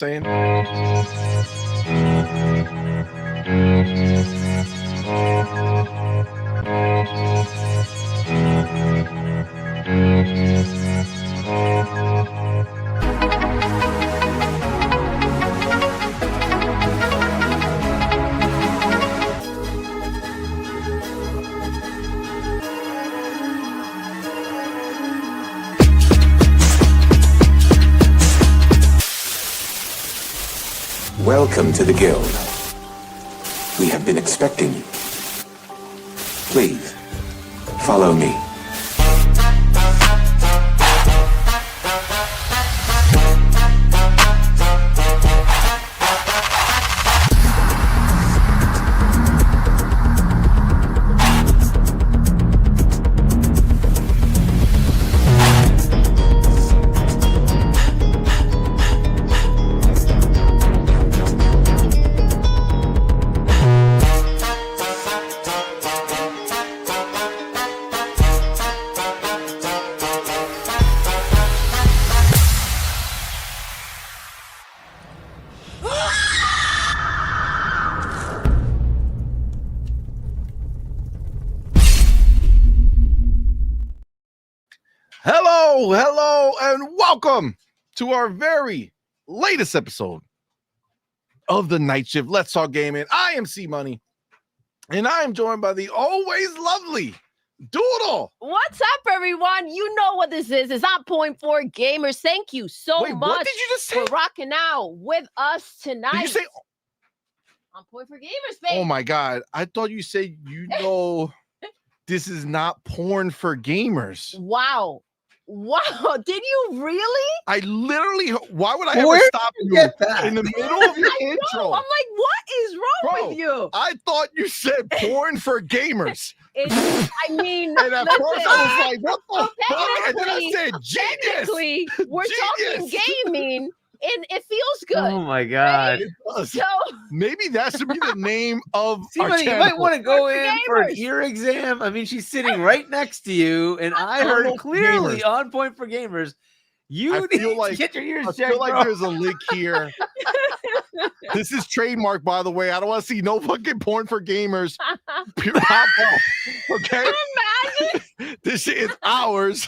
saying? Welcome to the Guild. We have been expecting you. Please, follow me. Hello, and welcome to our very latest episode of the Night Shift Let's Talk Gaming. I am CMoney, and I am joined by the always lovely Doodle. What's up, everyone? You know what this is. It's On Point for Gamers. Thank you so Wait, much what did you just say? for rocking out with us tonight. Did you say? On Point for Gamers, baby. Oh my God! I thought you said this is not porn for gamers. Wow. Did you really? I literally. Why would I ever Where stop did you you get that? in the middle of your I know. intro? I'm like, what is wrong Bro, with you? I thought you said porn for gamers. I mean, And at first I was like, what the fuck? And then I technically- said, genius. technically, we're talking Genius. gaming, and it feels good. Oh my god. It does. So, Maybe that should be the name of our Somebody, you channel. might want to go Porn for in for an gamers. ear exam. I mean, she's sitting right next to you, and I heard Porn for clearly gamers. On Point for Gamers. You I need feel like- to get your ears I checked, feel like bro. there's a link here. This is trademark, by the way. I don't want to see no fucking porn for gamers. Pop up. Okay? imagine. This shit is ours.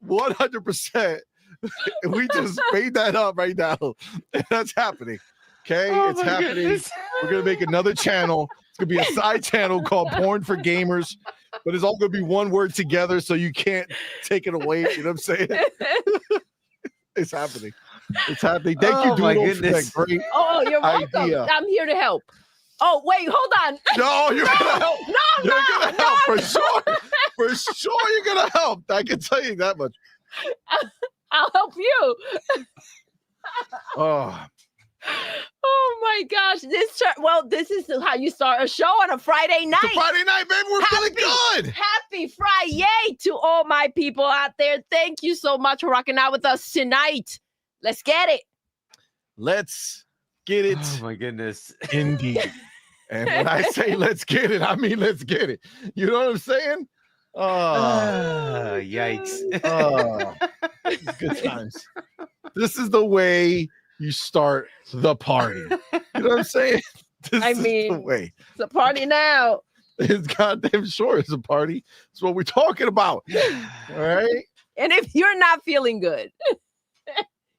100%. We just made that up right now. That's happening. Okay? Oh It's my happening. goodness. We're gonna make another channel. It's gonna be a side channel called Porn for Gamers, but it's all gonna be one word together, so you can't take it away. You know what I'm saying? It's happening. It's happening. Thank Oh you, my Doodle, for that goodness. great. Oh, you're welcome. Idea. I'm here to help. Oh, wait, hold on. No, you're gonna help. No, You're no, gonna no, help for sure. For sure, you're gonna help. I can tell you that much. I'll help you. Oh, Oh my gosh. This is how you start a show on a Friday night. it's a Friday night, baby. We're feeling good. Happy Friday to all my people out there. Thank you so much for rocking out with us tonight. Let's get it. Let's get it. Oh my goodness. Indeed. And when I say let's get it, I mean let's get it. You know what I'm saying? Oh, Yikes. good times. This is the way you start the party. You know what I'm saying? This I is the mean- way. It's a party now. It's goddamn sure it's a party. It's what we're talking about. All right. And if you're not feeling good,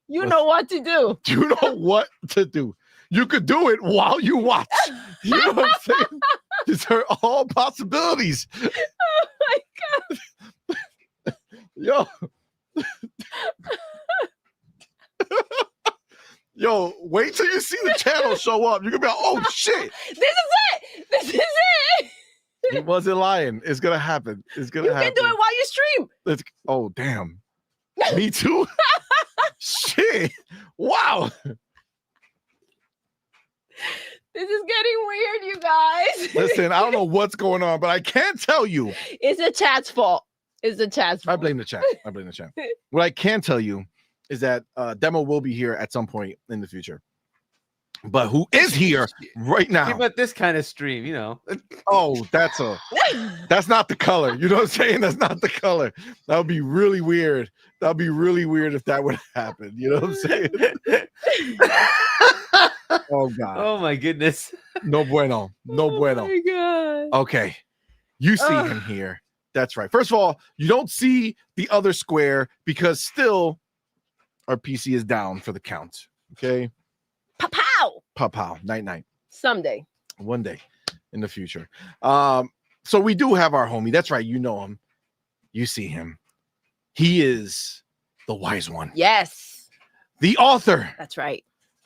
you know what to do. You know what to do. You could do it while you watch. You know what I'm saying? These are all possibilities. Oh my God. Yo. Yo, wait till you see the channel show up. You're gonna be like, oh shit. This is it. This is it. He wasn't lying. It's gonna happen. It's gonna You happen. can do it while you stream. Oh damn. Me too. Shit. Wow. This is getting weird, you guys. Listen, I don't know what's going on, but I can tell you. It's the chat's fault. It's the chat's I fault. blame the chat. I blame the chat. What I can tell you is that demo will be here at some point in the future. but who is here right See now? about this kind of stream, you know. Oh, that's not the color. You know what I'm saying? That's not the color. That would be really weird. That would be really weird if that would happen. You know what I'm saying? Oh God. Oh my goodness. No bueno. No bueno. Oh my God. Okay. You see him here. That's right. First of all, you don't see the other square because still our PC is down for the count. Okay. Pow. Pow. Night. Someday. One day in the future. So we do have our homie. That's right. You know him. You see him. He is the wise one. Yes. The author. That's right.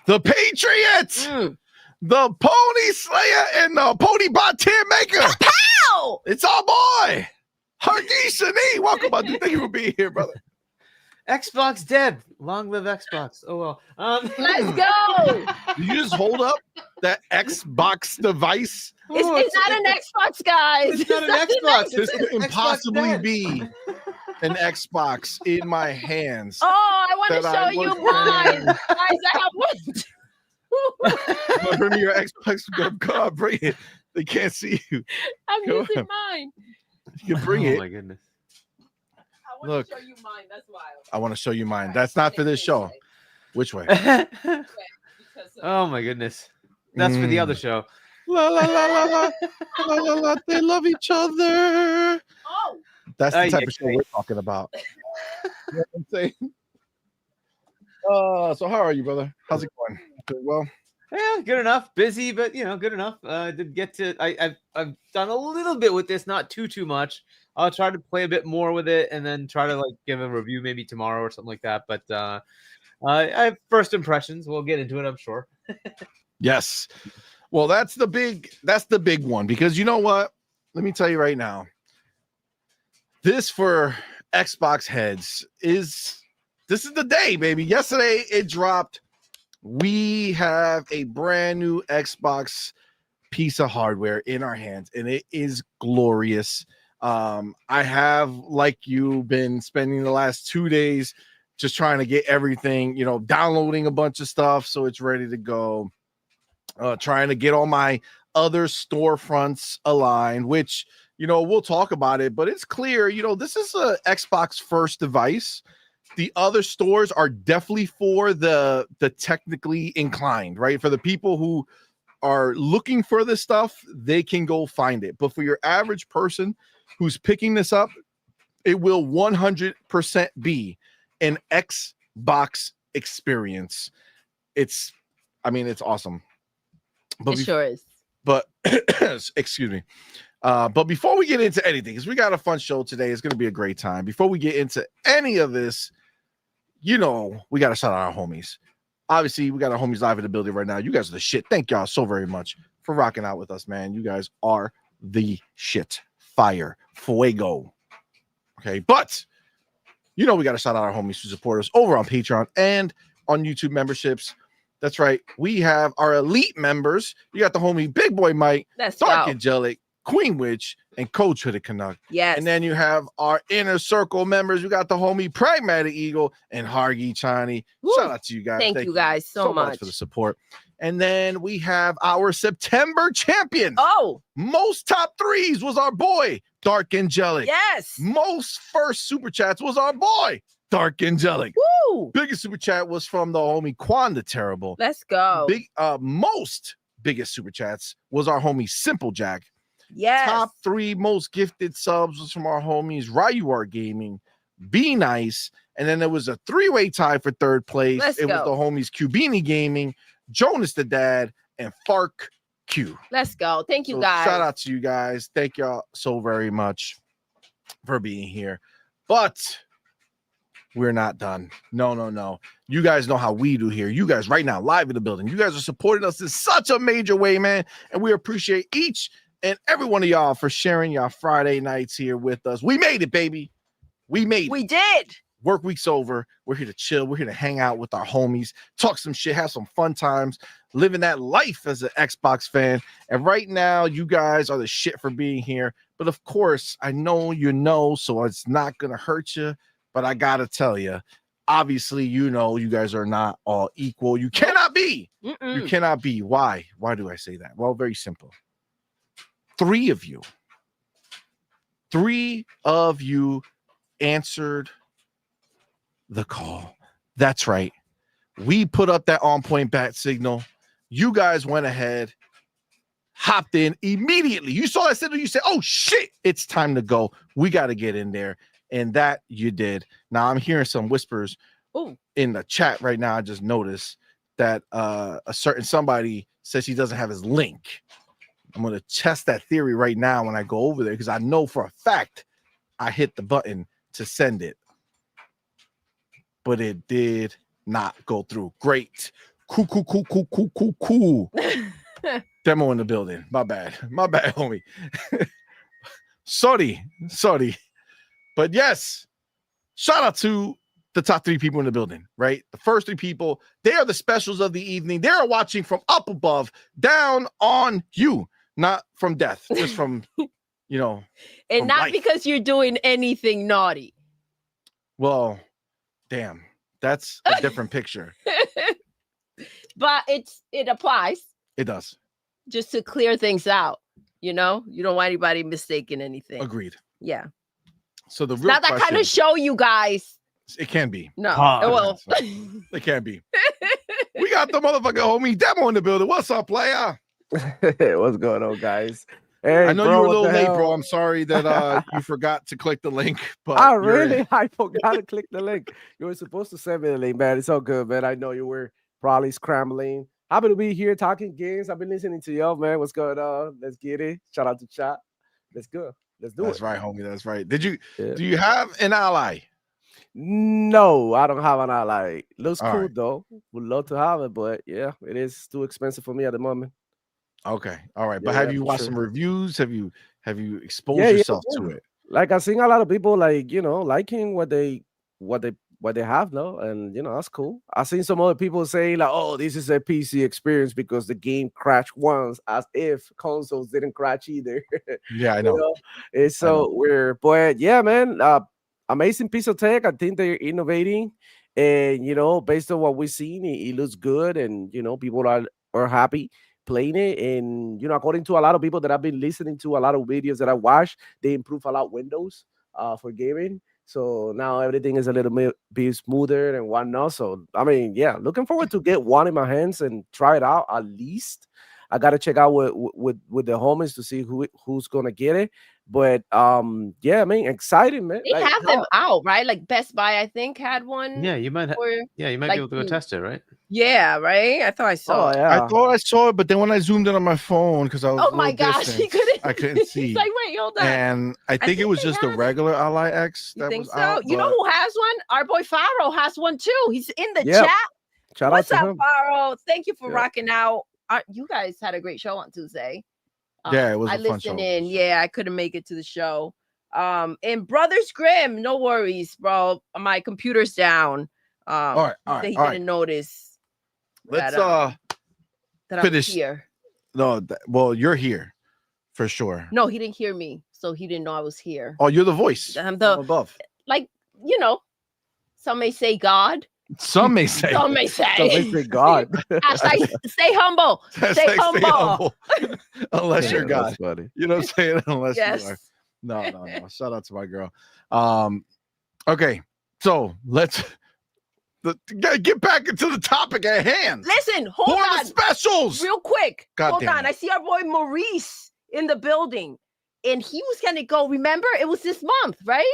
The patriot. The pony slayer and the pony bot tier maker. Pow. It's our boy. Hargi Shani. Welcome, my dude. Thank you for being here, brother. Xbox dead. Long live Xbox. Oh well. Let's go. You just hold up that Xbox device. It's not an Xbox, guys. It's not an Xbox. This could Xbox impossibly dead. be an Xbox in my hands. Oh, I want to That show I you was mine. Guys, I have one. Bring me your Xbox. Go, bring it. They can't see you. I'm Go using on. mine. You can bring Oh it. my goodness. I want Look. to show you mine. That's wild. I want to show you mine. That's not for this show. Which way? Oh my goodness. That's for the other show. La la la la la la la la. They love each other. Oh, That's the type yeah, of show we're talking about. You know what I'm saying? So how are you, brother? How's it going? Doing well. Yeah, good enough. Busy, but you know, good enough. Did get to. I've done a little bit with this, not too much. I'll try to play a bit more with it, and then try to like give a review maybe tomorrow or something like that. But I have first impressions. We'll get into it, I'm sure. Yes. Well, that's the big one, because you know what? Let me tell you right now. This for Xbox heads is the day, baby. Yesterday it dropped. We have a brand new Xbox piece of hardware in our hands, and it is glorious. I have, like you, been spending the last 2 days just trying to get everything, downloading a bunch of stuff so it's ready to go. Trying to get all my other storefronts aligned, which, we'll talk about it, but it's clear, this is a Xbox first device. The other stores are definitely for the technically inclined, right? For the people who are looking for this stuff, they can go find it. But for your average person who's picking this up, it will 100% be an Xbox experience. It's awesome. it sure is. But excuse me. But before we get into anything, because we got a fun show today, it's going to be a great time. Before we get into any of this, we got to shout out our homies. Obviously, we got our homies live in the building right now. You guys are the shit. Thank y'all so very much for rocking out with us, man. You guys are the shit. Fire. Fuego. Okay, but we got to shout out our homies who support us over on Patreon and on YouTube memberships. That's right. We have our elite members. You got the homie Big Boy Mike, That's Dark wow. Angelic, Queen Witch, and Coach Hooded Canuck. Yes. And then you have our inner circle members. We got the homie Pragmatic Eagle and Hargi Chani. Woo. Shout out to you guys. Thank you guys so much for the support. And then we have our September champion. Oh, Most top threes was our boy, Dark Angelic. yes. Most first super chats was our boy, Dark Angelic. Woo. Biggest super chat was from the homie Quanda Terrible. Let's go. Most biggest super chats was our homie Simple Jack. Yes. Top 3 most gifted subs was from our homies Ryu Art Gaming, Be Nice, and then there was a 3-way tie for third place. Let's it was go. the homies Cubini Gaming, Jonas the Dad, and Fark Q. Let's go. Thank you, So guys. shout out to you guys. Thank y'all so very much for being here. But we're not done. No. You guys know how we do here. You guys right now, live in the building. You guys are supporting us in such a major way, man. And we appreciate each and every one of y'all for sharing your Friday nights here with us. We made it, baby. We made it. We did. Work week's over. We're here to chill. We're here to hang out with our homies, talk some shit, have some fun times, living that life as an Xbox fan. And right now, you guys are the shit for being here. But of course, I know so it's not going to hurt you. But I got to tell you, Obviously, you know, you guys are not all equal. You cannot be. You Mm-mm. cannot be. Why? Why do I say that? Well, very simple. Three of you answered the call. That's right. We put up that on point bat signal. You guys went ahead, hopped in immediately. You saw that signal. You said, oh shit, it's time to go. We got to get in there. And that you did. Now I'm hearing some whispers in the chat right now. I just noticed that a certain somebody says he doesn't have his link. I'm going to test that theory right now when I go over there because I know for a fact I hit the button to send it. But it did not go through. Great. Cool. Demo in the building. My bad, homie. Sorry. But yes, shout out to the top 3 people in the building, right? The first 3 people, they are the specials of the evening. They are watching from up above, down on you, not from death, just from, you know. And from not life. because you're doing anything naughty. Well, damn, that's a different picture. But it applies. It does. Just to clear things out, you know? You don't want anybody mistaking anything. Agreed. Yeah. So the It's real not that question, kind of show, you guys. it can be. No. Pause. Well, It can be. We got the motherfucking homie Demo in the building. What's up, player? What's going on, guys? Hey, I know bro, you were a what little the late, hell? bro. I'm sorry that you forgot to click the link. But Oh, you're in. really? I forgot to click the link. You were supposed to send me the link, man. It's all good, man. I know you were probably scrambling. Happy to be here talking games. I've been listening to y'all, man. What's going on? Let's get it. Shout out to chat. Let's go. Let's do That's it. right, homie. That's right. Yeah. Do you have an ally? No, I don't have an ally. Looks All cool right. though. Would love to have it, but yeah, it is too expensive for me at the moment. Okay. All right. But Yeah, have you for watched sure. some reviews? Have you exposed Yeah, yourself to it? Like I've seen a lot of people like, you know, liking what they have now, and you know, that's cool. I've seen some other people saying like, oh, this is a PC experience because the game crashed once, as if consoles didn't crash either. Yeah, I You know. know? It's so weird. But yeah, man, amazing piece of tech. I think they're innovating, and you know, based on what we've seen, it looks good, and you know, people are happy playing it. And you know, according to a lot of people that I've been listening to, a lot of videos that I watched, they improve a lot Windows for gaming. So now everything is a little bit smoother and whatnot. So I mean, yeah, looking forward to get one in my hands and try it out at least. I gotta check out with the homies to see who's gonna get it. But yeah, I mean, exciting, man. they Like, have them out, right? Like Best Buy, I think, had one. Yeah, you might. or- You might like be able to go the- test it, right? Yeah, right? I thought I saw oh it. yeah. I thought I saw it, but then when I zoomed in on my phone because I was Oh my gosh, he couldn't. I couldn't see. He's like, wait, hold on. And I think it think was they just the have- regular Ally X You that think was so? out. You know but- who has one? Our boy Faro has one too. He's in the Yep. chat. Shout What's out to up, him. Faro? Thank you for Yeah. rocking out. You guys had a great show on Tuesday. Yeah, it was I a fun listened show. in. Yeah, I couldn't make it to the show. And Brothers Grimm, no worries, bro. My computer's down. All right, all He right. didn't notice Let's that I was finish. here. No, well, you're here for sure. No, he didn't hear me, so he didn't know I was here. Oh, you're the voice I'm from the above. like, you know, some may say God, Some may say. some may So say. basically, God. Hashtag stay humble. Stay humble. Unless you're Yeah, God. that's funny. You know what I'm saying? Unless you are. Yes. No. Shout out to my girl. Okay, so let's get back into the topic at hand. Listen, Who hold are on. the specials? Real quick. God Hold damn on. it. I see our boy Maurice in the building. And he was gonna go. Remember, it was this month, right?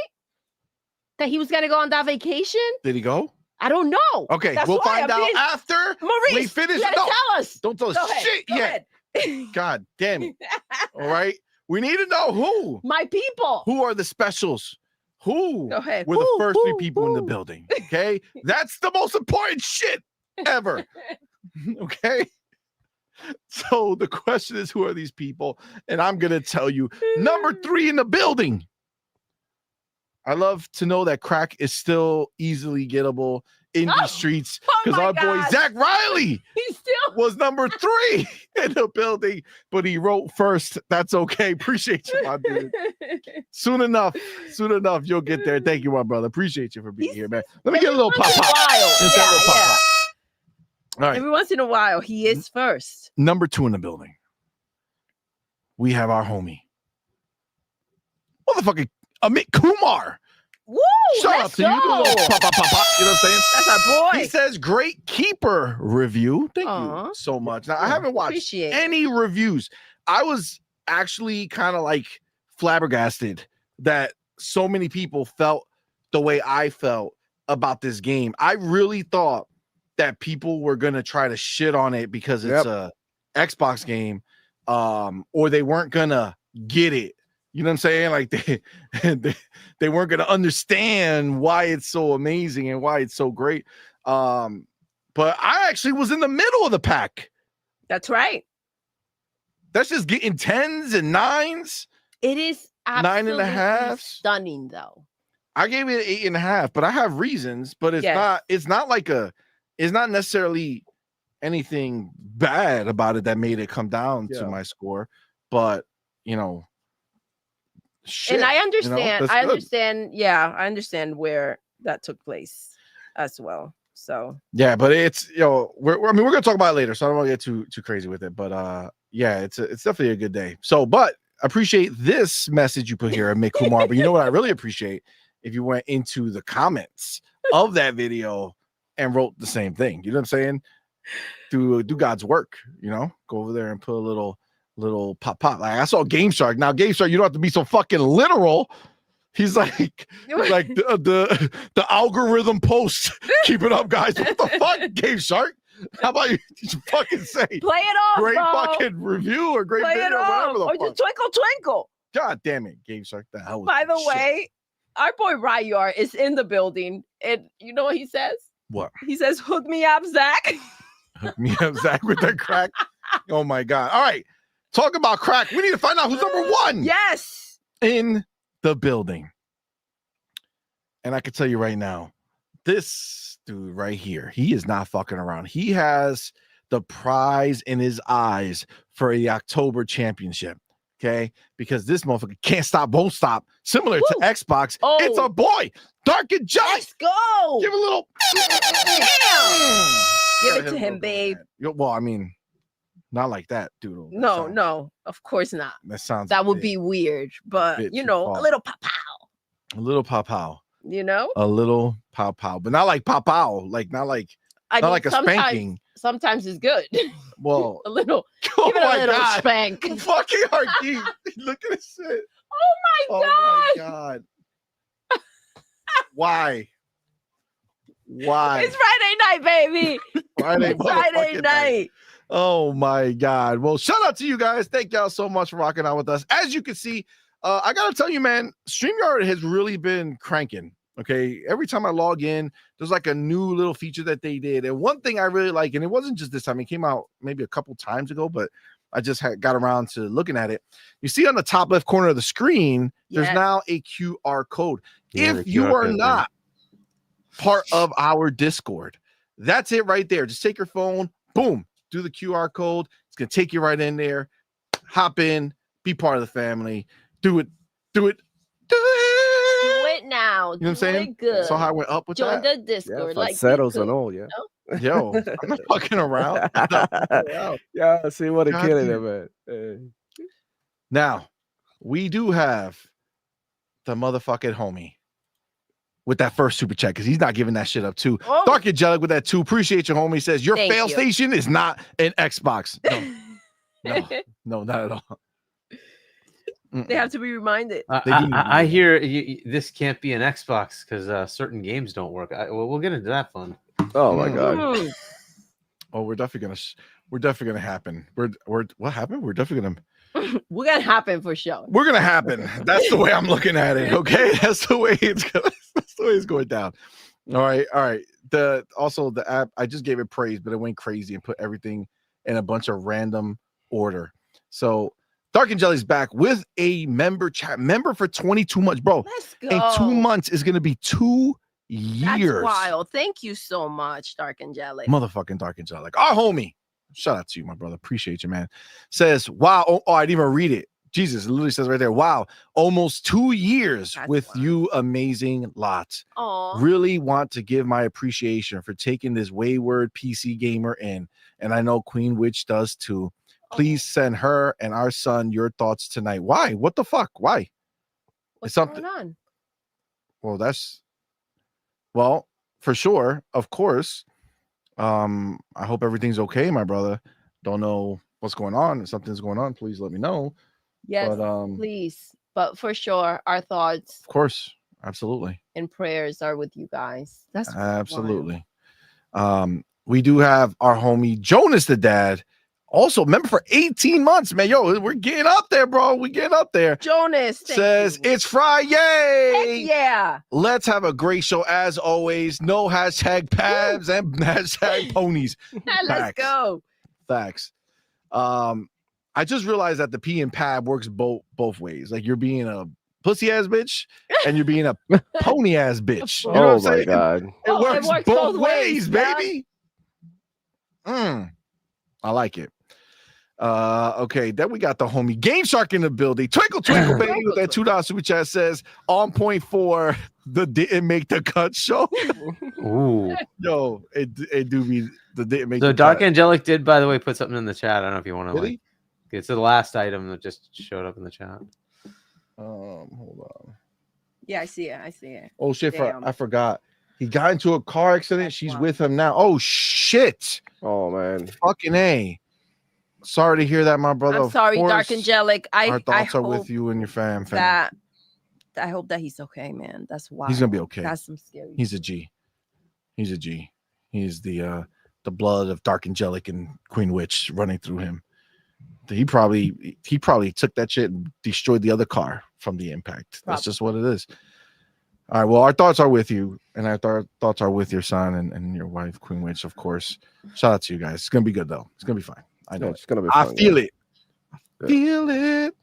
That he was gonna go on that vacation. Did he go? I don't know. Okay, That's we'll why find I'm out being- after Maurice, we finish. you gotta No, tell us. don't tell us Go ahead. shit Go yet. ahead. God damn it. All right. We need to know who. My people. Who are the specials? Who Go ahead. were the Who, first three who, people in the who? building? Okay. That's the most important shit ever. Okay. So the question is, who are these people? And I'm going to tell you number 3 in the building. I love to know that crack is still easily gettable indie streets Oh because my our boy God. Zach Riley He's still. was number 3 in the building, but he wrote first. That's okay. Appreciate you, my dude. Soon enough, you'll get there. Thank you, my brother. Appreciate you for being here, man. Let me get a little pop pop. Yeah. All right, Every once in a while, he is first. number 2 in the building. We have our homie, motherfucking Amit Kumar. Woo! Shout out let's to you. Do a go. little pop, pop, pop, pop. You know what I'm saying? That's our boy. He says, great keeper review. Thank Aw. you so much. Now, I haven't watched Appreciate it. any reviews. I was actually kind of like flabbergasted that so many people felt the way I felt about this game. I really thought that people were going to try to shit on it because it's a Xbox game, or they weren't going to get it. You know what I'm saying? Like they weren't going to understand why it's so amazing and why it's so great. But I actually was in the middle of the pack. That's right. That's just getting 10s and 9s. It is 9.5s. stunning, though. I gave it an 8.5, but I have reasons. But it's not necessarily anything bad about it that made it come down to my score. But you know. Shit, and I understand. I understand where that took place as well. So yeah, but it's we're gonna talk about it later, so I don't want to get too crazy with it. But yeah, it's definitely a good day. So, but I appreciate this message you put here, Mick Kumar. But you know what I really appreciate if you went into the comments of that video and wrote the same thing. You know what I'm saying? Do God's work. Go over there and put a little pop. Like I saw Game Shark. Now, Game Shark, you don't have to be so fucking literal. He's like the algorithm post. Keep it up, guys. What the fuck, Game Shark? How about you fucking say play it off, great bro. fucking review or great play video, it off. whatever the Or fuck. just twinkle twinkle. God damn it, Game Shark. The hell was By that the shit? way, our boy Ryar is in the building, and you know what he says? What? He says, "Hook me up, Zach." Hook me up, Zach, with that crack. Oh my god. All right. Talk about crack. We need to find out who's number 1 Yes. in the building. And I can tell you right now, this dude right here, he is not fucking around. He has the prize in his eyes for the October championship. Okay. Because this motherfucker can't stop, won't stop. Similar to Xbox. Oh. It's our boy, Dark and Jelly. Let's go. Give a little. Give it to him, babe. Well, I mean, not like that, Doodle. No, of course not. That would be weird, but bit you too know, far. a little pow pow. a little pow pow. You know, A little pow pow, but not like pow pow, not like a spanking. Sometimes it's good. Well, a little. oh Give it a my little god, spank. fucking Arkeem. Look at this shit. Oh my god. God. Why? It's Friday night, baby. Friday Friday night. Oh my god. Well, shout out to you guys. Thank y'all so much for rocking out with us. As you can see, I gotta tell you, man, StreamYard has really been cranking. Okay, every time I log in, there's like a new little feature that they did. And one thing I really like, and it wasn't just this time, it came out maybe a couple times ago, but I just got around to looking at it. You see on the top left corner of the screen, there's now a QR code. Yeah, If the you QR are code, not part of our Discord, that's it right there. Just take your phone, boom, do the QR code. It's gonna take you right in there. Hop in, be part of the family. Do it. Do it now. You know what I'm saying? Good. So how I went up with Join that. the Discord. Yeah, like settles we and could. all, yeah. Yo, I'm not fucking around. Yeah, see what a God killing damn. it, man. Now, we do have the motherfucking homie with that first super chat because he's not giving that shit up too. Oh. Dark Angelic with that too. Appreciate you, homie. Says your Thank fail you. station is not an Xbox. No, not at all. They have to be reminded. I hear this can't be an Xbox because certain games don't work. We'll get into that fun. Oh my god. Mm. Oh, we're definitely gonna happen. What happened? We're definitely gonna We're gonna happen for sure. We're gonna happen. That's the way I'm looking at it. Okay, that's the way it's going down. All right. The app, I just gave it praise, but it went crazy and put everything in a bunch of random order. So Dark and Jelly's back with a member chat. Member for 22 months, bro. Let's go. In 2 months is gonna be 2 That's years. wild. Thank you so much, Dark Angelic. Motherfucking Dark Angelic. Our homie. Shout out to you, my brother. Appreciate you, man. Says, wow. Oh, I didn't even read it. Jesus, it literally says right there, wow, almost 2 years That's with wild. you, amazing lot. Oh, Really want to give my appreciation for taking this wayward PC gamer in. And I know Queen Witch does too. Please send her and our son your thoughts tonight. Why? What the fuck? Why? what's something- going on? Well, for sure, of course. I hope everything's okay, my brother. Don't know what's going on. If something's going on, please let me know. Yes, But please. But for sure, our thoughts of course, absolutely. and prayers are with you guys. That's wild. Absolutely. We do have our homie Jonas the dad. Also, member for 18 months, man. Yo, we're getting up there, bro. We're getting up there. Jonas thank Says you. it's Friday. Heck yeah. Let's have a great show as always. No hashtag Pabs and hashtag ponies. Let's Facts. go. Facts. I just realized that the P in Pab works both ways. Like you're being a pussy ass bitch and you're being a pony ass bitch. You know what Oh I'm my saying? God. It Oh, works, both both ways, ways, yeah. baby. I like it. Okay, then we got the homie Game Shark in the building. Twinkle, twinkle, baby, with that $2 super chat says on point for the didn't make the cut show. Ooh. Yo, it do be the didn't make So the Dark cut. Angelic did, by the way, put something in the chat. I don't know if you want to Did like. he? It's the last item that just showed up in the chat. Hold on. Yeah, I see it. I see it. Oh shit, Damn. I forgot. He got into a car accident. That's She's wild. with him now. Oh shit. Oh man. Fucking A. Sorry to hear that, my brother. I'm Of sorry, Dark course, Angelic. Our I thoughts are hope with you and your fam. that I hope that he's okay, man. That's wild. He's gonna be okay. That's some scary. He's a G. He's a G. He's the blood of Dark Angelic and Queen Witch running through him. He probably took that shit and destroyed the other car from the impact. That's just what it is. All right. Well, our thoughts are with you, and our thoughts are with your son and your wife, Queen Witch, of course. Shout out to you guys. It's gonna be good though. It's gonna be fine. I know. Yeah, it's gonna be I fun, feel yeah. it. I feel it.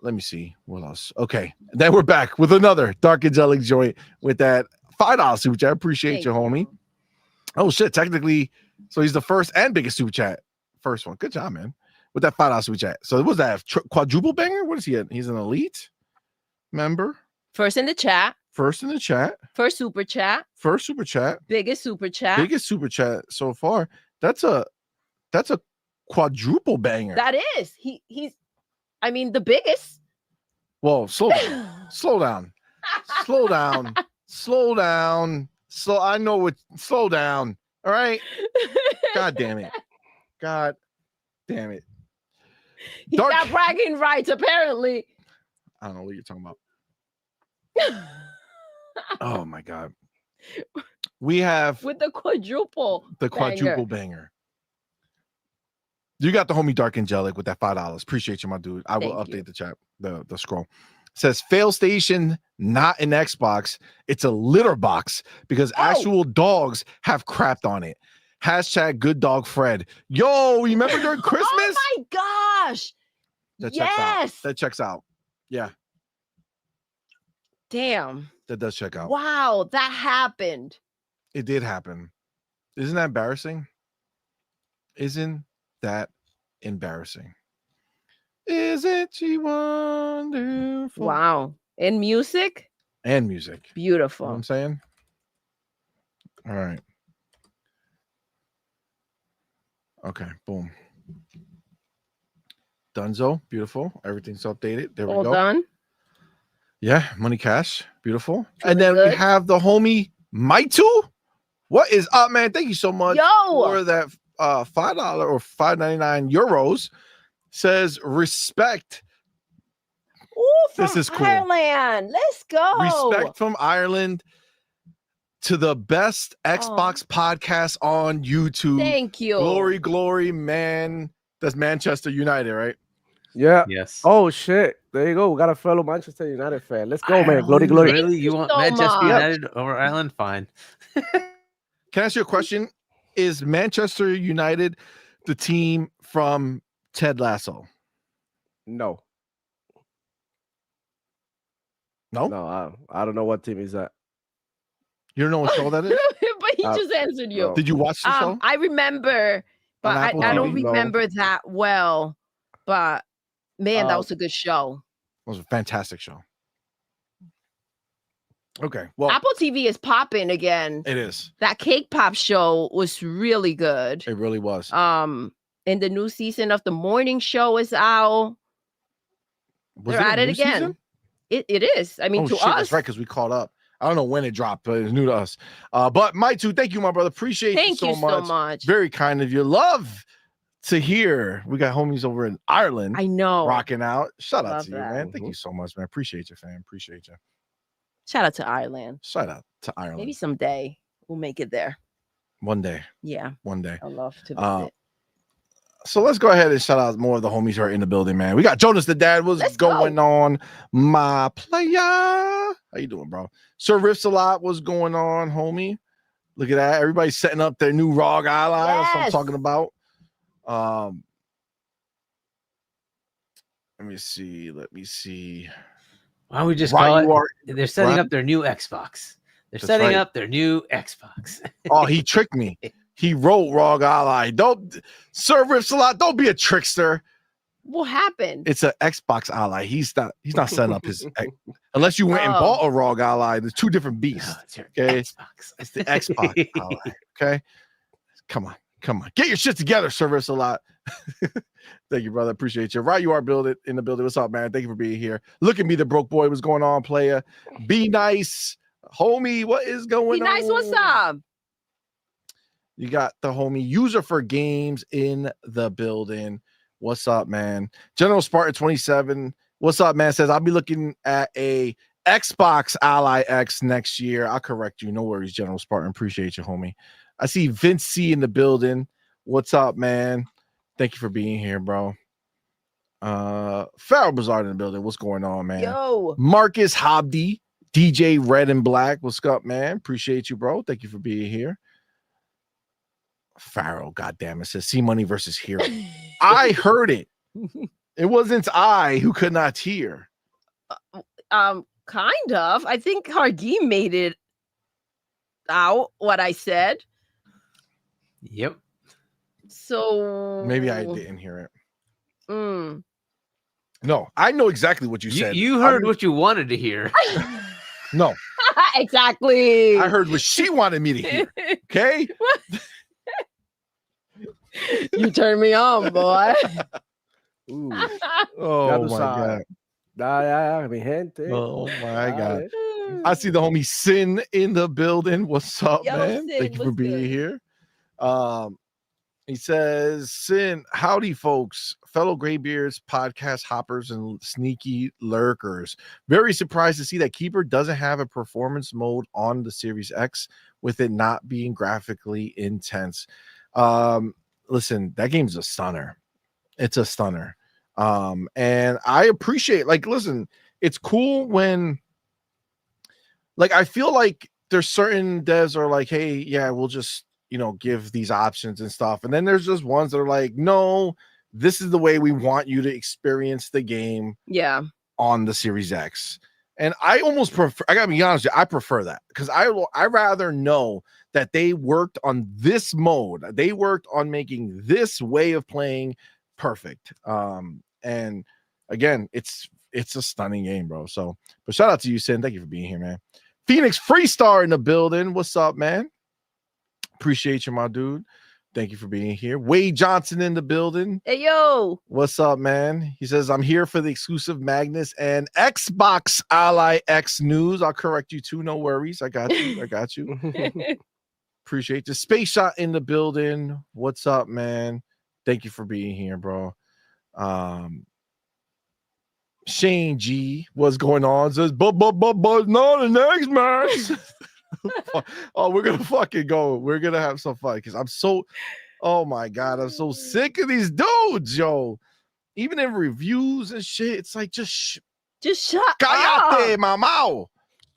Let me see what else. Okay, then we're back with another Dark Angelic joint with that $5 super chat. I appreciate Thank you, homie. Oh shit! Technically, so he's the first and biggest super chat. First one. Good job, man. With that $5 super chat. So was that quadruple banger? What is he? He's an elite member. First in the chat. First in the chat. First super chat. First super chat. Biggest super chat. Biggest super chat so far. That's a quadruple banger. That is. He's I mean the biggest. Whoa, slow down. Slow down. Slow down. Slow down. So I know what slow down. All right. God damn it. God damn it. He's Dark- got bragging rights, apparently. I don't know what you're talking about. Oh my god. We have With the quadruple. the quadruple banger. You got the homie Dark Angelic with that $5. Appreciate you, my dude. I will Thank update you. the chat, the scroll. Says fail station, not an Xbox. It's a litter box because actual dogs have crapped on it. Hashtag good dog Fred. Yo, remember during Christmas? Oh my gosh. That checks out. Yes. That checks out. Yeah, Damn. that does check out. Wow, that happened. It did happen. Isn't that embarrassing? Isn't that embarrassing? Isn't she wonderful? Wow. In music, And music. You know beautiful. what I'm saying? All right. Okay, boom. Dunzo, beautiful. Everything's updated. There we All go. done. Yeah, money cash, beautiful. Truly And then we good. have the homie Maitu. What is up, man? Thank you so much Yo. for that $5 or €5.99. Says respect. Ooh, from This is cool. Ireland. Let's go. Respect from Ireland to the best Xbox podcast on YouTube. Thank you. Glory, glory, man. That's Manchester United, right? Yeah. Yes. Oh shit. There you go. We got a fellow Manchester United fan. Let's go, man. Glory, glory. Really? You you want so Manchester much. United over Ireland? Fine. Can I ask you a question? Is Manchester United the team from Ted Lasso? No. No? No, I don't know what team is that. You don't know what show that is? But he Uh, just answered you. no. Did you watch the show? I remember, but I Apple don't TV? No. remember that well. But man, that Uh, was a good show. It was a fantastic show. Okay, well, Apple TV is popping again. it is. That Cake Pop show was really good. It really was. And the new season of the morning show is out. Was They're it a at it new again. season? It is. I mean, Oh to shit, us, that's right, because we caught up. I don't know when it dropped, but it's new to us. But my two, thank you, my brother. Appreciate thank you you so much. so much. Very kind of you. Love to hear. We got homies over in Ireland I know. rocking out. Shout out Love to you, that. man. Thank you so much, man. Appreciate you, fam. Appreciate you. Shout out to Ireland. Shout out to Ireland. Maybe someday we'll make it there. One day. Yeah, One day. I'd love to Uh, visit. So let's go ahead and shout out more of the homies who are in the building, man. We got Jonas the Dad. What's Let's going go. on, my player? How you doing, bro? Sir Riffs a lot. What's going on, homie? Look at that. Everybody's setting up their new ROG ally. That's what I'm Yes. talking about. Let me see. Why don't we just Right, call it? you are. They're setting Right. up their new Xbox. They're That's setting right. up their new Xbox. Oh, he tricked me. He wrote ROG ally. Don't, Sir Riffs a lot. Don't be a trickster. What happened? It's an Xbox ally. He's not setting up his unless you went and Oh. bought a ROG ally. There's two different beasts. No, it's your Okay. Xbox. It's the Xbox ally. Okay. Come on. Get your shit together, Service a lot. Thank you, brother. Appreciate you. Right, you are building in the building. What's up, man? Thank you for being here. Look at me, the broke boy. What's going on, player? Be nice, homie. What is going Be on? nice. What's up? You got the homie user for games in the building. What's up, man? General Spartan 27. What's up, man? Says I'll be looking at a Xbox Ally X next year. I'll correct you. No worries, General Spartan. Appreciate you, homie. I see Vince C in the building. What's up, man? Thank you for being here, bro. Farrell Bazard in the building. What's going on, man? Yo. Marcus Hobdy, DJ Red and Black. What's up, man? Appreciate you, bro. Thank you for being here. Farrell, goddamn it, says CMoney versus Hero. I heard it. It wasn't I who could not hear. Kind of. I think Hardy made it out what I said. Yep. So Maybe I didn't hear it. Mm. No, I know exactly what you said. You heard what you wanted to hear. No, Exactly. I heard what she wanted me to hear. Okay. You turned me on, boy. Ooh. Oh Ya my tú god. sabes. Mi gente. Oh my god. Dale. I see the homie Sin in the building. What's up, Yo, man? Sin, Thank you for what's being good? here. He says, Sin, howdy, folks, fellow graybeards, podcast hoppers, and sneaky lurkers. Very surprised to see that Keeper doesn't have a performance mode on the Series X, with it not being graphically intense. Listen, that game's a stunner. It's a stunner. And I appreciate, like, listen, it's cool when, like, I feel like there's certain devs are like, hey, yeah, we'll just, you know, give these options and stuff. And then there's just ones that are like, no, this is the way we want you to experience the game Yeah. on the Series X. And I almost prefer, I gotta be honest with you, I prefer that because I rather know that they worked on this mode. They worked on making this way of playing perfect. And again, it's a stunning game, bro. So, but shout out to you, Sin. Thank you for being here, man. Phoenix Freestar in the building. What's up, man? Appreciate you, my dude. Thank you for being here. Wade Johnson in the building. Hey, yo. What's up, man? He says, I'm here for the exclusive Magnus and Xbox Ally X news. I'll correct you too. No worries. I got you. I got you. Appreciate the Space Shot in the building. What's up, man? Thank you for being here, bro. Shane G, what's going on? Says, but not the next match. Oh, we're gonna fucking go. We're gonna have some fun because I'm so, oh my god, I'm so sick of these dudes, yo. Even in reviews and shit, it's like just shut cállate, up. mamao.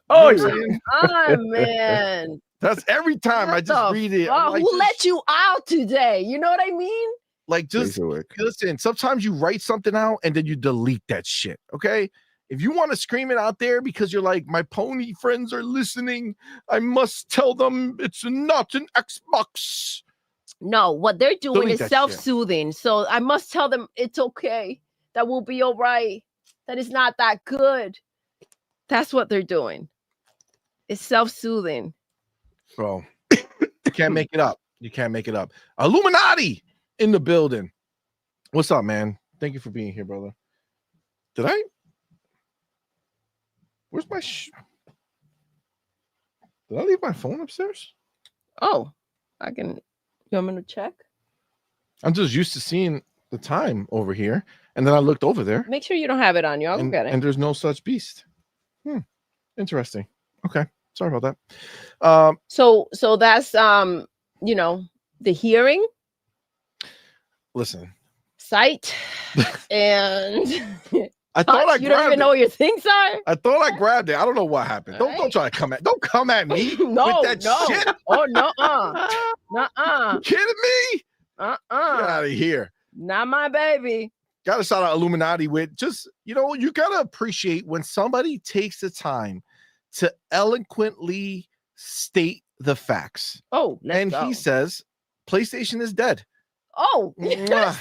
Oh, You know what I'm saying? Oh, man. That's every time I What just the read it. fuck? I'm like, Who just- let you out today? You know what I mean? like just listen, sometimes you write something out and then you delete that shit. Okay. If you want to scream it out there because you're like, my pony friends are listening, I must tell them it's not an Xbox. No, what they're doing Delete is that shit. self-soothing. So I must tell them it's okay. That will be all right. That is not that good. That's what they're doing. It's self-soothing. Bro, you can't make it up. You can't make it up. Illuminati in the building. What's up, man? Thank you for being here, brother. Did I? Where's my Did I leave my phone upstairs? Oh, I can. You want me to check? I'm just used to seeing the time over here. And then I looked over there. Make sure you don't have it on you. I'll go And, get it. and there's no such beast. Interesting. Okay. Sorry about that. So that's you know, the hearing, Listen. sight, and I thought I you don't even grabbed know it. what your things are. I thought I grabbed it. I don't know what happened. Don't Alright. try to come at. Don't come at me No, with that no. shit. Oh no, You kidding me? Get out of here. Not my baby. Got to shout out Illuminati with just, you got to appreciate when somebody takes the time to eloquently state the facts. Oh, let's go. He says PlayStation is dead. Oh, Mwah.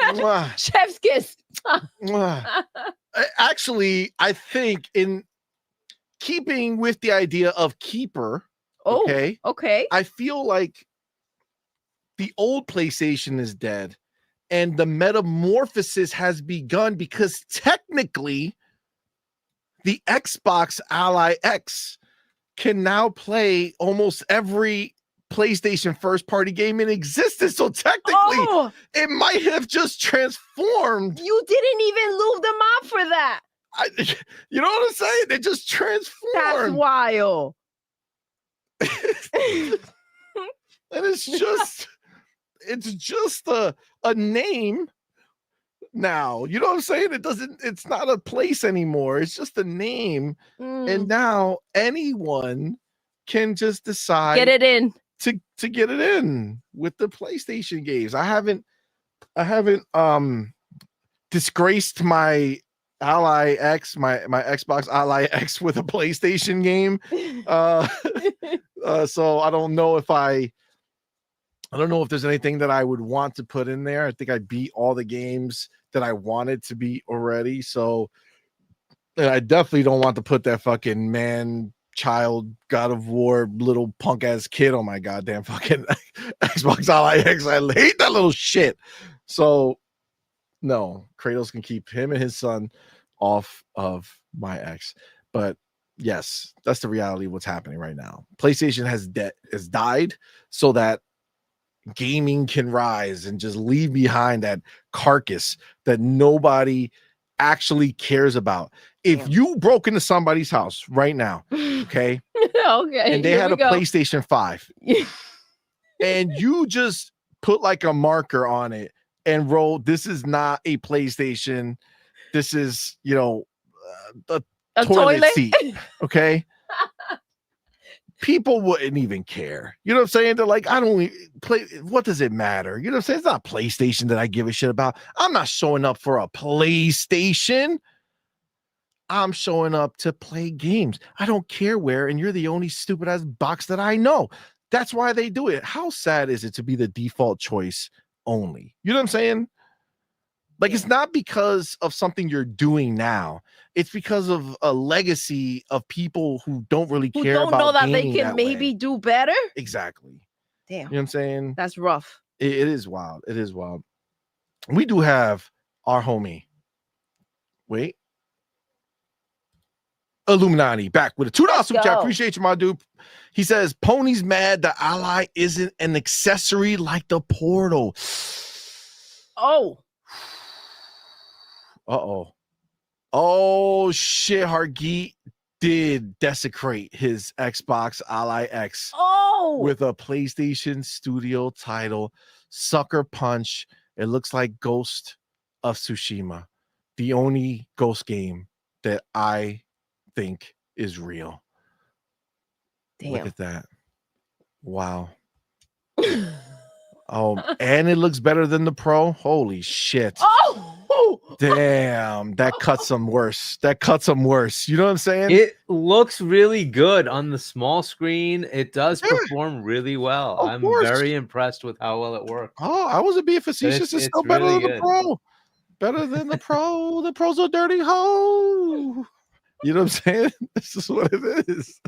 Mwah. chef's kiss. Mwah. Actually, I think in keeping with the idea of keeper, Oh, okay, okay. I feel like the old PlayStation is dead and the metamorphosis has begun because technically the Xbox Ally X can now play almost every PlayStation first party game in existence. So technically it might have just transformed. You didn't even lube them up for that. You know what I'm saying? They just transformed. That's wild. And it's just a name now. You know what I'm saying? It's not a place anymore. It's just a name. And now anyone can just decide Get it in. to get it in with the PlayStation games. I haven't disgraced my Ally X, my Xbox Ally X with a PlayStation game. So I don't know if there's anything that I would want to put in there. I think I beat all the games that I wanted to beat already. So I definitely don't want to put that fucking man-child God of War little punk ass kid on my goddamn fucking Xbox Ally X. I hate that little shit. So no, Kratos can keep him and his son off of my X. But yes, that's the reality of what's happening right now. PlayStation has died so that gaming can rise and just leave behind that carcass that nobody actually cares about. If you broke into somebody's house right now, okay, Okay, and they had a PlayStation 5 and you just put like a marker on it and wrote, this is not a PlayStation, this is, a toilet seat, okay, people wouldn't even care. You know what I'm saying? They're like, I don't play. What does it matter? You know what I'm saying? It's not PlayStation that I give a shit about. I'm not showing up for a PlayStation. I'm showing up to play games. I don't care where. And you're the only stupid ass box that I know. That's why they do it. How sad is it to be the default choice only? You know what I'm saying? Like, it's not because of something you're doing now. It's because of a legacy of people who don't really care about know that they gaming can that maybe way. do better. Exactly. Damn. You know what I'm saying? That's rough. It is wild. It is wild. We do have our homie. Wait. Illuminati back with a $2 super chat. Appreciate you, my dude. He says, Pony's mad the Ally isn't an accessory like the Portal. Oh. Uh-oh. Oh, shit. Hargeet did desecrate his Xbox Ally X with a PlayStation Studio title, Sucker Punch. It looks like Ghost of Tsushima, the only Ghost game that I think is real. Damn. Look at that. Wow. Oh, and it looks better than the Pro. Holy shit. Oh, Damn, that cuts them worse. That cuts them worse. You know what I'm saying? It looks really good on the small screen. It does Yeah. perform really well. Of I'm course. very impressed with how well it works. Oh, I wasn't being facetious. It's still better really than the good. pro. Better than the pro. The pro's a dirty hoe. You know what I'm saying? This is what it is.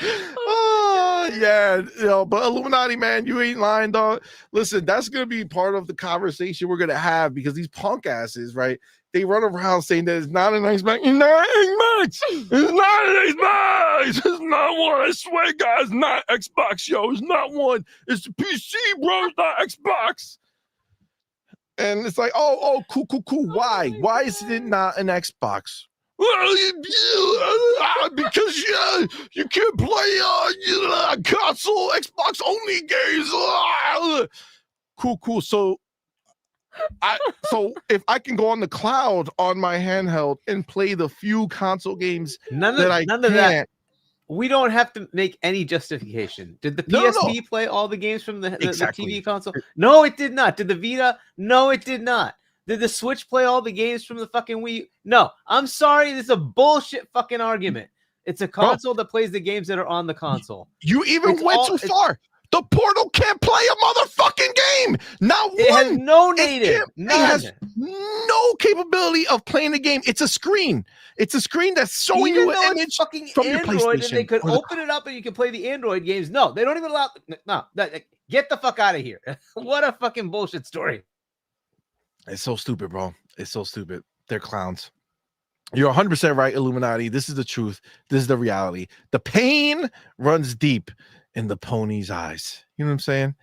Oh yeah, but Illuminati, man, you ain't lying, dog. Listen, that's gonna be part of the conversation we're gonna have because these punk asses, right? They run around saying that it's not an Xbox. It's not an Xbox. It's not an Xbox. It's not one. I swear, guys, not Xbox, yo. It's not one. It's the PC, bro. It's not Xbox. And it's like, oh, cool. Why? Why is it not an Xbox? Because you can't play console, Xbox only games. Cool. So if I can go on the cloud on my handheld and play the few console games None of that. We don't have to make any justification. Did the PSP play all the games from the TV console? No, it did not. Did the Vita? No, it did not. Did the Switch play all the games from the fucking Wii? No. I'm sorry. This is a bullshit fucking argument. It's a console that plays the games that are on the console. You even went too far. The Portal can't play a motherfucking game. Not one. It has no native. It has no capability of playing the game. It's a screen. It's a screen that's showing you an image fucking from Android, your PlayStation. and they could open it up and you can play the Android games. No, they don't even allow. No, get the fuck out of here. What a fucking bullshit story. It's so stupid, bro. It's so stupid. They're clowns. You're 100% right, Illuminati. This is the truth. This is the reality. The pain runs deep in the pony's eyes. You know what I'm saying?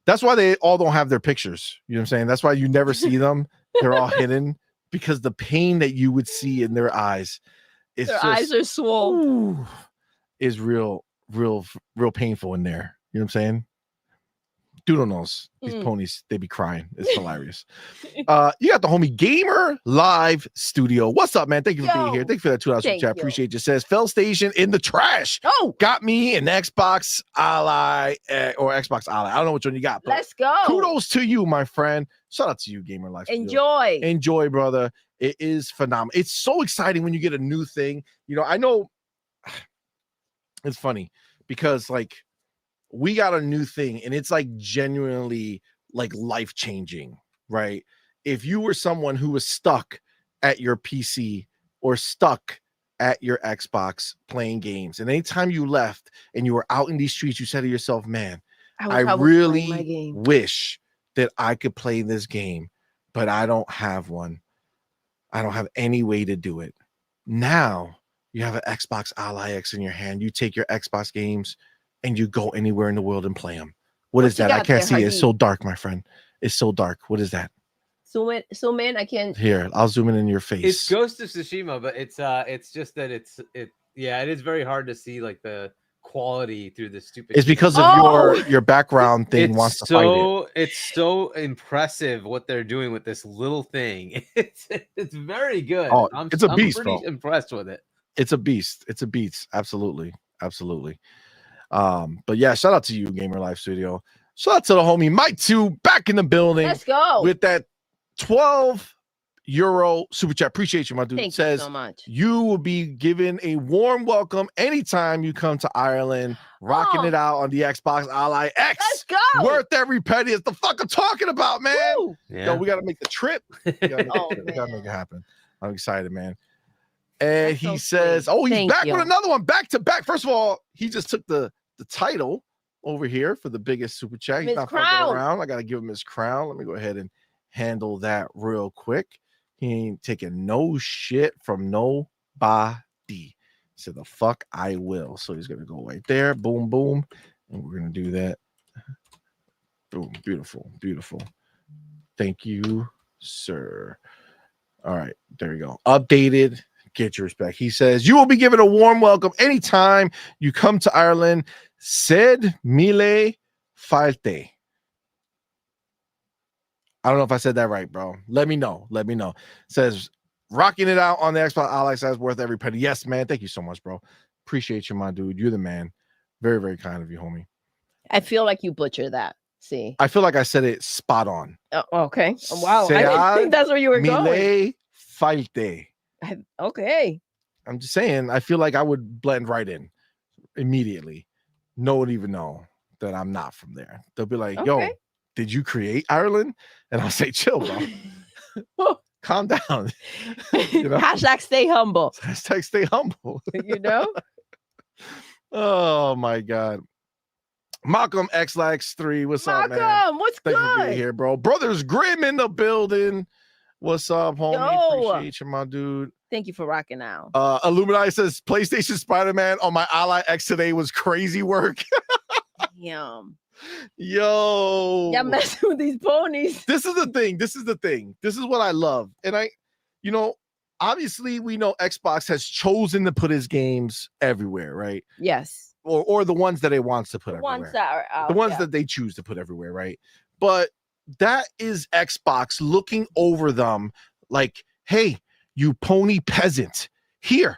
That's why they all don't have their pictures. You know what I'm saying? That's why you never see them. They're all hidden because the pain that you would see in their eyes is their eyes are swollen. Is real painful in there. You know what I'm saying? Doodle knows these ponies, they be crying. It's hilarious. You got the homie Gamer Live Studio. What's up, man? Thank you for being here. Thank you for that $2 chat. Appreciate you. Says Fell Station in the trash. Oh, got me an Xbox Ally or Xbox Ally. I don't know which one you got. But let's go. Kudos to you, my friend. Shout out to you, Gamer Live Studio. Enjoy, brother. It is phenomenal. It's so exciting when you get a new thing. You know, I know it's funny because like we got a new thing and it's like genuinely like life-changing, right? If you were someone who was stuck at your PC or stuck at your Xbox playing games, and anytime you left and you were out in these streets, you said to yourself, man, I really wish that I could play this game, but I don't have one. I don't have any way to do it. Now you have an Xbox Ally X in your hand. You take your Xbox games and you go anywhere in the world and play them. What is that? I can't see it. It's so dark, my friend. It's so dark. What is that? Zoom in. I can't. Here, I'll zoom in your face. It's Ghost of Tsushima, but it's just that it is very hard to see like the quality through the stupid. It's because of your background thing wants to fight it. It's so impressive what they're doing with this little thing. It's very good. Oh, it's a beast. I'm pretty impressed with it. It's a beast. It's a beast. Absolutely. But yeah, shout out to you, Gamer Live Studio. Shout out to the homie Mike 2 back in the building. Let's go with that €12 super chat. Appreciate you, my dude. Thank Says you so much. You will be given a warm welcome anytime you come to Ireland, rocking it out on the Xbox Ally X. Let's go. Worth every penny. It's the fuck I'm talking about, man. Yeah. Yo, we gotta make the trip. We gotta make it happen. I'm excited, man. And he says, he's back with another one, back to back. First of all, he just took the title over here for the biggest super chat. He's not fucking around. I got to give him his crown. Let me go ahead and handle that real quick. He ain't taking no shit from nobody. So the fuck I will. So he's going to go right there. Boom, boom. And we're going to do that. Boom. Beautiful. Thank you, sir. All right. There we go. Updated. Get your respect. He says, you will be given a warm welcome anytime you come to Ireland. Sed mille falte. I don't know if I said that right, bro. Let me know. Says, rocking it out on the Xbox Ally X, worth every penny. Yes, man. Thank you so much, bro. Appreciate you, my dude. You're the man. Very, very kind of you, homie. I feel like you butchered that. See. I feel like I said it spot on. Okay. Wow. Se I didn't ha think that's where you were going. Mile falte. Okay. I'm just saying, I feel like I would blend right in immediately. No one even know that I'm not from there. They'll be like, yo, Okay. did you create Ireland? And I'll say, chill, bro. Calm down. You know? Hashtag stay humble. Hashtag stay humble. You know? Oh my God. Malcolm X-Lax3, what's up, man? Malcolm, what's Thank you for being good? here, bro. Brothers Grimm in the building. What's up, homie? Yo. Appreciate you, my dude. Thank you for rocking out. Illuminati says PlayStation Spider-Man on my Ally X today was crazy work. Damn. Yo. Y'all messing with these ponies. This is the thing. This is what I love. And obviously we know Xbox has chosen to put his games everywhere, right? Yes. Or the ones that it wants to put everywhere. Ones that are out. The ones yeah. that they choose to put everywhere, right? But that is Xbox looking over them like, hey, you pony peasant, here's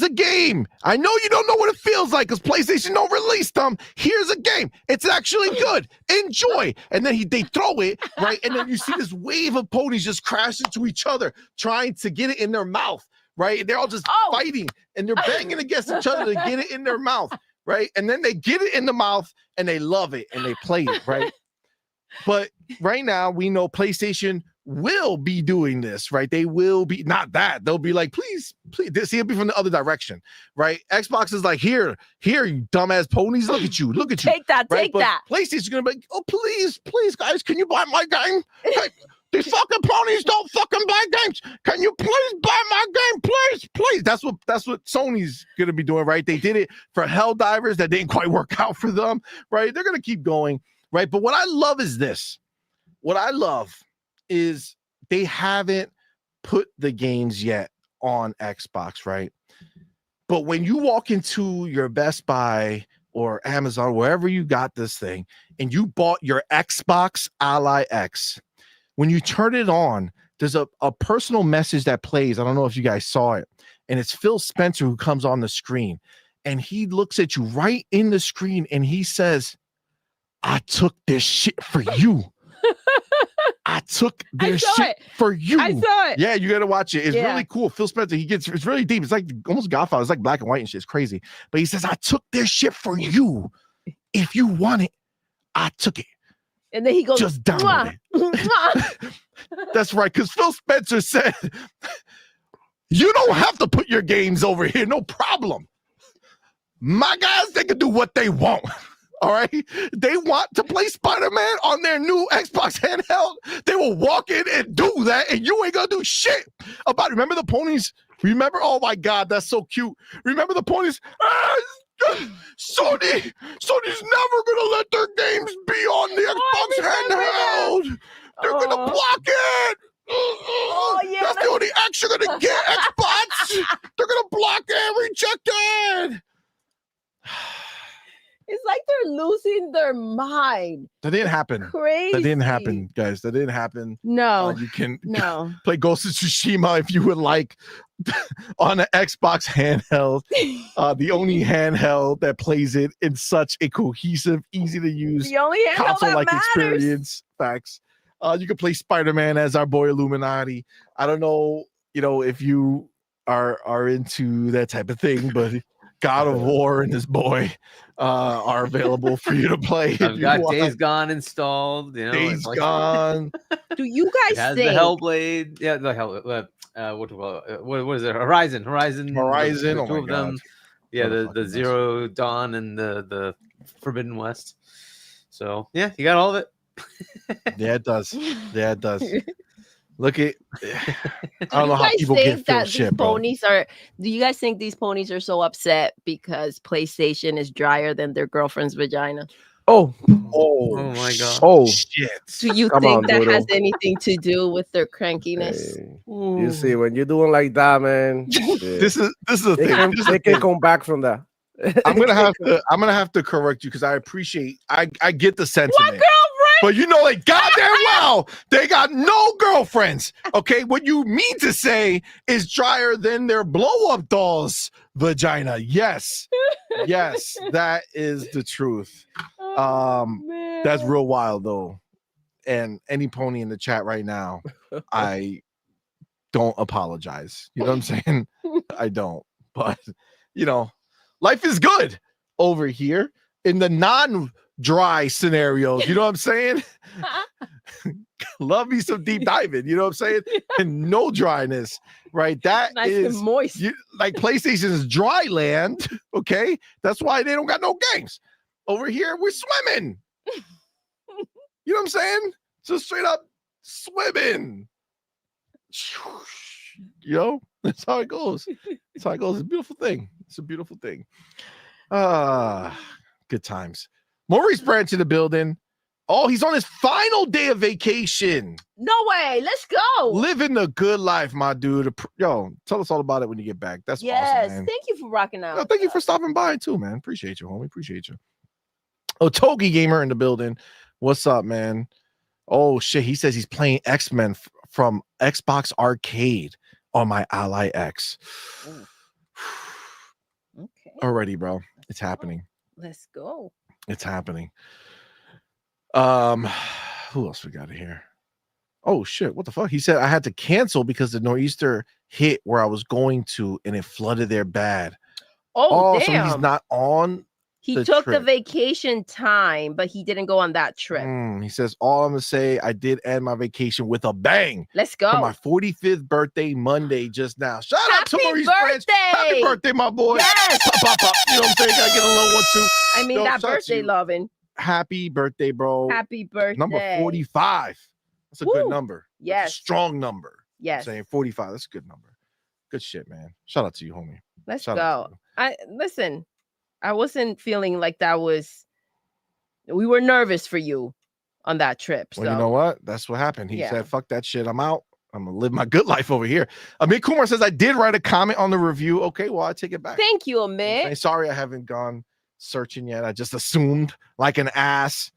a game. I know you don't know what it feels like because PlayStation don't release them. Here's a game. It's actually good. Enjoy. And then they throw it, right? And then you see this wave of ponies just crash into each other, trying to get it in their mouth, right? They're all just fighting and they're banging against each other to get it in their mouth, right? And then they get it in the mouth and they love it and they play it, right? But right now we know PlayStation will be doing this, right? They will be not that they'll be like, please, this will be from the other direction, right? Xbox is like, here, you dumbass ponies, look at you. Take that, right? take But that. PlayStation's gonna be like, oh, please, guys, can you buy my game? Hey, these fucking ponies don't fucking buy games. Can you please buy my game? Please. That's what Sony's gonna be doing, right? They did it for Helldivers that didn't quite work out for them, right? They're gonna keep going, right? But what I love is this. What I love is they haven't put the games yet on Xbox, right? But when you walk into your Best Buy or Amazon, wherever you got this thing, and you bought your Xbox Ally X, when you turn it on, there's a personal message that plays. I don't know if you guys saw it. And it's Phil Spencer who comes on the screen. And he looks at you right in the screen and he says, I took this shit for you. I took their shit for you. I saw it. Yeah, you got to watch it. It's Yeah. really cool. Phil Spencer, it's really deep. It's like almost Godfather. It's like black and white and shit. It's crazy. But he says, I took their shit for you. If you want it, I took it. And then he goes, just download it. That's right. Because Phil Spencer said, you don't have to put your games over here. No problem. My guys, they can do what they want. All right. They want to play Spider-Man on their new Xbox handheld. They will walk in and do that, and you ain't gonna do shit about it. Remember the ponies? Remember? Oh my God, that's so cute. Remember the ponies? Sony's never gonna let their games be on the Xbox handheld. They're gonna block it. yeah, That's the only X you're gonna get, Xbox. They're gonna block it, reject it. It's like they're losing their mind. That didn't happen. Crazy. That didn't happen, guys. That didn't happen. No. You can play Ghost of Tsushima if you would like on an Xbox handheld. The only handheld that plays it in such a cohesive, easy to use The only handheld console-like that matters. experience. Facts. You can play Spider-Man as our boy Illuminati. I don't know, if you are into that type of thing, but God of War and his boy are available for you to play. I've got Days Gone installed. Days Gone. Do you It guys has think the Hellblade? Yeah, the Hell. What is it? Horizon. Horizon. The oh two my of God. them. Yeah, What a the fucking Zero Dawn and the Forbidden West. So yeah, you got all of it. Yeah, it does. Yeah, it does. Look at. I don't Do know you how guys people think get that filled these shit, bro. ponies are? Do you guys think these ponies are so upset because PlayStation is drier than their girlfriend's vagina? Oh, Oh my God. oh. shit. Do you Come think on, that has Doodle. anything to do with their crankiness? Hey, you see, when you're doing like that, man, shit, This is the they thing. can, This is they the can thing. come back from that. I'm gonna have to correct you because I appreciate. I get the sentiment. What girlfriend? But like goddamn well, they got no girlfriends. Okay, what you mean to say is drier than their blow-up doll's vagina. Yes, that is the truth. That's real wild though. And any pony in the chat right now, I don't apologize. You know what I'm saying? I don't. But life is good over here in the non-dry scenarios. You know what I'm saying? Love me some deep diving. You know what I'm saying? And no dryness, right? That nice is and moist. like PlayStation's dry land. Okay, that's why they don't got no games over here. We're swimming. You know what I'm saying? Just straight up swimming. That's how it goes. That's how it goes. It's a beautiful thing. It's a beautiful thing. Good times. Maurice Branch in the building. Oh, he's on his final day of vacation. No way. Let's go. Living the good life, my dude. Yo, tell us all about it when you get back. That's awesome, man. Thank you for rocking out. No, thank you for stopping by too, man. Appreciate you, homie. Appreciate you. Oh, Togi Gamer in the building. What's up, man? Oh shit, he says he's playing X-Men from Xbox Arcade on my Ally X. Okay. Already, bro. It's happening. Let's go. It's happening. Who else we got here? Oh shit, what the fuck? He said I had to cancel because the nor'easter hit where I was going to and it flooded there bad. Oh, so damn. he's not on. He the took the trip. vacation time, but he didn't go on that trip. He says, all I'm gonna say, I did end my vacation with a bang. Let's go. For my 45th birthday Monday just now. Shout out to Happy Maurice Branch. Happy birthday. birthday, my boy. Yes. Pop. You know what I'm saying? Gotta get a little one too. I mean, Yo, that shout out to birthday you. loving. Happy birthday, bro. Happy birthday. Number 45. That's a good Woo. number. That's a Yes. strong number. Yes. I'm saying 45. That's a good number. Good shit, man. Shout out to you, homie. Let's Shout out go. to Listen, I wasn't feeling like we were nervous for you on that trip. Well, so you know what? That's what happened. He Yeah. said, fuck that shit. I'm out. I'm gonna live my good life over here. Amit Kumar says I did write a comment on the review. Okay, well, I take it back. thank you, I'm Amit. saying, sorry, I haven't gone searching yet. I just assumed like an ass.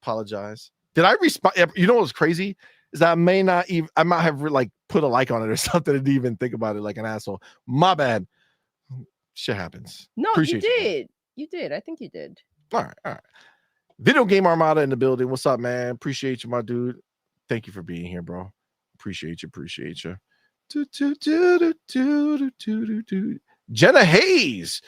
Apologize. Did I respond? You know what's crazy is that I might have like put a like on it or something and didn't even think about it like an asshole. My bad. Shit happens. No, Appreciate you you. did. You did. I think you did. All right. Video Game Armada in the building. What's up, man? Appreciate you, my dude. Thank you for being here, bro. Appreciate you. Jenna Hayes.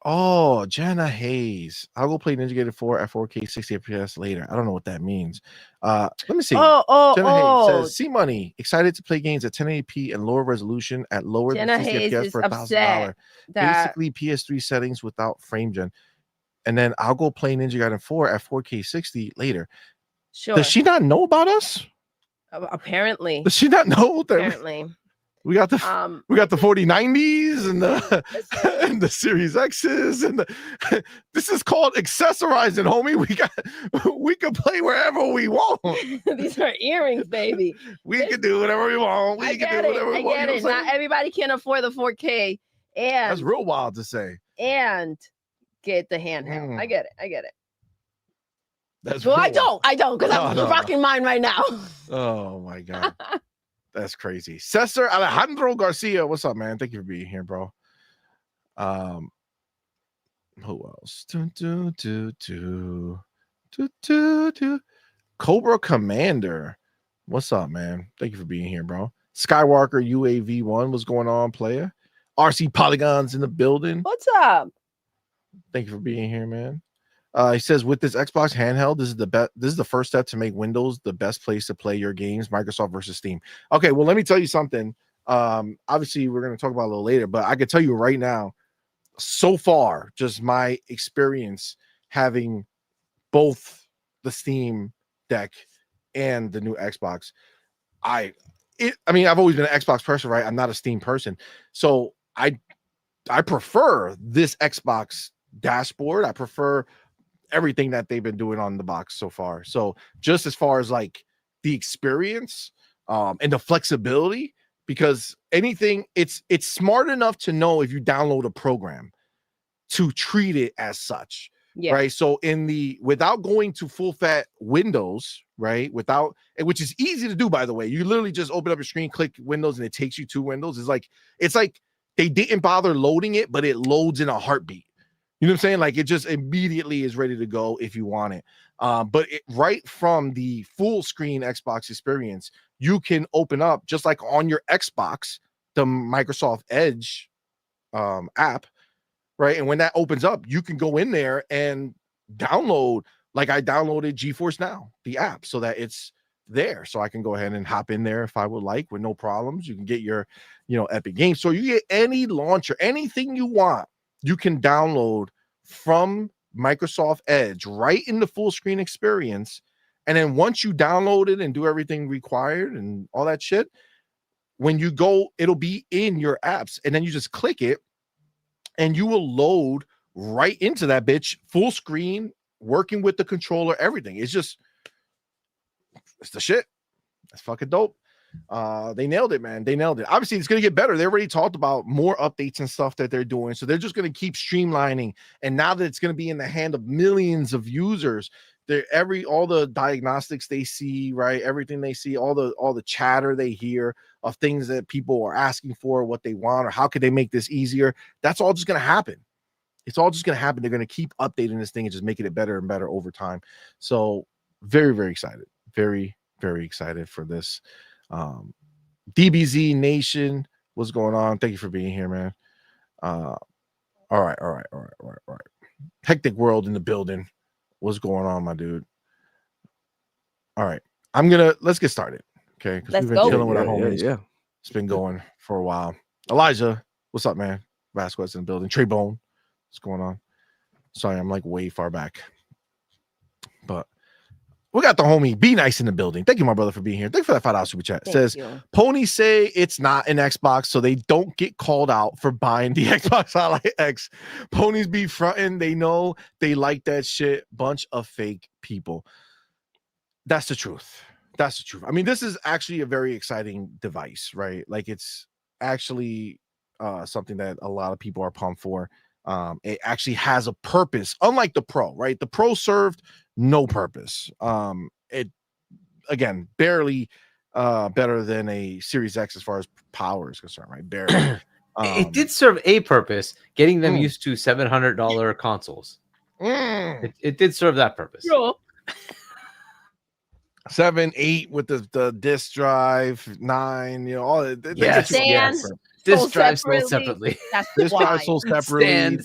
Oh, Jenna Hayes. I'll go play Ninja Gaiden 4 at 4K 60 FPS later. I don't know what that means. Let me see. Jenna Hayes says, CMoney, excited to play games at 1080p and lower resolution at lower Jenna than 60 Hayes FPS is for upset $1,000. that Basically PS3 settings without frame gen. And then I'll go play Ninja Gaiden 4 at 4K 60 later. sure. Does she not know about us? Apparently. Does she not know that Apparently. we got the 4090s and Listen. and the Series X's and this is called accessorizing, homie. We can play wherever we want. These are earrings, baby. We can do whatever we want. We can do whatever we want. I You know get it. what I'm Not saying? everybody can afford the 4K That's and real wild to say. get the handheld. I get it. That's Well, real I wild. don't, because I'm No. rocking mine right now. Oh my god. That's crazy. Cesar Alejandro Garcia. What's up, man? Thank you for being here, bro. Who else? Cobra Commander. What's up, man? Thank you for being here, bro. Skywalker UAV1. What's going on, player? RC Polygons in the building. What's up? Thank you for being here, man. He says with this Xbox handheld, this is the first step to make Windows the best place to play your games, Microsoft versus Steam. Okay, well, let me tell you something. Obviously, we're going to talk about it a little later, but I can tell you right now, so far, just my experience having both the Steam Deck and the new Xbox, I mean, I've always been an Xbox person, right? I'm not a Steam person, so I prefer this Xbox dashboard. I prefer everything that they've been doing on the box so far. So just as far as like the experience and the flexibility, because anything, it's smart enough to know if you download a program to treat it as such. Yeah. Right. So without going to full fat Windows, right? Which is easy to do, by the way. You literally just open up your screen, click Windows, and it takes you to Windows. It's like they didn't bother loading it, but it loads in a heartbeat. You know what I'm saying? Like it just immediately is ready to go if you want it. But right from the full screen Xbox experience, you can open up just like on your Xbox, the Microsoft Edge app, right? And when that opens up, you can go in there and download. Like I downloaded GeForce Now, the app, so that it's there, so I can go ahead and hop in there if I would like with no problems. You can get your, Epic Games Store. You get any launcher, anything you want, you can download from Microsoft Edge right in the full screen experience. And then once you download it and do everything required and all that shit, when you go, it'll be in your apps, and then you just click it and you will load right into that bitch, full screen, working with the controller, everything. It's the shit. That's fucking dope. They nailed it, man. They nailed it. Obviously, it's gonna get better. They already talked about more updates and stuff that they're doing, so they're just gonna keep streamlining. And now that it's gonna be in the hand of millions of users, all the diagnostics they see, right? Everything they see, all the chatter they hear of things that people are asking for, what they want, or how could they make this easier. That's all just gonna happen. It's all just gonna happen. They're gonna keep updating this thing and just making it better and better over time. So very, very excited. Very, very excited for this. DBZ Nation, what's going on? Thank you for being here, man. All right. Hectic World in the building. What's going on, my dude? All right. Let's get started. Okay. Because we've been chilling with our homies. Yeah. It's been going for a while. Elijah, what's up, man? Vasquez in the building. Trey Bone, what's going on? Sorry, I'm like way far back. But we got the homie Be Nice in the building. Thank you, my brother, for being here. Thank you for that $5 super chat. It says Ponies say it's not an Xbox, so they don't get called out for buying the Xbox Ally X. Ponies be fronting. They know they like that shit. Bunch of fake people. That's the truth. That's the truth. I mean, this is actually a very exciting device, right? Like it's actually something that a lot of people are pumped for. It actually has a purpose, unlike the Pro, right? The Pro served no purpose. It again barely better than a Series X as far as power is concerned, right? Barely. It did serve a purpose, getting them used to $700 consoles. It did serve that purpose. Sure. 7, 8 with the disk drive, 9, all that. Yes. Disk drive sold separately. That's disk why. drive sold separately.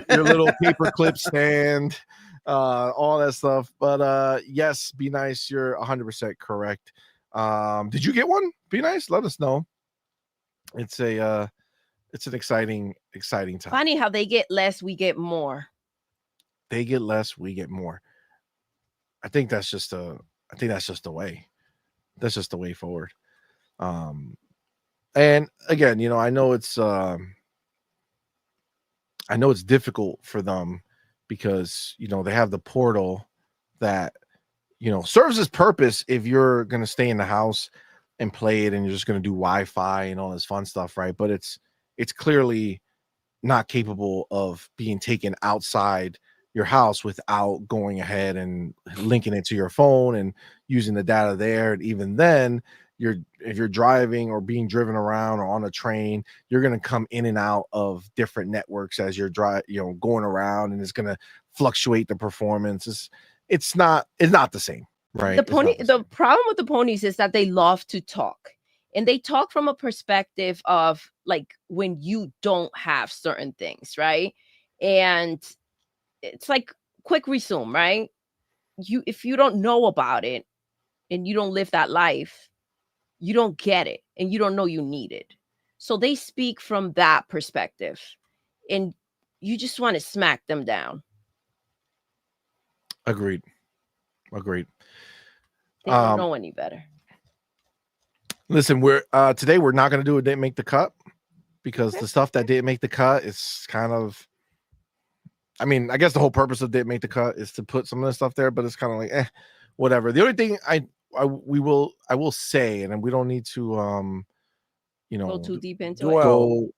Your little paper clip stand, all that stuff. But yes, Be Nice, you're 100% correct. Did you get one? Be Nice, let us know. It's an exciting time. Funny how they get less, we get more. They get less, we get more. I think that's just the way. That's just the way forward. And again, I know it's difficult for them because they have the portal that serves its purpose if you're going to stay in the house and play it and you're just going to do Wi-Fi and all this fun stuff, right? But it's clearly not capable of being taken outside your house without going ahead and linking it to your phone and using the data there. And even then, if you're driving or being driven around or on a train, you're going to come in and out of different networks as you're going around, and it's going to fluctuate the performance. It's not the same, right? The problem with the Ponies is that they love to talk, and they talk from a perspective of like when you don't have certain things, right? And it's like quick resume, right? If you don't know about it and you don't live that life, you don't get it and you don't know you need it. So they speak from that perspective, and you just want to smack them down. Agreed. They don't know any better. Listen, today we're not going to do a didn't make the cut, because the stuff that didn't make the cut is kind of, I mean, I guess the whole purpose of didn't make the cut is to put some of the stuff there, but it's kind of like, whatever. The only thing I will say, and we don't need to go too deep into go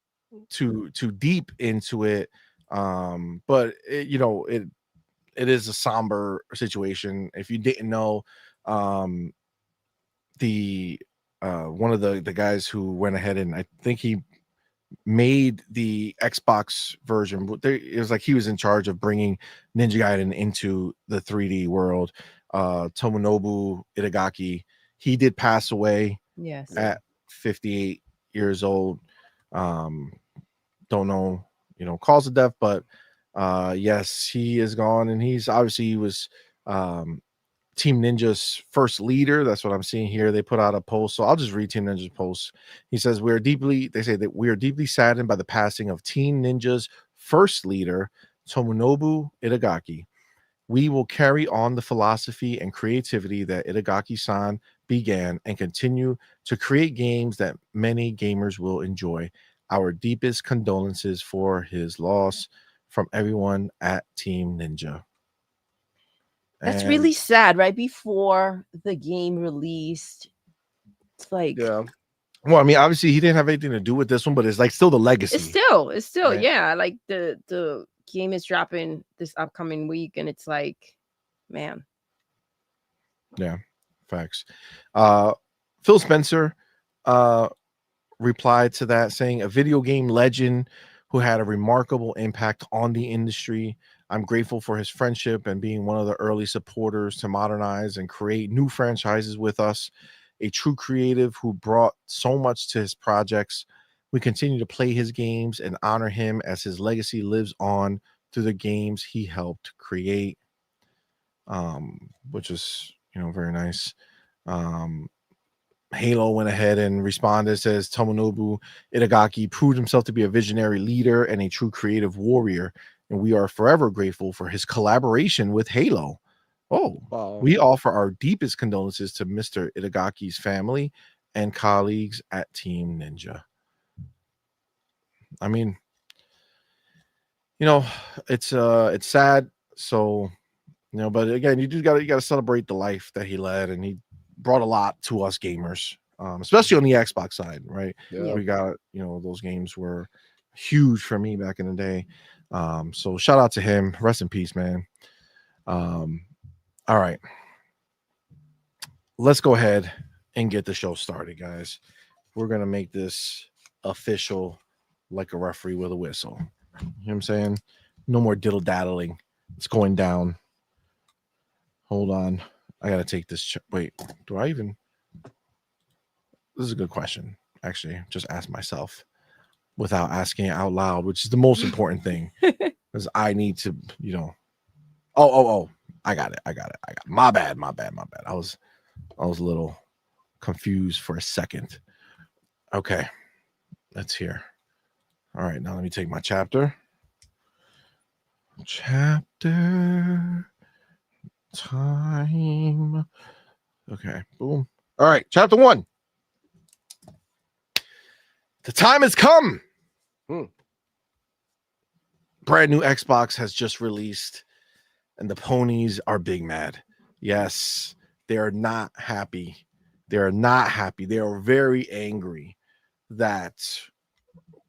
too deep into it, but it is a somber situation. If you didn't know, the one of the guys who went ahead and I think he made the Xbox version. It was like he was in charge of bringing Ninja Gaiden into the 3D world. Tomonobu Itagaki, he did pass away Yes. at 58 years old. Don't know, cause of death, but yes, he is gone, and he was Team Ninja's first leader. That's what I'm seeing here. They put out a post, so I'll just read Team Ninja's post. He says, they say that we are deeply saddened by the passing of Team Ninja's first leader, Tomonobu Itagaki. We will carry on the philosophy and creativity that Itagaki-san began and continue to create games that many gamers will enjoy. Our deepest condolences for his loss from everyone at Team Ninja. That's really sad. Right before the game released, it's like, Yeah. Well, I mean, obviously he didn't have anything to do with this one, but it's like still the legacy. it's still, right? yeah. Like the game is dropping this upcoming week, and it's like, man. Yeah, facts. Phil Spencer replied to that saying, a video game legend who had a remarkable impact on the industry. I'm grateful for his friendship and being one of the early supporters to modernize and create new franchises with us. A true creative who brought so much to his projects. We continue to play his games and honor him as his legacy lives on through the games he helped create. Which is, very nice. Halo went ahead and responded, says Tomonobu Itagaki proved himself to be a visionary leader and a true creative warrior, and we are forever grateful for his collaboration with Halo. Oh, Wow. we offer our deepest condolences to Mr. Itagaki's family and colleagues at Team Ninja. I mean, it's sad. So, but again, you gotta celebrate the life that he led, and he brought a lot to us gamers, especially on the Xbox side, right? Yeah. We got, those games were huge for me back in the day. So shout out to him. Rest in peace, man. All right. Let's go ahead and get the show started, guys. We're going to make this official like a referee with a whistle. You know what I'm saying? No more diddle-daddling. It's going down. Hold on. I got to take this. Wait, do I even? This is a good question. Actually, just ask myself without asking it out loud, which is the most important thing. Because I need to, Oh. I got it. My bad. I was a little confused for a second. Okay. Let's hear. All right. Now let me take my chapter. Chapter time. Okay. Boom. All right. Chapter 1. The time has come. Brand new Xbox has just released, and the ponies are big mad. Yes, they are not happy. They are not happy. They are very angry that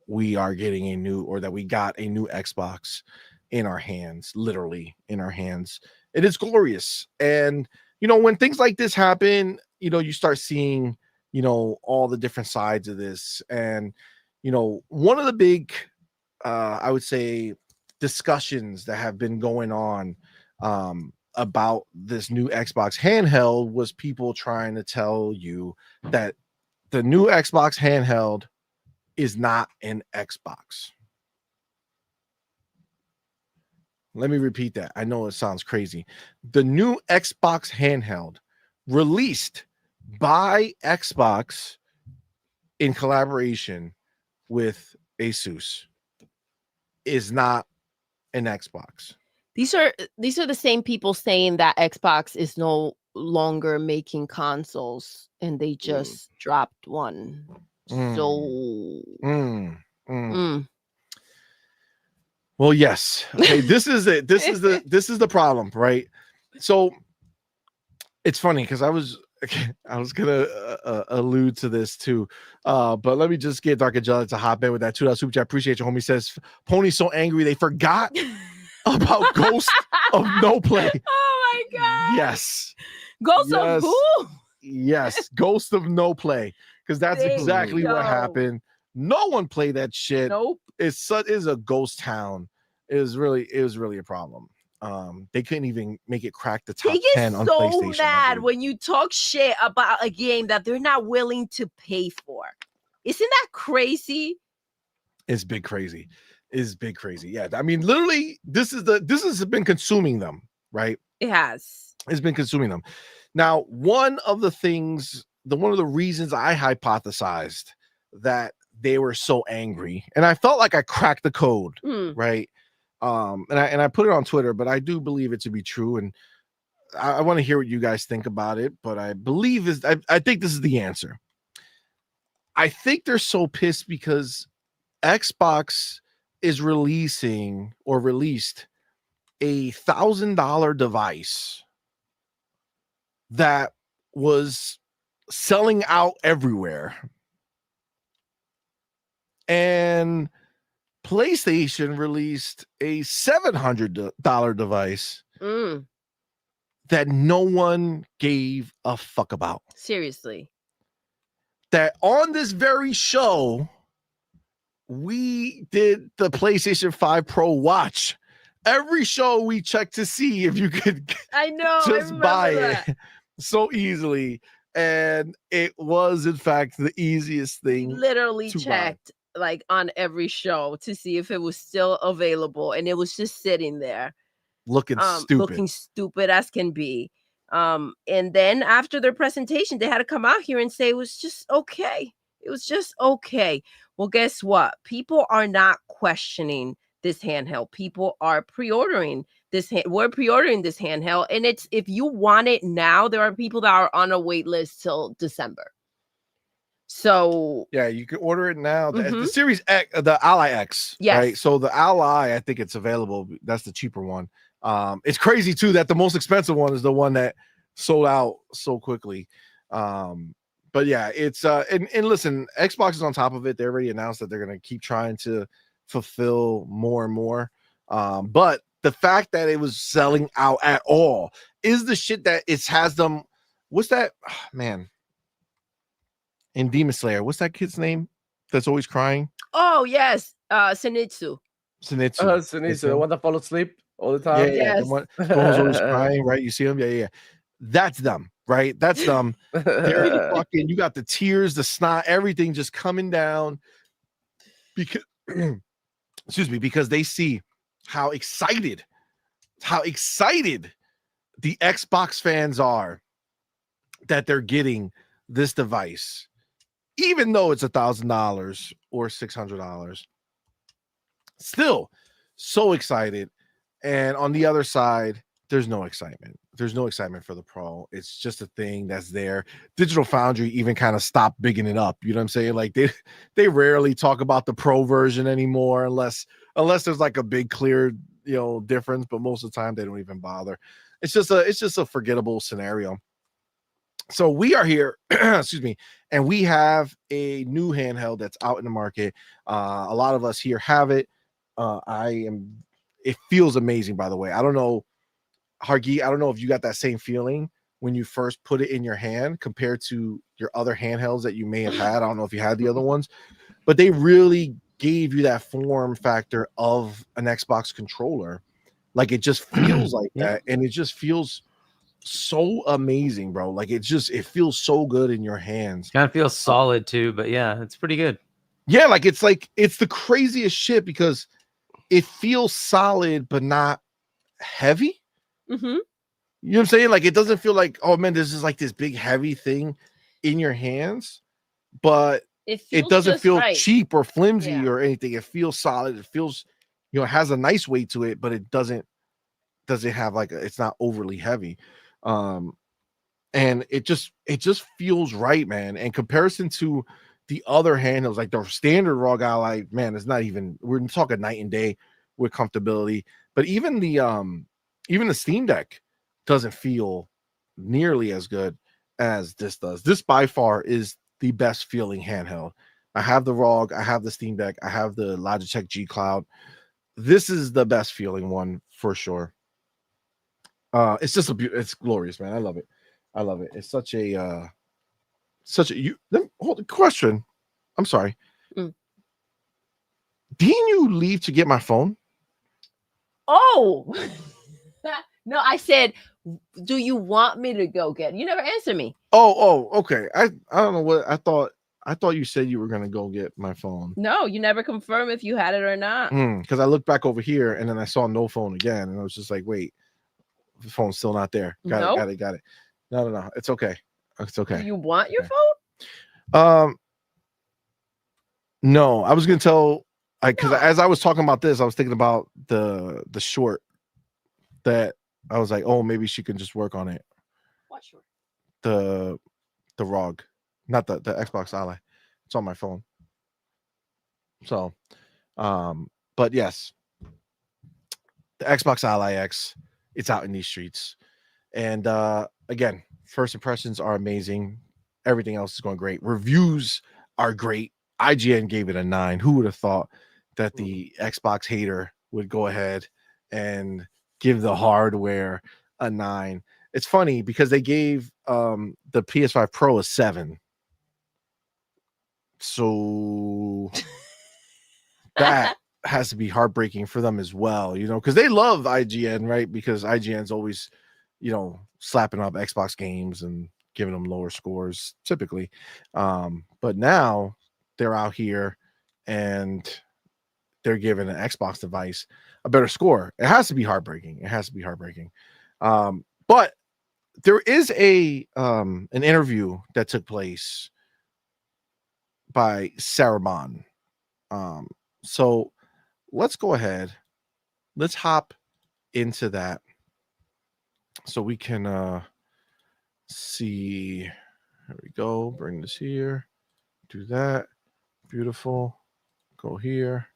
we are getting that we got a new Xbox in our hands, literally in our hands. It is glorious. And, when things like this happen, you start seeing, all the different sides of this. And, one of the big, I would say, discussions that have been going on about this new Xbox handheld was people trying to tell you that the new Xbox handheld is not an Xbox. Let me repeat that. I know it sounds crazy. The new Xbox handheld released by Xbox in collaboration with Asus is not an Xbox. These are the same people saying that Xbox is no longer making consoles and they just dropped one. So Well, yes. Okay, this is it. This is the problem, right? So it's funny because I was gonna allude to this too, but let me just get Dark Angelic to hop in with that $2 super chat. Appreciate you, homie. Says Pony's so angry they forgot about Ghost of No Play. Oh my god! Yes, Ghost of who? Yes, Ghost of No Play, because that's exactly what happened No one played that shit. Nope. It's a ghost town. It was really a problem. They couldn't even make it crack the top They 10 get on so PlayStation. mad when you talk shit about a game that they're not willing to pay for. Isn't that crazy? It's big crazy. It's big crazy. Yeah, I mean, literally, this has been consuming them, right? It has. It's been consuming them. Now, one of the reasons I hypothesized that they were so angry, and I felt like I cracked the code, right? And I put it on Twitter, but I do believe it to be true, and I want to hear what you guys think about it. But I think this is the answer. I think they're so pissed because Xbox is released a $1,000 device that was selling out everywhere, and PlayStation released a $700 device that no one gave a fuck about. Seriously. That on this very show, we did the PlayStation 5 Pro watch. Every show we checked to see if you could just buy it so easily. And it was, in fact, the easiest thing. Literally checked like on every show to see if it was still available. And it was just sitting there. Looking stupid as can be. And then after their presentation, they had to come out here and say it was just okay. It was just okay. Well, guess what? People are not questioning this handheld. People are pre-ordering this. We're pre-ordering this handheld, and it's, if you want it now, there are people that are on a wait list till December. So yeah, you can order it now. The Series X, the Ally X, yes. Right? So the Ally, I think it's available. That's the cheaper one. It's crazy too that the most expensive one is the one that sold out so quickly. But yeah, it's and listen, Xbox is on top of it. They already announced that they're gonna keep trying to fulfill more and more. But the fact that it was selling out at all is the shit that it has them. What's that man in Demon Slayer? What's that kid's name that's always crying? Oh yes, Zenitsu, the one that falls asleep all the time. Yeah, the one who's always crying, right? You see him, yeah. That's them, right? That's them. They're fucking. You got the tears, the snot, everything just coming down because, excuse me, because they see how excited the Xbox fans are that they're getting this device, even though it's $1,000 or $600. Still so excited. And on the other side, there's no excitement. There's no excitement for the Pro. It's just a thing that's there. Digital Foundry even kind of stopped bigging it up. You know what I'm saying? Like they rarely talk about the Pro version anymore, unless there's like a big clear, difference. But most of the time they don't even bother. It's just a forgettable scenario. So we are here, excuse me, and we have a new handheld that's out in the market. A lot of us here have it. It feels amazing, by the way. I don't know, Hargi, I don't know if you got that same feeling when you first put it in your hand compared to your other handhelds that you may have had. I don't know if you had the other ones, but they really gave you that form factor of an Xbox controller. Like it just feels like that, and it just feels so amazing, bro. Like it feels so good in your hands. Kind of feels solid too, but yeah, it's pretty good. Yeah, it's the craziest shit because it feels solid but not heavy. Mm-hmm. You know what I'm saying? Like it doesn't feel like, oh man, this is like this big heavy thing in your hands, but it doesn't feel cheap or flimsy or anything. It feels solid. It feels, it has a nice weight to it, but it doesn't have it's not overly heavy. And it just feels right, man. In comparison to the other handhelds, like the standard ROG Ally, man, it's not even, we're talking night and day with comfortability. But even the Steam Deck doesn't feel nearly as good as this does. This by far is the best feeling handheld. I have the ROG, I have the Steam Deck, I have the Logitech G Cloud. This is the best feeling one for sure. It's just it's glorious, man. I love it. It's question. I'm sorry. Didn't you leave to get my phone? Oh, no, I said, do you want me to go get it? You never answered me. Oh, okay. I don't know what I thought. I thought you said you were gonna go get my phone. No, you never confirmed if you had it or not. Because I looked back over here and then I saw no phone again, and I was just like, wait, the phone's still not there. Got it. No. It's okay. It's okay. Do you want your Okay. phone? No, I was gonna tell because as I was talking about this, I was thinking about the short that I was like, oh, maybe she can just work on it. What short? The ROG, not the Xbox Ally. It's on my phone. So, but yes, the Xbox Ally X, it's out in these streets, and again, first impressions are amazing. Everything else is going great. Reviews are great. IGN gave it a 9. Who would have thought that the Xbox hater would go ahead and give the hardware a 9? It's funny because they gave the PS5 Pro a 7. So that has to be heartbreaking for them as well, you know, because they love IGN, right? Because IGN's always, you know, slapping up Xbox games and giving them lower scores typically. But now they're out here and they're giving an Xbox device a better score. It has to be heartbreaking. But there is an interview that took place by Sarah Bond. So let's go ahead. Let's hop into that so we can see. There we go. Bring this here. Do that. Beautiful. Go here.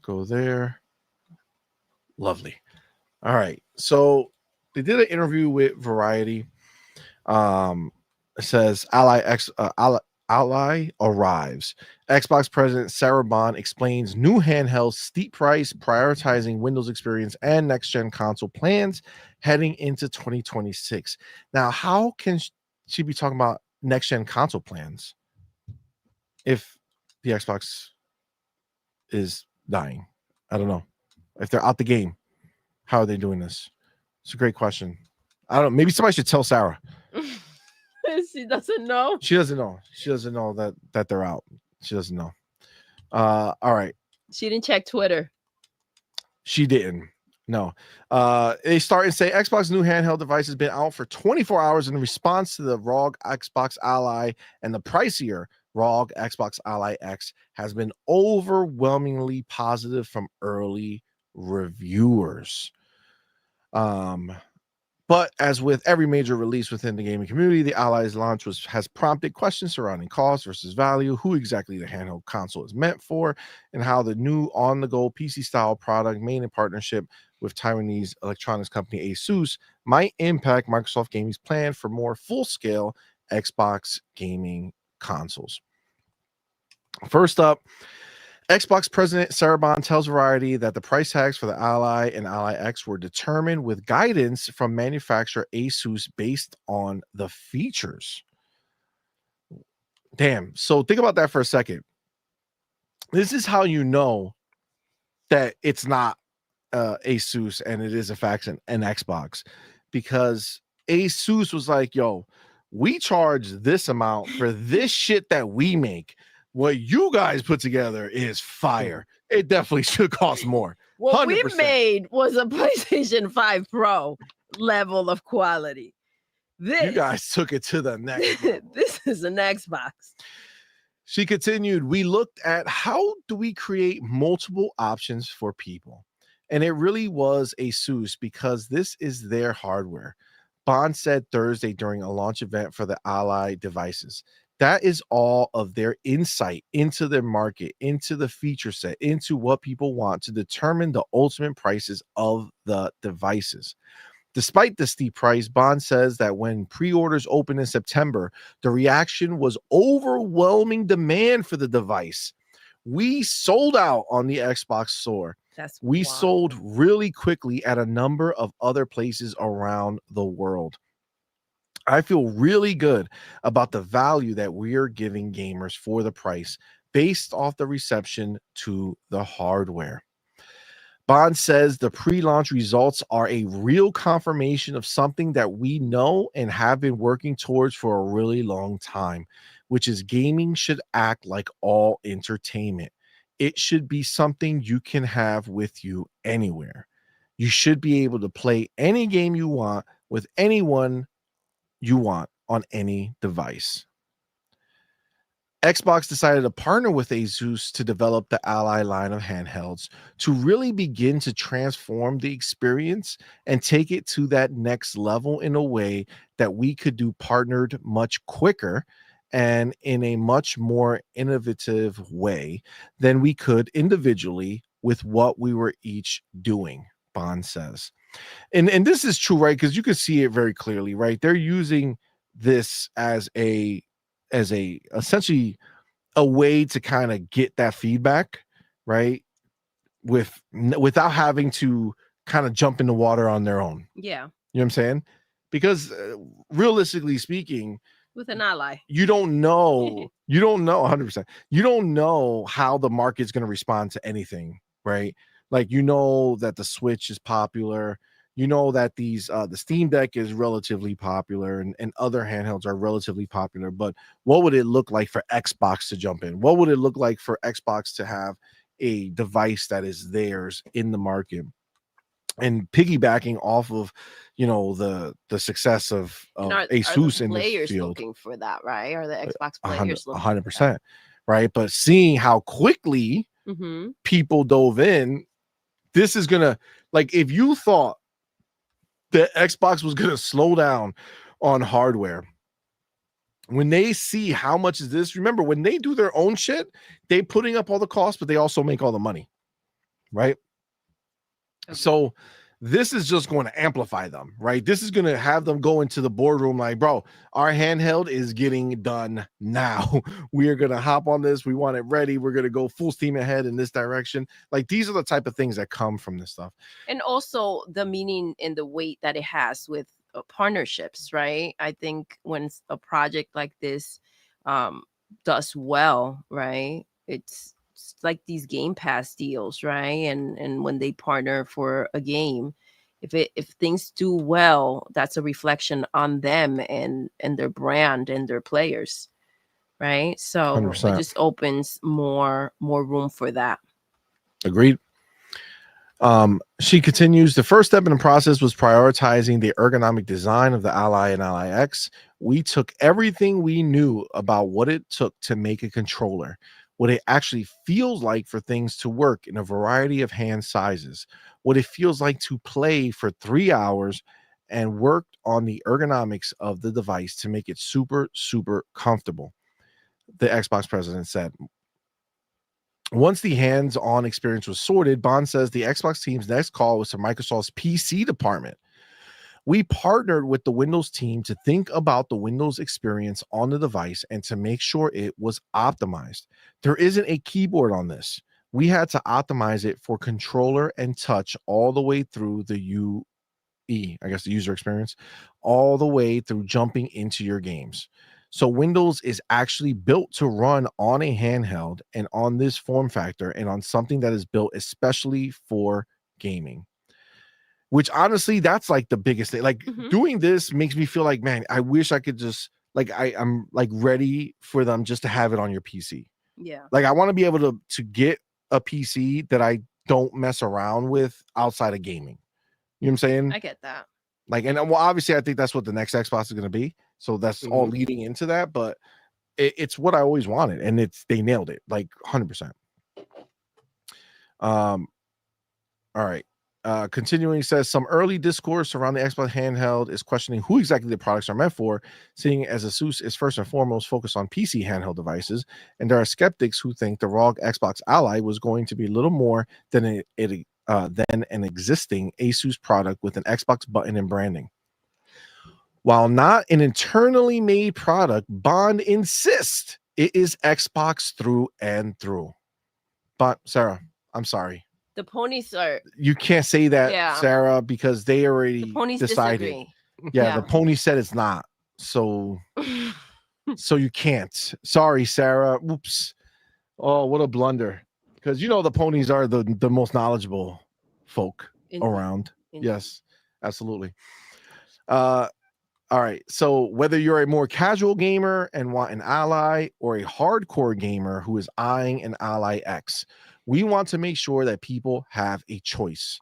Go there. Lovely. All right. So they did an interview with Variety. It says Ally arrives. Xbox President Sarah Bond explains new handheld, steep price, prioritizing Windows experience and next-gen console plans heading into 2026. Now, how can she be talking about next-gen console plans if the Xbox is dying? I don't know. If they're out the game, how are they doing this? It's a great question. I don't know. Maybe somebody should tell Sarah. She doesn't know. She doesn't know. She doesn't know that they're out. She doesn't know. All right. She didn't check Twitter. She didn't. No. They start and say Xbox new handheld device has been out for 24 hours in response to the ROG Xbox Ally, and the pricier ROG Xbox Ally X has been overwhelmingly positive from early reviewers. But as with every major release within the gaming community, the Ally's launch has prompted questions surrounding cost versus value, who exactly the handheld console is meant for, and how the new on-the-go PC-style product made in partnership with Taiwanese electronics company ASUS might impact Microsoft Gaming's plan for more full-scale Xbox gaming consoles. First up, Xbox President Sarah Bond tells Variety that the price tags for the Ally and Ally X were determined with guidance from manufacturer ASUS based on the features. Damn. So think about that for a second. This is how you know that it's not ASUS and it is in fact an Xbox, because ASUS was like, yo, we charge this amount for this shit that we make. What you guys put together is fire. It definitely should cost more. What 100%. we made was a PlayStation 5 Pro level of quality. You guys took it to the next level. This is an Xbox. She continued, we looked at how do we create multiple options for people. And it really was ASUS because this is their hardware. Bond said Thursday during a launch event for the Ally devices. That is all of their insight into their market, into the feature set, into what people want to determine the ultimate prices of the devices. Despite the steep price, Bond says that when pre-orders opened in September, the reaction was overwhelming demand for the device. We sold out on the Xbox store. We sold really quickly at a number of other places around the world. I feel really good about the value that we are giving gamers for the price. based off the reception to the hardware. Bond says the pre-launch results are a real confirmation of something that we know and have been working towards for a really long time, which is gaming should act like all entertainment. It should be something you can have with you anywhere. You should be able to play any game you want with anyone you want on any device. Xbox decided to partner with Asus to develop the Ally line of handhelds to really begin to transform the experience and take it to that next level in a way that we could do partnered much quicker and in a much more innovative way than we could individually with what we were each doing, Bond says. And this is true, right? Because you can see it very clearly, right? They're using this as essentially a way to kind of get that feedback, right? Without having to kind of jump in the water on their own. Yeah. You know what I'm saying? Because realistically speaking, With an ally. you don't know 100%. You don't know how the market's going to respond to anything, right? Like, you know that the Switch is popular. You know that these the Steam Deck is relatively popular and other handhelds are relatively popular. But what would it look like for Xbox to jump in? What would it look like for Xbox to have a device that is theirs in the market? And piggybacking off of, you know, the success of Asus in this field, looking for that, right? Are the Xbox players looking 100%, right? But seeing how quickly people dove in, this is gonna, like, if you thought that Xbox was gonna slow down on hardware, when they see how much is this, remember when they do their own shit, they putting up all the costs, but they also make all the money, right? Okay. So this is just going to amplify them, right? This is going to have them go into the boardroom like, bro, our handheld is getting done now. We are going to hop on this. We want it ready. We're going to go full steam ahead in this direction. Like, these are the type of things that come from this stuff. And also the meaning and the weight that it has with partnerships, right? I think when a project like this does well, right? It's like these Game Pass deals, right? And when they partner for a game, if things do well, that's a reflection on them and their brand and their players, right? So 100%. It just opens more room for that. Agreed. She continues, the first step in the process was prioritizing the ergonomic design of the Ally and Ally X. We took everything we knew about what it took to make a controller, what it actually feels like for things to work in a variety of hand sizes, what it feels like to play for 3 hours, and worked on the ergonomics of the device to make it super, super comfortable, the Xbox president said. Once the hands-on experience was sorted, Bond says the Xbox team's next call was to Microsoft's PC department. We partnered with the Windows team to think about the Windows experience on the device and to make sure it was optimized. There isn't a keyboard on this. We had to optimize it for controller and touch all the way through the UE, I guess the user experience, all the way through jumping into your games. So Windows is actually built to run on a handheld and on this form factor and on something that is built especially for gaming. Which honestly, that's like the biggest thing. Like, doing this makes me feel like, man, I wish I could just, like, I'm like ready for them just to have it on your PC. Yeah. Like, I want to be able to get a PC that I don't mess around with outside of gaming. You know what I'm saying? I get that. Like, and well, obviously I think that's what the next Xbox is going to be. So that's all leading into that, but it's what I always wanted, and they nailed it, like 100%. All right. Continuing, says some early discourse around the Xbox handheld is questioning who exactly the products are meant for, seeing as Asus is first and foremost focused on PC handheld devices, and there are skeptics who think the ROG Xbox Ally was going to be little more than an existing Asus product with an Xbox button and branding. While not an internally made product, Bond insists it is Xbox through and through. But Sarah, I'm sorry. The ponies are. You can't say that, Yeah. Sarah, because they already decided. Disagree. Yeah, the pony said it's not. So you can't. Sorry, Sarah. Oops. Oh, what a blunder! Because the ponies are the most knowledgeable folk Indeed. around. Indeed. Yes, absolutely. All right. So whether you're a more casual gamer and want an ally, or a hardcore gamer who is eyeing an ally X, we want to make sure that people have a choice.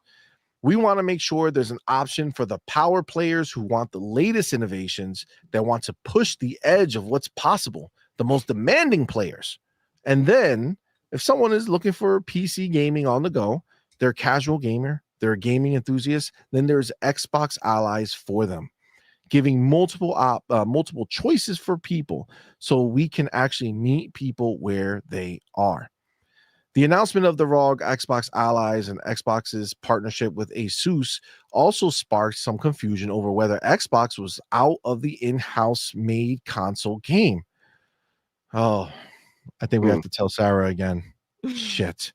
We want to make sure there's an option for the power players who want the latest innovations, that want to push the edge of what's possible, the most demanding players. And then if someone is looking for PC gaming on the go, they're a casual gamer, they're a gaming enthusiast, then there's Xbox allies for them, giving multiple choices for people, so we can actually meet people where they are. The announcement of the ROG Xbox Allies and Xbox's partnership with Asus also sparked some confusion over whether Xbox was out of the in-house made console game. Oh, I think we have to tell Sarah again. Shit.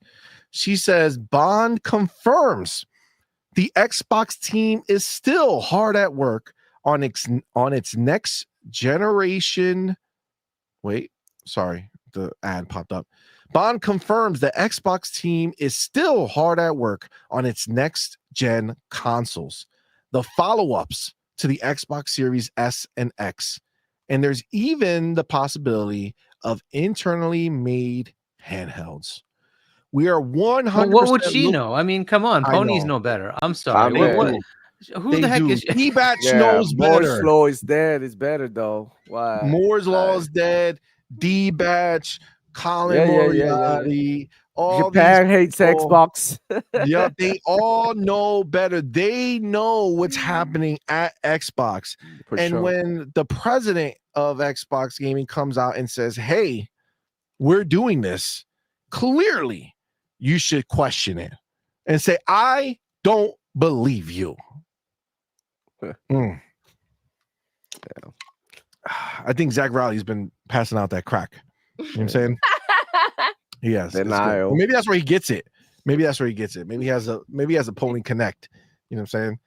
She says Bond confirms the Xbox team is still hard at work on its next generation. Wait, sorry, the ad popped up. Bond confirms the Xbox team is still hard at work on its next gen consoles, the follow-ups to the Xbox Series S and X. And there's even the possibility of internally made handhelds. We are 100%. Well, what would she know? I mean, come on, I ponies know. know better. I'm sorry. mean, What? Who They the heck do. is? D-Batch Yeah, knows Moore's better. law is dead. It's better though. Why? Moore's law is dead. D-Batch, Colin Yeah. Moriarty, all Japan these hates people. Xbox. Yep, they all know better. They know what's happening at Xbox. For And sure. when the president of Xbox Gaming comes out and says, "Hey, we're doing this," clearly you should question it and say, "I don't believe you." Mm. I think Zach Riley's been passing out that crack. You know what I'm saying? Yes. It's good. Denial. Maybe that's where he gets it. Maybe he has a Pony Connect. You know what I'm saying?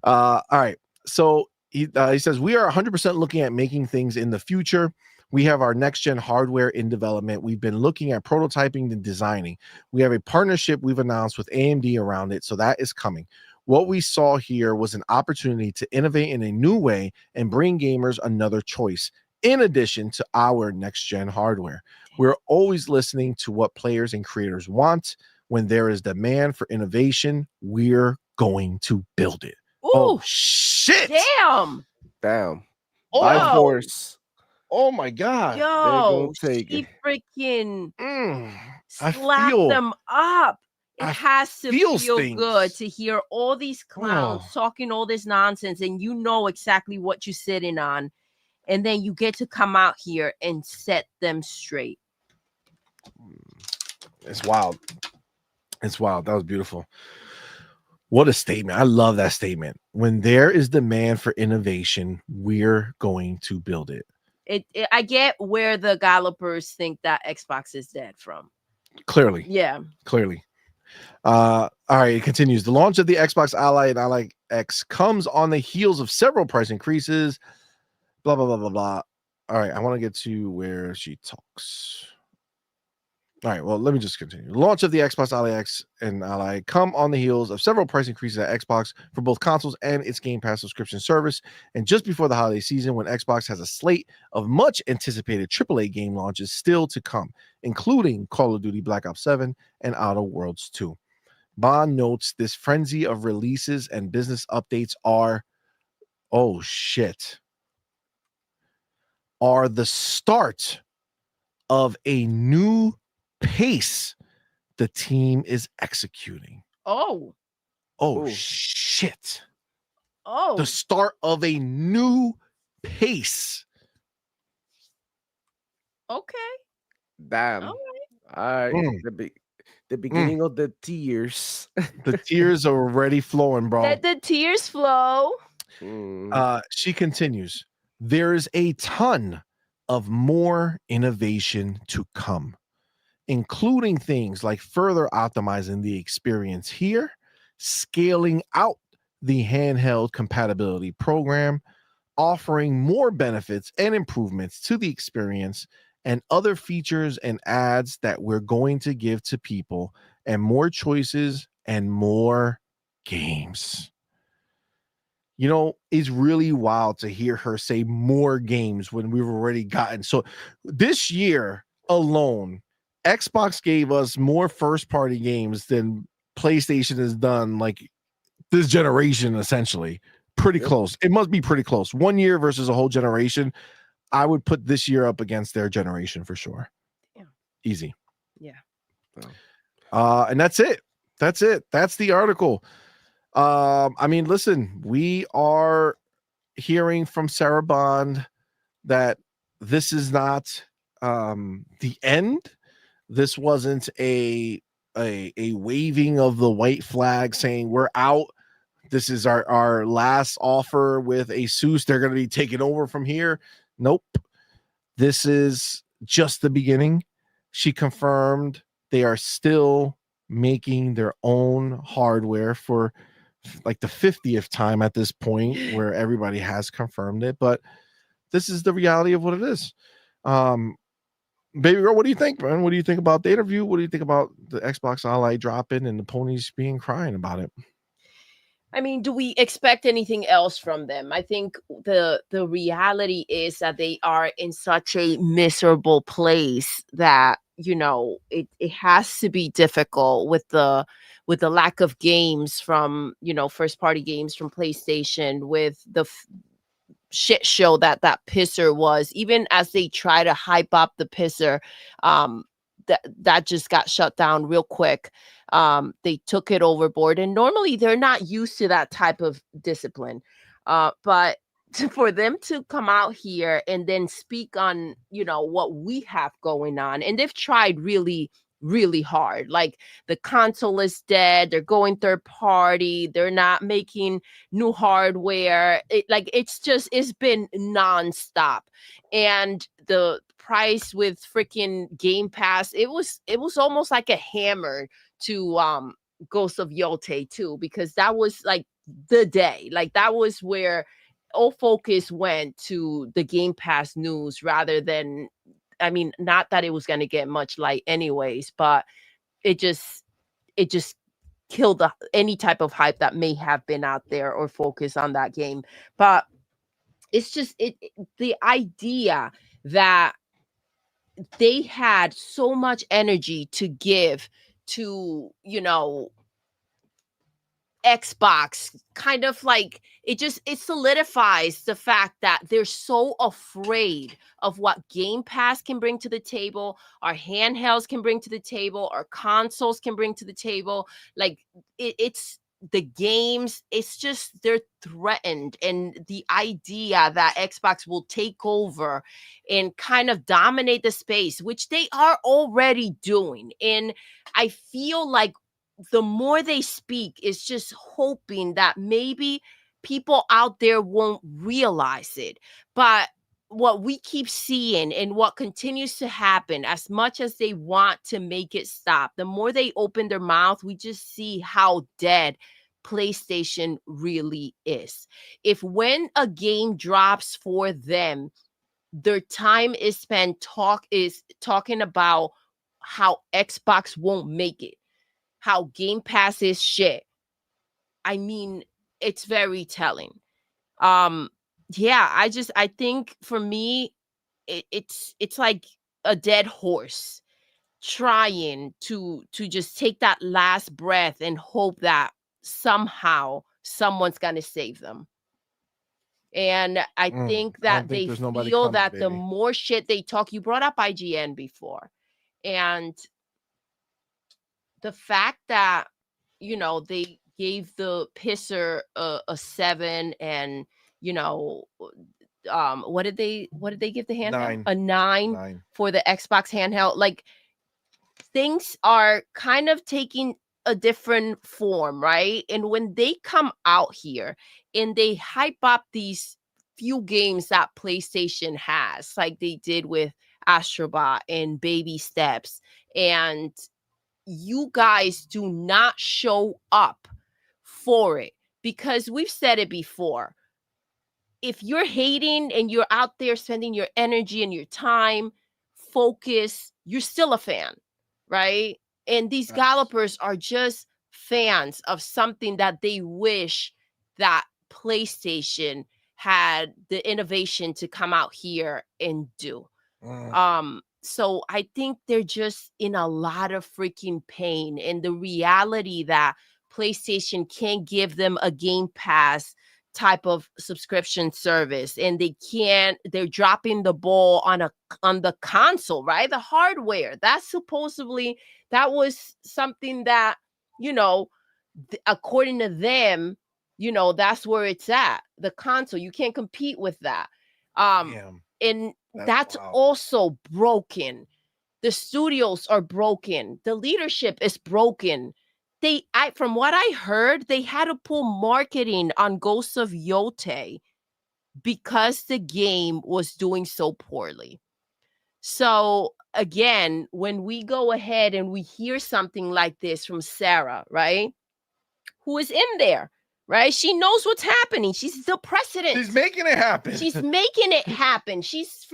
All right. So he says we are 100% looking at making things in the future. We have our next gen hardware in development. We've been looking at prototyping and designing. We have a partnership we've announced with AMD around it, so that is coming. What we saw here was an opportunity to innovate in a new way and bring gamers another choice, in addition to our next gen hardware. We're always listening to what players and creators want. When there is demand for innovation, we're going to build it. Ooh, Oh shit! damn. By Whoa. force. Oh my god! Yo, gonna take she it. freaking I slapped feel them up. It I has to feel feel good things. to hear all these clowns Oh. talking all this nonsense, and you know exactly what you're sitting on, and then you get to come out here and set them straight. It's wild. It's wild. That was beautiful. What a statement. I love that statement. When there is demand for innovation, we're going to build it. I get where the gallopers think that Xbox is dead from. Clearly. Yeah. Clearly. All right, it continues. The launch of the Xbox Ally and Ally X comes on the heels of several price increases. Blah, blah, blah, blah, blah. All right, I want to get to where she talks. All right, well, let me just continue. The launch of the Xbox Ally X and Ally come on the heels of several price increases at Xbox for both consoles and its Game Pass subscription service. And just before the holiday season, when Xbox has a slate of much anticipated AAA game launches still to come, including Call of Duty Black Ops 7 and Outer Worlds 2. Bond notes this frenzy of releases and business updates are the start of a new pace the team is executing. Oh Shit. Oh. The start of a new pace. Okay. Damn. All right. The beginning of the tears. The tears are already flowing, bro. Let the tears flow. She continues. There's a ton of more innovation to come, including things like further optimizing the experience here, scaling out the handheld compatibility program, offering more benefits and improvements to the experience, and other features and ads that we're going to give to people, and more choices and more games. You know, it's really wild to hear her say more games when we've already gotten. So this year alone, Xbox gave us more first party games than PlayStation has done like this generation, essentially. Pretty close. It must be pretty close. 1 year versus a whole generation. I would put this year up against their generation for sure. Yeah. Easy. Yeah. And that's it. That's it. That's the article. I mean, listen, we are hearing from Sarah Bond that this is not the end. This wasn't a waving of the white flag saying we're out. This is our last offer with Asus. They're going to be taken over from here. Nope. This is just the beginning. She confirmed they are still making their own hardware for like the 50th time at this point, where everybody has confirmed it. But this is the reality of what it is. Baby girl, what do you think, man? What do you think about the interview? What do you think about the Xbox Ally dropping and the ponies being crying about it? I mean, do we expect anything else from them? I think the reality is that they are in such a miserable place that, you know, it has to be difficult with the lack of games from, you know, first party games from PlayStation, with the shit show that pisser was. Even as they try to hype up the pisser, that just got shut down real quick. They took it overboard, and normally they're not used to that type of discipline. But for them to come out here and then speak on, you know, what we have going on, and they've tried really hard. Like, the console is dead, they're going third party, they're not making new hardware. It's been nonstop. And the price with freaking Game Pass, it was almost like a hammer to Ghost of Yote too, because that was like the day. Like, that was where all focus went to the Game Pass news, rather than, I mean, not that it was going to get much light anyways, but it just killed any type of hype that may have been out there or focus on that game. But it's just the idea that they had so much energy to give to, you know, Xbox, kind of like it solidifies the fact that they're so afraid of what Game Pass can bring to the table, our handhelds can bring to the table, our consoles can bring to the table. Like, it's the games, it's just they're threatened. And the idea that Xbox will take over and kind of dominate the space, which they are already doing. And I feel like the more they speak, is just hoping that maybe people out there won't realize it. But what we keep seeing and what continues to happen, as much as they want to make it stop, the more they open their mouth, we just see how dead PlayStation really is. If when a game drops for them, their time is spent talking about how Xbox won't make it, how Game Pass is shit, I mean, it's very telling. Yeah, I think for me, it's like a dead horse trying to just take that last breath and hope that somehow someone's gonna save them. And I think I don't that think they there's nobody feel coming, that the baby. more shit they talk, you brought up IGN before, and the fact that, you know, they gave the pisser a 7, and, you know, what did they give the handheld? 9. A 9 9. for the Xbox handheld. Like, things are kind of taking a different form, right? And when they come out here and they hype up these few games that PlayStation has, like they did with Astrobot and Baby Steps, and you guys do not show up for it, because we've said it before. If you're hating and you're out there spending your energy and your time focus, you're still a fan, right? And these Yes. gallopers are just fans of something that they wish that PlayStation had the innovation to come out here and do. So I think they're just in a lot of freaking pain, and the reality that PlayStation can't give them a Game Pass type of subscription service, and they're dropping the ball on the console, right? The hardware. That was something that, according to them, that's where it's at. The console, you can't compete with that. Damn. And that's wild. also broken. The studios are broken. The leadership is broken. From what I heard, they had to pull marketing on Ghosts of Yote because the game was doing so poorly. So again, when we go ahead and we hear something like this from Sarah, right, who is in there, right? She knows what's happening. She's the president. She's making it happen. She's making it happen. She's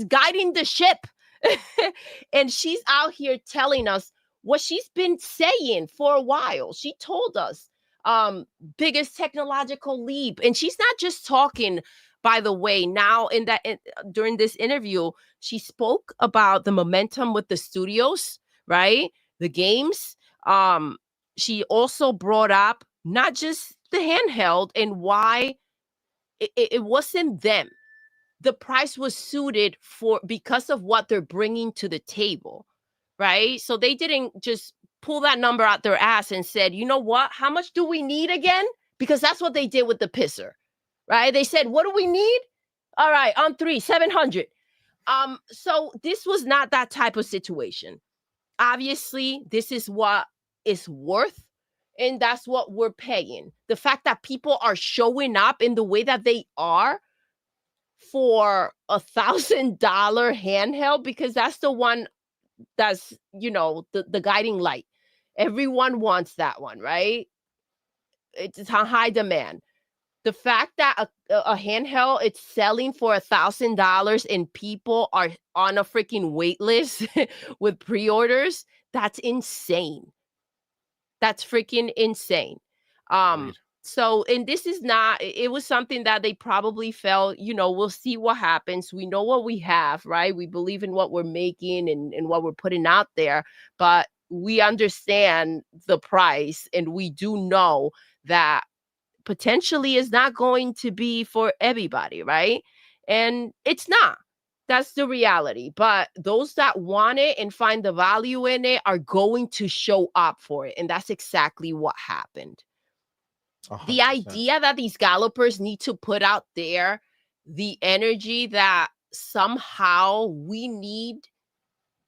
guiding the ship. And she's out here telling us what she's been saying for a while. She told us biggest technological leap. And she's not just talking, by the way. Now during this interview, she spoke about the momentum with the studios, right? The games. She also brought up not just the handheld and why it wasn't them. The price was suited because of what they're bringing to the table, right? So they didn't just pull that number out their ass and said, you know what? How much do we need again? Because that's what they did with the pisser, right? They said, what do we need? All right, on 3, 700. So this was not that type of situation. Obviously, this is what it's worth, and that's what we're paying. The fact that people are showing up in the way that they are for $1,000 handheld, because that's the one that's, the guiding light. Everyone wants that one, right? It's on high demand. The fact that a handheld, it's selling for $1,000 and people are on a freaking wait list with pre-orders, that's insane. That's freaking insane. Agreed. So, and this is not, it was something that they probably felt, we'll see what happens. We know what we have, right? We believe in what we're making and what we're putting out there, but we understand the price, and we do know that potentially is not going to be for everybody, right? And it's not. That's the reality. But those that want it and find the value in it are going to show up for it. And that's exactly what happened. 100%. The idea that these gallopers need to put out there, the energy that somehow we need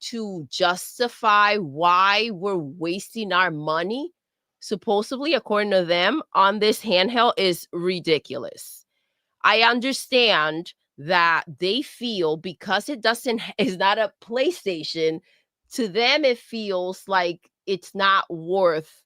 to justify why we're wasting our money, supposedly, according to them, on this handheld is ridiculous. I understand that they feel because it's not a PlayStation, to them it feels like it's not worth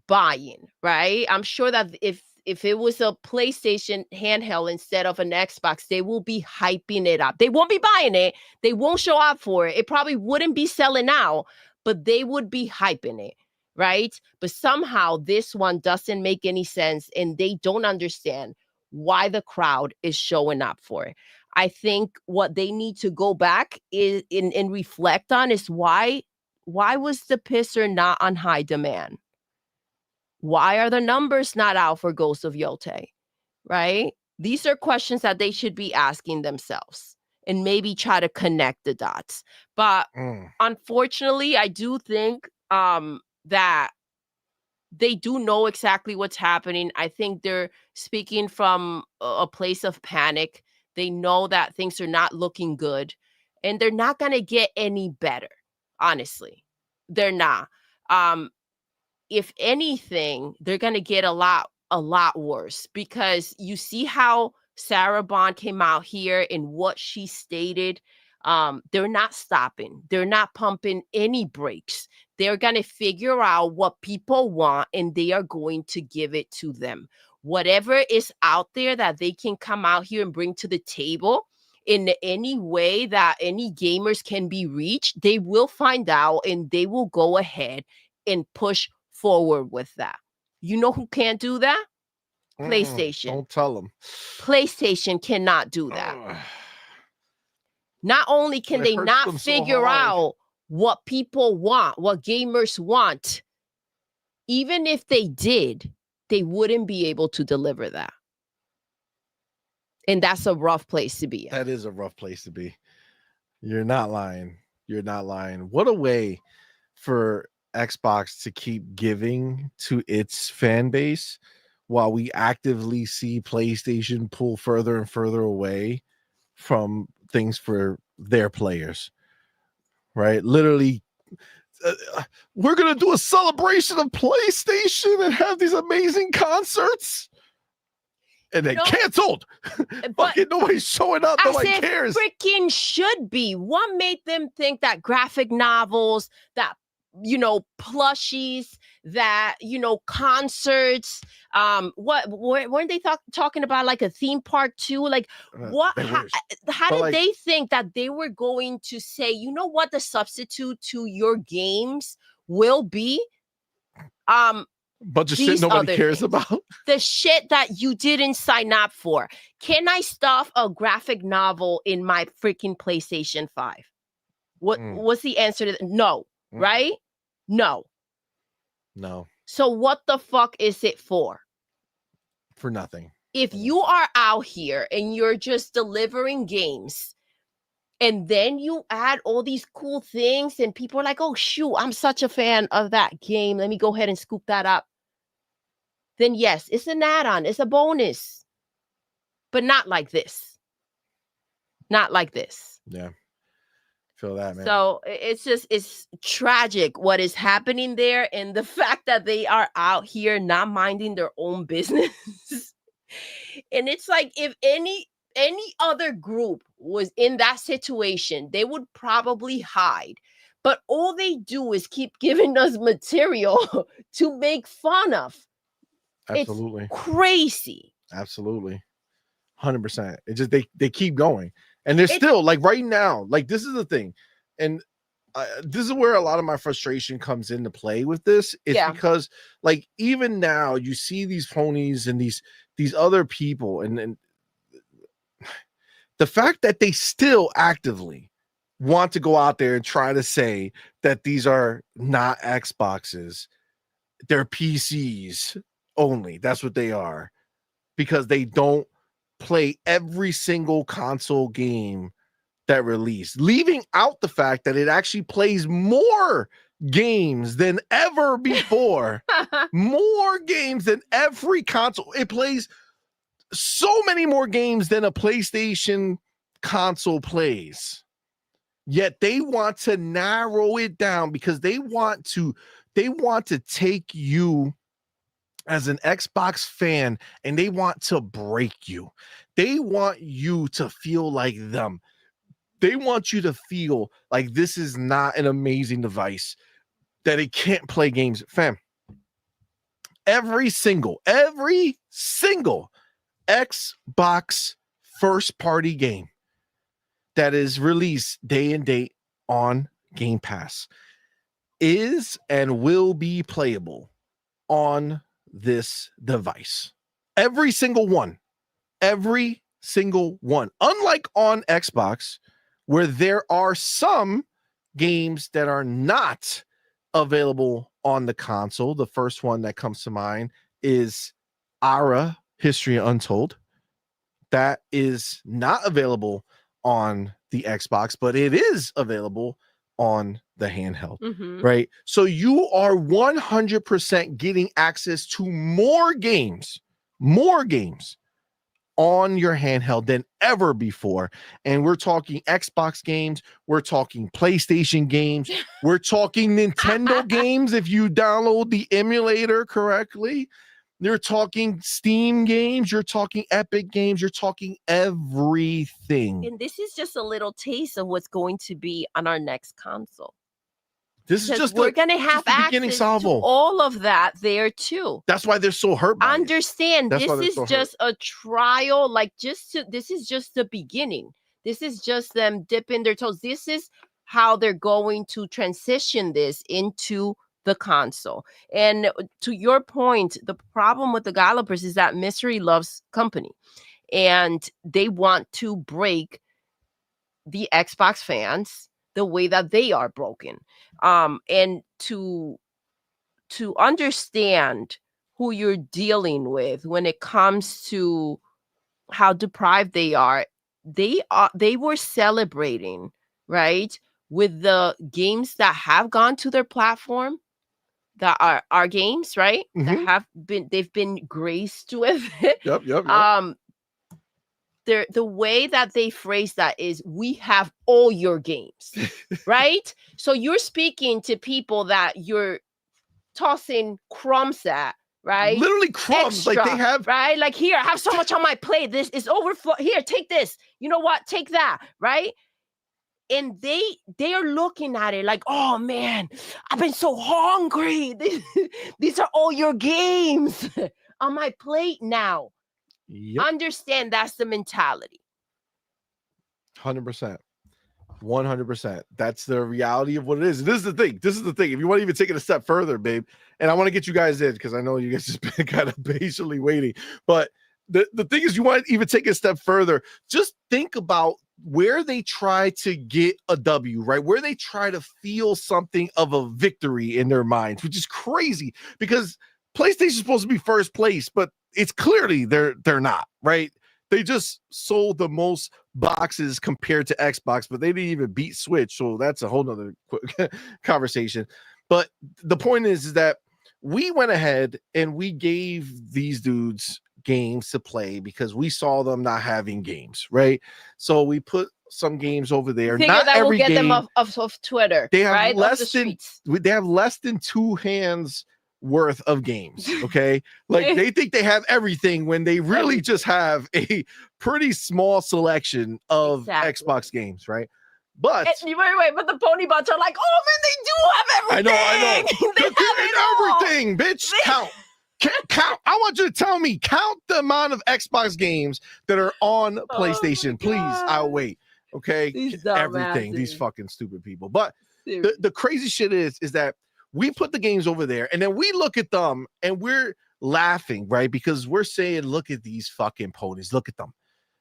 buying, right? I'm sure that if it was a PlayStation handheld instead of an Xbox, they will be hyping it up. They won't be buying it. They won't show up for it. It probably wouldn't be selling out, but they would be hyping it, right? But somehow this one doesn't make any sense, and they don't understand why the crowd is showing up for it. I think what they need to go back is and reflect on is why was the pisser not on high demand? Why are the numbers not out for Ghost of Yote, right? These are questions that they should be asking themselves and maybe try to connect the dots. But unfortunately, I do think that they do know exactly what's happening. I think they're speaking from a place of panic. They know that things are not looking good, and they're not going to get any better. Honestly, they're not. If anything, they're going to get a lot worse, because you see how Sarah Bond came out here and what she stated. They're not stopping. They're not pumping any brakes. They're going to figure out what people want, and they are going to give it to them. Whatever is out there that they can come out here and bring to the table in any way that any gamers can be reached, they will find out and they will go ahead and push forward with that. You know who can't do that? PlayStation. Don't tell them. PlayStation cannot do that. Not only can they not figure out what people want, what gamers want, even if they did, they wouldn't be able to deliver that. And that's a rough place to be in. That is a rough place to be. You're not lying. You're not lying. What a way for Xbox to keep giving to its fan base while we actively see PlayStation pull further and further away from things for their players. Right? Literally, we're going to do a celebration of PlayStation and have these amazing concerts. And then canceled. Fucking nobody's showing up. Nobody cares. Freaking should be. What made them think that graphic novels, that plushies, that concerts, weren't they talking about like a theme park too? Like what? How did they think that they were going to say, you know what, the substitute to your games will be? Bunch of shit nobody cares about. The shit that you didn't sign up for. Can I stuff a graphic novel in my freaking PlayStation 5? What's the answer to that? No, right? No. So what the fuck is it for? For nothing. If you are out here and you're just delivering games, and then you add all these cool things and people are like, oh shoot, I'm such a fan of that game, let me go ahead and scoop that up. Then yes, it's an add-on, it's a bonus. But not like this. Not like this. Yeah. Feel that, man. So it's tragic what is happening there, and the fact that they are out here not minding their own business. And it's like, if any other group was in that situation, they would probably hide. But all they do is keep giving us material to make fun of. Absolutely. It's crazy. Absolutely. 100%. It just they keep going. And they're still like right now, like this is the thing. And this is where a lot of my frustration comes into play with this. It's because like even now you see these ponies and these other people and the fact that they still actively want to go out there and try to say that these are not Xboxes, they're PCs only. That's what they are, because they don't play every single console game that released, leaving out the fact that it actually plays more games than ever before. More games than every console. It plays so many more games than a PlayStation console plays. Yet they want to narrow it down because they want to take you as an Xbox fan and they want to break you. They want you to feel like them. They want you to feel like this is not an amazing device, that it can't play games. Fam, every single Xbox first party game that is released day and date on Game Pass is and will be playable on this device. Every single one. Every single one. Unlike on Xbox, where there are some games that are not available on the console. The first one that comes to mind is ARA, History Untold. That is not available on the Xbox, but it is available on the handheld, right? So you are 100% getting access to more games on your handheld than ever before. And we're talking Xbox games, we're talking PlayStation games, we're talking Nintendo games if you download the emulator correctly. You're talking Steam games, you're talking Epic games, you're talking everything. And this is just a little taste of what's going to be on our next console. This is just we're going to have access to all of that there too. That's why they're so hurt by Understand, this is just a trial, this is just the beginning. This is just them dipping their toes. This is how they're going to transition this into the console. And to your point, the problem with the developers is that mystery loves company, and they want to break the Xbox fans the way that they are broken. And to understand who you're dealing with when it comes to how deprived they are, they were celebrating, right, with the games that have gone to their platform, that are our games, right, that they've been graced with it. Yep. The way that they phrase that is, we have all your games, right? So you're speaking to people that you're tossing crumbs at, right? Literally crumbs. Extra, like they have, right? Like, here, I have so much on my plate. This is overflow. Here, take this. You know what? Take that, right? And they are looking at it like, oh man, I've been so hungry. These are all your games on my plate now. Yep. Understand that's the mentality. 100%. 100%. That's the reality of what it is. This is the thing. If you want to even take it a step further, babe, and I want to get you guys in because I know you guys just been kind of patiently waiting. But the thing is, you want to even take it a step further. Just think about where they try to get a W, right? Where they try to feel something of a victory in their minds, which is crazy because PlayStation's supposed to be first place, but it's clearly they're not, right? They just sold the most boxes compared to Xbox, but they didn't even beat Switch. So that's a whole nother conversation. But the point is that we went ahead and we gave these dudes games to play because we saw them not having games, right? So we put some games over there. Not that every will get game, them off Twitter. They have right? less than two hands worth of games. Okay, like they think they have everything when they really just have a pretty small selection of Xbox games, right? But wait, but the pony bots are like, oh man, they do have everything. I know. They have everything, bitch. Count. I want you to tell me, count the amount of Xbox games that are on PlayStation. Please, I'll wait. Okay, everything. These fucking stupid people. But the crazy shit is that we put the games over there and then we look at them and we're laughing, right? Because we're saying, look at these fucking ponies. Look at them.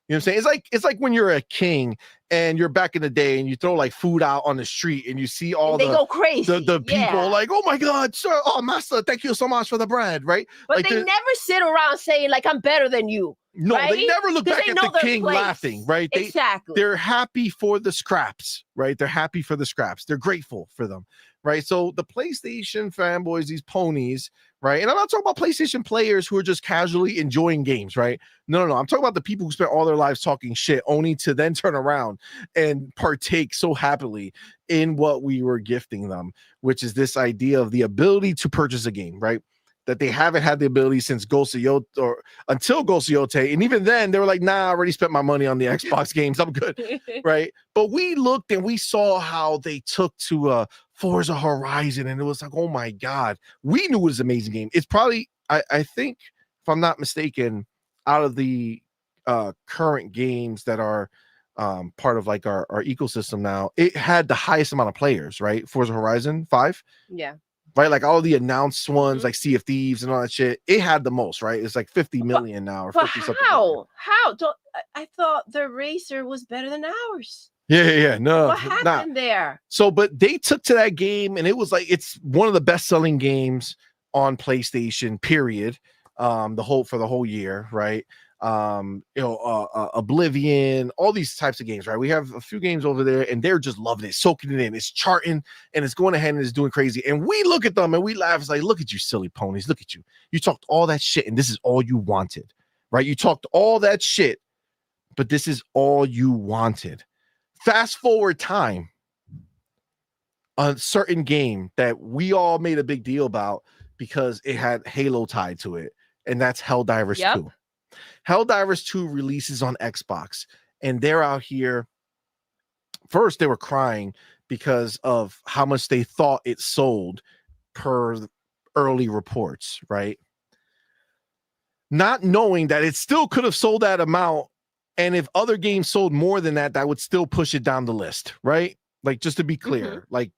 You know what I'm saying? It's like when you're a king and you're back in the day and you throw like food out on the street and you see all they go crazy. The people like, oh my God, sir, oh master, thank you so much for the bread, right? But like they never sit around saying like, I'm better than you. No, right? They never look back at the king laughing, right? Exactly. They're happy for the scraps, right? They're happy for the scraps. They're grateful for them, right? So the PlayStation fanboys, these ponies, right? And I'm not talking about PlayStation players who are just casually enjoying games, right? No. I'm talking about the people who spent all their lives talking shit only to then turn around and partake so happily in what we were gifting them, which is this idea of the ability to purchase a game, right? That they haven't had the ability since Ghost of Yote or until Ghost of Yote. And even then they were like, nah, I already spent my money on the Xbox games. I'm good. Right. But we looked and we saw how they took to Forza Horizon and it was like, oh my God, we knew it was an amazing game. It's probably, I think if I'm not mistaken, out of the current games that are part of like our ecosystem now, it had the highest amount of players, right? Forza Horizon 5. Yeah. Right, like all the announced ones, like Sea of Thieves and all that shit, it had the most, right? It's like 50 million now, or 50 something. How? I thought the Racer was better than ours. Yeah. No, what happened there? So, but they took to that game, and it was like it's one of the best-selling games on PlayStation. Period. For the whole year, right? Oblivion, all these types of games, right? We have a few games over there and they're just loving it, soaking it in. It's charting and it's going ahead and it's doing crazy. And we look at them and we laugh. It's like, look at you, silly ponies. Look at you. You talked all that shit and this is all you wanted, right? You talked all that shit, but this is all you wanted. Fast forward time. A certain game that we all made a big deal about because it had Halo tied to it, and that's Helldivers 2. Helldivers 2 releases on Xbox, and they're out here. First, they were crying because of how much they thought it sold per early reports, right? Not knowing that it still could have sold that amount And if other games sold more than that, that would still push it down the list, right? Like, just to be clear, like,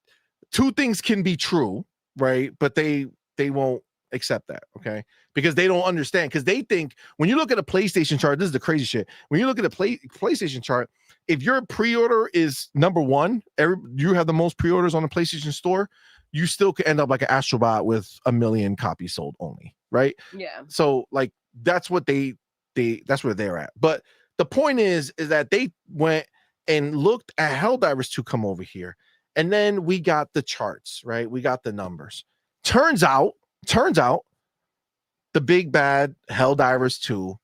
two things can be true, right? But they won't accept that, okay? Because they don't understand. Because they think when you look at a PlayStation chart, this is the crazy shit. When you look at a PlayStation chart, if your pre-order is number one, you have the most pre-orders on the PlayStation Store, you still could end up like an Astrobot with 1 million copies sold only, right? Yeah. So like that's what that's where they're at. But the point is that they went and looked at Helldivers 2 come over here, and then we got the charts, right? We got the numbers. Turns out the big bad Helldivers 2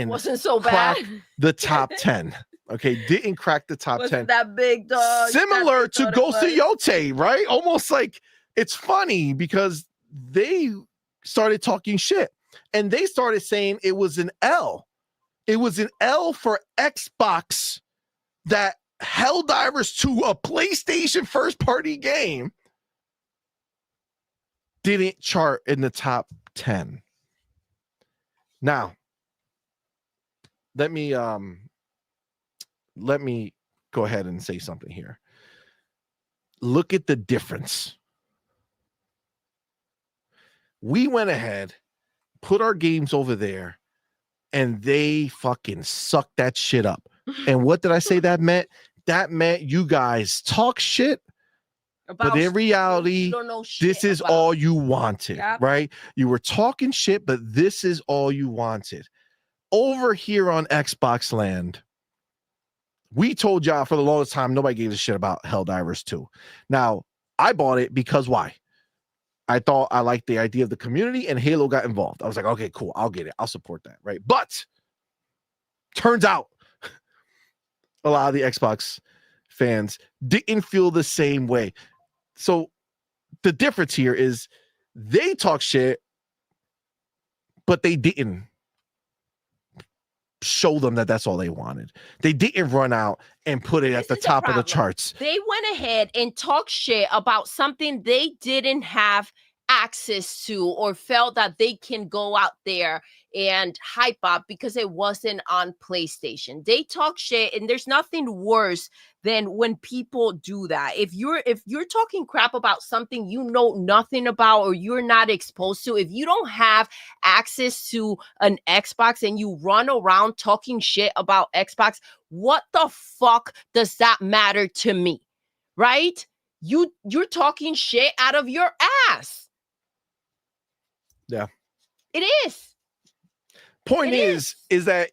wasn't so crack bad. the top 10. Okay, didn't crack the top 10. That big dog. Similar to Ghost of Yote, right? Almost like it's funny because they started talking shit and they started saying it was an L. It was an L for Xbox that Helldivers 2, a PlayStation first party game, didn't chart in the top 10. Now, let me go ahead and say something here. Look at the difference. We went ahead, put our games over there, and they fucking sucked that shit up. And what did I say that meant? That meant you guys talk shit, but in reality, this is all you wanted, right? You were talking shit, but this is all you wanted. Over here on Xbox land, we told y'all for the longest time nobody gave a shit about Helldivers 2. Now, I bought it because why? I thought I liked the idea of the community and Halo got involved. I was like, okay, cool. I'll get it. I'll support that, right? But turns out a lot of the Xbox fans didn't feel the same way. So the difference here is they talk shit, but they didn't show them that that's all they wanted. They didn't run out and put it at the top of the charts. They went ahead and talked shit about something they didn't have access to or felt that they can go out there and hype up because it wasn't on PlayStation. They talk shit, and there's nothing worse than when people do that. If you're talking crap about something you know nothing about or you're not exposed to, if you don't have access to an Xbox and you run around talking shit about Xbox, what the fuck does that matter to me? Right? You're talking shit out of your ass. Yeah. It is. Point is that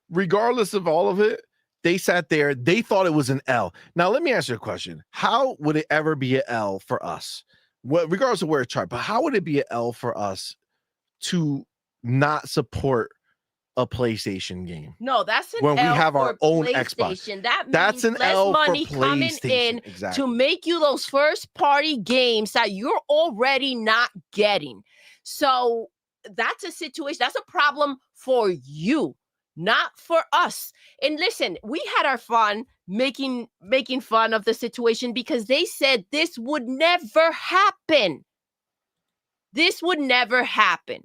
regardless of all of it, they sat there, they thought it was an L. Now, let me ask you a question. How would it ever be an L for us? Well, regardless of where it's charted, but how would it be an L for us to not support a PlayStation game? No, that's an when L we have our own PlayStation. Xbox. That means that's an less L money for coming PlayStation. in Exactly. to make you those first party games that you're already not getting. So that's a situation. That's a problem for you, not for us. And listen, we had our fun making fun of the situation because they said this would never happen. This would never happen.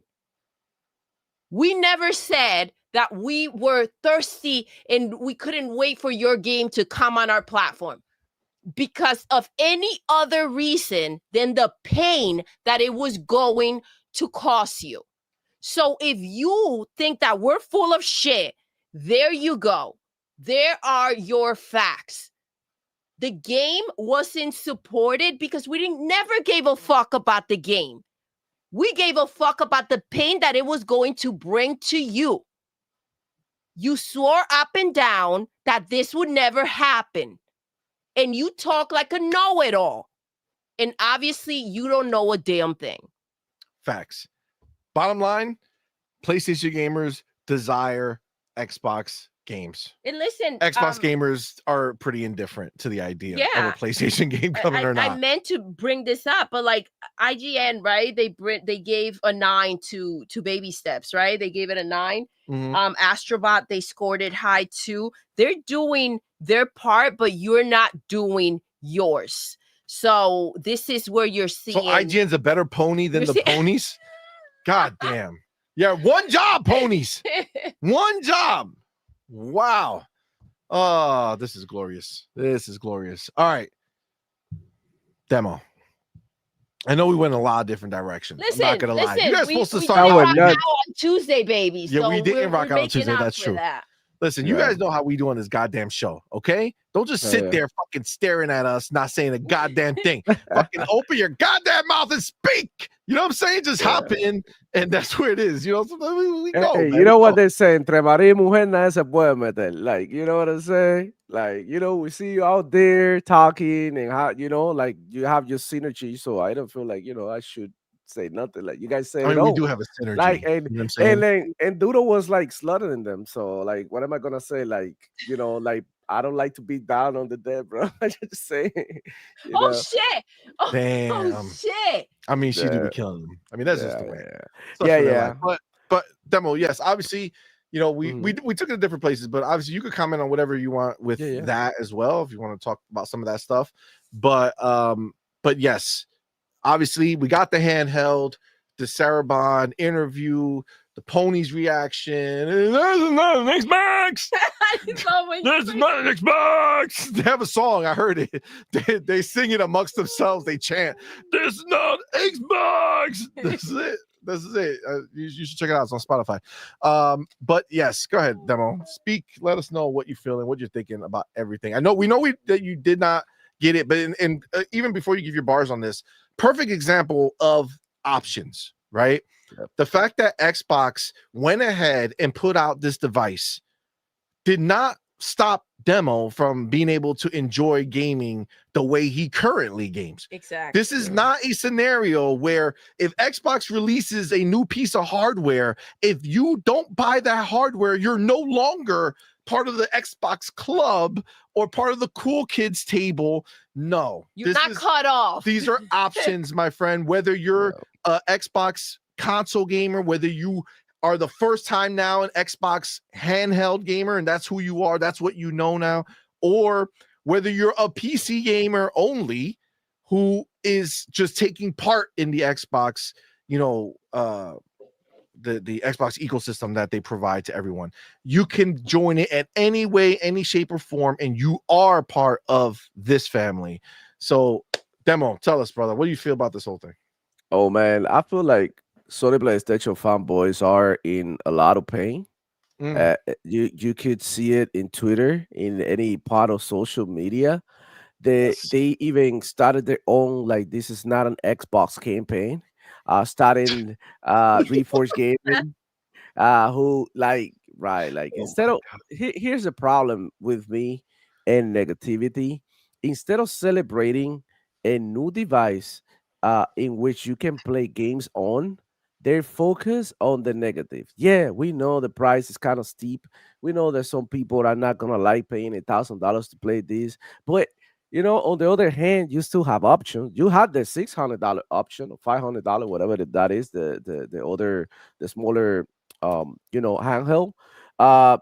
We never said that we were thirsty and we couldn't wait for your game to come on our platform because of any other reason than the pain that it was going to cost you. So if you think that we're full of shit, there you go. There are your facts. The game wasn't supported because we never gave a fuck about the game. We gave a fuck about the pain that it was going to bring to you. You swore up and down that this would never happen. And you talk like a know-it-all. And obviously, you don't know a damn thing. Facts. Bottom line, PlayStation gamers desire Xbox games. And listen, Xbox gamers are pretty indifferent to the idea of a PlayStation game coming or not. I meant to bring this up, but like IGN, right? They gave a 9 to Baby Steps, right? They gave it a 9. Mm-hmm. Astrobot, they scored it high too. They're doing their part, but you're not doing yours. So this is where you're seeing. So IGN's a better pony than the ponies? God damn. Yeah, one job, ponies. One job. Wow. Oh, this is glorious. This is glorious. All right. Demo. I know we went in a lot of different directions. I'm not gonna lie. You guys supposed to we start did out. rock out on Tuesday, baby. Yeah, So we didn't rock out on making Tuesday. up That's for true. that. Listen, you Yeah. guys know how we do on this goddamn show, okay? Don't just sit Yeah. there fucking staring at us, not saying a goddamn thing. Fucking open your goddamn mouth and speak. You know what I'm saying? Just hop in, and that's where it is. You know, sometimes we go. Hey, Man. you know We what go. they say, entre marido y mujer nada se puede meter. Like, you know what I'm saying? Like, you know, we see you out there talking and how, you know, like you have your synergy. So I don't feel like, you know, I should say nothing. Like you guys said I it mean, we all. do have a synergy. Like, You know what I'm saying? and Doodle was like slaughtering them. So like, what am I gonna say? Like, you know, like I don't like to be down on the dead, bro. I just say, you Oh know, shit! Oh Damn. shit! I mean, she do be yeah, killing them. I mean, that's just yeah, the way. yeah, Such yeah, for their life. yeah. But demo, yes, obviously, you know, we Mhm. we took it to different places, but obviously you could comment on whatever you want with Yeah, yeah. that as well if you want to talk about some of that stuff. But yes, obviously we got the handheld, the Sarabon interview, the ponies reaction. And there's not an Xbox. This is not an Xbox. They have a song. I heard it. They sing it amongst themselves. They chant, "This is not Xbox." This is it. This is it. You should check it out. It's on Spotify. But yes, go ahead, Demo. Speak. Let us know what you're feeling, what you're thinking about everything. I know we know that you did not get it, but even before you give your bars on this, perfect example of options, right? Yep. The fact that Xbox went ahead and put out this device did not stop Demo from being able to enjoy gaming the way he currently games. Exactly. This is not a scenario where if Xbox releases a new piece of hardware, if you don't buy that hardware, you're no longer part of the Xbox club or part of the cool kids table. No, You're not cut off. These are options, my friend, whether you're a Xbox console gamer, whether you are the first time now an Xbox handheld gamer, and that's who you are, that's what you know now, or whether you're a PC gamer only who is just taking part in the Xbox, you know, the Xbox ecosystem that they provide to everyone. You can join it at any way, any shape or form, and you are part of this family. So, Demo, tell us, brother, what do you feel about this whole thing? Oh man, I feel like Sony PlayStation fanboys are in a lot of pain. You could see it in Twitter, in any part of social media. They even started their own, like, this is not an Xbox campaign. Starting Reforce Gaming, who like, right, like, instead of here's the problem with me and negativity. Instead of celebrating a new device in which you can play games on, they're focused on the negative. Yeah, we know the price is kind of steep. We know that some people are not gonna like paying $1,000 to play this, but you know, on the other hand, you still have options. You had the $600 option or $500, whatever that is, the other, the smaller you know, handheld. Uh,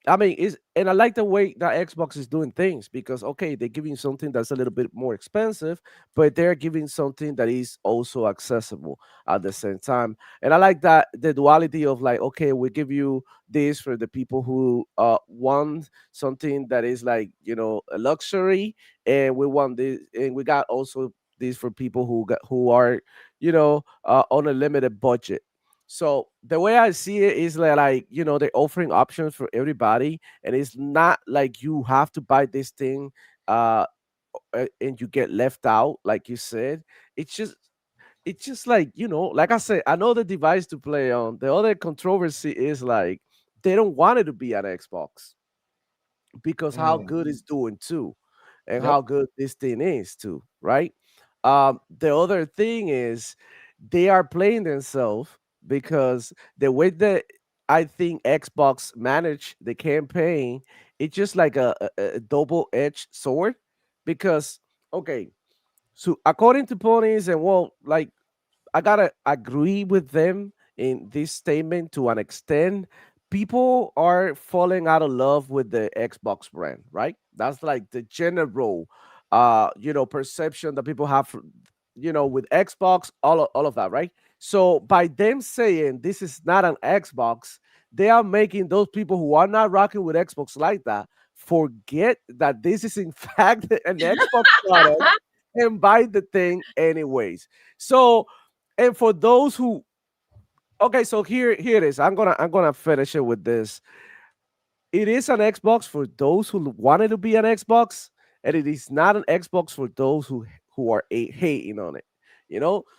I mean, is and I like the way that Xbox is doing things, because okay, they're giving something that's a little bit more expensive, but they're giving something that is also accessible at the same time. And I like that, the duality of like, okay, we give you this for the people who want something that is like, you know, a luxury, and we want this, and we got also this for people who are, you know, on a limited budget. So the way I see it is that, like, you know, they're offering options for everybody, and it's not like you have to buy this thing uh and you get left out, like you said. It's just like, you know, like I said, I know the device to play on. The other controversy is like, they don't want it to be an Xbox because how good it's doing too, and Yep. how good this thing is too, right? The other thing is, they are playing themselves, because the way that I think Xbox managed the campaign, it's just like a double-edged sword. Because okay, so according to Ponies, and well, like, I gotta agree with them in this statement to an extent. People are falling out of love with the Xbox brand, right? That's like the general, you know, perception that people have, you know, with Xbox, all of that, right? So by them saying this is not an Xbox, they are making those people who are not rocking with Xbox like that forget that this is in fact an Xbox product and buy the thing anyways. So, and for those who, okay, so here it is. I'm gonna finish it with this. It is an Xbox for those who want it to be an Xbox, and it is not an Xbox for those who are hating on it.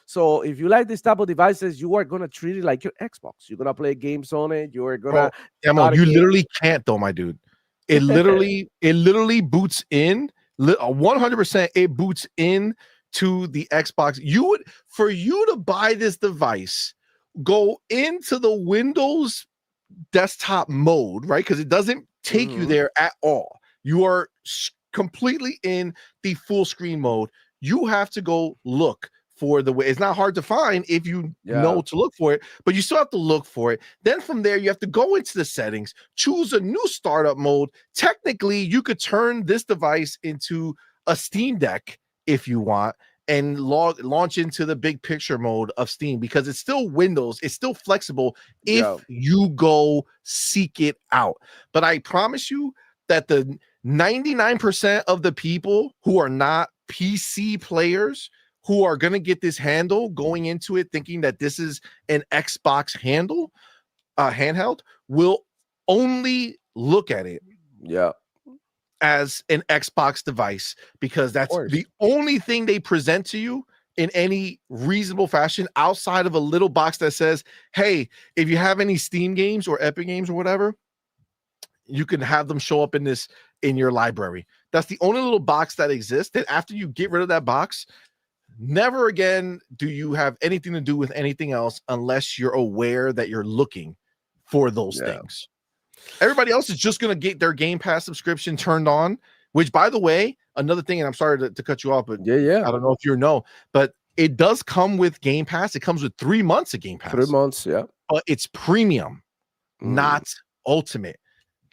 So if you like this type of devices, you are gonna treat it like your Xbox. You're gonna play games on it. You are Bro, gonna Demo, start a you game. literally can't though, my dude. It literally boots in 100%. It boots in to the Xbox. For you to buy this device, go into the Windows desktop mode, right? Because it doesn't take you Mhm. there at all. You are completely in the full screen mode. You have to go look for the way. It's not hard to find if you Yeah. know to look for it, but you still have to look for it. Then from there, you have to go into the settings, choose a new startup mode. Technically, you could turn this device into a Steam Deck if you want and launch into the big picture mode of Steam because it's still Windows, it's still flexible Yeah. if you go seek it out. But I promise you that the 99% of the people who are not PC players who are going to get this handle going into it thinking that this is an Xbox handheld will only look at it Yeah. as an Xbox device because Of that's course. the only thing they present to you in any reasonable fashion outside of a little box that says, hey, if you have any Steam games or Epic games or whatever, you can have them show up in your library. That's the only little box that exists. And after you get rid of that box, never again do you have anything to do with anything else unless you're aware that you're looking for those Yeah. things. Everybody else is just going to get their Game Pass subscription turned on, which, by the way, another thing, and I'm sorry to cut you off, but Yeah. I don't know if you know, but it does come with Game Pass. It comes with 3 months of Game 3 Pass, months. Yeah. but it's premium, Mm. not ultimate.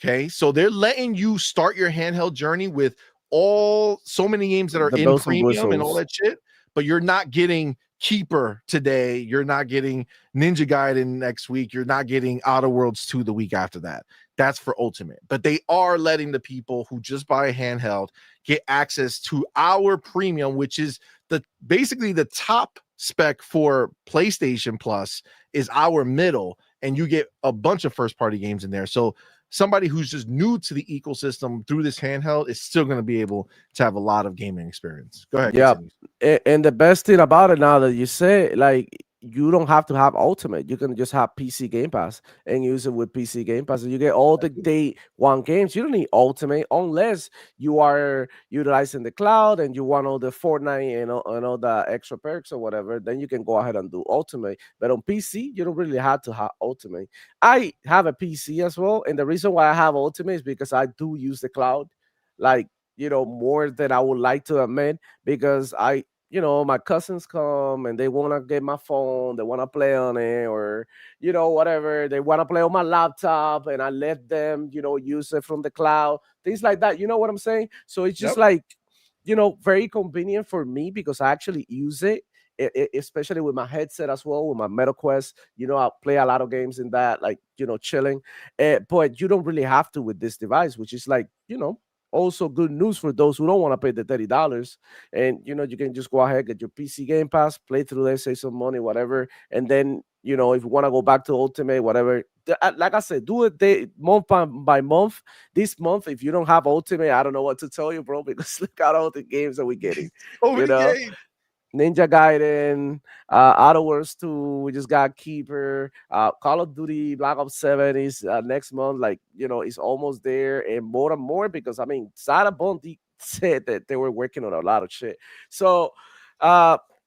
Okay. So they're letting you start your handheld journey with so many games that are The in bells and premium and all whistles. that shit, but you're not getting Keeper today. You're not getting Ninja Gaiden next week. You're not getting Outer Worlds 2 the week after that. That's for Ultimate. But they are letting the people who just buy a handheld get access to our premium, which is basically the top spec for PlayStation Plus is our middle, and you get a bunch of first-party games in there. So somebody who's just new to the ecosystem through this handheld is still going to be able to have a lot of gaming experience. Go ahead, Yeah. continue. And the best thing about it now that you say, like, you don't have to have Ultimate. You can just have PC Game Pass and use it with PC Game Pass, and you get all the day one games. You don't need Ultimate unless you are utilizing the cloud and you want all the Fortnite and all the extra perks or whatever. Then you can go ahead and do Ultimate. But on PC, you don't really have to have Ultimate. I have a PC as well, and the reason why I have Ultimate is because I do use the cloud, like, more than I would like to admit, because my cousins come and they want to get my phone, they want to play on it, or whatever, they want to play on my laptop, and I let them use it from the cloud, things like that. You know what I'm saying? So it's just Yep. like, very convenient for me because I actually use it. Especially with my headset as well, with my Metal Quest, I play a lot of games in that, like, chilling. But you don't really have to with this device, which is like, also good news for those who don't want to pay the $30. And you can just go ahead, get your PC Game Pass, play through there, save some money, whatever. And then if you want to go back to Ultimate, whatever, like I said, do it month by month. This month, if you don't have Ultimate, I don't know what to tell you, bro, because look at all the games that we're getting. So many games. Ninja Gaiden, Outer Worlds 2, we just got Keeper, Call of Duty, Black Ops 7 is next month, like, it's almost there, and more because, I mean, Sarah Bondi said that they were working on a lot of shit. So,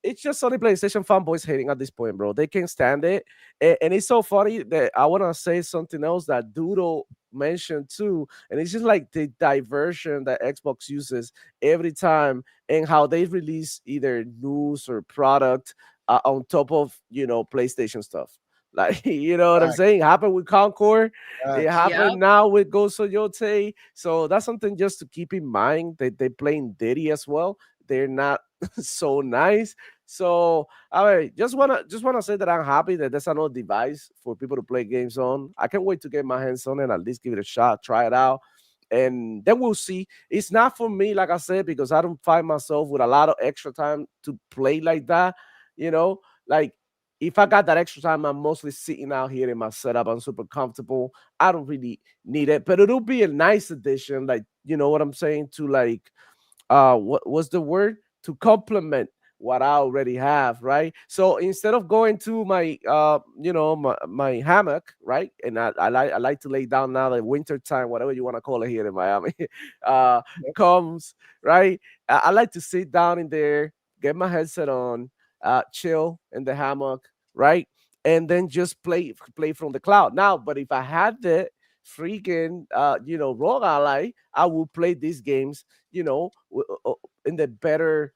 it's just only PlayStation fanboys hating at this point, bro. They can't stand it. And it's so funny that I want to say something else that Doodle mentioned too. And it's just like the diversion that Xbox uses every time and how they release either news or product on top of, PlayStation stuff. Like, you know what I'm Facts, saying? It happened with Concord. It facts. happened Yep. now with Ghost of Yote. So that's something just to keep in mind. They playing Diddy as well. they're not so nice. So I just wanna say that I'm happy that there's another device for people to play games on. I can't wait to get my hands on it, at least give it a shot, try it out, and then we'll see. It's not for me, like I said, because I don't find myself with a lot of extra time to play like that. You know, like if I got that extra time, I'm mostly sitting out here in my setup. I'm super comfortable. I don't really need it, but it'll be a nice addition. Like, you know what I'm saying, to like what was the word, to complement what I already have, right? So instead of going to my my hammock, right? And I like to lay down now, the winter time, whatever you want to call it here in Miami, uh comes, right? I like to sit down in there, get my headset on, chill in the hammock, right? And then just play from the cloud. Now, but if I had the freaking Rogue Ally, I would play these games, in the better,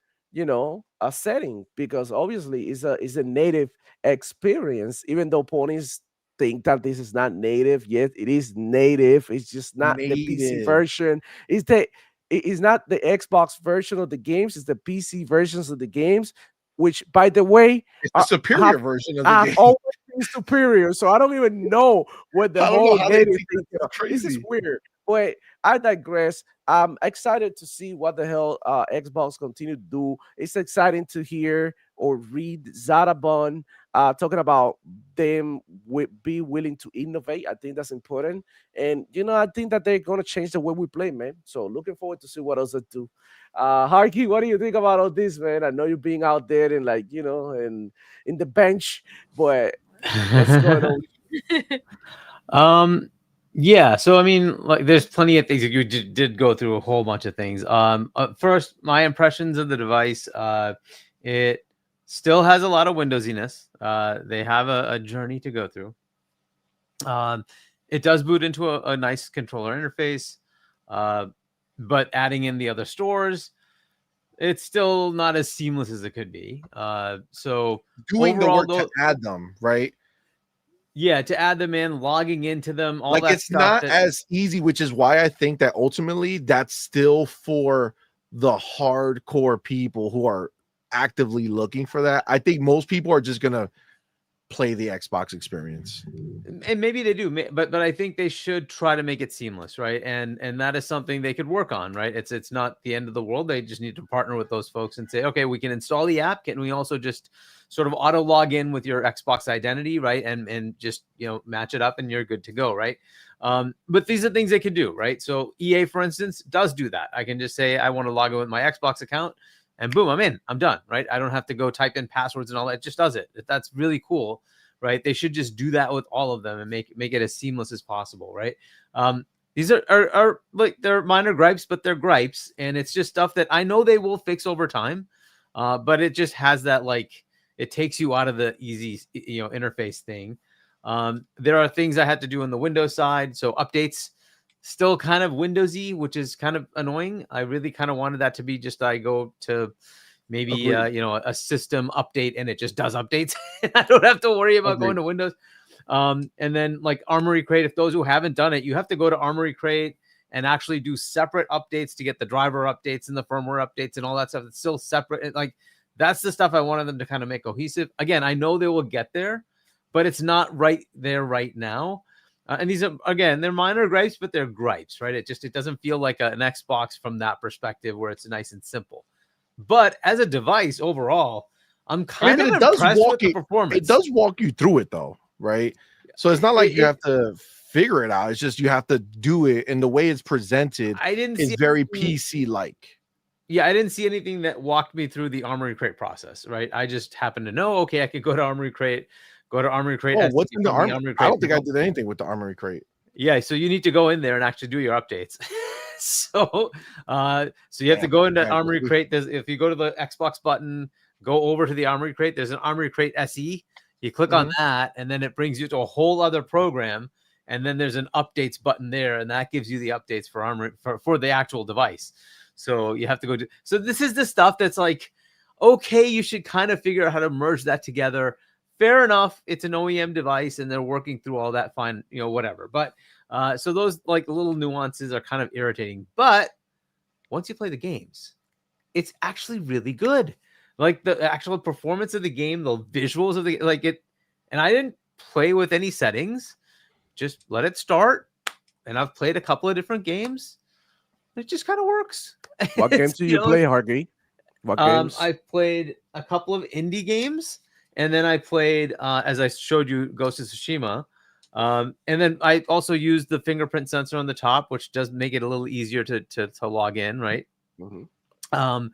a setting, because obviously it's a native experience, even though ponies think that this is not native. Yet it is native. It's just not the PC Native. version. It's not the Xbox version of the games. It's the PC versions of the games, which, by the way, It's the superior version of the have game. always been superior. So I don't even know what the I don't know whole how they native think thing. that's This is crazy. weird. But I digress. I'm excited to see what the hell Xbox continue to do. It's exciting to hear or read Zarabon talking about them be willing to innovate. I think that's important. And, I think that they're going to change the way we play, man. So looking forward to see what else they do. Harky, what do you think about all this, man? I know you being out there and, like, and in the bench, but what's going on? Yeah, so I mean, like, there's plenty of things. You did go through a whole bunch of things. First, my impressions of the device. It still has a lot of Windowsiness. They have a journey to go through. It does boot into a nice controller interface, but adding in the other stores, it's still not as seamless as it could be. So Doing the overall, work to add them, right? yeah, to add them in, logging into them, all Like, that it's stuff. not as easy, which is why I think that ultimately that's still for the hardcore people who are actively looking for that. I think most people are just gonna play the Xbox experience. And maybe they do, but I think they should try to make it seamless, right? And that is something they could work on, right? It's not the end of the world. They just need to partner with those folks and say, okay, we can install the app. Can we also just sort of auto log in with your Xbox identity, right? And just match it up, and you're good to go, right? But these are things they can do, right? So EA, for instance, does do that. I can just say I want to log in with my Xbox account, and boom, I'm in. I'm done, right? I don't have to go type in passwords and all that. It just does it. That's really cool. Right, they should just do that with all of them and make it as seamless as possible, right? These are like, they're minor gripes, but they're gripes, and it's just stuff that I know they will fix over time. But it just has that, like, it takes you out of the easy interface thing. There are things I had to do on the Windows side, so updates still kind of Windowsy, which is kind of annoying. I really kind of wanted that to be just, I go to maybe a system update and it just does updates. I don't have to worry about going to Windows. And then, like, Armory Crate, if those who haven't done it, you have to go to Armory Crate and actually do separate updates to get the driver updates and the firmware updates and all that stuff. It's still separate. Like, that's the stuff I wanted them to kind of make cohesive. Again, I know they will get there, but it's not right there right now. And these are, again, they're minor gripes, but they're gripes, right? It doesn't feel like an Xbox from that perspective, where it's nice and simple. But as a device overall, I'm kind of impressed with the performance. It does walk you through it, though, right? So it's not like you have to figure it out. It's just you have to do it, and the way it's presented is very PC-like. Yeah, I didn't see anything that walked me through the Armory Crate process, right? I just happened to know, okay, I could go to Armory Crate. Oh, what's in the Armory Crate? I don't think I did anything with the Armory Crate. Yeah, so you need to go in there and actually do your updates. So you have to go into Armory Crate. If you go to the Xbox button, go over to the Armory Crate. There's an Armory Crate SE. You click on that, and then it brings you to a whole other program. And then there's an updates button there, and that gives you the updates for Armory for the actual device. So you have to go to. So this is the stuff that's like, okay, you should kind of figure out how to merge that together. Fair enough. It's an OEM device, and they're working through all that. Fine, whatever. But so those, like, little nuances are kind of irritating. But once you play the games, it's actually really good. Like the actual performance of the game, the visuals of the and I didn't play with any settings. Just let it start, and I've played a couple of different games. It just kind of works. What games do you play, Hargy? What games? I've played a couple of indie games, and then I played, as I showed you, Ghost of Tsushima. And then I also used the fingerprint sensor on the top, which does make it a little easier to log in, right? Mm-hmm.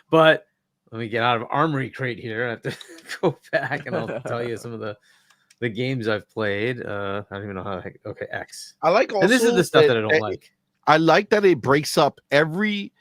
But let me get out of Armory Crate here. I have to go back, and I'll tell you some of the games I've played. I don't even know how. Okay, X. I like also, and this is the stuff that I don't like. I like that it breaks up every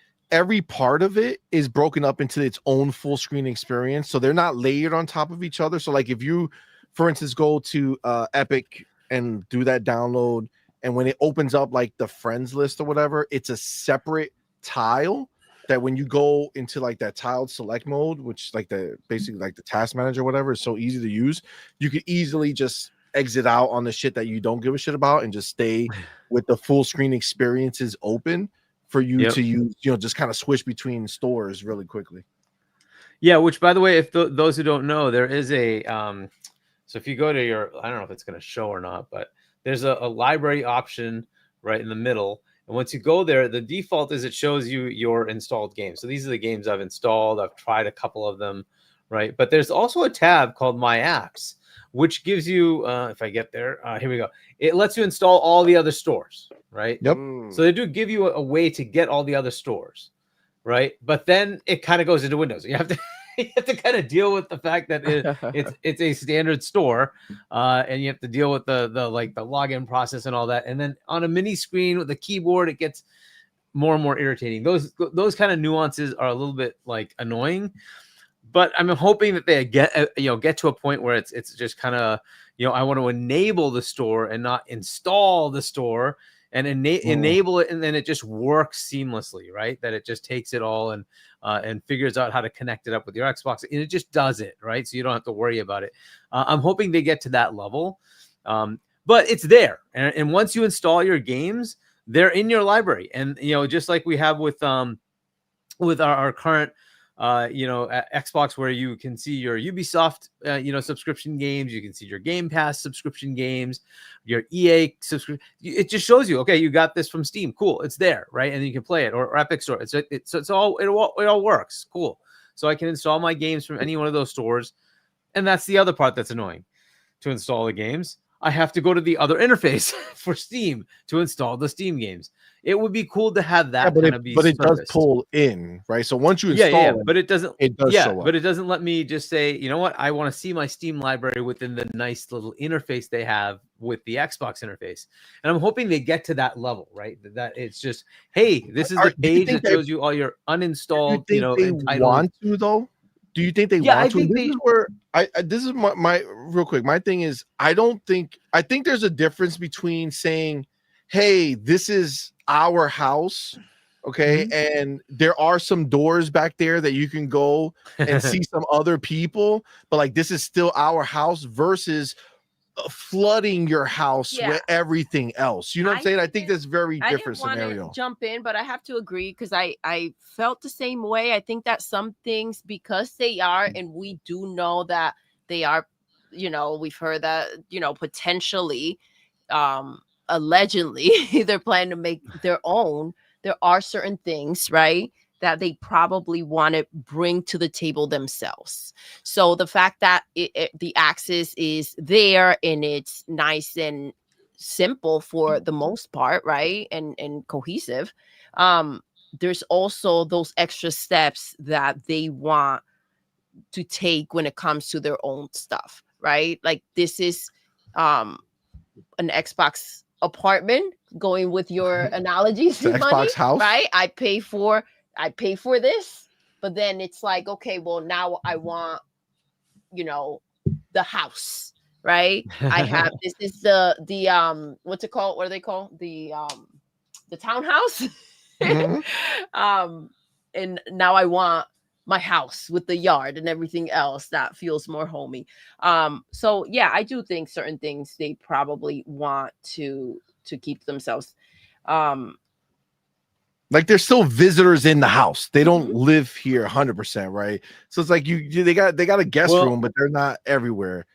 part of it is broken up into its own full screen experience, so they're not layered on top of each other. So like if you, for instance, go to Epic and do that download, and when it opens up like the friends list or whatever, it's a separate tile that when you go into like that tiled select mode, which like the basically like the task manager or whatever is so easy to use, you could easily just exit out on the shit that you don't give a shit about and just stay with the full screen experiences open for you to use, just kind of switch between stores really quickly. Yeah, which by the way, if those who don't know, there is a so if you go to your, I don't know if it's going to show or not, but there's a library option right in the middle. And once you go there, the default is it shows you your installed games. So these are the games I've installed. I've tried a couple of them, right? But there's also a tab called My Apps, which gives you, if I get there, here we go. It lets you install all the other stores, right? Yep. So they do give you a way to get all the other stores, right? But then it kind of goes into Windows. You have to kind of deal with the fact that it's a standard store, and you have to deal with the login process and all that. And then on a mini screen with the keyboard, it gets more and more irritating. Those kind of nuances are a little bit like annoying, but I'm hoping that they get to a point where it's just kind of, I want to enable the store and not install the store, and enable it, and then it just works seamlessly, right? That it just takes it all and figures out how to connect it up with your Xbox, and it just does it, right? So you don't have to worry about it. I'm hoping they get to that level, but it's there, and once you install your games, they're in your library, and just like we have with our current Xbox, where you can see your Ubisoft subscription games, you can see your Game Pass subscription games, your EA subscription. It just shows you, okay, you got this from Steam, cool, it's there, right? And you can play it, or Epic Store. It all works, cool. So I can install my games from any one of those stores, and that's the other part that's annoying. To install the games, I have to go to the other interface for Steam to install the Steam games. It would be cool to have that but it does pull in, right? So once you install but it doesn't. It does show up. But it doesn't let me just say, you know what, I want to see my Steam library within the nice little interface they have with the Xbox interface. And I'm hoping they get to that level, right? That it's just, hey, this is the page that shows you all your uninstalled, they want to though? Do you think they want to? This is where this is my real quick. My thing is, I think there's a difference between saying, hey, this is our house, okay, and there are some doors back there that you can go and see some other people, but like this is still our house, versus flooding your house with everything else. You know what I'm saying? I think that's very different scenario. Jump in, but I have to agree, because I felt the same way. I think that some things, because they are, and we do know that they are, we've heard that, potentially, allegedly, they're planning to make their own. There are certain things, right, that they probably want to bring to the table themselves. So the fact that the access is there and it's nice and simple for the most part, right, and cohesive, there's also those extra steps that they want to take when it comes to their own stuff, right? Like this is an Xbox apartment, going with your analogies, Xbox house, right? I pay for this, but then it's like, okay, well, now I want, the house, right? I have this is the what's it called? What are they called? The townhouse. And now I want my house with the yard and everything else that feels more homey. So yeah, I do think certain things they probably want to keep themselves. like there's still visitors in the house. They don't live here 100%, right? So it's like they got a guest room, but they're not everywhere.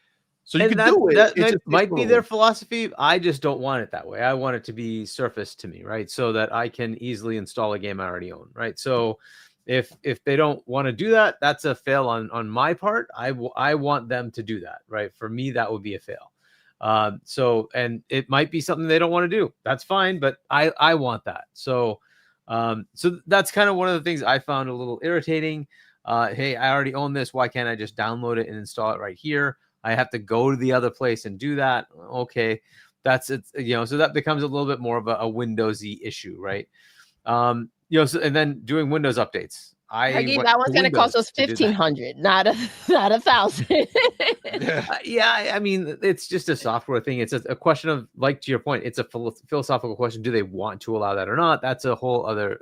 So you can do it. That might be their philosophy. I just don't want it that way. I want it to be surfaced to me, right? So that I can easily install a game I already own, right? So if they don't want to do that, that's a fail on my part. I want them to do that, right? For me, that would be a fail. So, and it might be something they don't want to do. That's fine, but I want that. So, so that's kind of one of the things I found a little irritating. Hey, I already own this. Why can't I just download it and install it right here? I have to go to the other place and do that. Okay, that's it. You know, so that becomes a little bit more of a Windowsy issue, right? You know, so, and then doing Windows updates. That was going to cost us $1,500, not $1,000. Yeah, I mean, it's just a software thing. It's a question of, like, to your point, it's a philosophical question. Do they want to allow that or not? That's a whole other,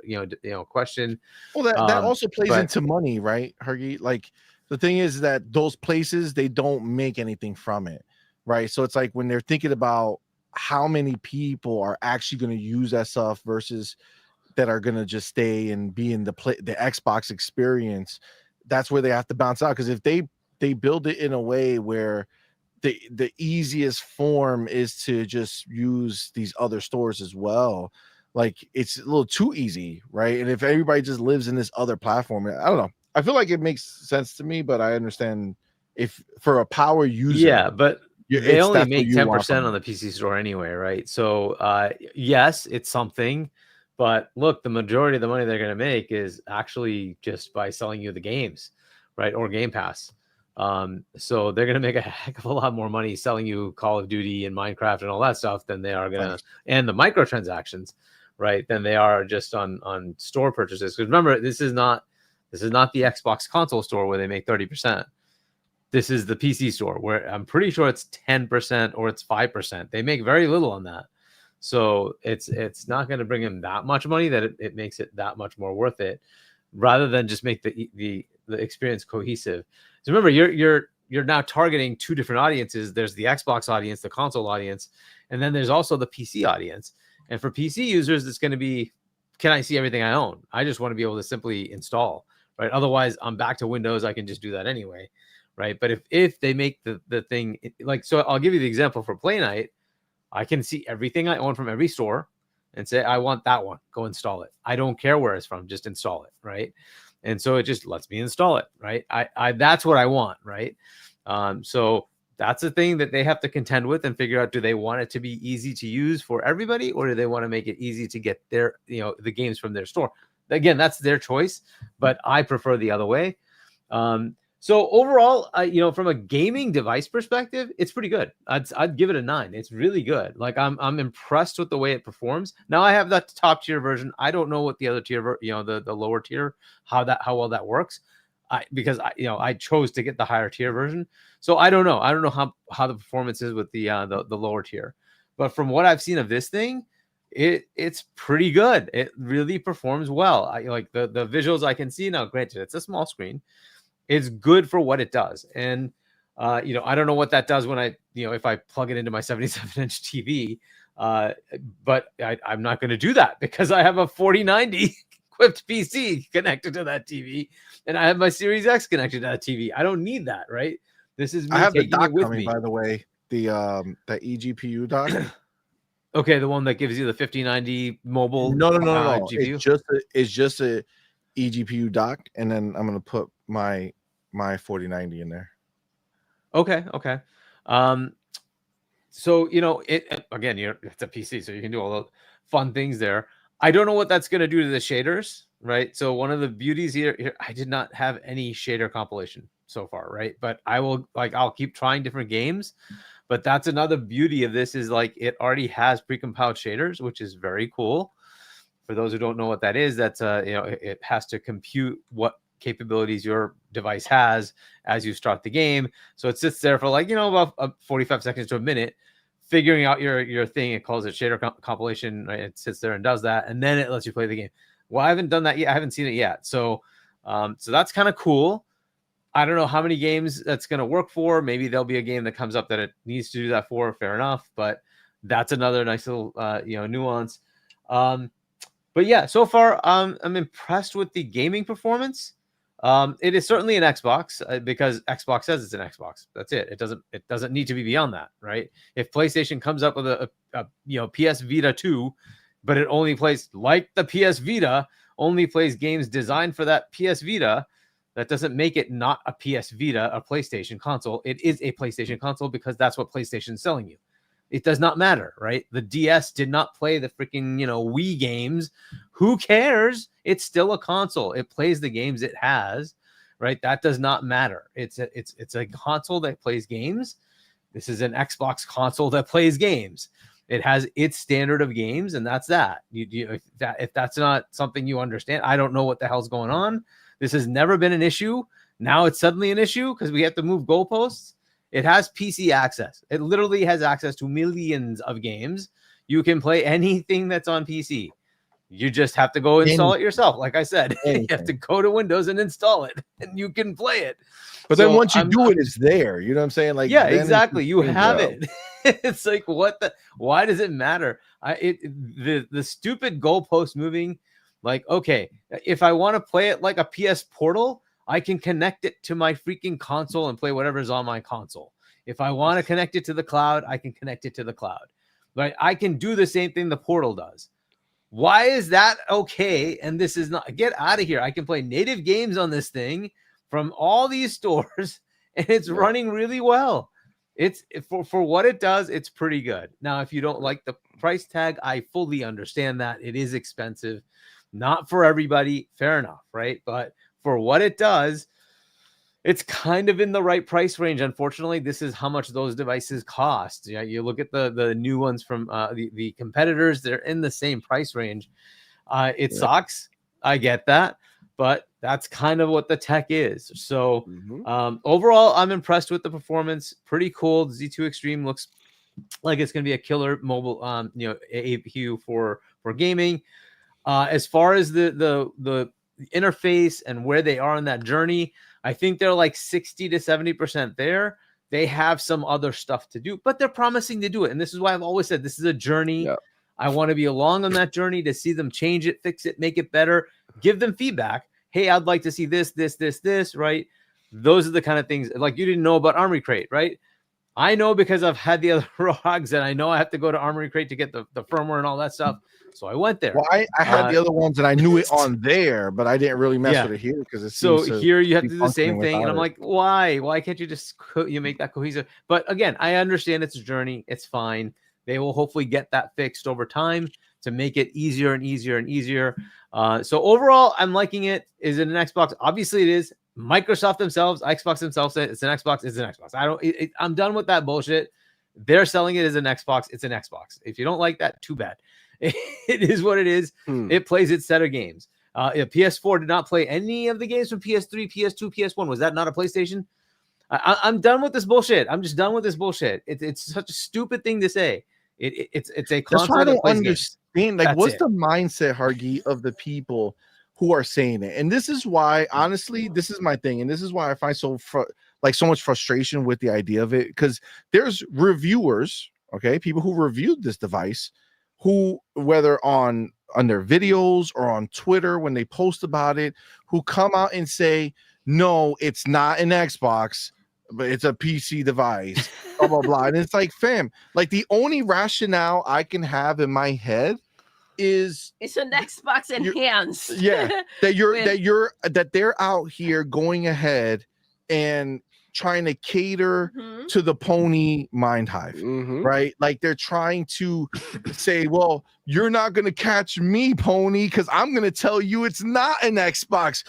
question. Well, that also plays into money, right, Hergy? Like, the thing is that those places, they don't make anything from it, right? So it's like when they're thinking about how many people are actually going to use that stuff versus that are going to just stay and be in the Xbox experience, that's where they have to bounce out. Because if they build it in a way where the easiest form is to just use these other stores as well, like it's a little too easy, right? And if everybody just lives in this other platform, I don't know. I feel like it makes sense to me, but I understand if for a power user. Yeah, but they only make 10% on the PC store anyway, right? So yes, it's something, but look, the majority of the money they're going to make is actually just by selling you the games, right? Or Game Pass. So they're going to make a heck of a lot more money selling you Call of Duty and Minecraft and all that stuff than they are going to, and the microtransactions, right? Than they are just on store purchases. Because remember, this is not the Xbox console store where they make 30%. This is the PC store where I'm pretty sure it's 10% or it's 5%. They make very little on that. So it's not going to bring them that much money that it makes it that much more worth it, rather than just make the experience cohesive. So remember, you're now targeting two different audiences. There's the Xbox audience, the console audience, and then there's also the PC audience. And for PC users, it's going to be, can I see everything I own? I just want to be able to simply install, right? Otherwise, I'm back to Windows. I can just do that anyway, right? But if they make the thing, like, so I'll give you the example for Play Night. I can see everything I own from every store and say, I want that one. Go install it. I don't care where it's from. Just install it, right? And so it just lets me install it, right? I that's what I want, right? So that's the thing that they have to contend with and figure out, do they want it to be easy to use for everybody, or do they want to make it easy to get their, the games from their store? Again, that's their choice, but I prefer the other way. So overall, from a gaming device perspective, it's pretty good. I'd give it a 9. It's really good. Like I'm impressed with the way it performs. Now I have that top tier version. I don't know what the other tier, the lower tier, how well that works. Because I chose to get the higher tier version, so I don't know. I don't know how the performance is with the lower tier, but from what I've seen of this thing, it's pretty good. It really performs well. I like the visuals I can see now. Granted, it's a small screen. It's good for what it does, and I don't know what that does when I if I plug it into my 77-inch TV, but I'm not going to do that because I have a 4090 equipped PC connected to that TV, and I have my Series X connected to that TV. I don't need that, right? This is me. I have the dock with coming, me. by the way, the eGPU dock. Okay, the one that gives you the 5090 mobile. No. GPU? It's just a eGPU dock, and then I'm gonna put my 4090 in there. Okay. So it again, it's a PC, so you can do all the fun things there. I don't know what that's going to do to the shaders, right? So one of the beauties here, I did not have any shader compilation so far, right? But I'll keep trying different games. But that's another beauty of this, is like it already has precompiled shaders, which is very cool. For those who don't know what that is, that's it has to compute what capabilities your device has as you start the game. So it sits there for about 45 seconds to a minute, figuring out your thing. It calls it shader compilation, right? It sits there and does that, and then it lets you play the game. Well, I haven't done that yet. I haven't seen it yet. So that's kind of cool. I don't know how many games that's going to work for. Maybe there'll be a game that comes up that it needs to do that for. Fair enough. But that's another nice little nuance. But yeah, so far I'm impressed with the gaming performance. It is certainly an Xbox because Xbox says it's an Xbox. That's it. It doesn't need to be beyond that, right? If PlayStation comes up with a PS Vita 2, but it only plays like the PS Vita, only plays games designed for that PS Vita, that doesn't make it not a PS Vita, a PlayStation console. It is a PlayStation console because that's what PlayStation's selling you. It does not matter, right? The DS did not play the freaking, Wii games. Who cares? It's still a console. It plays the games it has, right? That does not matter. It's a console that plays games. This is an Xbox console that plays games. It has its standard of games, and that's that. If that's not something you understand, I don't know what the hell's going on. This has never been an issue. Now it's suddenly an issue because we have to move goalposts. It has PC access. It literally has access to millions of games. You can play anything that's on PC. You just have to go install it yourself. Like I said, you have to go to Windows and install it, and you can play it. But then once you do it, it's there. You know what I'm saying? Like, yeah, exactly. You have it. It's like, why does it matter? The stupid goalpost moving. Like, okay, if I want to play it like a PS Portal, I can connect it to my freaking console and play whatever's on my console. If I want to connect it to the cloud, I can connect it to the cloud. Right? I can do the same thing the Portal does. Why is that okay? And this is not, get out of here. I can play native games on this thing from all these stores, and it's running really well. It's for what it does, it's pretty good. Now, if you don't like the price tag, I fully understand that. It is expensive. Not for everybody. Fair enough, right? But for what it does, it's kind of in the right price range. Unfortunately, this is how much those devices cost. Yeah, you look at the new ones from the competitors, they're in the same price range. It sucks. I get that, but that's kind of what the tech is. So overall, I'm impressed with the performance. Pretty cool. Z2 Extreme looks like it's going to be a killer mobile APU for gaming. As far as the interface and where they are on that journey, I think they're like 60 to 70% there. They have some other stuff to do, but they're promising to do it. And this is why I've always said this is a journey. Yep. I want to be along on that journey to see them change it, fix it, make it better, give them feedback. Hey, I'd like to see this, right? Those are the kind of things like you didn't know about Armory Crate, right? I know because I've had the other ROGs and I know I have to go to Armory Crate to get the firmware and all that stuff. So I went there. Well, I had the other ones and I knew it on there, but I didn't really mess with it here because it's so here you have to do the same thing. And I'm like, why? Why can't you just make that cohesive? But again, I understand it's a journey. It's fine. They will hopefully get that fixed over time to make it easier and easier and easier. So overall, I'm liking it. Is it an Xbox? Obviously it is. Microsoft themselves, Xbox themselves said it's an Xbox. It's an Xbox. I'm done with that bullshit. They're selling it as an Xbox. It's an Xbox. If you don't like that, too bad. It is what it is. It plays its set of games. PS4 did not play any of the games from PS3, PS2, PS1. Was that not a PlayStation? I'm done with this bullshit. I'm just done with this bullshit. It's such a stupid thing to say. It's a console. That's why I don't understand. Games. Like, what's the mindset, Hargi, of the people who are saying it? And this is why, honestly, this is my thing, and this is why I find so much frustration with the idea of it. Because there's reviewers, okay, people who reviewed this device, who whether on their videos or on Twitter when they post about it, who come out and say, no, it's not an Xbox, but it's a PC device, blah, blah, blah. And it's like, fam, like the only rationale I can have in my head is it's an Xbox enhanced. Yeah, that they're out here going ahead and trying to cater to the pony mind hive, right? Like they're trying to say, well, you're not going to catch me, pony, because I'm going to tell you it's not an Xbox.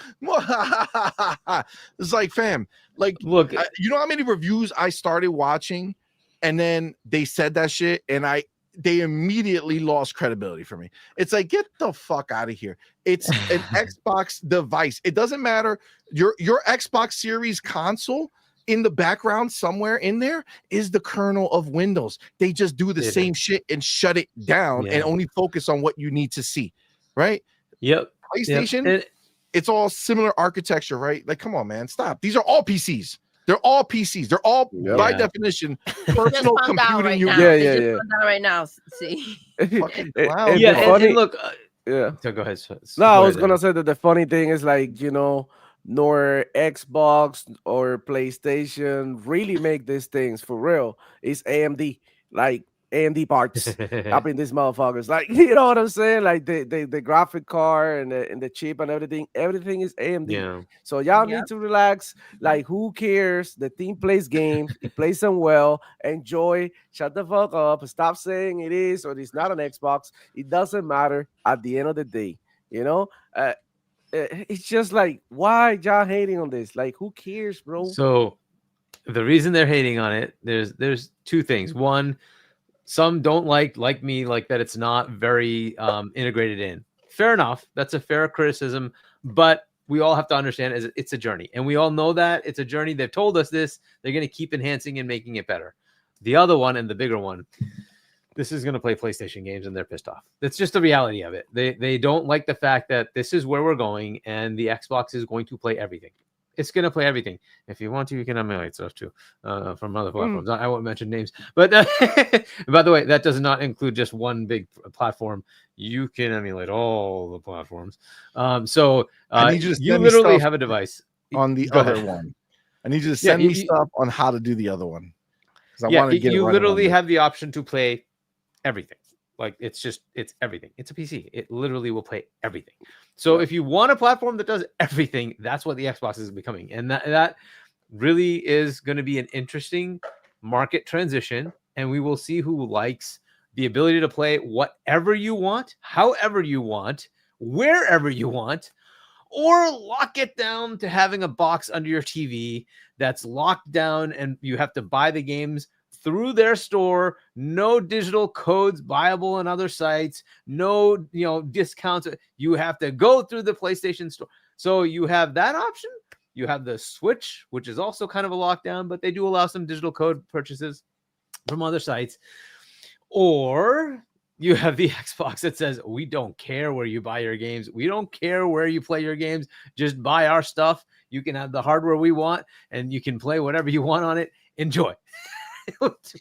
It's like, fam, like, look, you know how many reviews I started watching and then they said that shit and they immediately lost credibility for me. It's like, get the fuck out of here. It's an Xbox device. It doesn't matter. Your Xbox Series console in the background somewhere in there is the kernel of Windows. They just do the same shit and shut it down and only focus on what you need to see, right? Yep. PlayStation, it's all similar architecture, right? Like, come on, man, stop. These are all PCs. They're all PCs. They're all, by definition, personal computing. Right now, right now. See, and look, Yeah. So go ahead. No, I Go was ahead, gonna say that the funny thing is like, nor Xbox or PlayStation really make these things for real. It's AMD, like AMD parts Daniel. up in these motherfuckers. Like, you know what I'm saying? Like the graphic card and the chip and everything is AMD. Yeah. So y'all Yep. need to relax. Like, who cares? The team plays games, it plays them well. Enjoy, shut the fuck up, stop saying it is or it's not an Xbox. It doesn't matter at the end of the day, you know? It's just like, why y'all hating on this? Like, who cares, bro? So the reason they're hating on it, there's two things. One, some don't like me, like that it's not very integrated in. Fair enough. That's a fair criticism, but we all have to understand is it's a journey. And we all know that it's a journey. They've told us this. They're going to keep enhancing and making it better. The other one and the bigger one, this is going to play PlayStation games and they're pissed off. That's just the reality of it. They don't like the fact that this is where we're going and the Xbox is going to play everything. It's going to play everything. If you want to, you can emulate stuff too from other platforms. I won't mention names. But by the way, that does not include just one big platform. You can emulate all the platforms. So I need you to you send me literally stuff have a device. on the Go other ahead. one. I need you to send me stuff on how to do the other one. Because I want to get it you running literally on have the option to play everything. Like it's everything. It's a PC. It literally will play everything. So if you want a platform that does everything, that's what the Xbox is becoming. And that really is going to be an interesting market transition. And we will see who likes the ability to play whatever you want, however you want, wherever you want, or lock it down to having a box under your TV that's locked down and you have to buy the games through their store, no digital codes buyable on other sites, no discounts. You have to go through the PlayStation store. So you have that option. You have the Switch, which is also kind of a lockdown, but they do allow some digital code purchases from other sites. Or you have the Xbox that says, we don't care where you buy your games. We don't care where you play your games. Just buy our stuff. You can have the hardware we want and you can play whatever you want on it. Enjoy.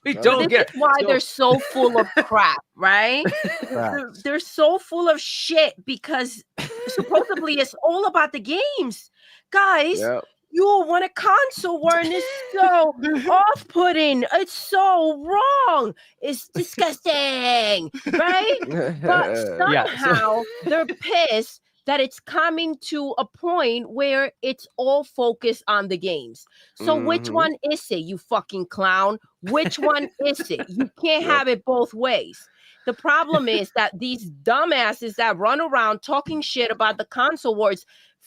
We don't This care. is why they're so full of crap, right? Facts. They're so full of shit because supposedly it's all about the games. Guys, Yeah. you want a console war and it's so off-putting. It's so wrong. It's disgusting, right? But somehow they're pissed that it's coming to a point where it's all focused on the games. So which one is it, you fucking clown? Which one is it? You can't have it both ways. The problem is that these dumbasses that run around talking shit about the console wars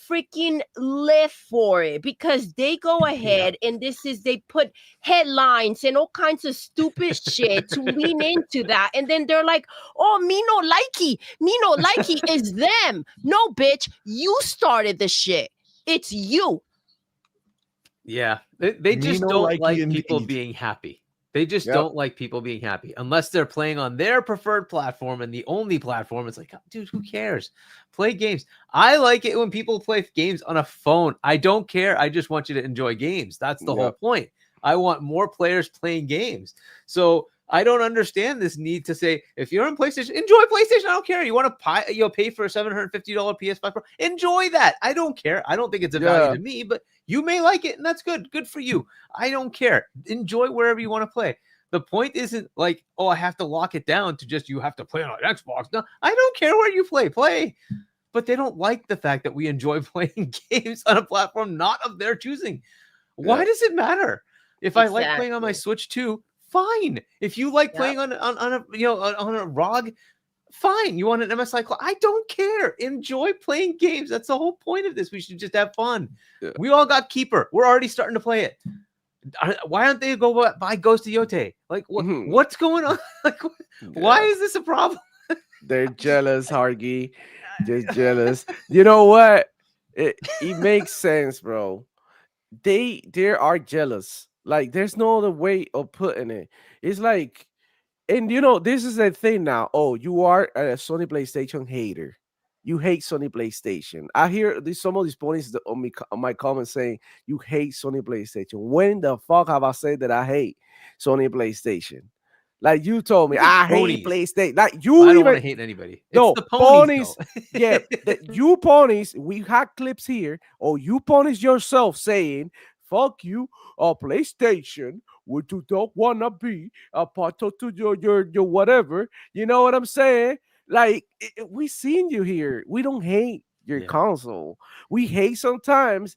freaking live for it because they go ahead and they put headlines and all kinds of stupid shit to lean into that. And then they're like, oh, me no likey is them. No, bitch, you started the shit. It's you. Yeah, they just no don't likey like indeed. people being happy. They just don't like people being happy unless they're playing on their preferred platform and the only platform. It's like, dude, who cares? Play games. I like it when people play games on a phone. I don't care. I just want you to enjoy games. That's the whole point. I want more players playing games. So I don't understand this need to say, if you're on PlayStation, enjoy PlayStation. I don't care. You want to pay for a $750 PS5 Pro? Enjoy that. I don't care. I don't think it's a value to me, but you may like it, and that's good. Good for you. I don't care. Enjoy wherever you want to play. The point isn't like, oh, I have to lock it down to just you have to play on an Xbox. No, I don't care where you play. But they don't like the fact that we enjoy playing games on a platform not of their choosing. Why does it matter? If I like playing on my Switch too, fine. If you like playing on a ROG, fine. You want an MSI clock? I don't care. Enjoy playing games. That's the whole point of this. We should just have fun. We all got Keeper. We're already starting to play it. Why aren't they go buy Ghost of Yote? Like what's going on? Like why is this a problem? They're jealous, Hargy. Just jealous. You know what? It makes sense, bro. They are jealous. Like, there's no other way of putting it. It's like, and this is the thing now. Oh, you are a Sony PlayStation hater. You hate Sony PlayStation. I hear some of these ponies on my comments saying you hate Sony PlayStation. When the fuck have I said that I hate Sony PlayStation? Like you told me, Look I at hate ponies. PlayStation. Like I you don't want even to hate anybody. It's no the ponies. ponies. Yeah, you ponies. We had clips here, or you ponies yourself saying, "Fuck you, PlayStation. Would you don't wanna be a part of to your whatever?" You know what I'm saying? Like we seen you here. We don't hate your Yeah. console. We hate sometimes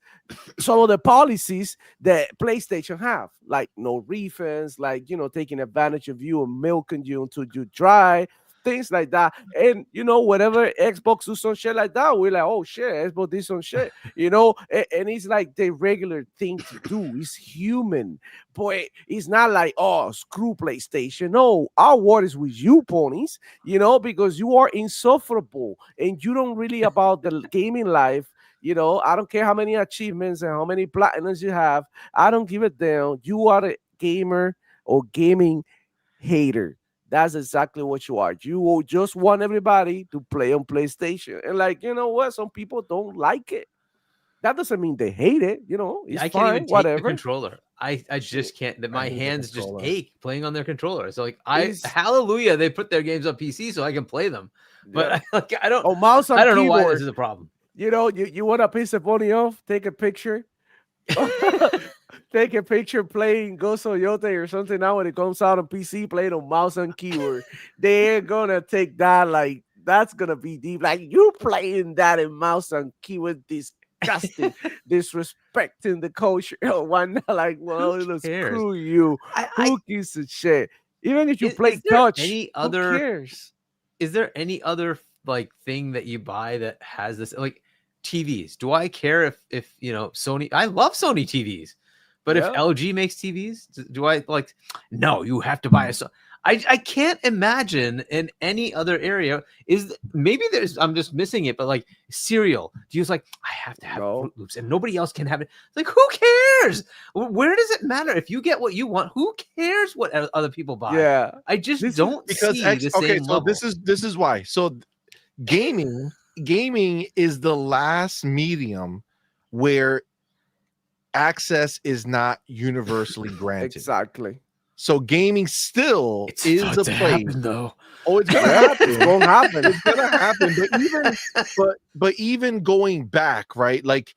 some of the policies that PlayStation have, like no refunds, like taking advantage of you and milking you until you dry, things like that. And whatever Xbox do some shit like that, we're like, oh shit, Xbox did some shit, and it's like the regular thing to do. It's human, but it's not like screw PlayStation. No, our word is with you, ponies, because you are insufferable and you don't really about the gaming life. I don't care how many achievements and how many platinums you have. I don't give a damn. You are a gamer or gaming hater. That's exactly what you are. You will just want everybody to play on PlayStation. And like, you know what? Some people don't like it. That doesn't mean they hate it. It's I can't fine, even take the whatever. controller. I just can't. That my hate the hands just controller. ache playing on their controller. So like It's- hallelujah, they put their games on PC so I can play them. But Yeah. I don't. Oh, mouse and I don't know why keyboard. this is a problem. You want to piss the pony off? Take a picture. Take a picture playing Ghost of Yote or something. Now when it comes out on PC, play it on mouse and keyboard. They're gonna take that like that's gonna be deep. Like you playing that in mouse and keyboard, disgusting, disrespecting the culture. Why not? Like, well, Who cares? screw you. Who gives a shit? Even if you play Is there touch, any who other? cares? Is there any other like thing that you buy that has this like TVs? Do I care if Sony? I love Sony TVs, but if Yeah. LG makes TVs, do I like? No, you have to buy a. I can't imagine in any other area maybe I'm just missing it, but like cereal, do you like I have to have No. Fruit Loops and nobody else can have it? Like who cares? Where does it matter if you get what you want? Who cares what other people buy? Yeah. I just This is- don't Because see the same so level. this is why. So gaming is the last medium where access is not universally granted. Exactly. So gaming still It's is about a to place. happen, though. Oh, it's gonna Yeah, happen. it's gonna happen. It's gonna happen. But even going back, right? Like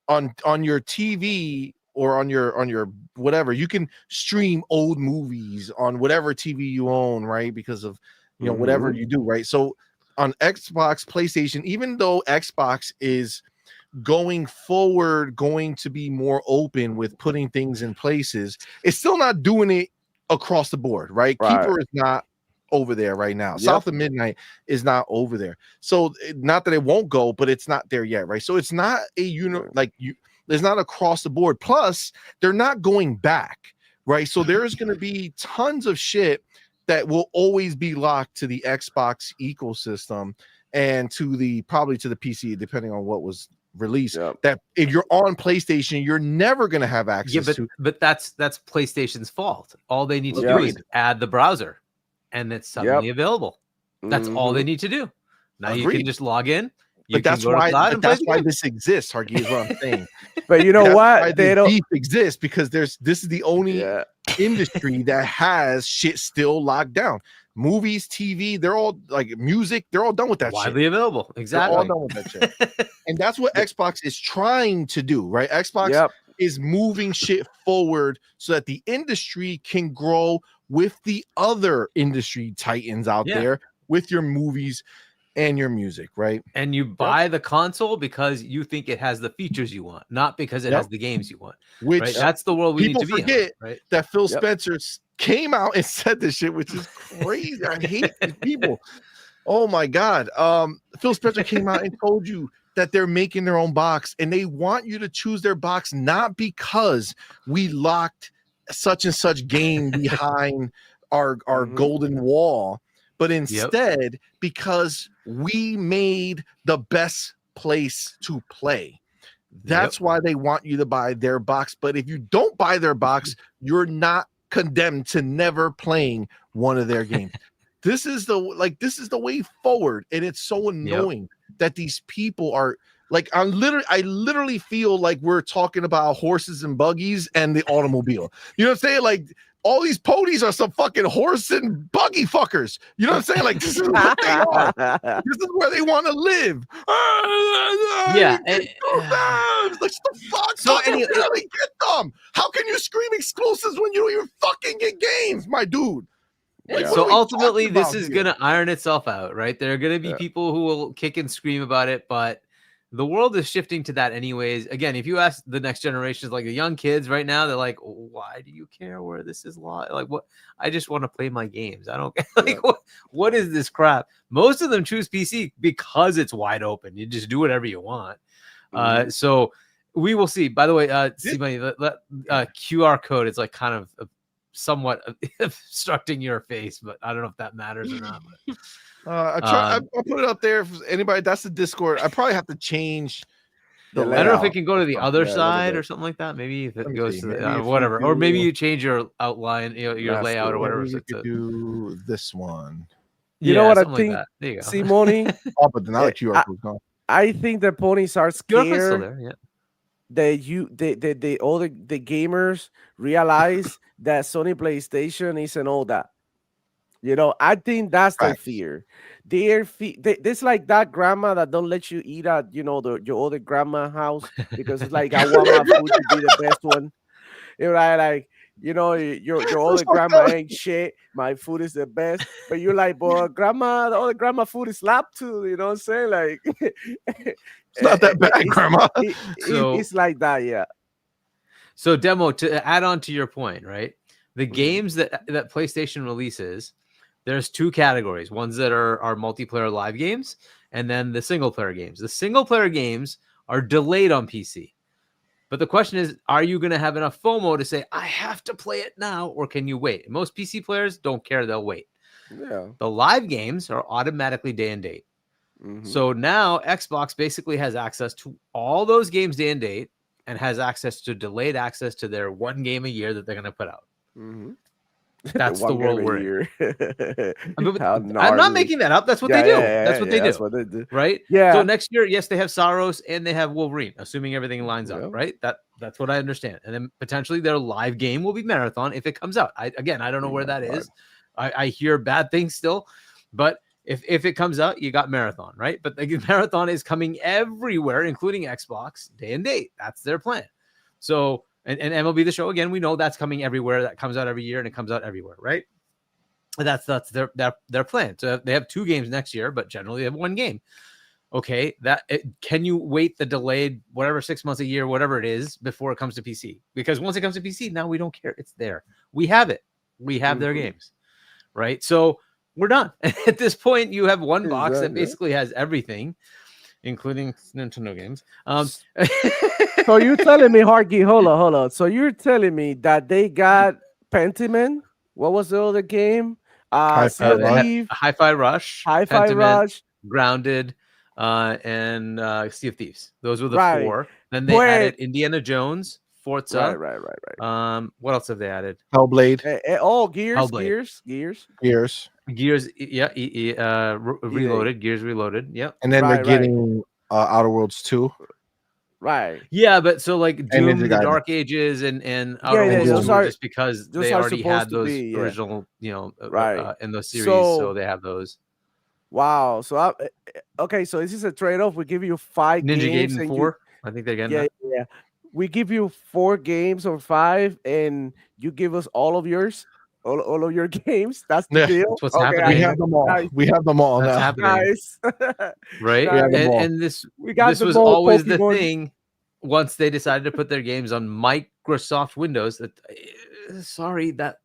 on your TV or on your whatever, you can stream old movies on whatever TV you own, right? Because of whatever you do, right? So on Xbox, PlayStation, even though Xbox is going forward going to be more open with putting things in places, it's still not doing it across the board, right? Keeper is not over there right now. Yep. South of Midnight is not over there. So not that it won't go, but it's not there yet, right? So it's not there's not across the board. Plus, they're not going back, right? So there's going to be tons of shit that will always be locked to the Xbox ecosystem and probably to the PC, depending on what was released. Yep. That if you're on PlayStation, you're never going to have access to. But that's PlayStation's fault. All they need to do Agreed. is add the browser, and it's suddenly available. That's all they Mhm. need to do. Now you Agreed. can just log in. You But that's can go to why cloud and play the game. this exists, Hargy, is what I'm saying. But you know That's why what? They the don't. beef exists because this is the only Yeah. industry that has shit still locked down. Movies, TV, they're all like music, they're all done with that shit. Widely available. They're Exactly. all done with that shit. And that's what Xbox is trying to do, right? Xbox Yep. is moving shit forward so that the industry can grow with the other industry titans out Yeah. there with your movies and your music, right? And you buy the console because you think it has the features you want, not because it Yep. has the games you want. Which Right? That's the world we need people to be in, forget right? that Phil Yep. Spencer came out and said this shit, which is crazy. I hate these people. Oh my god. Phil Spencer came out and told you that they're making their own box and they want you to choose their box not because we locked such and such game behind our Mhm. golden wall, but instead because we made the best place to play. That's why they want you to buy their box. But if you don't buy their box, you're not condemned to never playing one of their games. This is the way forward, and it's so annoying that these people are like I literally feel like we're talking about horses and buggies and the automobile. You know what I'm saying? Like all these ponies are some fucking horse and buggy fuckers. You know what I'm saying? Like, this is what they are. This is where they want to live. Yeah, Like, the fuck? So So you barely get them. How can you scream exclusives when you don't even fucking get games, my dude? Like, what So are we ultimately, talking this about is here? going to iron itself out, right? There are going to be people who will kick and scream about it, but the world is shifting to that anyways. Again, if you ask the next generations, like the young kids right now, they're like, why do you care where this is like what? I just want to play my games. I don't like what is this crap? Most of them choose PC because it's wide open. You just do whatever you want. So we will see. By the way, CMoney, QR code is like kind of somewhat obstructing your face, but I don't know if that matters or not. But. I put it up there. If anybody, that's the Discord. I probably have to change the I don't know if it layout. can go to the other Yeah, side or something like that. Maybe if Let it me goes see. to Maybe the, if we whatever, or maybe do- you change your outline, your That's layout or cool. whatever. Maybe So we could do this one. You know what I something like think? that. There you go. CMoney, Oh, but now the QR code's gone. I think the ponies are QR code's still scared there. Yeah. that all the gamers realize that Sony PlayStation isn't all that. You know, I think that's their Facts. fear. It's like that grandma that don't let you eat at your other grandma house because it's like I want my food to be the best one. You're right, like your other grandma ain't shit. My food is the best, but you're like, boy, grandma, the other grandma food is slap too. You know what I'm saying? Like, It's not that bad, Grandma. It's like that, yeah. So demo, to add on to your point, right? The Mhm. games that PlayStation releases, there's two categories: ones that are multiplayer live games, and then the single player games. The single player games are delayed on PC. But the question is, are you going to have enough FOMO to say, I have to play it now, or can you wait? Most PC players don't care. They'll wait. Yeah. The live games are automatically day and date. Mhm. So now Xbox basically has access to all those games day and date and has access to delayed access to their one game a year that they're going to put out. Mhm. That's the One world game a we're in. year. I'm not gnarly. making that up. That's what they do. That's what they do. That's what they do. Right? Yeah. So next year, yes, they have Saros and they have Wolverine, assuming everything lines up, Yeah. right? That's what I understand. And then potentially their live game will be Marathon if it comes out. I don't know where that is. I hear bad things still, but if it comes out, you got Marathon, right? But the Marathon is coming everywhere, including Xbox, day and date. That's their plan. So and MLB The Show, again, we know that's coming everywhere. That comes out every year and it comes out everywhere, right? That's their plan. So they have 2 games next year, but generally they have 1 game. Okay, can you wait the delayed whatever 6 months, a year, whatever it is, before it comes to PC? Because once it comes to PC, now we don't care. It's there. We have it. We have their games, right? So we're done. At this point, you have one box that basically has everything, including Nintendo games. So you're telling me, Harky, hold on. So you're telling me that they got Pentiment? What was the other game? Hi-Fi Rush, Hi-Fi Pentiment, Rush, Grounded, and Sea of Thieves. Those were the Right. 4. Then they added Indiana Jones, Forza. Right. What else have they added? Hellblade. Gears. Gears. Yeah, Reloaded. Gears Reloaded. Yep. And then they're getting Outer Worlds 2. Right. Yeah, but so like Doom, the Guidance. Dark Ages, and Outer Worlds those 2 are just because those they are already supposed had to those be, original, Right. in those series, So- so they have those. Wow. So okay, so this is a trade-off. We give you 5 Ninja games Gaiden and 4. I think they're getting that. Yeah. We give you 4 games or 5, and you give us all of yours, all of your games. That's the Yeah, deal. that's what's Okay, happening. We have them all. Nice. We have them all That's now. happening. Nice. Right? We have them all. And this We got this the was more always the Pokemon. thing once they decided to put their games on Microsoft Windows that sorry, that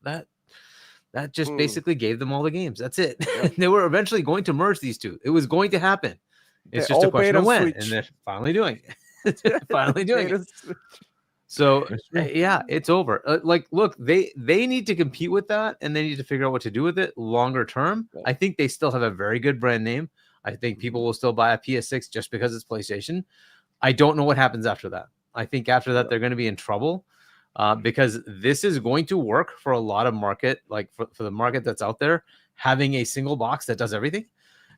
just basically gave them all the games. That's it. Yep. They were eventually going to merge these two. It was going to happen. It's They just a all question made of a when, switch. and they're finally doing it. They're finally doing it. Switch. So That's true. yeah, it's over. Like, look, they need to compete with that, and they need to figure out what to do with it longer term. Yeah. I think they still have a very good brand name. I think people will still buy a PS6 just because it's PlayStation. I don't know what happens after that. I think after that they're going to be in trouble because this is going to work for a lot of market, like for the market that's out there. Having a single box that does everything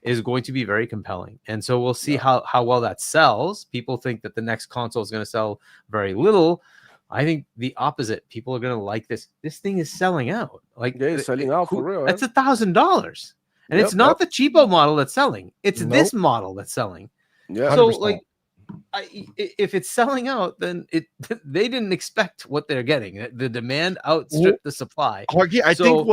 is going to be very compelling. And so we'll see how well that sells. People think that the next console is going to sell very little. I think the opposite. People are gonna like this. This thing is selling out. Like Yeah, it's selling out for real. That's $1,000, and it's Yep, not the cheapo model that's selling. It's Nope. this model that's selling. Yeah. So 100%. like, if it's selling out, then they didn't expect what they're getting. The demand outstripped the supply. I think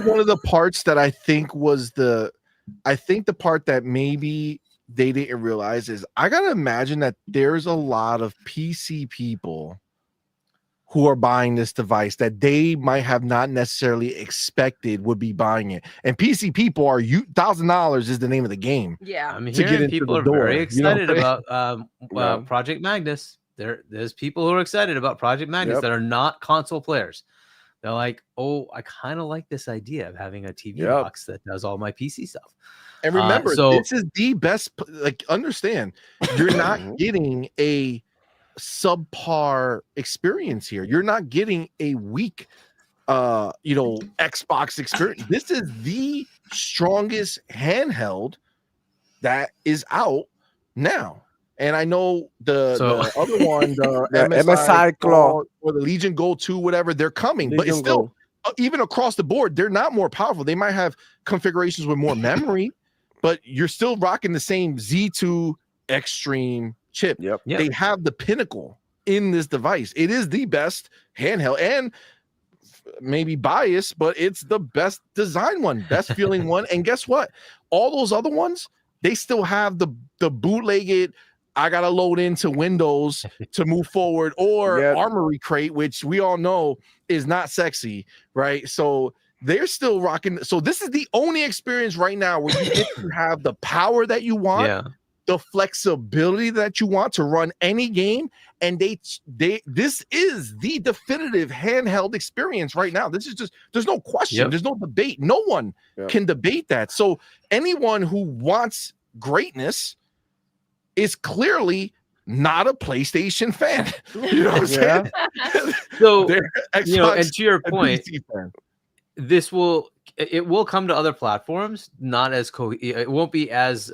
one of the parts that I think the part that maybe they didn't realize is I gotta imagine that there's a lot of PC people who are buying this device that they might have not necessarily expected would be buying it. And PC people are $1,000 is the name of the game. Yeah. I'm to get hearing into people the are very door, you know what excited I'm about Yeah. Project Magnus. There's people who are excited about Project Magnus Yep. that are not console players. They're like, oh, I kind of like this idea of having a TV Yep. box that does all my PC stuff. And remember, so- this is the best. Like, understand, you're not getting a subpar experience here. You're not getting a weak, Xbox experience. This is the strongest handheld that is out now. And I know the other one, the The MSI MSI Claw. or the Legion Gold 2, whatever, they're coming, but it's Legion still Gold. even across the board, they're not more powerful. They might have configurations with more memory, but you're still rocking the same Z2 Extreme chip. Yep. Yeah. They have the pinnacle in this device. It is the best handheld, and maybe biased, but it's the best design one, best feeling one. And guess what? All those other ones, they still have the bootlegged, I gotta load into Windows to move forward, or Yep. Armory Crate, which we all know is not sexy, right? So they're still rocking. So this is the only experience right now where you get to have the power that you want, Yeah. the flexibility that you want to run any game, and this is the definitive handheld experience right now. This is just, there's no question, Yep. there's no debate. No one Yep. can debate that. So anyone who wants greatness is clearly not a PlayStation fan. You know what I'm saying? So, They're and Xbox to your and point, PC fan. it will come to other platforms, not as it won't be as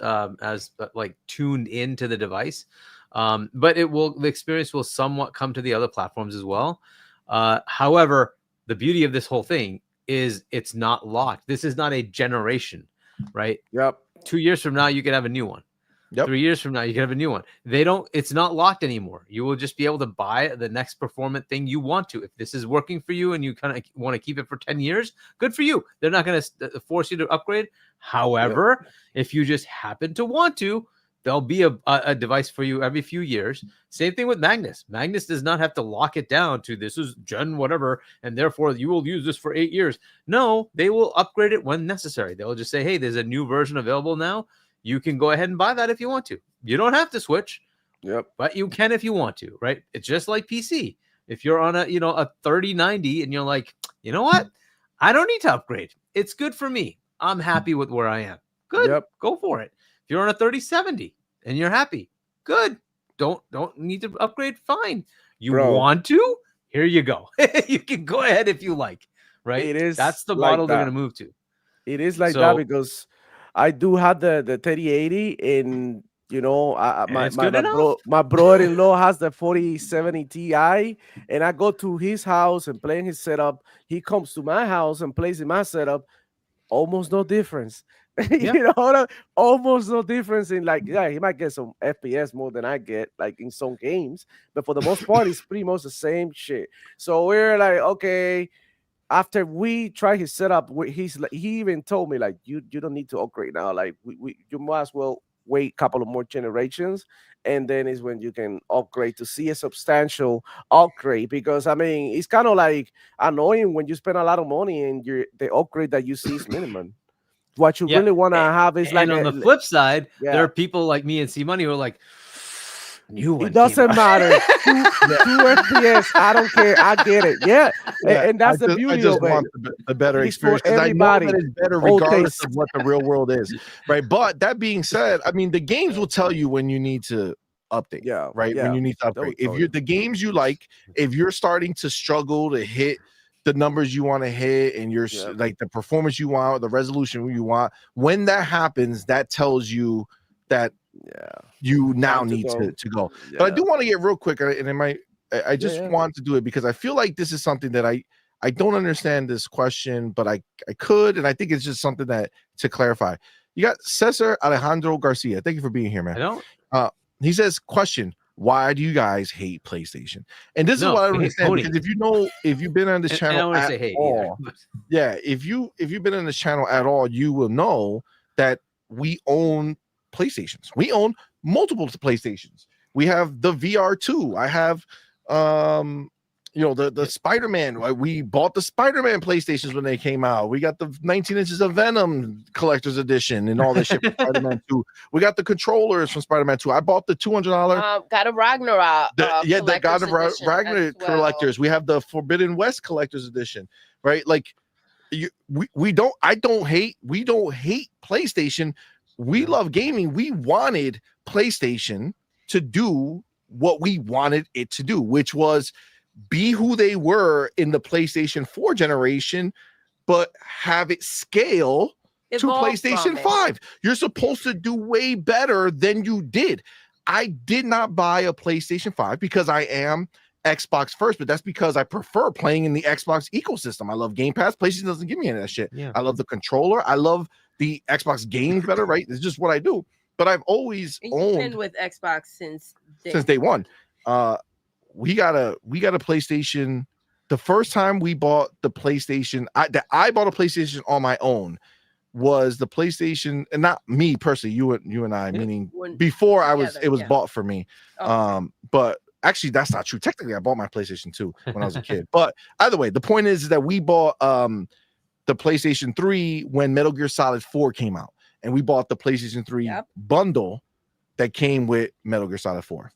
like tuned into the device, but the experience will somewhat come to the other platforms as well. However, the beauty of this whole thing is it's not locked. This is not a generation, right? Yep. 2 years from now you can have a new one. Yep. 3 years from now you can have a new one. It's not locked anymore. You will just be able to buy the next performant thing you want to. If this is working for you and you kind of want to keep it for 10 years, good for you. They're not going to force you to upgrade. However, if you just happen to want to, there'll be a device for you every few years. Same thing with Magnus. Magnus does not have to lock it down to this is gen whatever, and therefore you will use this for 8 years. No, they will upgrade it when necessary. They'll just say, hey, there's a new version available now. You can go ahead and buy that if you want to. You don't have to switch. Yep. But you can if you want to, right? It's just like PC. If you're on a 3090 and you're like, you know what? I don't need to upgrade. It's good for me. I'm happy with where I am. Good. Yep. Go for it. If you're on a 3070 and you're happy, good. Don't need to upgrade. Fine. You want to? Here you go. You can go ahead if you like, right? It is That's the like model they're that. going to move to. It is like So- that because I do have the 3080 and it's good enough. my brother-in-law has the 4070 Ti, and I go to his house and play in his setup. He comes to my house and plays in my setup. Almost no difference. Yeah. Almost no difference in he might get some FPS more than I get like in some games, but for the most part, it's pretty much the same shit. So we're like, okay. After we try his setup, he even told me like, you don't need to upgrade now. Like you might as well wait a couple of more generations, and then is when you can upgrade to see a substantial upgrade. Because I mean, it's kind of like annoying when you spend a lot of money and the upgrade that you see is minimum. What you really want to have is and on the flip side, Yeah. there are people like me and CMoney who are like, new one. it doesn't matter. 2 FPS, I don't care. I get it. Yeah, and that's the beauty I just of it. want the better It's for experience because I know everybody. that it's better All regardless taste. of what the real world is, right? But that being said, I mean, the games will tell you when you need to update, Yeah, right? yeah. When you need to upgrade. tell If you. you're the games you like, if you're starting to struggle to hit the numbers you want to hit and you're Yeah. like the performance you want, the resolution you want, when that happens, that tells you that Yeah. you now Time to need go. to go. But I do want to get real quick, and it might I just yeah. want to do it because I feel like this is something that I don't understand this question, but I could, and I think it's just something that to clarify. You got Cesar Alejandro Garcia. Thank you for being here, I man. don't. He says, question, why do you guys hate PlayStation? And this is No, what I don't we hate understand, ponies. because if you've been on this And I don't channel want to at say hate all, either. yeah, if you've been on this channel at all, you will know that we own PlayStations. We own multiple PlayStations. We have the VR2. I have the Spider-Man. We bought the Spider-Man PlayStations when they came out. We got the 19 inches of Venom collector's edition and all this shit from Spider-Man 2. We got the controllers from Spider-Man 2. I bought the $200 got a Ragnarok. the God of collector's edition Ragnarok as well. collectors. We have the Forbidden West collector's edition, right? Like we don't hate PlayStation. We love gaming. We wanted PlayStation to do what we wanted it to do, which was be who they were in the PlayStation 4 generation, but have it scale to PlayStation 5. You're supposed to do way better than you did. I did not buy a PlayStation 5 because I am Xbox first, but that's because I prefer playing in the Xbox ecosystem. I love Game Pass. PlayStation doesn't give me any of that shit. Yeah. I love the controller. I love the Xbox games better, right? It's just what I do. But I've always owned with Xbox since day one. We got a PlayStation. The first time we bought the PlayStation, I bought a PlayStation on my own was the PlayStation, and not me personally, you and I, meaning before it was bought for me. Okay. But actually that's not true. Technically, I bought my PlayStation 2 when I was a kid. But either way, the point is that we bought the PlayStation 3 when Metal Gear Solid 4 came out, and we bought the PlayStation 3 bundle that came with Metal Gear Solid 4.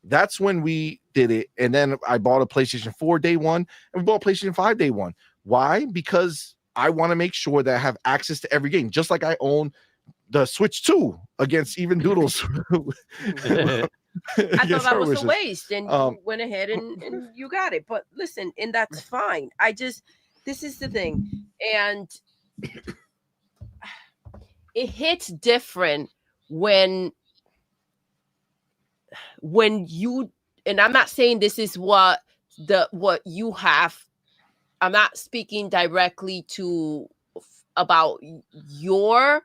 That's when we did it. And then I bought a PlayStation 4 day one, and we bought a PlayStation 5 day one. Why? Because I want to make sure that I have access to every game, just like I own the Switch 2 against even Doodles. I thought that was a waste, and you went ahead and you got it. But listen, and that's fine. This is the thing, and it hits different when you, and I'm not saying this is what you have. I'm not speaking directly to about your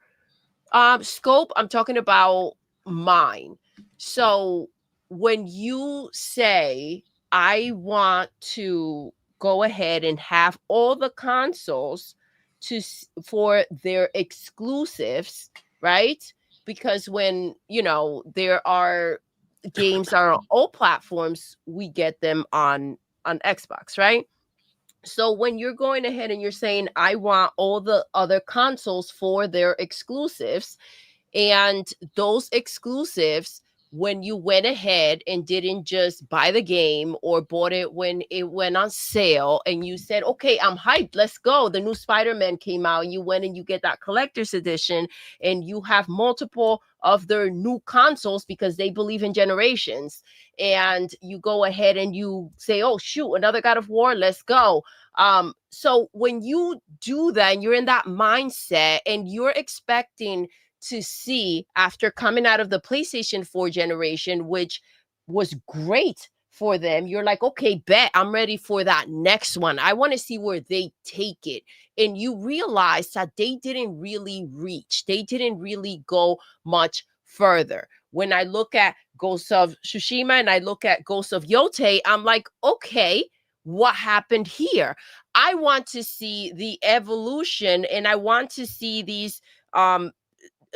scope. I'm talking about mine. So when you say I want to go ahead and have all the consoles for their exclusives, right? Because when there are games are on all platforms, we get them on Xbox, right? So when you're going ahead and you're saying I want all the other consoles for their exclusives, and those exclusives, when you went ahead and didn't just buy the game or bought it when it went on sale and you said, okay, I'm hyped, let's go. The new Spider-Man came out, and you went and you get that collector's edition, and you have multiple of their new consoles because they believe in generations. And you go ahead and you say, oh, shoot, another God of War, let's go. So when you do that and you're in that mindset and you're expecting to see, after coming out of the PlayStation 4 generation, which was great for them, you're like, okay, bet, I'm ready for that next one. I want to see where they take it. And you realize that they didn't really reach. They didn't really go much further. When I look at Ghost of Tsushima and I look at Ghost of Yotei, I'm like, okay, what happened here? I want to see the evolution, and I want to see these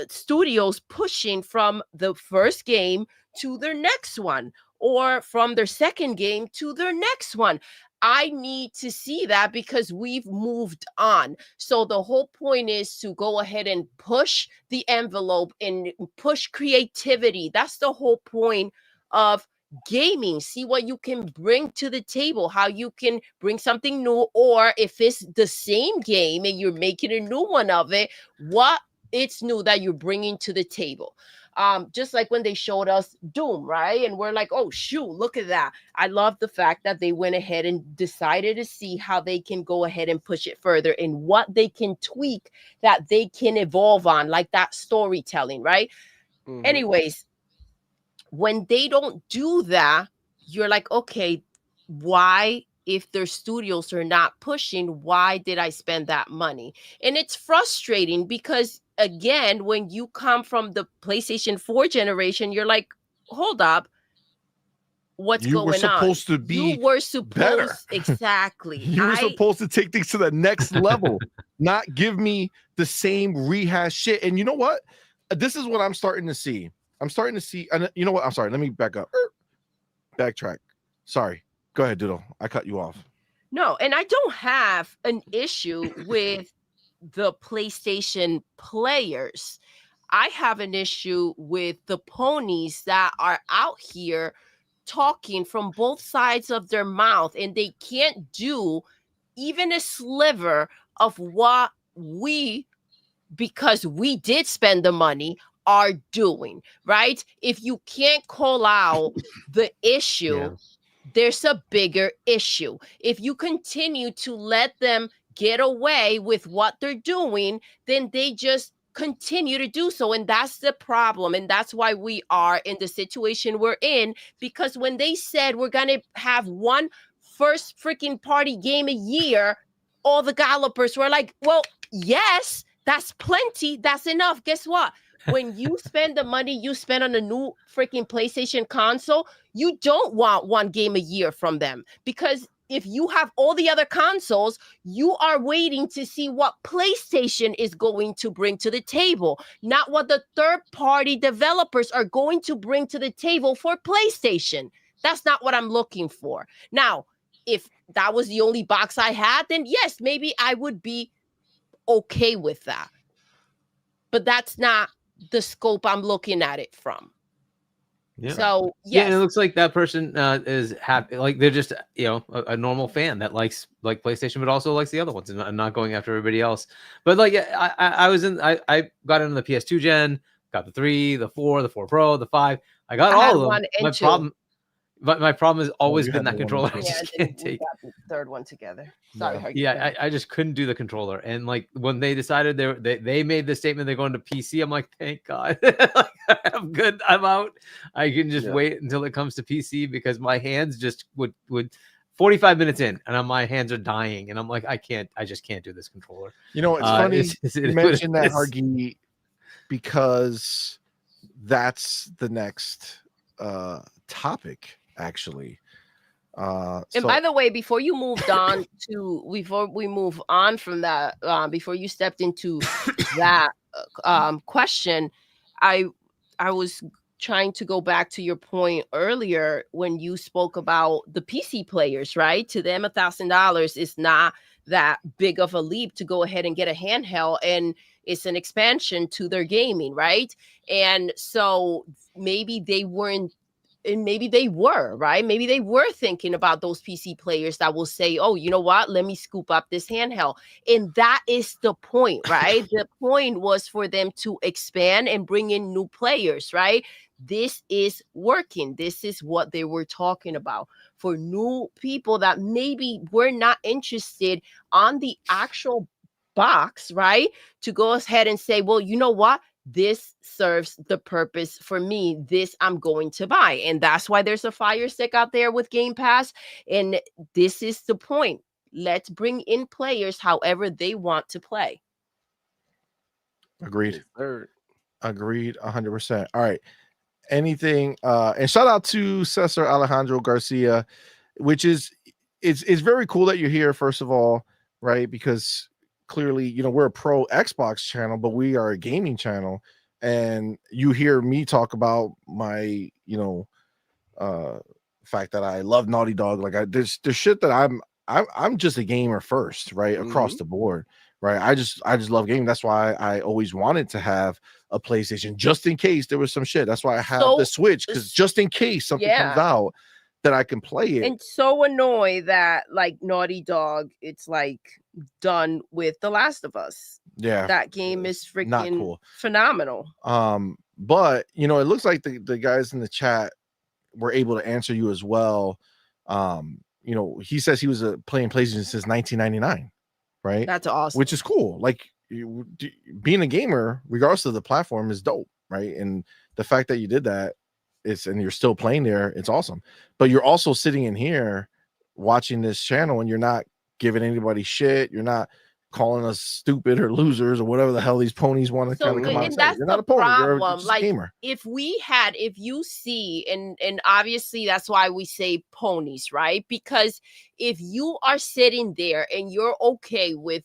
studios pushing from the first game to their next one, or from their second game to their next one. I need to see that because we've moved on. So the whole point is to go ahead and push the envelope and push creativity. That's the whole point of gaming. See what you can bring to the table, how you can bring something new, or if it's the same game and you're making a new one of it, what it's new that you're bringing to the table. Just like when they showed us Doom, right? And we're like, oh, shoot, look at that. I love the fact that they went ahead and decided to see how they can go ahead and push it further and what they can tweak that they can evolve on, like that storytelling, right? Mm-hmm. Anyways, when they don't do that, you're like, okay, why, if their studios are not pushing, why did I spend that money? And it's frustrating because, again, when you come from the PlayStation 4 generation, you're like, hold up, what's You were going on? supposed to be You were supposed better. exactly. You were supposed to take things to the next level, not give me the same rehash shit. And you know what? This is what I'm starting to see. I'm starting to see, and you know what? I'm sorry. Let me back up. Backtrack. Sorry. Go ahead, Doodle. I cut you off. No, and I don't have an issue with the PlayStation players. I have an issue with the ponies that are out here talking from both sides of their mouth, and they can't do even a sliver of what we, because we did spend the money, are doing, right? If you can't call out the issue, Yeah. there's a bigger issue. If you continue to let them get away with what they're doing, then they just continue to do so. And that's the problem. And that's why we are in the situation we're in, because when they said we're going to have one first freaking party game a year, all the developers were like, well, yes, that's plenty. That's enough. Guess what? When you spend the money you spend on a new freaking PlayStation console, you don't want one game a year from them, because if you have all the other consoles, you are waiting to see what PlayStation is going to bring to the table, not what the third-party developers are going to bring to the table for PlayStation. That's not what I'm looking for. Now, if that was the only box I had, then yes, maybe I would be okay with that. But that's not the scope I'm looking at it from. Yeah. So Yeah, yes, and it looks like that person is happy. Like they're just, you know, a normal fan that likes PlayStation, but also likes the other ones, and not going after everybody else. But like, I got into the PS2 gen, got the 3, the 4, the 4 Pro, the 5. I got I had all of them. 1 and 2. My problem has always you been had that the 1 and controller. I 2. Yeah, just and then can't we take. got the third one together. Sorry, Yeah. Hargy, go Yeah, ahead. I just couldn't do the controller. And like when they decided they made the statement they're going to PC, I'm like, thank God. I'm good. I'm out. I can just Yeah. wait until it comes to PC, because my hands just would 45 minutes in and my hands are dying, and I'm like, I just can't do this controller. You know, it's funny you mentioned that, it's- Hargy, because that's the next topic, actually. And So by the way, before we move on from that, before you stepped into that question, I was trying to go back to your point earlier when you spoke about the PC players, right? To them, $1,000 is not that big of a leap to go ahead and get a handheld, and it's an expansion to their gaming, right? And so maybe they weren't, and maybe they were, right? Maybe they were thinking about those PC players that will say, oh, you know what? Let me scoop up this handheld. And that is the point, right? The point was for them to expand and bring in new players, right? This is working. This is what they were talking about. For new people that maybe were not interested on the actual box, right? To go ahead and say, well, you know what? This serves the purpose for me. This I'm going to buy. And that's why there's a Fire Stick out there with Game Pass. And this is the point. Let's bring in players however they want to play. agreed. Yes, sir. Agreed 100%. All right. Anything and shout out to Cesar Alejandro Garcia, which is it's very cool that you're here, first of all, right? Because clearly, you know, we're a pro Xbox channel, but we are a gaming channel, and you hear me talk about my, you know, fact that I love Naughty Dog. Like there's shit that I'm just a gamer first, right? Across the board, right? I just love gaming. That's why I always wanted to have a PlayStation, just in case there was some shit. That's why I have the Switch, because just in case something comes out that I can play it. And so annoyed that like Naughty Dog, it's like done with The Last of Us. Yeah, that game is freaking not cool. Phenomenal. But you know, it looks like the guys in the chat were able to answer you as well. You know, he says he was playing PlayStation since 1999, right? That's awesome. Which is cool. Like being a gamer, regardless of the platform, is dope, right? And the fact that you did that, and you're still playing there, it's awesome. But you're also sitting in here watching this channel and you're not giving anybody shit. You're not calling us stupid or losers or whatever the hell these ponies want to So kind of come out and and say. that's You're not the a pony, you're problem. just a Like gamer. if you see, and obviously that's why we say ponies, right? Because if you are sitting there and you're okay with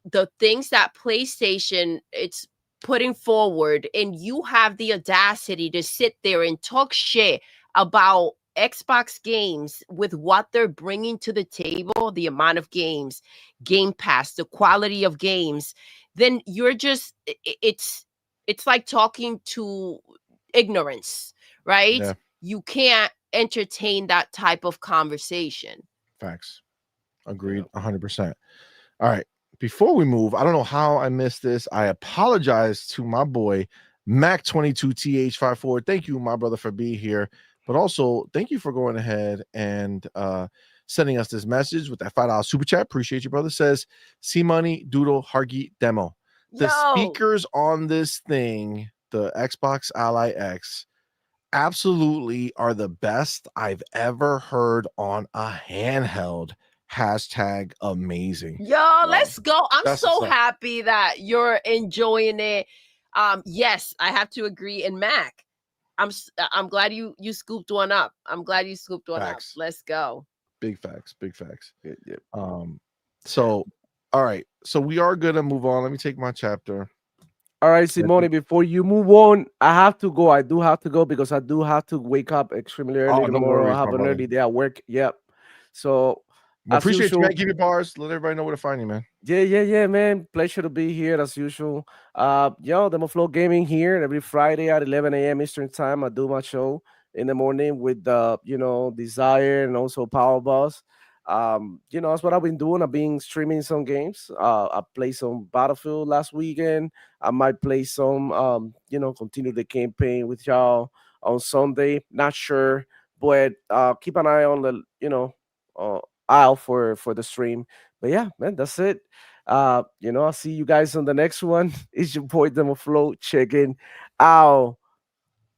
the things that PlayStation it's putting forward, and you have the audacity to sit there and talk shit about Xbox games with what they're bringing to the table, the amount of games, Game Pass, the quality of games, then you're just it's like talking to ignorance, right? Yeah. You can't entertain that type of conversation. Facts. Agreed 100%. All right. Before we move, I don't know how I missed this. I apologize to my boy Mac22TH54. Thank you, my brother, for being here. But also, thank you for going ahead and sending us this message with that $5 super chat. Appreciate you, brother. Says CMoney, Doodle, Hargeet demo. The speakers on this thing, the Xbox Ally X, absolutely are the best I've ever heard on a handheld. Hashtag amazing. Yo, let's go. I'm That's so what's up. happy that you're enjoying it. Yes, I have to agree. And Mac, I'm glad you scooped one up. I'm glad you scooped one Facts. up. Let's go. Big facts. Big facts. Yeah. So all right. So we are gonna move on. Let me take my chapter. All right, Simone, before you move on, I have to go. I do have to go because I do have to wake up extremely early Oh, no tomorrow. worries, I have my an brother. early day at work. Yep. So, Well, as appreciate you, usual, man. Give your bars. Let everybody know where to find you, man. yeah, man. Pleasure to be here as usual. Demo Flow Gaming here every Friday at 11 a.m. Eastern Time. I do my show in the morning with Desire and also Power Boss. That's what I've been doing. I've been streaming some games. I played some Battlefield last weekend. I might play some continue the campaign with y'all on Sunday. Not sure, but keep an eye on the aisle for the stream. But yeah, man, that's it. I'll see you guys on the next one. It's your boy Demo Flow checking out.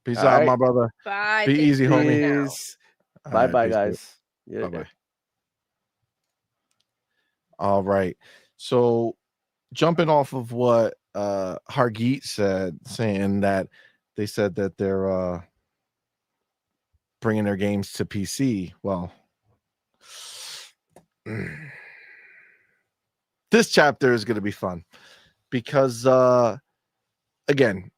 Peace All out, right. my brother. Bye. Be Thank easy, you for homie. hanging out. Peace. All Bye right, bye, peace, dude. guys. Yeah. Bye-bye. All right. So jumping off of what Hargeet said, saying that they said that they're bringing their games to PC. Well, this chapter is going to be fun because again,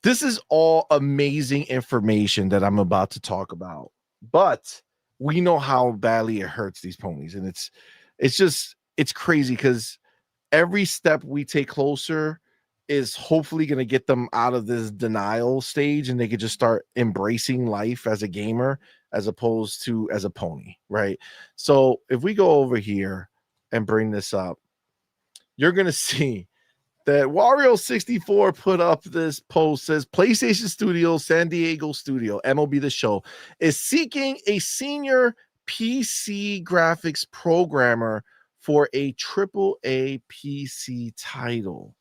this is all amazing information that I'm about to talk about, but we know how badly it hurts these ponies, and it's crazy because every step we take closer is hopefully going to get them out of this denial stage, and they could just start embracing life as a gamer as opposed to as a pony, right? So if we go over here and bring this up, you're going to see that Wario64 put up this post, says PlayStation Studio, San Diego Studio, MLB The Show, is seeking a senior PC graphics programmer for a AAA PC title.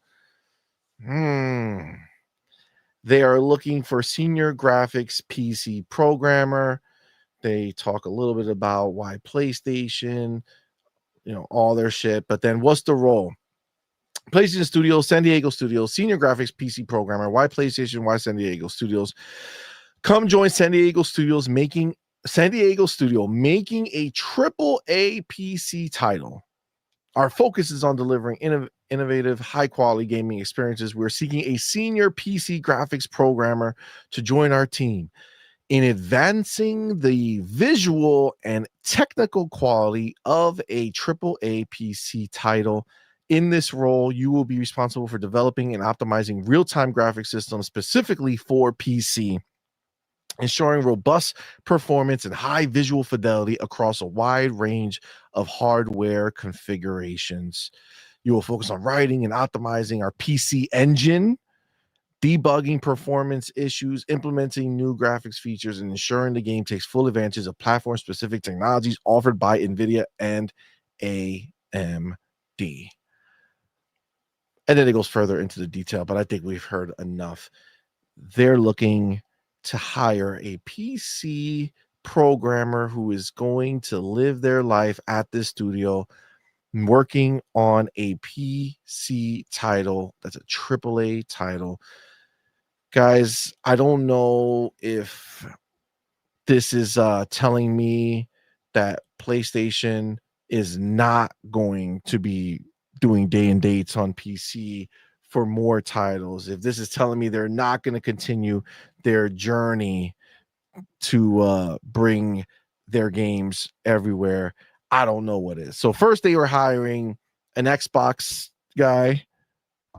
They are looking for senior graphics PC programmer. They talk a little bit about why PlayStation, all their shit, but then what's the role? PlayStation Studios, San Diego Studios, senior graphics PC programmer. Why PlayStation? Why San Diego Studios? Come join San Diego Studio making a AAA PC title. Our focus is on delivering innovative, high-quality gaming experiences. We're seeking a senior PC graphics programmer to join our team in advancing the visual and technical quality of a AAA PC title. In this role, you will be responsible for developing and optimizing real-time graphic systems specifically for PC, ensuring robust performance and high visual fidelity across a wide range of hardware configurations. You will focus on writing and optimizing our PC engine, debugging performance issues, implementing new graphics features, and ensuring the game takes full advantage of platform-specific technologies offered by NVIDIA and AMD. And then it goes further into the detail, but I think we've heard enough. They're looking to hire a PC programmer who is going to live their life at this studio working on a PC title that's a AAA title. Guys, I don't know if this is telling me that PlayStation is not going to be doing day and dates on PC for more titles. If this is telling me they're not going to continue their journey to bring their games everywhere, I don't know what is. So first they were hiring an Xbox guy,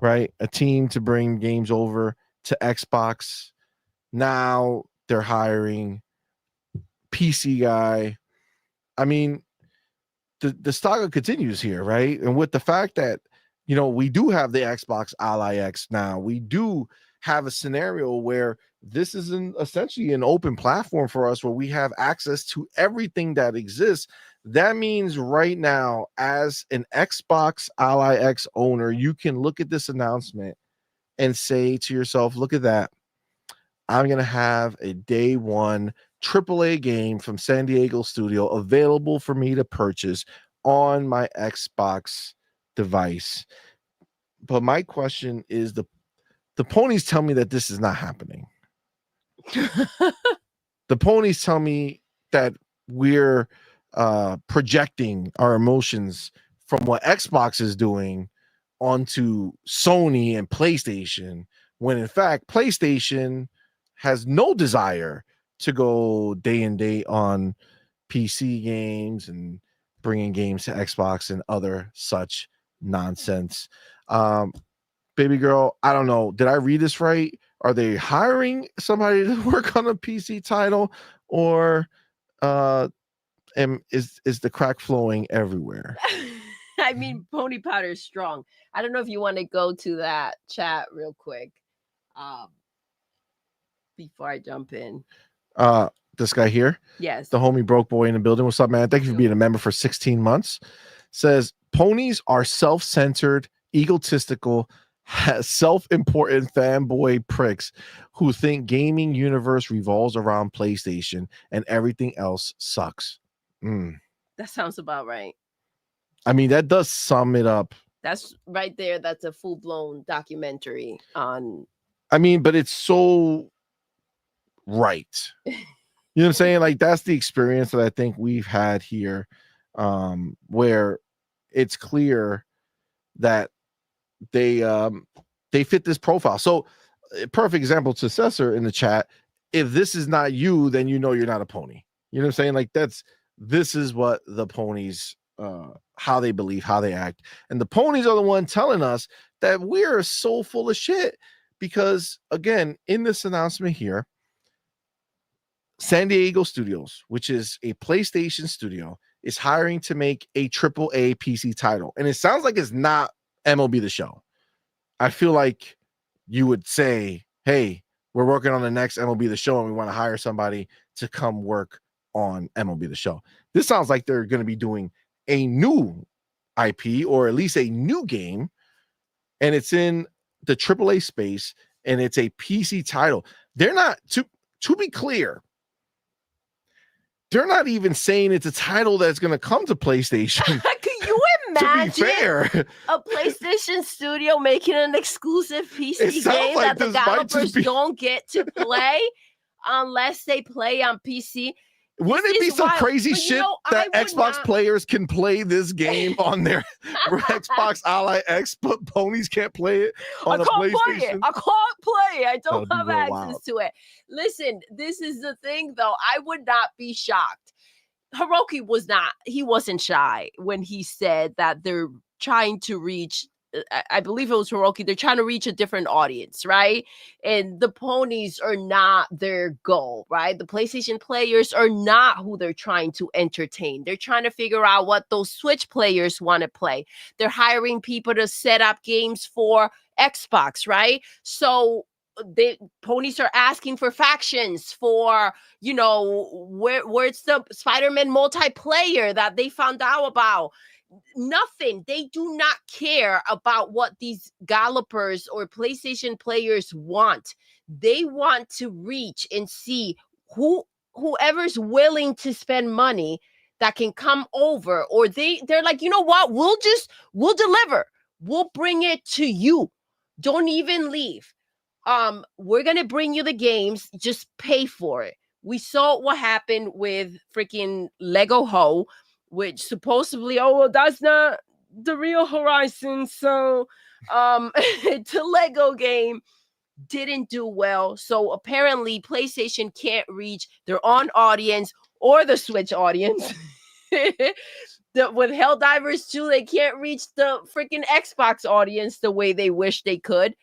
right? A team to bring games over to Xbox. Now they're hiring PC guy. I mean, the saga continues here, right? And with the fact that, you know, we do have the Xbox Ally X now, we do have a scenario where this is essentially an open platform for us where we have access to everything that exists. That means right now, as an Xbox Ally X owner, you can look at this announcement and say to yourself, look at that. I'm going to have a day one AAA game from San Diego studio available for me to purchase on my Xbox device. But my question is, the ponies tell me that this is not happening. The ponies tell me that we're projecting our emotions from what Xbox is doing onto Sony and PlayStation, when in fact PlayStation has no desire to go day and date on PC games and bringing games to Xbox and other such nonsense. Baby girl, I don't know. Did I read this right? Are they hiring somebody to work on a PC title, or is the crack flowing everywhere? I mean, Pony Powder is strong. I don't know if you want to go to that chat real quick before I jump in. This guy here, Yes, the homie broke boy in the building. What's up, man? Thank you for being a member for 16 months. Says ponies are self-centered, egotistical, self-important fanboy pricks who think gaming universe revolves around PlayStation and everything else sucks. that sounds about right. I mean, that does sum it up. That's right there. That's a full-blown documentary on. I mean, but it's so right. You know what I'm saying? Like, that's the experience that I think we've had here, where it's clear that they fit this profile. So, a perfect example to Cesar in the chat. If this is not you, then you know you're not a pony. You know what I'm saying? Like, this is what the ponies, how they believe, how they act. And the ponies are the one telling us that we're so full of shit because, again, in this announcement here, San Diego Studios, which is a PlayStation studio, is hiring to make a AAA PC title. And it sounds like it's not MLB The Show. I feel like you would say, hey, we're working on the next MLB The Show and we want to hire somebody to come work on MLB The Show. This sounds like they're going to be doing a new IP or at least a new game, and it's in the AAA space and it's a PC title. They're not, to be clear, they're not even saying it's a title that's going to come to PlayStation. Can you imagine to be fair, a PlayStation studio making an exclusive PC game like that the developers don't get to play unless they play on PC? Wouldn't it be some crazy shit that Xbox players can play this game on their Xbox Ally X, but ponies can't play it on a PlayStation? I can't play it. I don't have access to it. Listen, this is the thing, though. I would not be shocked. Hiroki wasn't shy when he said that they're trying to reach, I believe it was Hiroki, they're trying to reach a different audience, right? And the ponies are not their goal, right? The PlayStation players are not who they're trying to entertain. They're trying to figure out what those Switch players want to play. They're hiring people to set up games for Xbox, right? So the ponies are asking for factions for, you know, where's the Spider-Man multiplayer that they found out about? Nothing. They do not care about what these developers or PlayStation players want. They want to reach and see whoever's willing to spend money that can come over, or they're like, you know what, we'll deliver, we'll bring it to you, don't even leave. We're gonna bring you the games, just pay for it. We saw what happened with freaking Lego Ho, which supposedly, oh well, that's not the real Horizon, so the Lego game didn't do well. So apparently PlayStation can't reach their own audience or the Switch audience. With Helldivers 2, they can't reach the freaking Xbox audience the way they wish they could.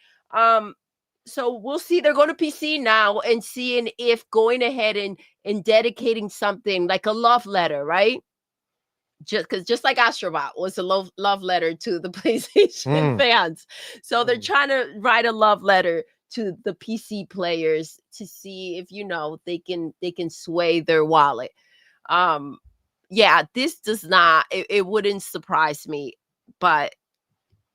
So we'll see. They're going to PC now and seeing if going ahead and dedicating something like a love letter, right? Just like Astrobot was a love letter to the PlayStation fans. So they're trying to write a love letter to the PC players to see if, you know, they can sway their wallet. Yeah, this does not, it wouldn't surprise me, but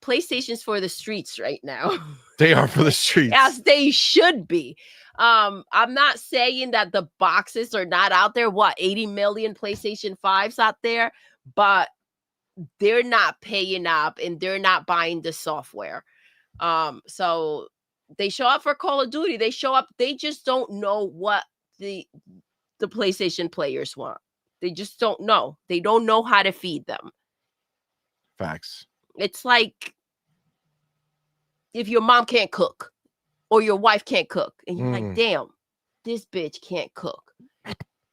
PlayStation's for the streets right now. They are for the streets. As they should be. I'm not saying that the boxes are not out there. 80 million PlayStation 5s out there, but they're not paying up and they're not buying the software. So they show up for Call of Duty. They show up. They just don't know what the PlayStation players want. They just don't know. They don't know how to feed them. Facts. It's like if your mom can't cook or your wife can't cook and you're like, damn, this bitch can't cook.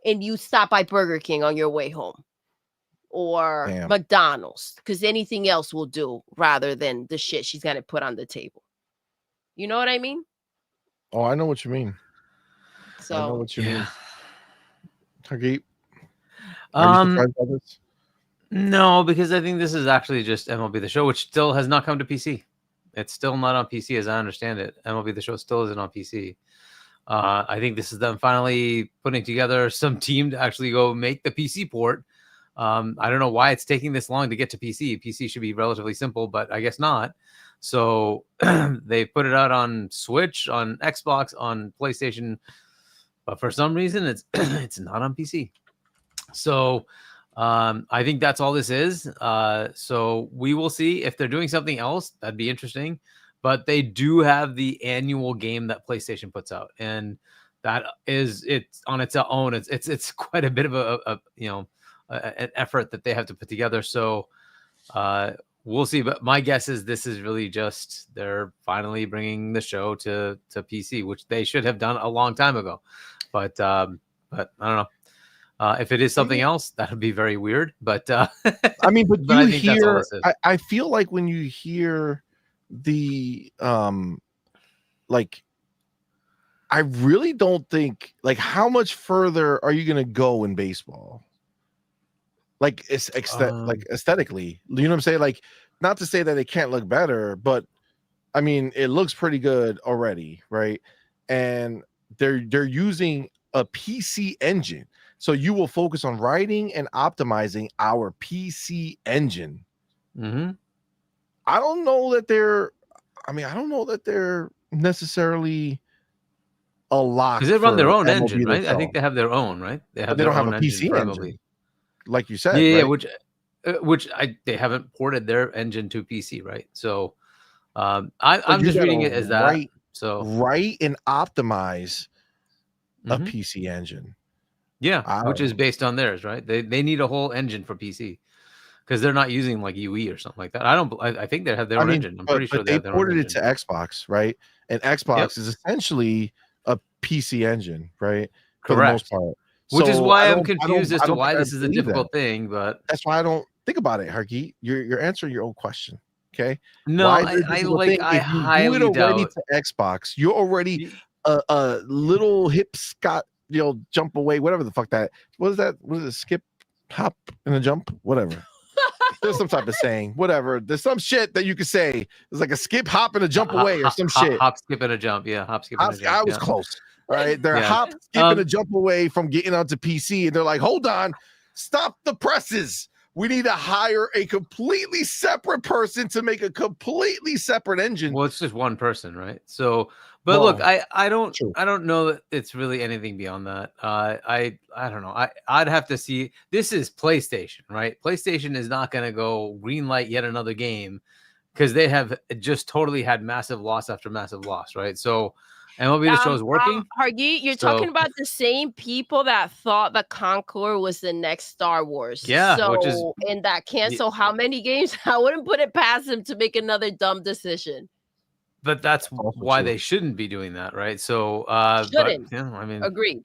And you stop by Burger King on your way home or McDonald's because anything else will do rather than the shit she's going to put on the table. You know what I mean? Oh, I know what you mean. So, I know what you mean. Target. No, because I think this is actually just MLB The Show, which still has not come to PC. It's still not on PC, as I understand it. MLB The Show still isn't on PC. I think this is them finally putting together some team to actually go make the PC port. I don't know why it's taking this long to get to PC. PC should be relatively simple, but I guess not. So they put it out on Switch, on Xbox, on PlayStation, but for some reason it's it's not on PC. So I think that's all this is. So we will see if they're doing something else. That'd be interesting. But they do have the annual game that PlayStation puts out, and that is it's on its own. It's quite a bit of an effort that they have to put together. So we'll see. But my guess is this is really just they're finally bringing the show to PC, which they should have done a long time ago. But I don't know. If it is something else, that would be very weird. But I mean, but I you think that's all hear, this is. I feel like when you hear the like, I really don't think like how much further are you gonna go in baseball? Like it's like aesthetically, you know what I'm saying? Like, not to say that it can't look better, but I mean it looks pretty good already, right? And they're using a PC engine. So you will focus on writing and optimizing our PC engine. I don't know that they're necessarily a lot because they run their own MLB engine, right? themselves. I think they have their own, right? They have They don't their have own a PC for engine, MLB. like you said. Yeah, right? which they haven't ported their engine to PC, right? So I'm just reading it as that. Write and optimize a PC engine. Yeah, which is based on theirs, right? They need a whole engine for PC because they're not using like UE or something like that. I think they have their own engine. I'm pretty sure they have their own ported it engine. to Xbox, right? And Xbox is essentially a PC engine, right? For the most part. Which is So why I'm confused as to why this is a difficult thing, but that's why I don't think about it, Hargeet. You're answering your own question. Okay. No, I highly doubt to Xbox. You're already a little hip Scott, jump away, whatever the fuck that. What is that? What is it? Skip, hop, and a jump, whatever. There's some type of saying, whatever. There's some shit that you could say. It's like a skip, hop, and a jump away, or some shit. Hop, skip, and a jump. Yeah, hop, skip, and a jump. I was close. Right? They're hop, skip, and a jump away from getting onto PC, and they're like, hold on, stop the presses. We need to hire a completely separate person to make a completely separate engine. Well, it's just one person, right? So But look, Well, I don't true. know that it's really anything beyond that. I don't know. I'd have to see. This is PlayStation, right? PlayStation is not going to go greenlight yet another game because they have just totally had massive loss after massive loss, right? So MLB The Show is working. Hargi, you're talking about the same people that thought the Concord was the next Star Wars. Yeah, so, which is and that cancel how many games? I wouldn't put it past them to make another dumb decision. But that's Also why true. they shouldn't be doing that, right? So, Shouldn't. but I mean, Agreed.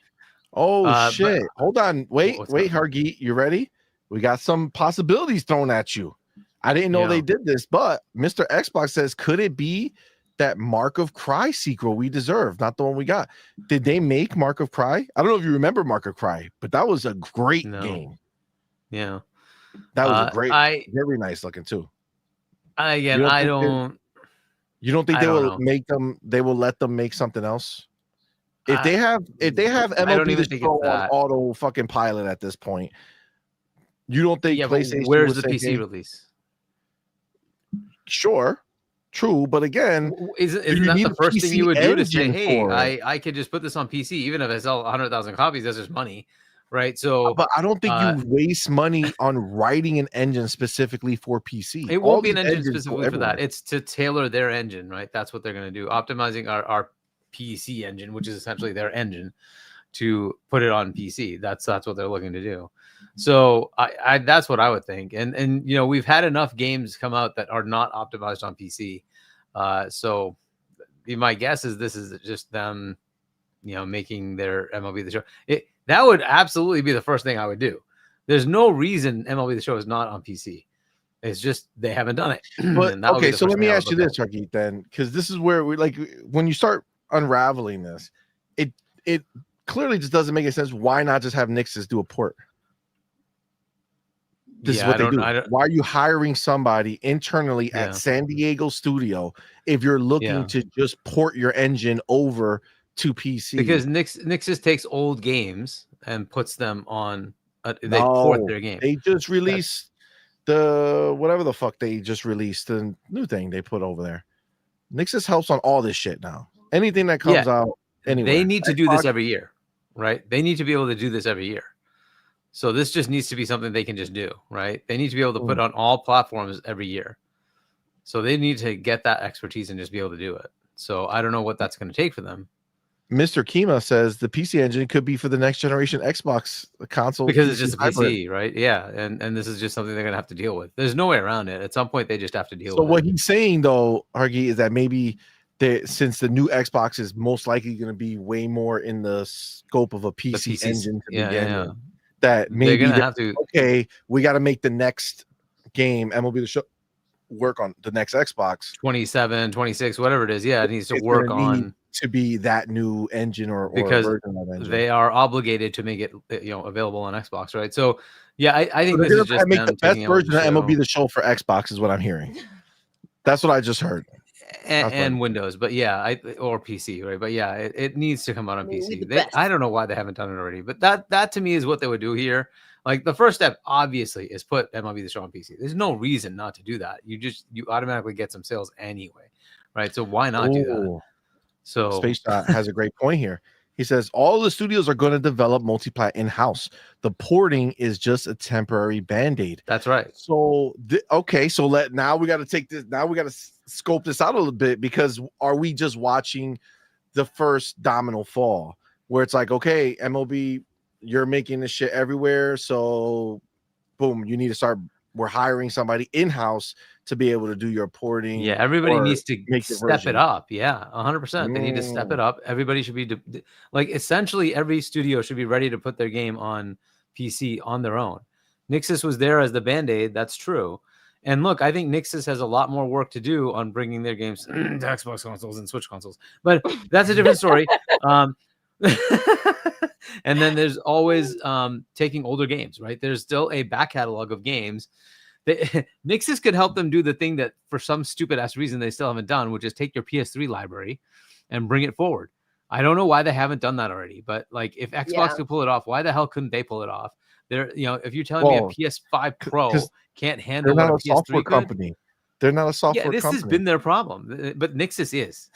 Oh shit! but Hold on, wait, what's wait, up? Hargeet, you ready? We got some possibilities thrown at you. I didn't know they did this, but Mr. Xbox says, could it be that Mark of Cry sequel we deserve, not the one we got? Did they make Mark of Cry? I don't know if you remember Mark of Cry, but that was a great game. Yeah, that was a great, very nice looking too. Again, I don't. You don't think they will make them? They will let them make something else? If they have MLB The Show on auto fucking pilot at this point, you don't think PlayStation? Where's the PC release? Sure, true, but again, isn't that the first thing you would do to say, hey, I could just put this on PC, even if I sell 100,000 copies, that's just money, right? So, but I don't think you waste money on writing an engine specifically for PC. It won't be an engine specifically for that. It's to tailor their engine, right? That's what they're going to do, optimizing our PC engine, which is essentially their engine, to put it on PC. That's what they're looking to do. So I that's what I would think. And you know, we've had enough games come out that are not optimized on PC. So my guess is this is just them, you know, making their MLB The Show. That would absolutely be the first thing I would do. There's no reason MLB The Show is not on PC. It's just they haven't done it. But okay, so let me ask you this, Hargeet, then, because this is where we like when you start unraveling this, it clearly just doesn't make any sense. Why not just have Nixus do a port? This is what they do. Why are you hiring somebody internally at San Diego studio if you're looking to just port your engine over to PC? Because Nixus takes old games and puts them on. They port their game. They just released the whatever the fuck they just released, the new thing they put over there. Nixus helps on all this shit now. Anything that comes out anyway. They need to do this every year, right? They need to be able to do this every year. So this just needs to be something they can just do, right? They need to be able to put on all platforms every year. So they need to get that expertise and just be able to do it. So I don't know what that's going to take for them. Mr. Kima says the PC engine could be for the next generation Xbox console because it's just a PC, right? Yeah, and this is just something they're gonna have to deal with. There's no way around it. At some point, they just have to deal with it. So what he's saying, though, Hargi, is that maybe since the new Xbox is most likely going to be way more in the scope of a PC engine to begin with, that maybe they're gonna have to. Okay, we got to make the next game MLB The Show work on the next Xbox 27, 26, whatever it is. Yeah, it needs to work on to be that new engine or because version of engine. They are obligated to make it, you know, available on Xbox, right? So yeah, I think this is just make the best version of MLB The Show for Xbox is what I'm hearing. That's what I just heard. And Windows, but yeah, or PC, right? But yeah, it needs to come out on PC. I don't know why they haven't done it already, but that to me is what they would do here. Like the first step, obviously, is put MLB The Show on PC. There's no reason not to do that. You automatically get some sales anyway, right? So why not do that? So Space Shot has a great point here. He says all the studios are going to develop multiplat in-house. The porting is just a temporary band-aid. That's right. So okay, so now we got to take this. Now we got to scope this out a little bit, because are we just watching the first domino fall, where it's like, okay, MLB, you're making this shit everywhere, so boom, you need to start. We're hiring somebody in-house to be able to do your porting. Yeah, everybody needs to step it up. Yeah, 100%. They need to step it up. Everybody should be like, essentially every studio should be ready to put their game on PC on their own. Nixus was there as the band-aid. That's true. And look, I think Nixus has a lot more work to do on bringing their games to Xbox consoles and Switch consoles. But that's a different story. And then there's always taking older games, right? There's still a back catalog of games. Nixus could help them do the thing that for some stupid ass reason they still haven't done, which is take your PS3 library and bring it forward. I don't know why they haven't done that already, but like if Xbox could pull it off, why the hell couldn't they pull it off? They're, you know, if you're telling me a PS5 Pro can't handle what a PS3 software company. They're not a Yeah, software this company. has been their problem, but Nixus is.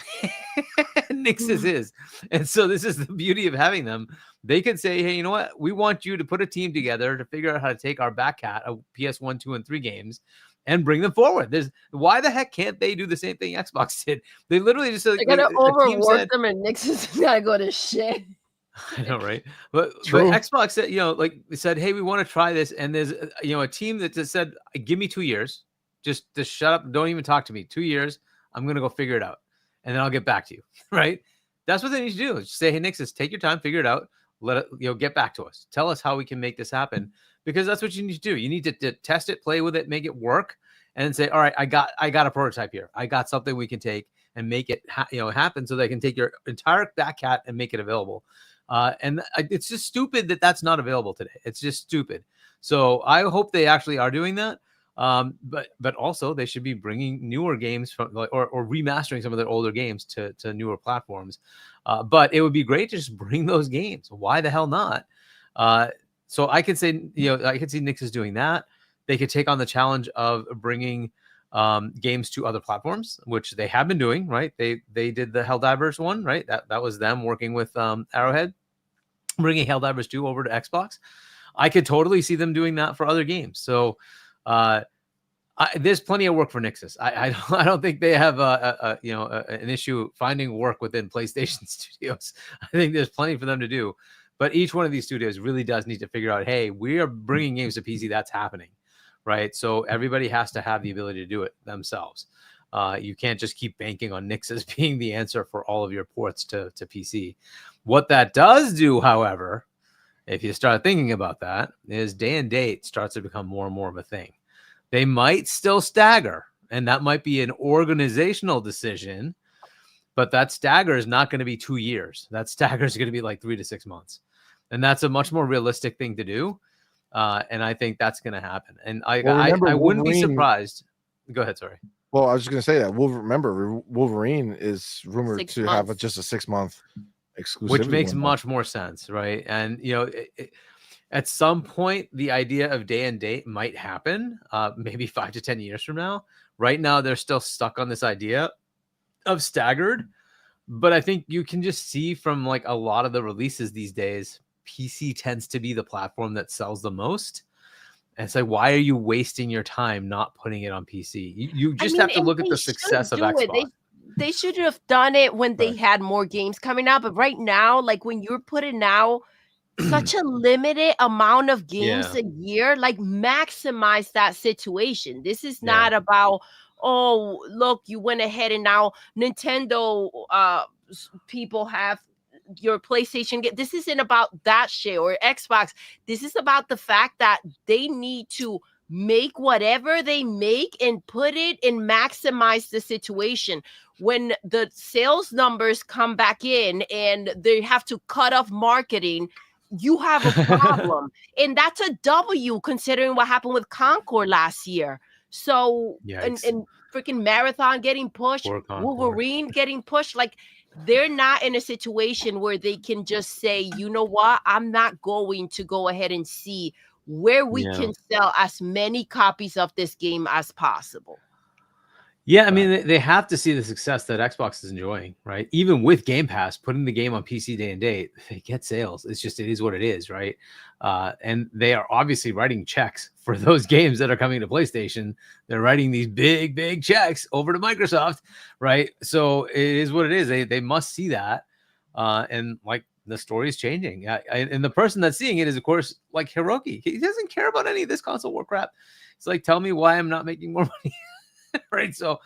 Nixus is. And so this is the beauty of having them. They could say, hey, you know what? We want you to put a team together to figure out how to take our back cat of PS1, 2, and 3 games and bring them forward. Why the heck can't they do the same thing Xbox did? They literally just said, They're gonna a team overwork said, them, and Nixon's gotta go to shit. I know, right? But True. Xbox said, like they said, hey, we want to try this. And there's, a team that just said, give me 2 years. Just shut up. Don't even talk to me. 2 years. I'm going to go figure it out. And then I'll get back to you. Right? That's what they need to do. Just say, hey, Nixus, take your time, figure it out. Let it, get back to us. Tell us how we can make this happen. Because that's what you need to do. You need to test it, play with it, make it work, and say, all right, I got a prototype here. I got something we can take and make it happen so they can take your entire back cat and make it available. And it's just stupid that that's not available today. It's just stupid. So I hope they actually are doing that. But also they should be bringing newer games from or remastering some of their older games to newer platforms. But it would be great to just bring those games. Why the hell not? So I could say, I could see Nixus doing that. They could take on the challenge of bringing games to other platforms, which they have been doing, right? They did the Helldivers one, right? That was them working with Arrowhead, bringing Helldivers 2 over to Xbox. I could totally see them doing that for other games. So there's plenty of work for Nixus. I don't think they have an issue finding work within PlayStation Studios. I think there's plenty for them to do. But each one of these studios really does need to figure out, hey, we are bringing games to PC. That's happening, right? So everybody has to have the ability to do it themselves. You can't just keep banking on Nixus being the answer for all of your ports to PC. What that does do, however, if you start thinking about that, is day and date starts to become more and more of a thing. They might still stagger, and that might be an organizational decision, but that stagger is not going to be 2 years. That stagger is going to be like 3 to 6 months. And that's a much more realistic thing to do. And I think that's going to happen. And I wouldn't be surprised. Go ahead. Sorry. Well, I was just going to say that. Remember, Wolverine is rumored 6 to months. have just a 6-month exclusivity. Which makes much more sense, right? And, at some point, the idea of day and date might happen, maybe 5 to 10 years from now. Right now, they're still stuck on this idea of staggered. But I think you can just see from like a lot of the releases these days, PC tends to be the platform that sells the most. And it's like, why are you wasting your time not putting it on PC? You just have to look at the success of Xbox. They should have done it when they had more games coming out. But right now, like when you're putting out such a limited amount of games a year, like maximize that situation. This is not about, oh, look, you went ahead and now Nintendo people have your PlayStation. This isn't about that shit, or Xbox. This is about the fact that they need to make whatever they make and put it and maximize the situation. When the sales numbers come back in and they have to cut off marketing, you have a problem. And that's a W considering what happened with Concord last year. So, and freaking Marathon getting pushed, Wolverine getting pushed, like they're not in a situation where they can just say, you know what, I'm not going to go ahead and see where we can sell as many copies of this game as possible. Yeah, I mean, they have to see the success that Xbox is enjoying, right? Even with Game Pass, putting the game on PC day and date, they get sales. It's just, it is what it is, right? And they are obviously writing checks for those games that are coming to PlayStation. They're writing these big, big checks over to Microsoft, right? So it is what it is. They must see that. And like the story is changing. And the person that's seeing it is, of course, like Hiroki. He doesn't care about any of this console war crap. It's like, tell me why I'm not making more money. Right, so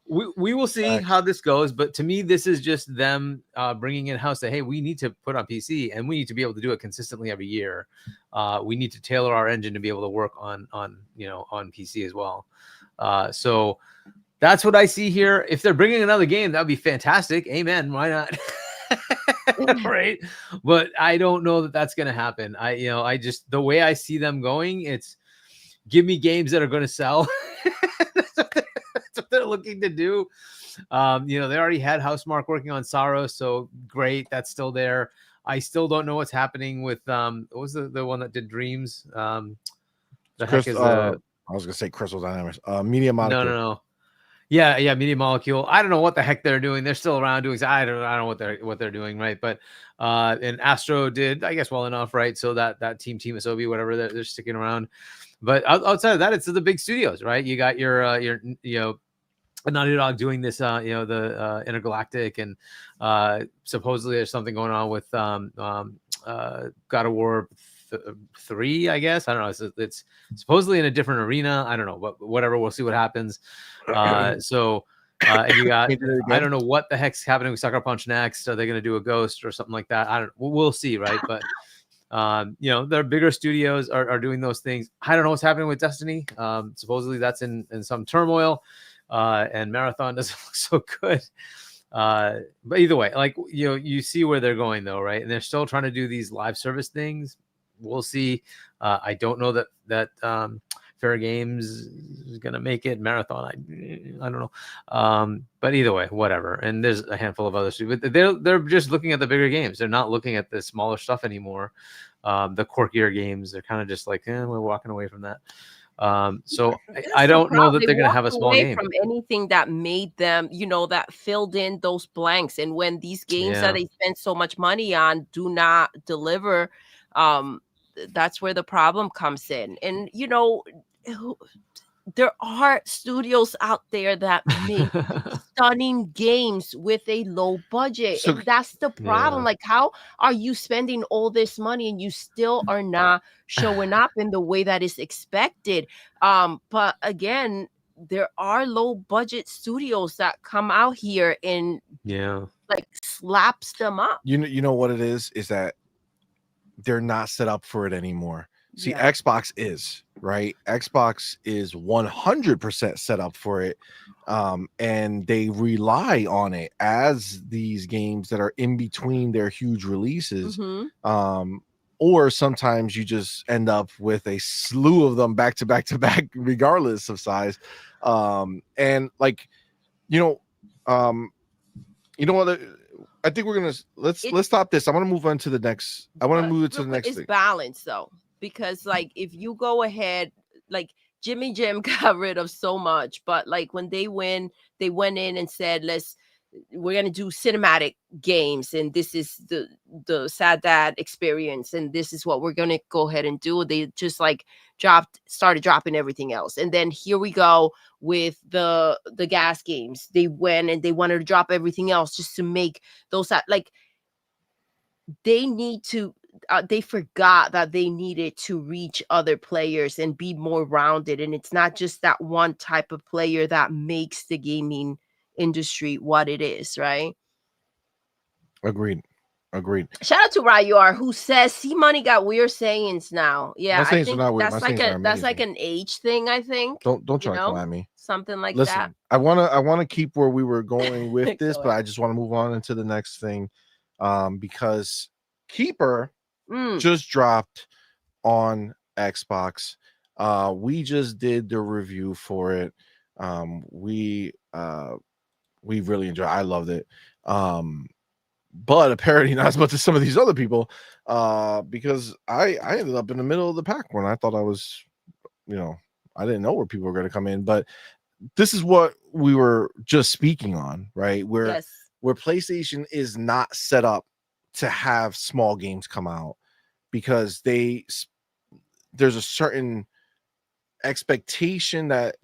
we will see how this goes, but to me, this is just them bringing in house that, hey, we need to put on PC and we need to be able to do it consistently every year. We need to tailor our engine to be able to work on PC as well. So that's what I see here. If they're bringing another game, that'd be fantastic. Amen. Why not? Right, but I don't know that that's going to happen. I just, the way I see them going, it's give me games that are going to sell. That's what they're looking to do. They already had Housemarque working on Sorrow, so great, that's still there. I still don't know what's happening with what was the one that did Dreams? I was gonna say Crystal Dynamics. Media Molecule. Yeah, Media Molecule. I don't know what the heck they're doing. They're still around doing. I don't know what they're doing, right? But and Astro did, I guess, well enough, right? So that team SOB, whatever, they're sticking around. But outside of that, it's the big studios, right? You got your Naughty Dog doing this, the Intergalactic, and supposedly there's something going on with God of War 3, I guess. I don't know. It's supposedly in a different arena. I don't know, but whatever. We'll see what happens. And you got, I don't know what the heck's happening with Sucker Punch next. Are they going to do a Ghost or something like that? We'll see, right? But their bigger studios are doing those things. I don't know what's happening with Destiny. Supposedly that's in some turmoil. And Marathon doesn't look so good. But either way, like, you see where they're going though, right? And they're still trying to do these live service things. We'll see. I don't know that Fair Games is gonna make it. Marathon, I don't know. But either way, whatever. And there's a handful of other studios, but they're just looking at the bigger games. They're not looking at the smaller stuff anymore. The quirkier games, they're kind of just like, we're walking away from that. So I don't know that they're going to have a small game from anything that made them, that filled in those blanks. And when these games that they spend so much money on do not deliver, that's where the problem comes in. And, there are studios out there that make stunning games with a low budget. So- and that's the problem. Like, how are you spending all this money and you still are not showing up in the way that is expected? But again, there are low budget studios that come out here and like slaps them up. You know what it is that they're not set up for it anymore. See, Yeah. Xbox is, right? Xbox is 100% set up for it. And they rely on it as these games that are in between their huge releases. Mhm. Or sometimes you just end up with a slew of them back to back to back, regardless of size. And like, you know what? I think we're gonna let's stop this. I want to move on to the next. I want to move it to the next it's thing. balance though, because like if you go ahead, like Jimmy Jim got rid of so much, but like when they went in and said, we're gonna do cinematic games, and this is the Sad Dad experience, and this is what we're gonna go ahead and do. They just like started dropping everything else, and then here we go with the gas games. They went and they wanted to drop everything else just to make those like they need to. They forgot that they needed to reach other players and be more rounded, and it's not just that one type of player that makes the gaming industry what it is, right? Agreed. Shout out to Ryur, who says CMoney got weird sayings now. Yeah, My I sayings are think not weird. that's My sayings are that's like amazing. an age thing. I think Don't try to come at me. something like Listen, that. I wanna keep where we were going with this, Go but I just want to move on into the next thing, because Keeper just dropped on Xbox. We just did the review for it. We really enjoyed. I loved it. But apparently not as much as some of these other people, because I ended up in the middle of the pack when I thought I was, I didn't know where people were going to come in. But this is what we were just speaking on, right? Where PlayStation is not set up to have small games come out, because there's a certain expectation that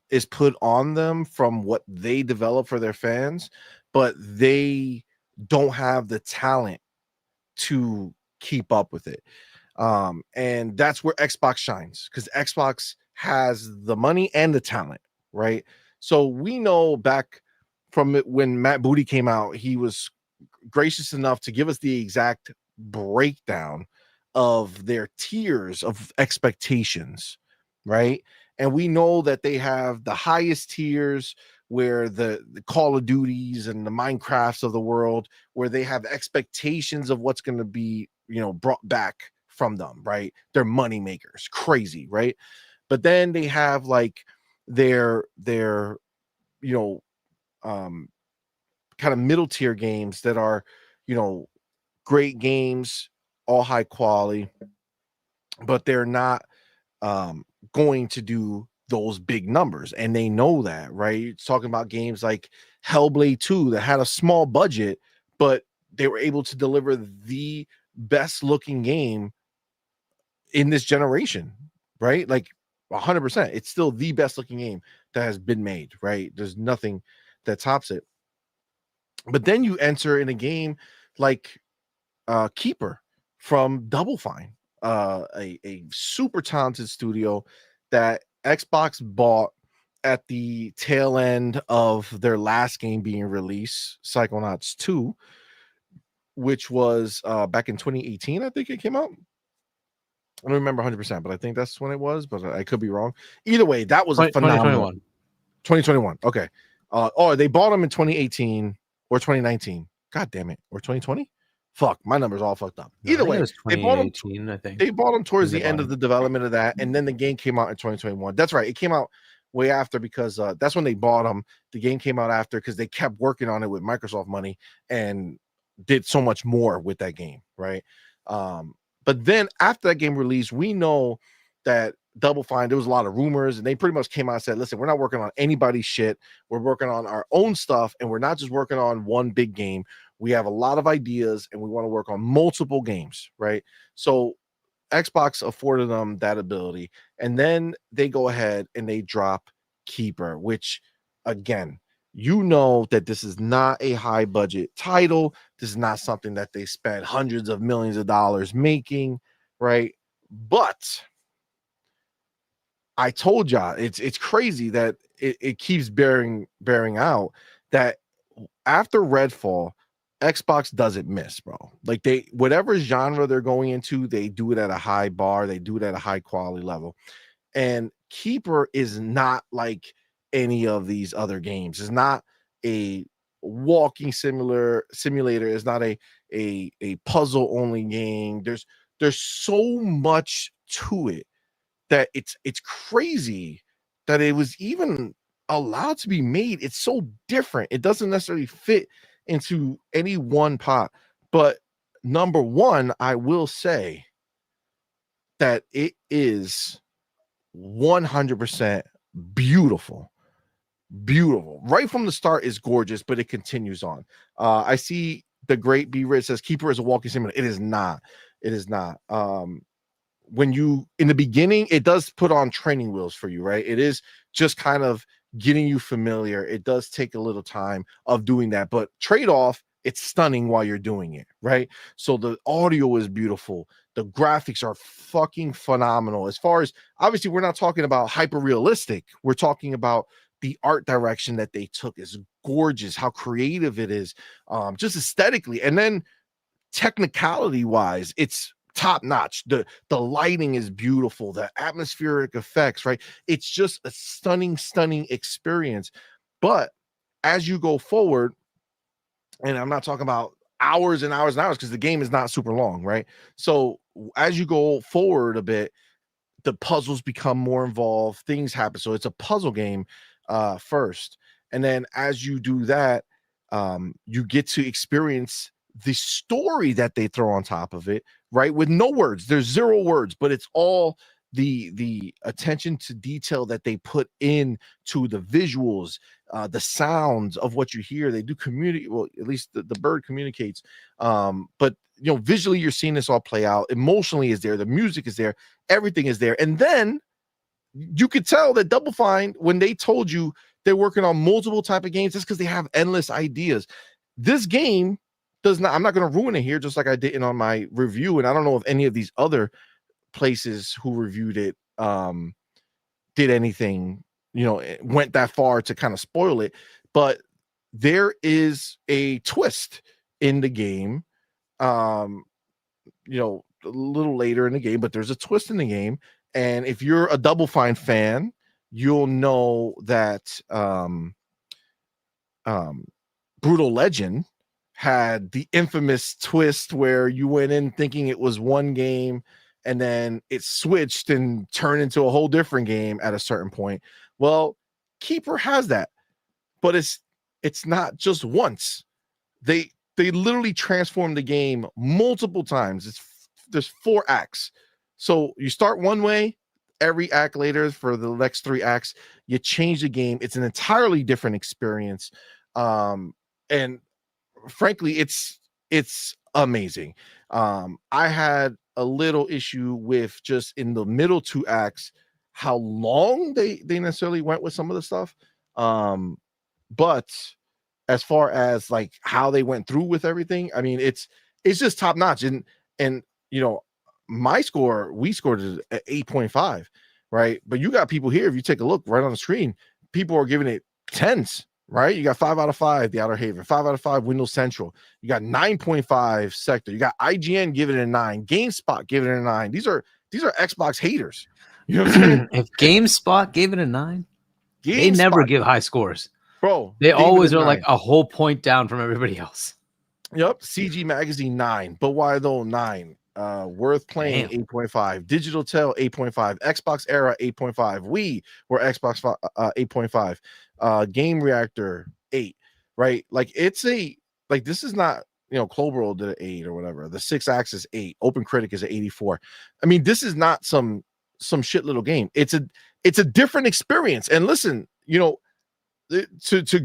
is put on them from what they develop for their fans, but they don't have the talent to keep up with it. And that's where Xbox shines, because Xbox has the money and the talent, right? So we know back from it when Matt Booty came out, he was gracious enough to give us the exact breakdown of their tiers of expectations, right? And we know that they have the highest tiers, where the Call of Duties and the Minecrafts of the world, where they have expectations of what's going to be, brought back from them, right? They're money makers, crazy, right? But then they have like their kind of middle tier games that are, great games, all high quality, but they're not going to do those big numbers, and they know that, right? It's talking about games like Hellblade 2 that had a small budget, but they were able to deliver the best looking game in this generation, right? Like 100%. It's still the best looking game that has been made, right? There's nothing that tops it. But then you enter in a game like Keeper from Double Fine, a super talented studio that Xbox bought at the tail end of their last game being released, Psychonauts 2, which was back in 2018, I think it came out. I don't remember 100%, but I think that's when it was, but I could be wrong. Either way, that was a phenomenal 2021. Okay. They bought them in 2018 or 2019. God damn it. Or 2020? Fuck, my number's all fucked up. Either way, they bought them towards the end of the development of that, and then the game came out in 2021. That's right. It came out way after because that's when they bought them. The game came out after because they kept working on it with Microsoft money and did so much more with that game, right? But then after that game released, we know that Double Fine, there was a lot of rumors, and they pretty much came out and said, listen, we're not working on anybody's shit. We're working on our own stuff, and we're not just working on one big game. We have a lot of ideas, and we want to work on multiple games, right? So Xbox afforded them that ability, and then they go ahead and they drop Keeper, which, again, you know that this is not a high budget title. This is not something that they spent hundreds of millions of dollars making, right? But I told y'all it's crazy that it keeps bearing out that after Redfall, Xbox doesn't miss, bro. Like whatever genre they're going into, they do it at a high bar, they do it at a high quality level. And Keeper is not like any of these other games. It's not a walking simulator. It's not a puzzle only game. There's so much to it that it's crazy that it was even allowed to be made. It's so different. It doesn't necessarily fit into any one pot. But number one, I will say that it is 100% beautiful. Right from the start is gorgeous, but it continues on. I see the great B Rich says Keeper is a walking simulator. It is not. When you in the beginning, it does put on training wheels for you, right? It is just kind of getting you familiar. It does take a little time of doing that, but trade-off, it's stunning while you're doing it, right? So the audio is beautiful. The graphics are fucking phenomenal. As far as, obviously, we're not talking about hyper realistic. We're talking about the art direction that they took is gorgeous, how creative it is, just aesthetically. And then technicality wise, it's top notch. The lighting is beautiful, the atmospheric effects, right? It's just a stunning experience. But as you go forward, and I'm not talking about hours and hours and hours because the game is not super long, right? So as you go forward a bit, the puzzles become more involved, things happen. So it's a puzzle game first, and then as you do that, you get to experience the story that they throw on top of it, right? With no words, there's zero words, but it's all the attention to detail that they put in to the visuals, the sounds of what you hear. They do communicate, well, at least the bird communicates, but you know, visually you're seeing this all play out. Emotionally is there, the music is there, everything is there. And then you could tell that Double Fine, when they told you they're working on multiple type of games, that's because they have endless ideas. This game does not, I'm not going to ruin it here, just like I did on my review. And I don't know if any of these other places who reviewed it did anything, you know, went that far to kind of spoil it. But there is a twist in the game, you know, a little later in the game, but there's a twist in the game. And if you're a Double Fine fan, you'll know that Brutal Legend had the infamous twist where you went in thinking it was one game and then it switched and turned into a whole different game at a certain point. Well, Keeper has that, but it's not just once. They literally transform the game multiple times. There's 4 acts. So you start one way, every act later for the next 3 acts, you change the game. It's an entirely different experience. And frankly, it's amazing. I had a little issue with just in the middle 2 acts how long they necessarily went with some of the stuff. But as far as like how they went through with everything, I mean, it's just top notch. And you know, we scored it at 8.5, right? But you got people here, if you take a look right on the screen, people are giving it 10s, right? You got 5 out of 5, The Outer Haven, 5 out of 5, Windows Central. You got 9.5, Sector. You got IGN giving it a 9, GameSpot giving it a 9. These are Xbox haters. You know what I'm saying? If GameSpot gave it a 9, they never give high scores. Bro, They gave it always a are like 9. a whole point down from everybody else. Yep. CG Magazine 9. But why though 9? Worth Playing 8.5. Digital Tale 8.5. Xbox Era 8.5. We were Xbox 8.5. Game Reactor 8. Right? Like it's this is not, you know, Cloverworld did an 8 or whatever. The 6 Axis 8. Open Critic is an 84. I mean, this is not some shit little game. It's a different experience. And listen, you know, to the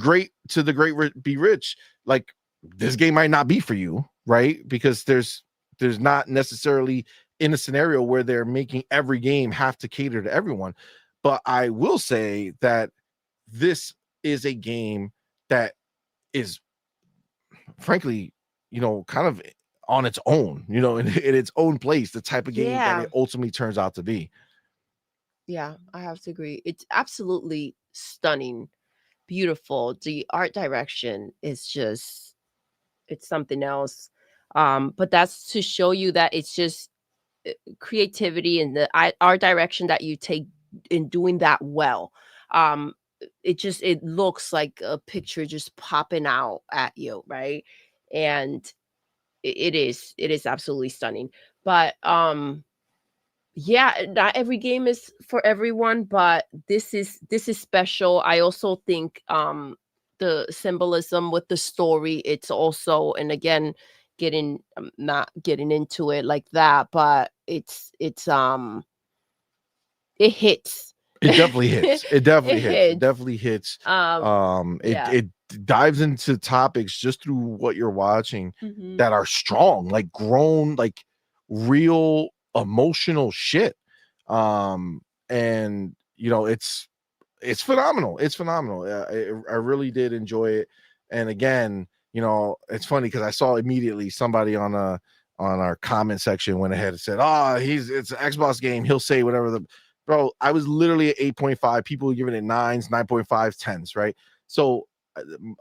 great be rich, like this game might not be for you, right? Because there's not necessarily in a scenario where they're making every game have to cater to everyone. But I will say that this is a game that is frankly, you know, kind of on its own, you know, in its own place, the type of game that it ultimately turns out to be. Yeah, I have to agree. It's absolutely stunning, beautiful. The art direction is just, it's something else. But that's to show you that it's just creativity and the art direction that you take in doing that well. It looks like a picture just popping out at you, right? And it is absolutely stunning. But yeah, not every game is for everyone, but this is special. I also think the symbolism with the story, it's also, and again, not getting into it like that, but it hits. It definitely hits. It definitely hits. hits. It definitely hits. Yeah. It dives into topics just through what you're watching Mhm. that are strong, like grown, like real emotional shit. And you know, it's phenomenal. It's phenomenal. I really did enjoy it. And again, you know, it's funny because I saw immediately somebody on our comment section went ahead and said, "Oh, it's an Xbox game. He'll say whatever the." Bro, I was literally at 8.5. People were giving it 9s, 9.5s, 10s, right? So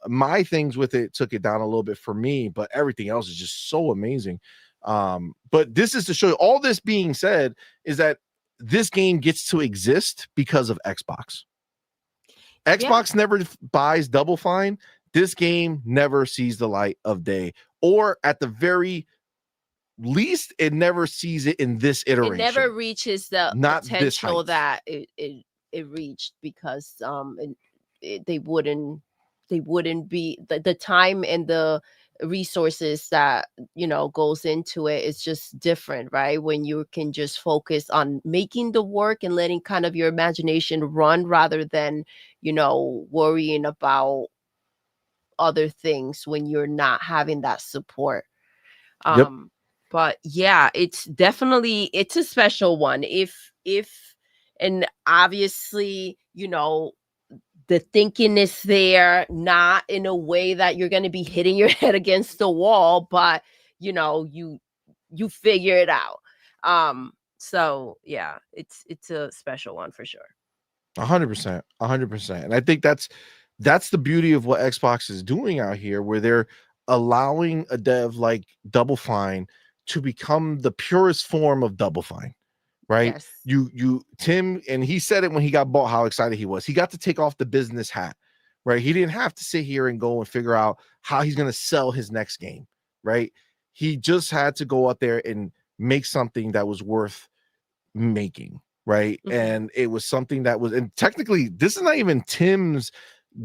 my things with it took it down a little bit for me, but everything else is just so amazing. But this is to show you, all this being said, is that this game gets to exist because of Xbox. Xbox never buys Double Fine. This game never sees the light of day, or at the very least, it never sees it in this iteration. It never reaches the Not potential that it reached because they wouldn't be the time and the resources that, you know, goes into it is just different, right? When you can just focus on making the work and letting kind of your imagination run rather than, you know, worrying about other things when you're not having that support. Yep. But yeah, it's a special one. If and obviously, you know, the thinking is there, not in a way that you're going to be hitting your head against the wall, but you know, you figure it out. So yeah, it's a special one for sure. 100%, 100%. And I think that's the beauty of what Xbox is doing out here, where they're allowing a dev like Double Fine to become the purest form of Double Fine, right? Yes. You Tim, and he said it when he got bought, how excited he was. He got to take off the business hat, right? He didn't have to sit here and go and figure out how he's going to sell his next game, right? He just had to go out there and make something that was worth making, right? Mhm. And it was something that was, and technically this is not even Tim's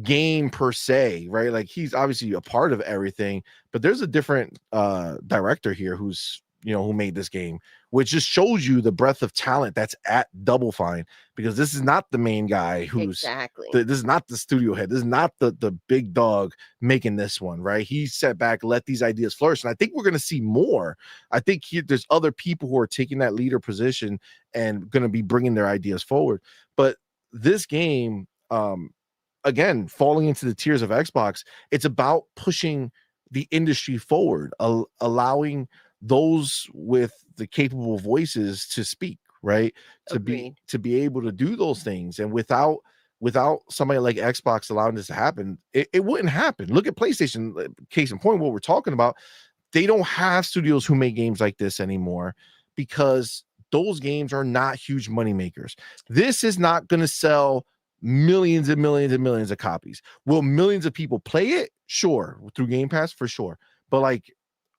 game per se, right? Like he's obviously a part of everything, but there's a different director here who's, who made this game, which just shows you the breadth of talent that's at Double Fine, because this is not the main guy who's exactly. this is not the studio head. This is not the big dog making this one, right? He sat back, let these ideas flourish. And I think we're going to see more. I think there's other people who are taking that leader position and going to be bringing their ideas forward. But this game, again, falling into the tiers of Xbox, it's about pushing the industry forward, allowing those with the capable voices to speak, right? To be able to do those things. And without somebody like Xbox allowing this to happen, it wouldn't happen. Look at PlayStation, case in point, what we're talking about. They don't have studios who make games like this anymore because those games are not huge money makers. This is not going to sell millions and millions and millions of copies. Will millions of people play it? Sure, through Game Pass, for sure. But like,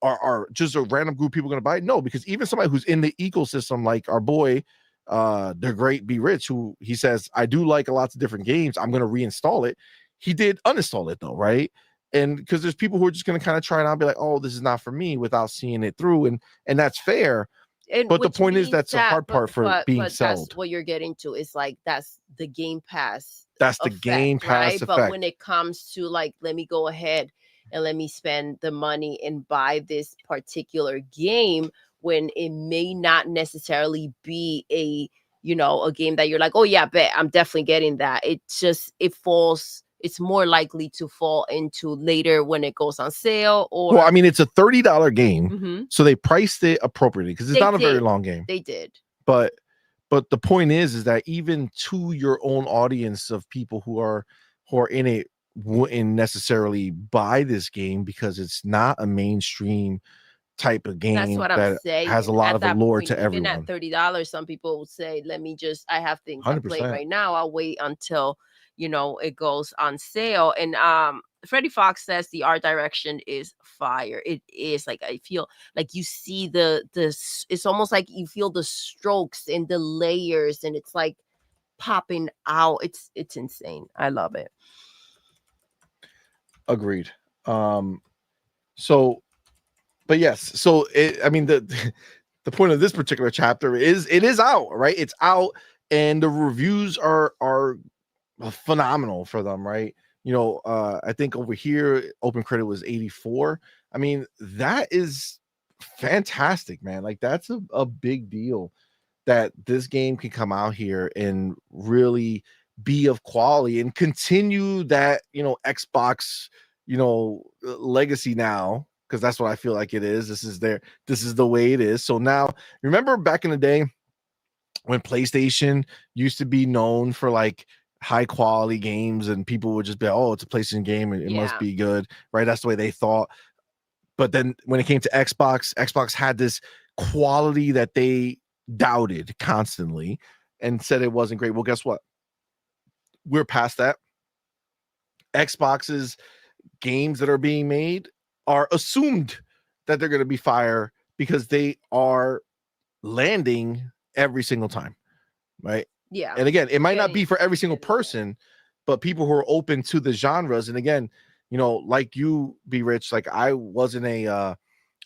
are just a random group of people going to buy it? No, because even somebody who's in the ecosystem, like our boy, the great Be Rich, who he says, I do like lots of different games, I'm going to reinstall it. He did uninstall it though, right? And because there's people who are just going to kind of try it out and be like, oh, this is not for me, without seeing it through, and that's fair. But the point is, that's the hard part for being sold. That's what you're getting to. Is like, that's the Game Pass. That's the Game Pass effect. But when it comes to like, let me go ahead and let me spend the money and buy this particular game, when it may not necessarily be a game that you're like, oh yeah, bet I'm definitely getting that. It's more likely to fall into later when it goes on sale. Or well, I mean, it's a $30 game, so they priced it appropriately because it's not a very long game. They did, but the point is that even to your own audience of people who are in it wouldn't necessarily buy this game because it's not a mainstream type of game. That's what I'm saying. Has a lot of allure to everyone. Even at $30, some people will say, "Let me I have things to play right now. I'll wait until it goes on sale." And Freddie Fox says the art direction is fire. It is, like, I feel like you see it's almost like you feel the strokes and the layers, and it's like popping out. It's insane. I love it. Agreed. So, but yes, so I mean, the point of this particular chapter is it is out, right? It's out, and the reviews are phenomenal for them, right? I think over here open credit was 84. I mean, that is fantastic, man. Like, that's a big deal that this game can come out here and really be of quality and continue that Xbox legacy now, because that's what I feel like it is. This is the way it is. So now, remember back in the day when PlayStation used to be known for like high quality games, and people would just be, oh, it's a PlayStation game and it must be good, right? That's the way they thought. But then when it came to Xbox had this quality that they doubted constantly and said it wasn't great. Well, guess what? We're past that. Xbox's games that are being made are assumed that they're going to be fire because they are landing every single time, right? Yeah. And again, it might not be for every single person, but people who are open to the genres. And again, like you, Be Rich, like I wasn't a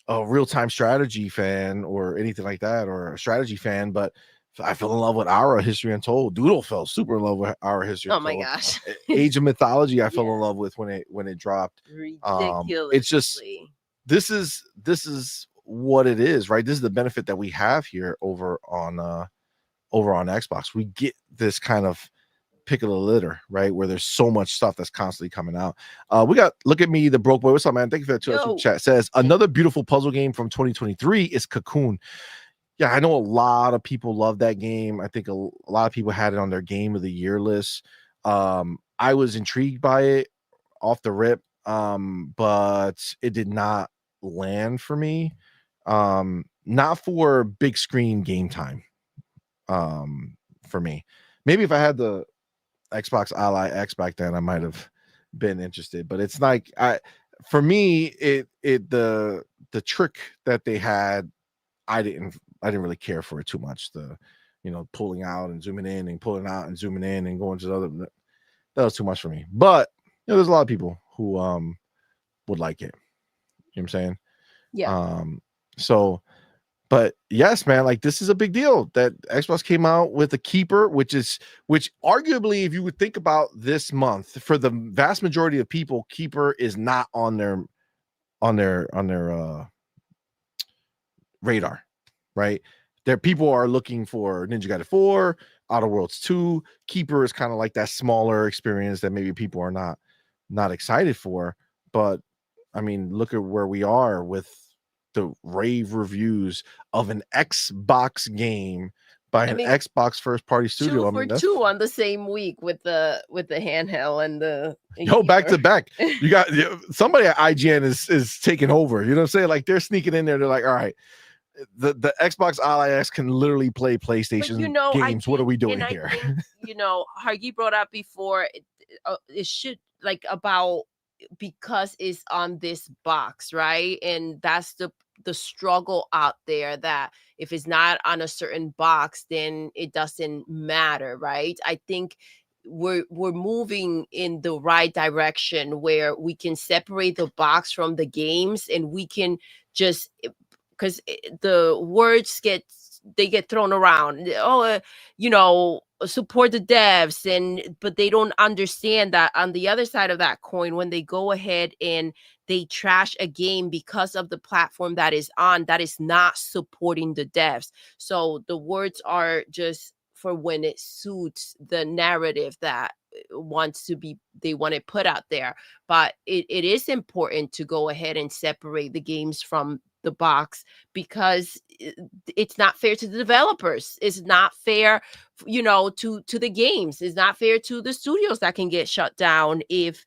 real-time strategy fan or anything like that, or a strategy fan, but I fell in love with Aura History Untold. Doodle fell super in love with Aura History Untold. Oh my gosh. Age of Mythology I fell in love with when it dropped. Ridiculously. It's just this is what it is, right? This is the benefit that we have here over on Xbox. We get this kind of pick of the litter, right? Where there's so much stuff that's constantly coming out. We got Look at Me, the Broke Boy. What's up, man? Thank you for that super chat. Says another beautiful puzzle game from 2023 is Cocoon. Yeah, I know a lot of people love that game. I think a lot of people had it on their game of the year list. I was intrigued by it off the rip, but it did not land for me. Not for big screen game time. For me, maybe if I had the Xbox Ally X back then, I might have been interested. But it's like, for me, the trick that they had, I didn't really care for it too much. The pulling out and zooming in and pulling out and zooming in and going to the other, that was too much for me. But there's a lot of people who would like it. You know what I'm saying? Yeah. So But yes, man, like this is a big deal that Xbox came out with a keeper, which arguably, if you would think about this month, for the vast majority of people, keeper is not on their radar, right? There people are looking for Ninja Gaiden 4, Outer Worlds 2. Keeper is kind of like that smaller experience that maybe people are not excited for. But I mean, look at where we are with the rave reviews of an Xbox game by an Xbox first party studio. 2 for 2 on the same week with the handheld and the back to back. You got somebody at IGN is taking over. You know what I'm saying? Like they're sneaking in there. They're like, all right, the Xbox Ally X can literally play PlayStation games. What are we doing here? Think, Hargi brought up before it should like about because it's on this box, right? And that's the struggle out there, that if it's not on a certain box, then it doesn't matter, right? I think we're moving in the right direction where we can separate the box from the games, and we can just, because the words get thrown around. Support the devs, but they don't understand that on the other side of that coin, when they go ahead and they trash a game because of the platform that is on, that is not supporting the devs. So the words are just for when it suits the narrative that they want to put out there. But it is important to go ahead and separate the games from the box, because it's not fair to the developers. It's not fair, to the games. It's not fair to the studios that can get shut down if,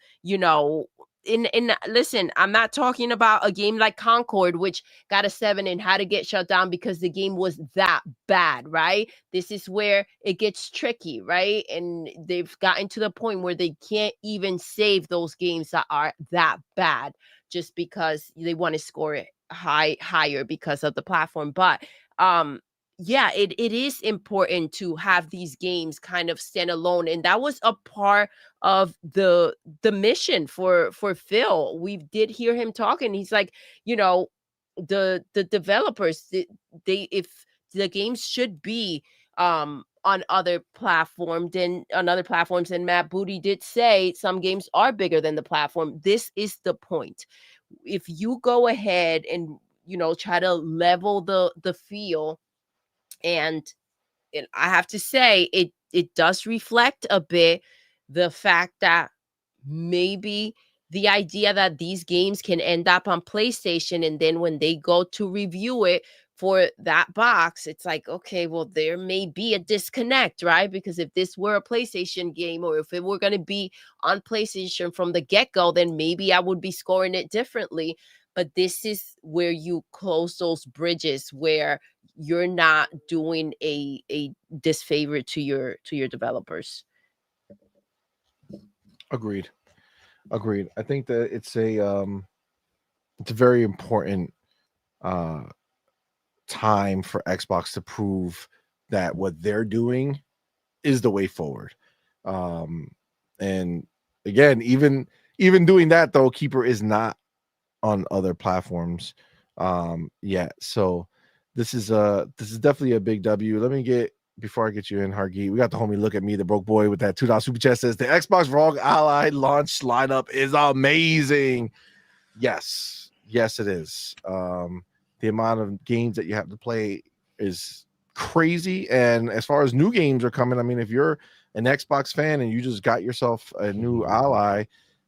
listen, I'm not talking about a game like Concord, which got a 7 and had to get shut down because the game was that bad, right? This is where it gets tricky, right? And they've gotten to the point where they can't even save those games that are that bad just because they want to score it higher because of the platform. But it is important to have these games kind of stand alone, and that was a part of the mission for Phil. We did hear him talking. He's like, the developers, if the games should be on other platforms, and Matt Booty did say some games are bigger than the platform. This is the point. If you go ahead and try to level the field, and I have to say it does reflect a bit the fact that maybe the idea that these games can end up on PlayStation, and then when they go to review it for that box, it's like, okay, well, there may be a disconnect, right? Because if this were a PlayStation game, or if it were going to be on PlayStation from the get-go, then maybe I would be scoring it differently. But this is where you close those bridges, where you're not doing a disfavor to your developers. Agreed. I think that it's a very important time for Xbox to prove that what they're doing is the way forward. And again, even doing that though, Keeper is not on other platforms yet. So this is definitely a big W. Let me before I get you in, Hargi, we got the homie Look at Me, the broke boy, with that $2 super chat, says the Xbox ROG Ally launch lineup is amazing. Yes, it is. The amount of games that you have to play is crazy. And as far as new games are coming, I mean, if you're an Xbox fan and you just got yourself a new Ally,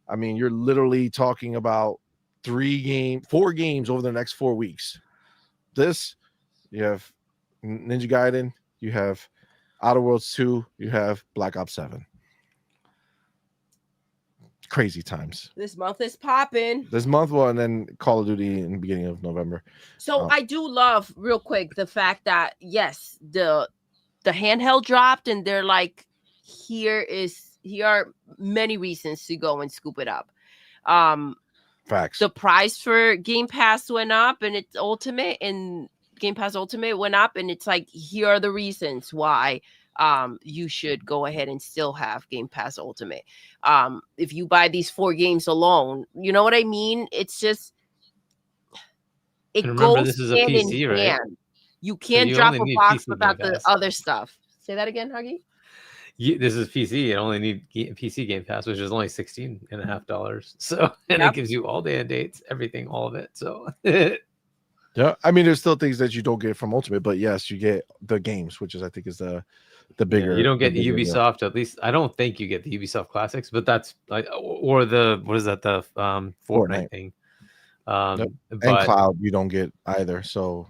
I mean, you're literally talking about 4 games over the next 4 weeks. You have Ninja Gaiden, you have Outer Worlds 2, you have Black Ops 7. Crazy times. This month is popping. And then Call of Duty in the beginning of November. So I do love, real quick, the fact that yes, the handheld dropped, and they're like, here are many reasons to go and scoop it up. Facts. The price for Game Pass went up, and it's Ultimate, and Game Pass Ultimate went up, and it's like, here are the reasons why you should go ahead and still have Game Pass Ultimate. If you buy these 4 games alone, you know what I mean? It's just, remember, this is a PC, right? You can't you drop only a need box PC without Game the Pass. other stuff. Say that again, Huggy. This is PC. You only need PC Game Pass, which is only $16.50. So, and Yep. it gives you all day and dates, everything, all of it. So, Yeah, I mean, there's still things that you don't get from Ultimate, but yes, you get the games, which is I think is the bigger. you don't the get bigger deal. Ubisoft. At least I don't think you get the Ubisoft Classics, but that's like, or the what is that, the Fortnite Fortnite. thing. Yep. And But Cloud, you don't get either. So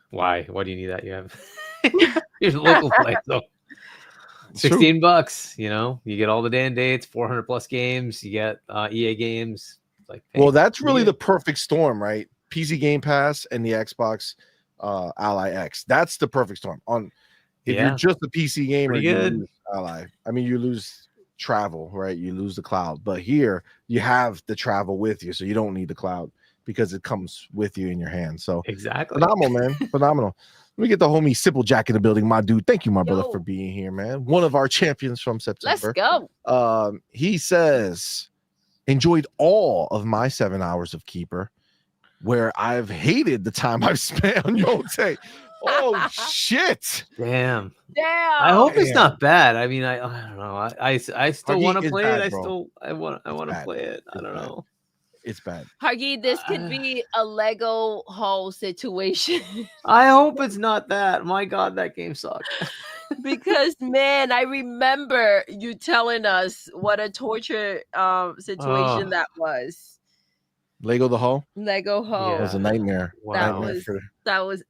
why do you need that? You have your local play. So it's true. $16, you get all the day and dates, 400 plus games, you get EA games. Like, Well, that's really EA. the perfect storm, right? PC Game Pass and the Xbox Ally X. That's the perfect storm. If you're just a PC gamer, Pretty you good. lose Ally. I mean, you lose travel, right? You lose the cloud. But here you have the travel with you, so you don't need the cloud because it comes with you in your hand. So Exactly. phenomenal, man. Phenomenal. Let me get the homie Simple Jack in the building, my dude. Thank you, my brother, Yo. for being here, man. One of our champions from September. Let's go. He says, enjoyed all of my 7 hours of Keeper, where I've hated the time I've spent on Yote. Oh shit! Damn. Damn. I hope it's Damn. not bad. I mean, I don't know. I still Huggy, want to it's play bad, it. bro. I want to bad. play it. I It's don't bad. know. It's bad. Huggy, this could be a Lego hole situation. I hope it's not that. My God, that game sucked. Because man, I remember you telling us what a torture situation that was. Lego the Hull Lego hole. was a nightmare. That Nightmare was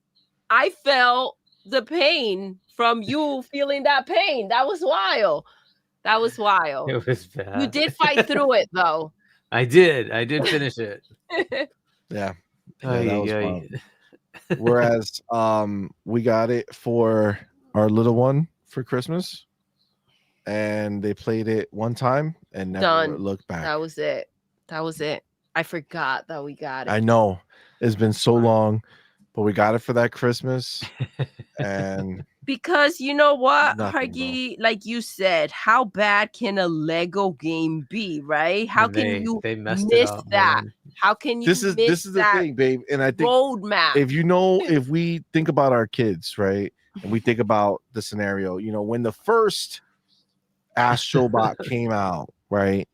I felt the pain from you feeling that pain. That was wild. That was wild. It was bad. You did fight through it though. I did finish it. Yeah, that was Ay. wild. Whereas we got it for our little one for Christmas, and they played it one time and never Done. looked back. That was it. I forgot that we got it. I know it's been so long, but we got it for that Christmas. And because you know what, Nothing, Huggy, like you said, how bad can a Lego game be, right? How And can you they messed miss it up, that? man. How can you this is miss the that thing, babe. And I think roadmap? if we think about our kids, right, and we think about the scenario, when the first Astrobot came out, right,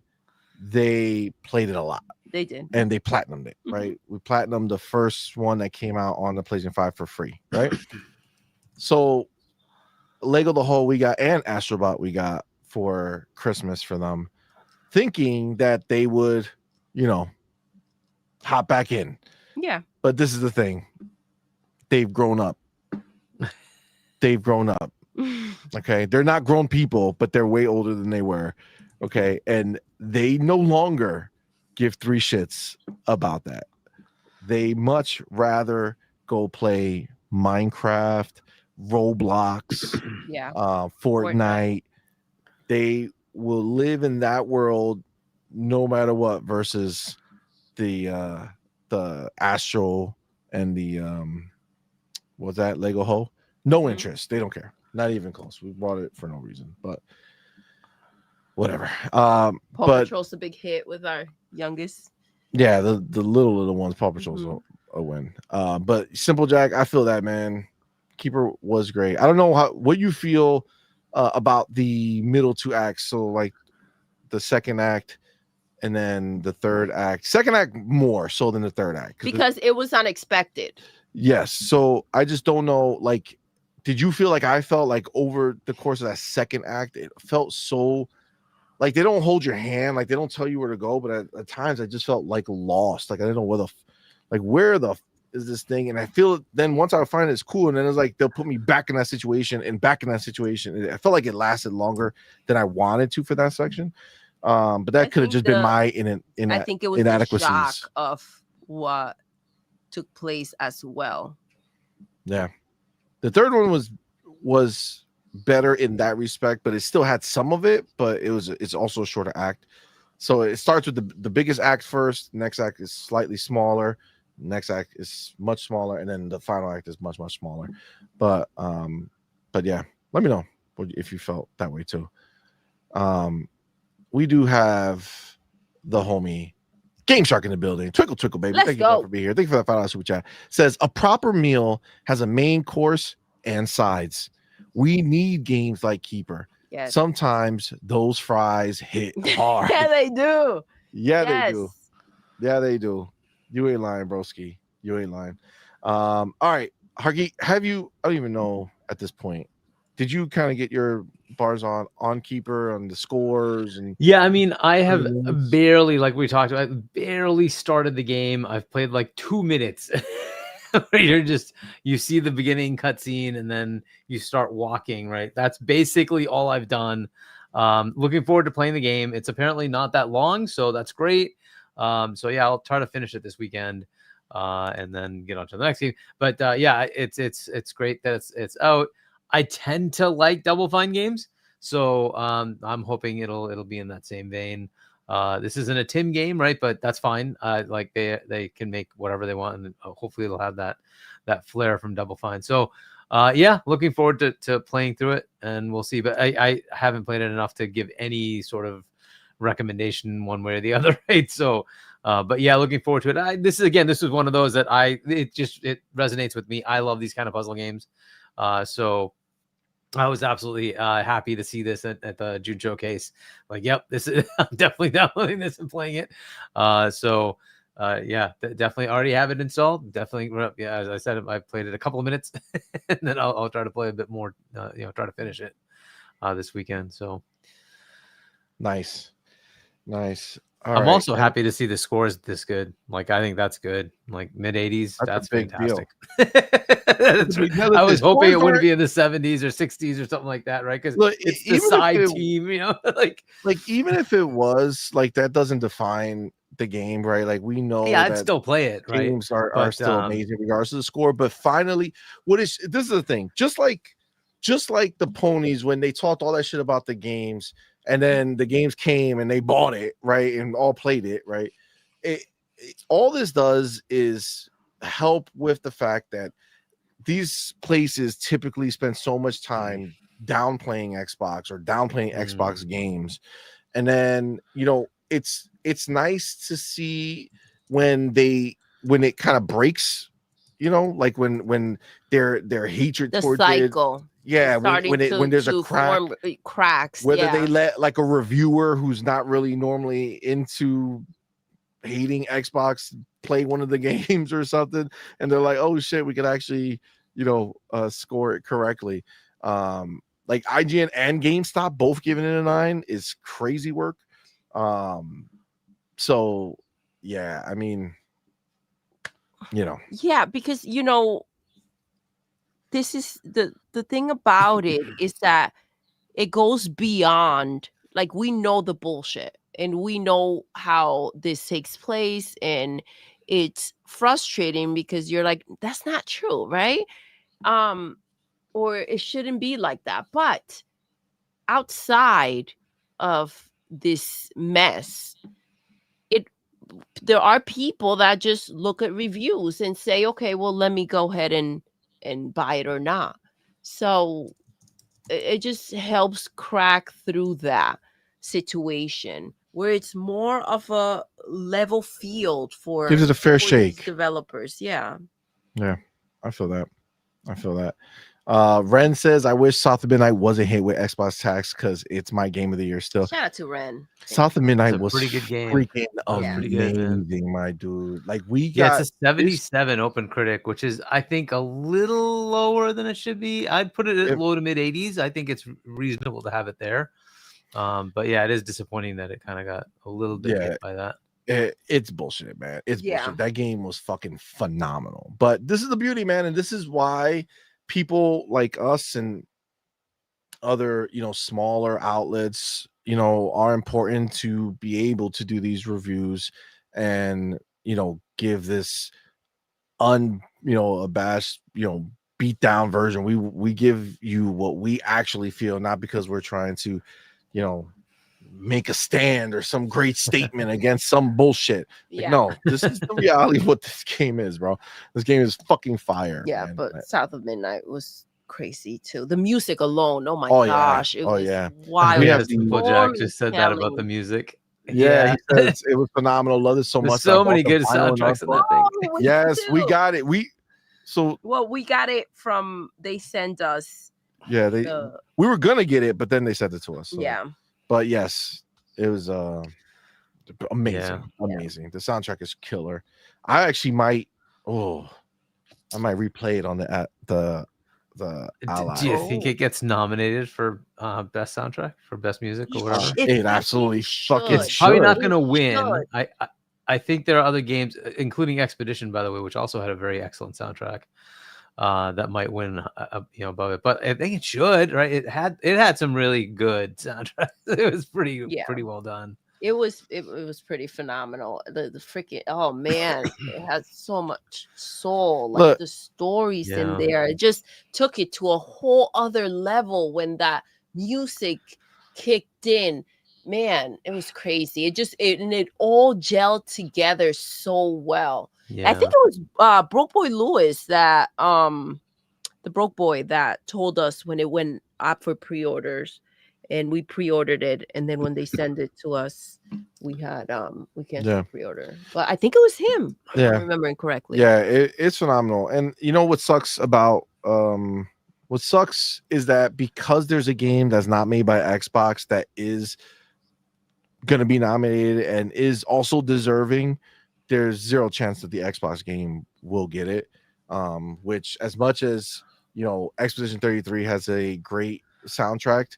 they played it a lot. They did. And they platinumed it, right? We platinumed the first one that came out on the PlayStation 5 for free, right? So Lego the Whole we got and Astrobot we got for Christmas for them, thinking that they would, hop back in. Yeah. But this is the thing. They've grown up. Okay. They're not grown people, but they're way older than they were. Okay. And they no longer give three shits about that. They much rather go play Minecraft, Roblox, Yeah. Fortnite. They will live in that world no matter what versus the Astro and the what's that, Lego Ho? No interest. They don't care. Not even close. We bought it for no reason, but whatever. Paw but Patrol's a big hit with our youngest. yeah, the little ones, Paw Patrol's a win. But Simple Jack, I feel that, man. Keeper was great. I don't know what you feel about the middle two acts. So like the second act and then the third act. Second act more so than the third act. Because it was unexpected. Yes. So I just don't know. Like, did you feel like I felt like over the course of that second act, it felt so like they don't hold your hand, like they don't tell you where to go, but at times I just felt like lost. Like I didn't know where the is this thing, and I feel then once I find it's cool, and then it's like they'll put me back in that situation and back in that situation. I felt like it lasted longer than I wanted to for that section, but that could have just been my I think it was the inadequacies. shock of what took place as well. Yeah, the third one was better in that respect, but it still had some of it, but it's also a shorter act. So it starts with the biggest act first, next act is slightly smaller, next act is much smaller, and then the final act is much smaller. But yeah, let me know if you felt that way too. We do have the homie Game Shark in the building. Twinkle, twinkle, baby. Let's Thank you guys go. for being here. Thank you for that $5 super chat. Says a proper meal has a main course and sides. We need games like Keeper. Yes. Sometimes those fries hit hard. Yeah, they do. Yeah, Yes. they do. Yeah, they do. You ain't lying, broski. You ain't lying. All right, Hargi, have you? I don't even know at this point. Did you kind of get your bars on Keeper on the scores and? Yeah, I mean, I have Yes. barely, like we talked about, I barely started the game. I've played like 2 minutes. Where you see the beginning cutscene and then you start walking, right? That's basically all I've done. Looking forward to playing the game. It's apparently not that long, so that's great. So yeah, I'll try to finish it this weekend, and then get on to the next game. But yeah, it's great that it's out. I tend to like Double Fine games, so I'm hoping it'll be in that same vein. This isn't a Tim game, right? But that's fine. Like they can make whatever they want, and hopefully it'll have that flair from Double Fine. So yeah, looking forward to playing through it, and we'll see. But I haven't played it enough to give any sort of recommendation one way or the other, right? So but yeah, looking forward to it. This is one of those that it resonates with me. I love these kind of puzzle games. So I was absolutely happy to see this at the June showcase. Like, yep, this is I'm definitely downloading this and playing it. So yeah, definitely already have it installed. Definitely, yeah. As I said, I played it a couple of minutes, and then I'll try to play a bit more. Try to finish it this weekend. So Nice. All I'm right. also happy to see the scores this good. Like, I think that's good. Like mid-80s, that's a big deal. fantastic. I was hoping it wouldn't be in the 70s or 60s or something like that, right? Because it's the side team, like even if it was like that, doesn't define the game, right? Like we know, yeah, I'd that still play it, right? games are still amazing regardless of the score. But finally, this is the thing, just like the ponies when they talked all that shit about the games. And then the games came and they bought it, right? And all played it, right? All this does is help with the fact that these places typically spend so much time downplaying Xbox or downplaying Xbox games. And then, it's nice to see when it kind of breaks, like when their hatred The towards cycle. yeah, when there's a crack, cracks. whether they let like a reviewer who's not really normally into hating Xbox play one of the games or something, and they're like, oh shit, we could actually score it correctly. Like IGN and GameStop both giving it a 9 is crazy work. So yeah, I mean, yeah, because this is the thing about it is that it goes beyond, like, we know the bullshit and we know how this takes place, and it's frustrating because you're like, that's not true, right? Or it shouldn't be like that. But outside of this mess, there are people that just look at reviews and say, okay, well, let me go ahead and buy it or not. So it just helps crack through that situation where it's more of a level field for gives it a fair these shake. developers. Yeah. I feel that. Ren says, I wish South of Midnight wasn't hit with Xbox tax because it's my game of the year still. Shout out to Ren. South of Midnight was pretty good game. Freaking Pretty good, man. amazing, my dude. Like it's a 77 Open Critic, which is, I think, a little lower than it should be. I'd put it at low to mid 80s. I think it's reasonable to have it there. But yeah, it is disappointing that it kind of got a little bit hit by that. It's bullshit, man. It's bullshit. That game was fucking phenomenal. But this is the beauty, man, and this is why people like us and other smaller outlets are important to be able to do these reviews and give this abashed beat down version. We give you what we actually feel, not because we're trying to make a stand or some great statement against some bullshit. No, this is the reality of what this game is, bro. This game is fucking fire. Yeah, man. but South of Midnight was crazy too. The music alone, oh my gosh, it was wild. We have Jack just said that about the music. Yeah, he says it was phenomenal. Love it so There's much. so I bought many the good vinyl and soundtracks in everything. that thing. Oh, Yes, we too. got it. Well, we got it from they sent us. Yeah, we were gonna get it, but then they sent it to us. So. Yeah. But yes, it was amazing. Yeah. Amazing. The soundtrack is killer. I actually might replay it on the Ally. Do you think it gets nominated for best soundtrack, for best music or whatever? It absolutely fucking It's probably not should. going to It win. should. I think there are other games, including Expedition, by the way, which also had a very excellent soundtrack, that might win, above it. But I think it should, right? It had some really good soundtracks. It was pretty well done. It was pretty phenomenal. The freaking, oh man, it has so much soul. Like Look, the stories in Yeah. there, it just took it to a whole other level when that music kicked in. Man, it was crazy. It all gelled together so well. Yeah. I think it was Broke Boy Lewis that the Broke Boy that told us when it went up for pre-orders, and we pre-ordered it, and then when they send it to us, we canceled pre-order. But I think it was him. If I'm remembering correctly. Yeah, it's phenomenal. And you know what sucks about what sucks is that because there's a game that's not made by Xbox that is going to be nominated and is also deserving, there's zero chance that the Xbox game will get it. Which, as much as Expedition 33 has a great soundtrack,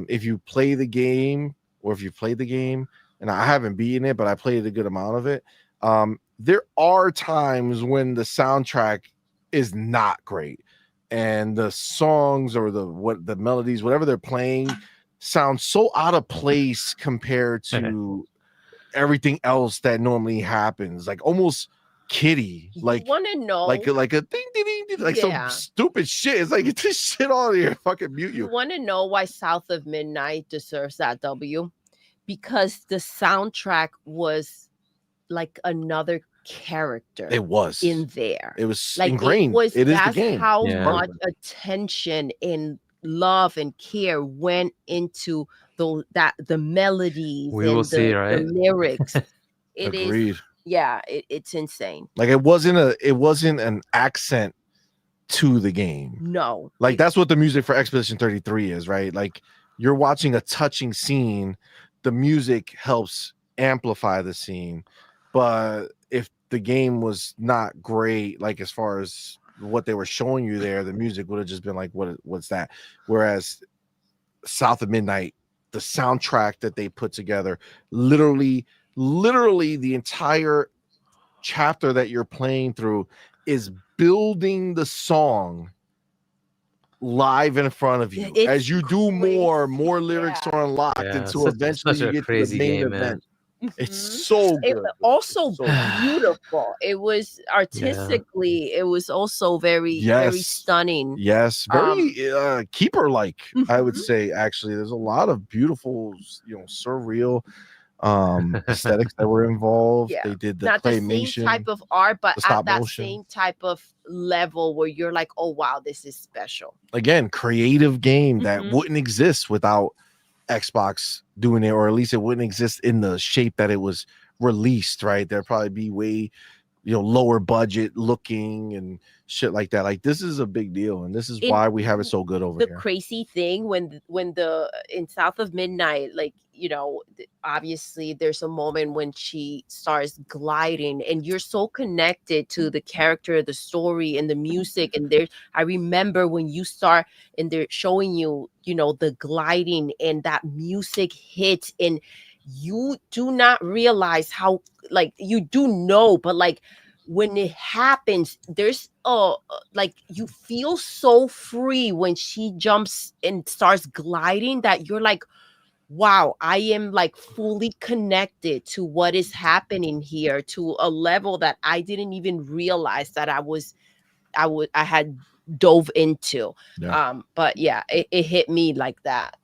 if you play the game, or if you played the game, and I haven't beaten it, but I played a good amount of it, there are times when the soundtrack is not great, and the songs or the melodies, whatever they're playing, sound so out of place compared to everything else that normally happens, like almost kiddie, like want to know, like a ding ding ding, ding, like some stupid shit. It's like, get this shit on here, fucking mute you. You want to know why South of Midnight deserves that W? Because the soundtrack was like another character. It was in there. It was like ingrained. It is the game. How much attention and love and care went into the melodies. We will see, right? The lyrics. It Agreed. is. Yeah, it's insane. Like it wasn't an accent to the game. No. Like that's what the music for Expedition 33 is, right? Like you're watching a touching scene, the music helps amplify the scene. But if the game was not great, like as far as what they were showing you there, the music would have just been like, what's that? Whereas South of Midnight, the soundtrack that they put together, literally the entire chapter that you're playing through is building the song live in front of you. As you do more lyrics are unlocked until eventually you get to the main event. It's so good. Also beautiful. It was artistically, it was also very stunning. Yes, very keeper like, I would say. Actually, there's a lot of beautiful, surreal aesthetics that were involved. They did the not claymation, the same type of art, but at that motion. Same type of level where you're like, oh wow, this is special. Again, creative game that wouldn't exist without Xbox doing it, or at least it wouldn't exist in the shape that it was released, right? There'd probably be way lower budget looking and shit like that. Like this is a big deal, and this is why we have it so good over here. The crazy thing when in South of Midnight, like obviously there's a moment when she starts gliding, and you're so connected to the character, the story, and the music. And I remember when you start and they're showing you, the gliding, and that music hits, and you do not realize how, like, you do know, but like when it happens, there's like you feel so free when she jumps and starts gliding that you're like, wow, I am like fully connected to what is happening here, to a level that I didn't even realize that I had dove into. But yeah, it hit me like that.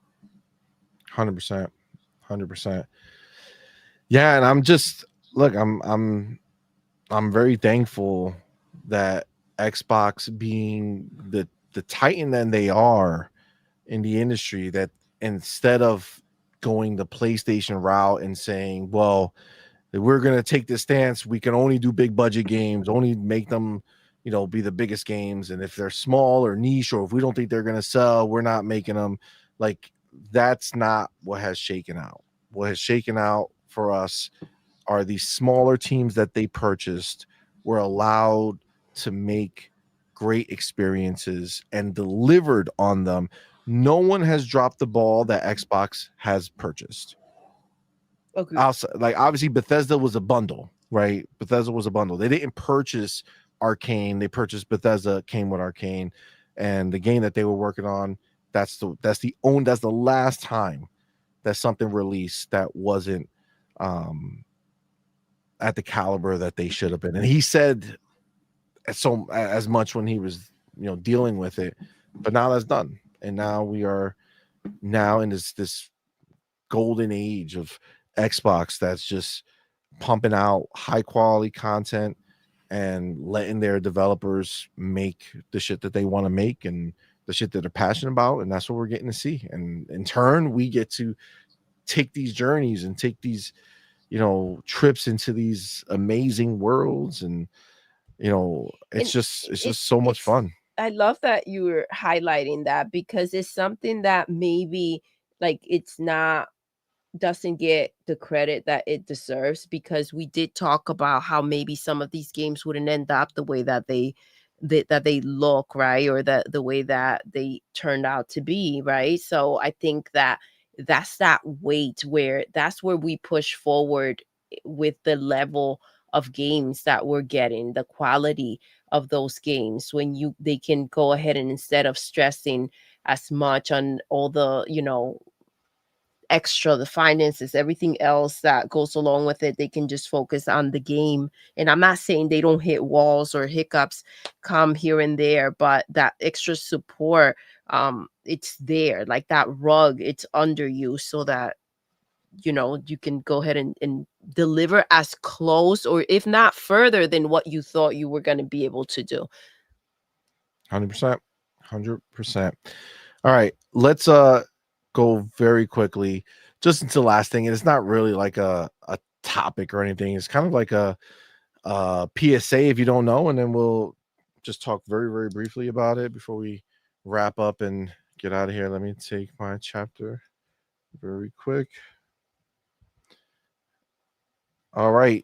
100%. Yeah, and I'm just I'm very thankful that Xbox, being the titan that they are in the industry, that instead of going the PlayStation route and saying, well, we're going to take this stance. We can only do big budget games, only make them, be the biggest games. And if they're small or niche, or if we don't think they're going to sell, we're not making them. Like, that's not what has shaken out. What has shaken out for us are these smaller teams that they purchased were allowed to make great experiences and delivered on them. No one has dropped the ball that Xbox has purchased. Okay. Like, obviously Bethesda was a bundle, right? Bethesda was a bundle. They didn't purchase Arcane. They purchased Bethesda, came with Arcane, and the game that they were working on. That's the last time that something released that wasn't at the caliber that they should have been. And he said so as much when he was dealing with it, but now that's done, and now we are now in this golden age of Xbox that's just pumping out high quality content and letting their developers make the shit that they want to make and the shit that they're passionate about, and that's what we're getting to see. And in turn, we get to take these journeys and take these trips into these amazing worlds, and it's just so much fun. I love that you were highlighting that, because it's something that maybe like it's not doesn't get the credit that it deserves, because we did talk about how maybe some of these games wouldn't end up the way that they look, right, or the way that they turned out to be, right? So I think that's that weight where that's where we push forward with the level of games that we're getting, the quality of those games, when they can go ahead and, instead of stressing as much on all the extra, the finances, everything else that goes along with it, they can just focus on the game. And I'm not saying they don't hit walls or hiccups come here and there, but that extra support, it's there, like that rug, it's under you, so that you can go ahead and deliver as close, or if not further, than what you thought you were going to be able to do. 100%. All right, let's go very quickly just into the last thing, and it's not really like a topic or anything. It's kind of like a PSA if you don't know, and then we'll just talk very, very briefly about it before we wrap up and get out of here. Let me take my chapter very quick. All right,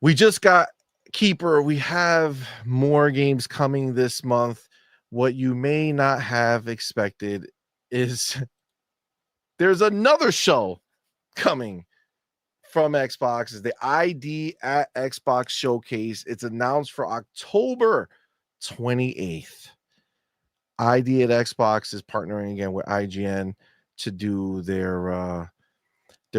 we just got Keeper. We have more games coming this month. What you may not have expected is there's another show coming from Xbox. Is the ID at Xbox Showcase. It's announced for October 28th. ID at Xbox is partnering again with IGN to do their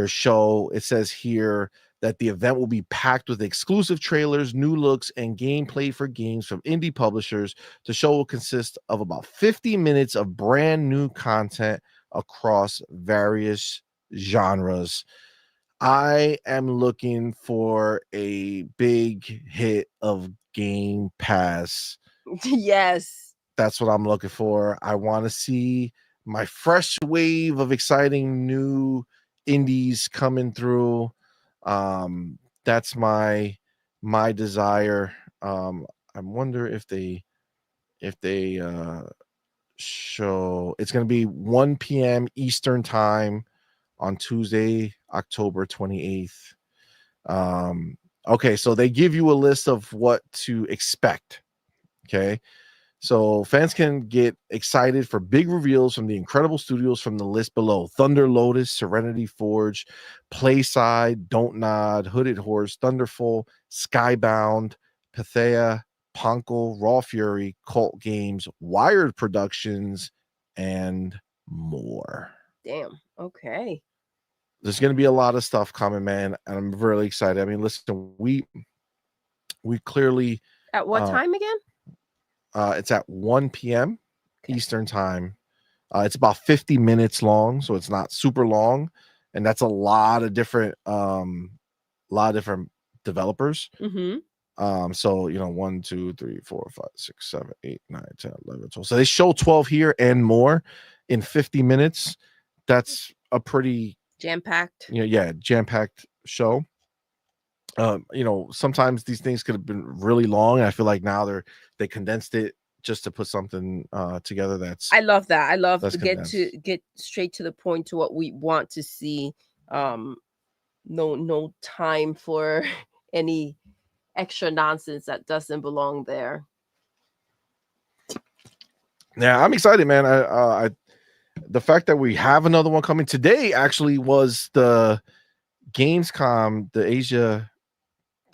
show. It says here that the event will be packed with exclusive trailers, new looks, and gameplay for games from indie publishers. The show will consist of about 50 minutes of brand new content across various genres. I am looking for a big hit of Game Pass. Yes. That's what I'm looking for. I want to see my fresh wave of exciting new indies coming through. That's my desire. I wonder if they show. It's going to be 1 p.m. Eastern time on Tuesday, October 28th. Okay, so they give you a list of what to expect. Okay, so fans can get excited for big reveals from the incredible studios from the list below: Thunder Lotus, Serenity Forge, Playside, Don't Nod, Hooded Horse, Thunderful, Skybound, Pathea, Ponko, Raw Fury, Cult Games, Wired Productions, and more. Damn. Okay. There's going to be a lot of stuff coming, man, and I'm really excited. I mean, listen, we clearly At what time again? It's at 1 p.m. Eastern time. It's about 50 minutes long, so it's not super long, and that's a lot of different developers. Mm-hmm. So 1, 2, 3, 4, 5, 6, 7, 8, 9, 10, 11, 12. So they show 12 here and more in 50 minutes. that's a pretty Jam-packed. jam-packed show. Sometimes these things could have been really long. I feel like now they condensed it just to put something together that's I love that. I love that's to condensed. get straight to the point to what we want to see. No time for any extra nonsense that doesn't belong there. Yeah, I'm excited, man. I the fact that we have another one coming today actually was the Gamescom, the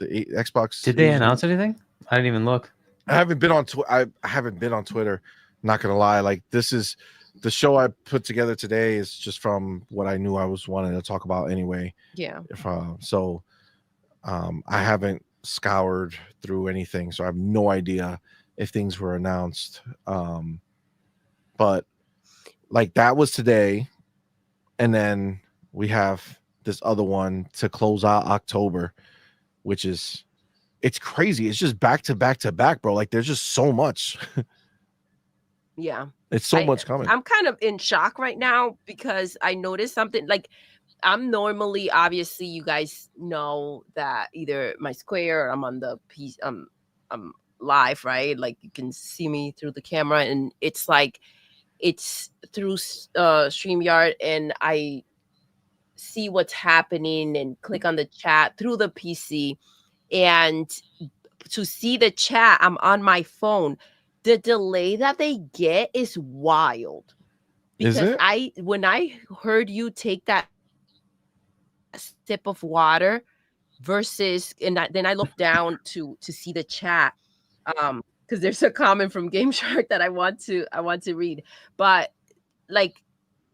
Xbox. Did they Asia. announce anything? I didn't even look. I haven't been on I haven't been on Twitter. Not gonna lie, like this is the show I put together today is just from what I knew I was wanting to talk about anyway. Yeah. I haven't scoured through anything, so I have no idea if things were announced. But like that was today, and then we have this other one to close out October, which is it's crazy. It's just back to back to back, bro. Like there's just so much. Yeah. It's so much coming. I'm kind of in shock right now because I noticed something. Like I'm normally, obviously, you guys know that either my Square or I'm on the piece, I'm live, right? Like you can see me through the camera, and it's like it's through StreamYard, and I see what's happening and click on the chat through the PC, and to see the chat, I'm on my phone. The delay that they get is wild. Because Is it? when I heard you take that sip of water versus, then I looked down to see the chat, because there's a comment from Game Shark that I want to read, but like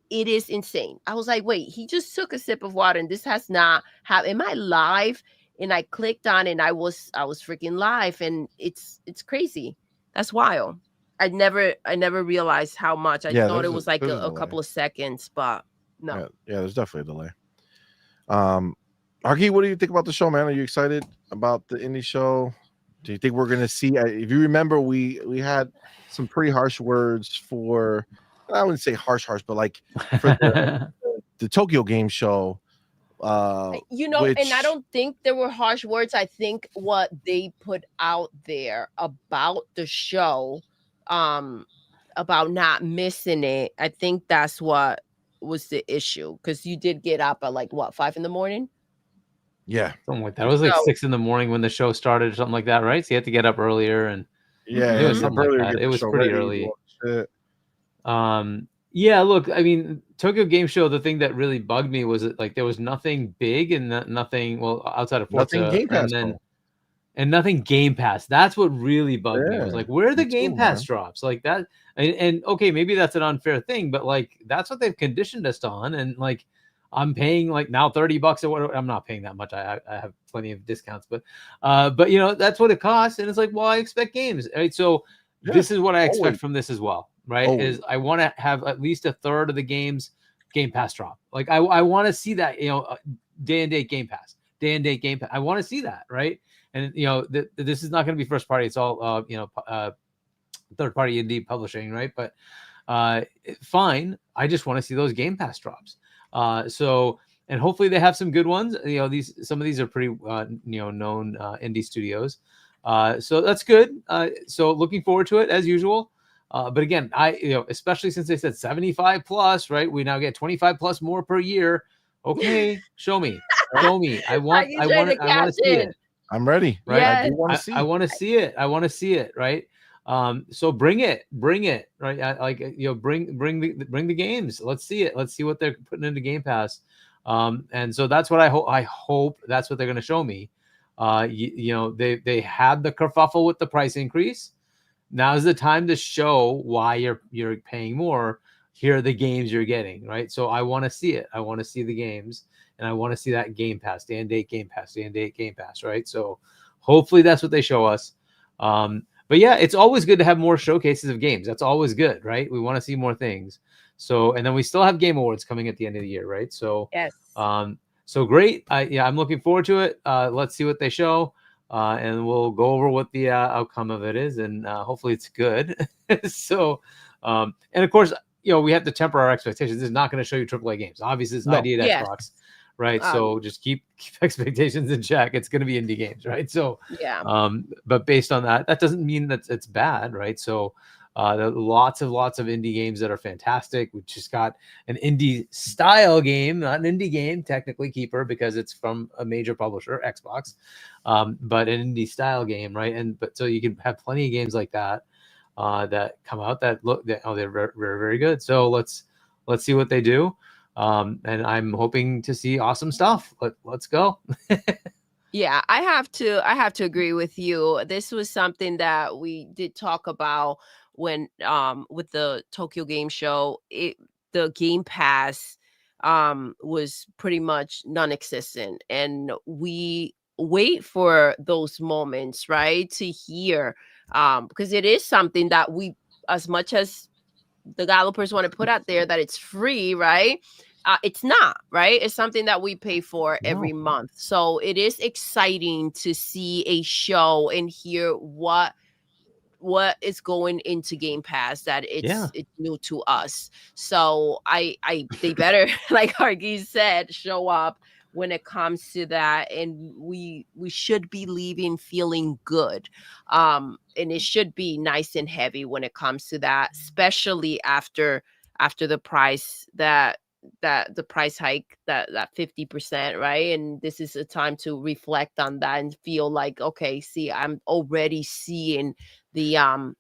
it is insane. I was like, wait, he just took a sip of water and this has not happened. Am I live? And I clicked on and I was freaking live, and it's crazy. That's wild. I never realized how much. I thought it was like a couple of seconds, but no. Yeah, there's definitely a delay. Arky, what do you think about the show, man? Are you excited about the indie show? Do you think we're gonna see? If you remember, we had some pretty harsh words for. I wouldn't say harsh, but like for the Tokyo Game Show. And I don't think there were harsh words. I think what they put out there about the show, about not missing it, I think that's what was the issue, because you did get up at like what, 5 a.m? Yeah, something like that. It was like 6 a.m. when the show started or something like that, right? So you had to get up earlier, and it was something like that. It was pretty early. Yeah, look, I mean, Tokyo Game Show, the thing that really bugged me was that like there was nothing big and nothing, well, outside of Forza, nothing Game Pass, and nothing Game Pass. That's what really bugged me. It was like, where are the Game Pass drops? Like that, and okay, maybe that's an unfair thing, but like that's what they've conditioned us on, and like I'm paying like now $30 or whatever. I'm not paying that much. I have plenty of discounts, but that's what it costs, and it's like, well, I expect games, right? So this is what I expect from this as well. Right. Is I want to have at least a third of the games Game Pass drop. Like I want to see that, day and date Game Pass, I want to see that. Right. And, this is not going to be first party. It's all, third party indie publishing. Right. But fine. I just want to see those Game Pass drops. And hopefully they have some good ones. Some of these are pretty, known indie studios. So that's good. So looking forward to it as usual. But again, especially since they said 75 plus, right? We now get 25 plus more per year. Okay, show me. I want to see it. I'm ready. Right. Yes. I want to see it. I want to see it. Right. So bring it. Right. Bring the games. Let's see it. Let's see what they're putting into Game Pass. And so that's what I hope. I hope that's what they're going to show me. They had the kerfuffle with the price increase. Now's the time to show why you're paying more. Here are the games you're getting, right? So I want to see it. I want to see the games, and I want to see that Game Pass, day and date Game Pass, right? So hopefully that's what they show us. But yeah, it's always good to have more showcases of games. That's always good, right? We want to see more things. So, and then we still have Game Awards coming at the end of the year, right? So yes. So great. I'm looking forward to it. Let's see what they show. And we'll go over what the outcome of it is, and hopefully it's good. So, and of course, we have to temper our expectations. This is not going to show you AAA games. Obviously, it's No. ID at Yes. Xbox, right? So just keep expectations in check. It's going to be indie games, right? So, Yeah. but based on that, that doesn't mean that it's bad, right? So, there are lots of indie games that are fantastic. We just got an indie style game, not an indie game, technically Keeper, because it's from a major publisher, Xbox, but an indie style game, right? But so you can have plenty of games like that that come out that they're very, very good. So let's see what they do, and I'm hoping to see awesome stuff. Let's go. Yeah, I have to agree with you. This was something that we did talk about when with the Tokyo Game Show. The Game Pass was pretty much non-existent, and we wait for those moments, right, to hear because it is something that we, as much as the developers want to put out there that it's free, right? It's not, right? It's something that we pay for every month. So it is exciting to see a show and hear what is going into Game Pass, that it's new to us. So they better, like Hargeez said, show up when it comes to that, and we should be leaving feeling good, and it should be nice and heavy when it comes to that, especially after the price that the price hike, that 50%, right? And this is a time to reflect on that and feel like, okay, see, I'm already seeing the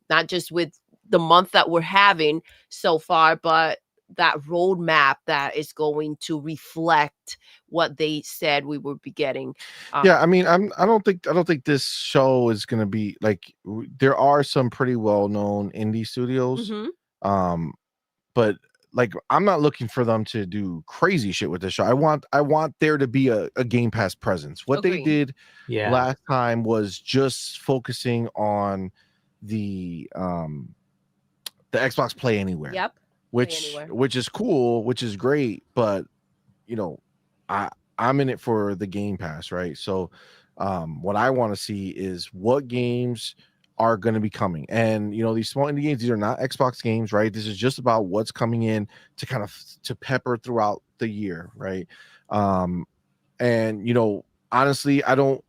not just with the month that we're having so far, but that roadmap that is going to reflect what they said we would be getting. Yeah, I mean, I don't think this show is gonna be like, there are some pretty well known indie studios, but like, I'm not looking for them to do crazy shit with this show. I want there to be a Game Pass presence. What they did last time was just focusing on the Xbox Play Anywhere. Yep. Which is cool, which is great, but I'm in it for the Game Pass, right? So what I want to see is what games are going to be coming, and these small indie games, these are not Xbox games, right? This is just about what's coming in to kind of to pepper throughout the year, right? And honestly, I don't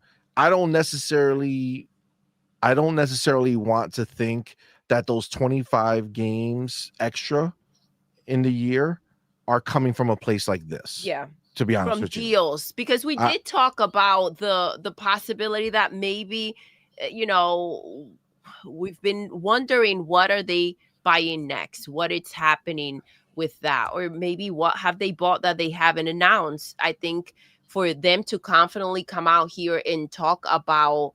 necessarily want to think that those 25 games extra in the year are coming from a place like this. Yeah. To be honest from with deals, because we did talk about the possibility that maybe, we've been wondering what are they buying next, what is happening with that, or maybe what have they bought that they haven't announced. I think for them to confidently come out here and talk about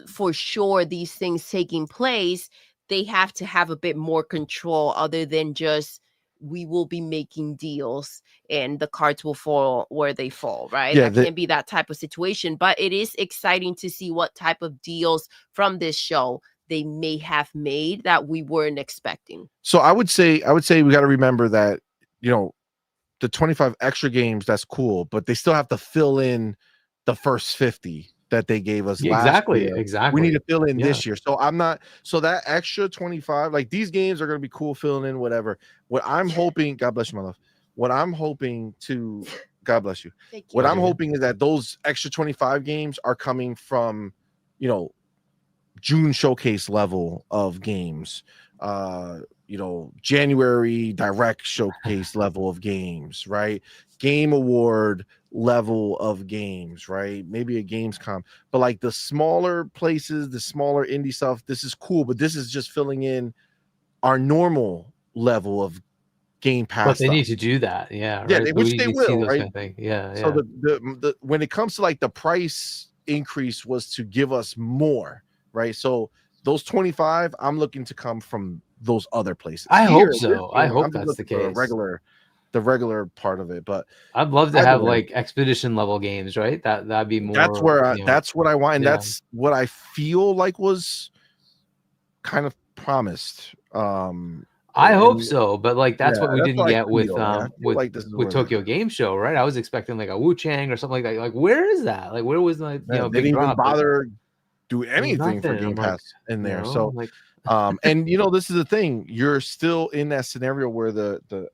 for sure these things taking place, they have to have a bit more control other than just, we will be making deals and the cards will fall where they fall, right? Yeah, that can't be that type of situation. But it is exciting to see what type of deals from this show they may have made that we weren't expecting. So I would say we got to remember that, the 25 extra games, that's cool, but they still have to fill in the first 50 that they gave us last year. Exactly. We need to fill in this year. So that extra 25, like, these games are going to be cool filling in whatever. What I'm hoping, God bless you, my love. What I'm hoping to, God bless you. What I'm hoping is that those extra 25 games are coming from, June showcase level of games, January direct showcase level of games, right? Game Award level of games, right? Maybe a Gamescom, but like the smaller places, the smaller indie stuff, this is cool, but this is just filling in our normal level of Game Pass. But they need to do that, right? Which they will, right? Kind of So the when it comes to like the price increase was to give us more, right? So those 25, I'm looking to come from those other places. I hope so. I hope that's the case. The regular part of it, but I'd love to have like expedition level games, right? That'd be more. That's where that's what I want, and that's what I feel like was kind of promised. I hope so, but like that's what we didn't get with with Tokyo Game Show, right? I was expecting like a Wu Chang or something like that. Like, where is that? Like, where was my they didn't even bother do anything for Game Pass in there. So And this is the thing. You're still in that scenario where the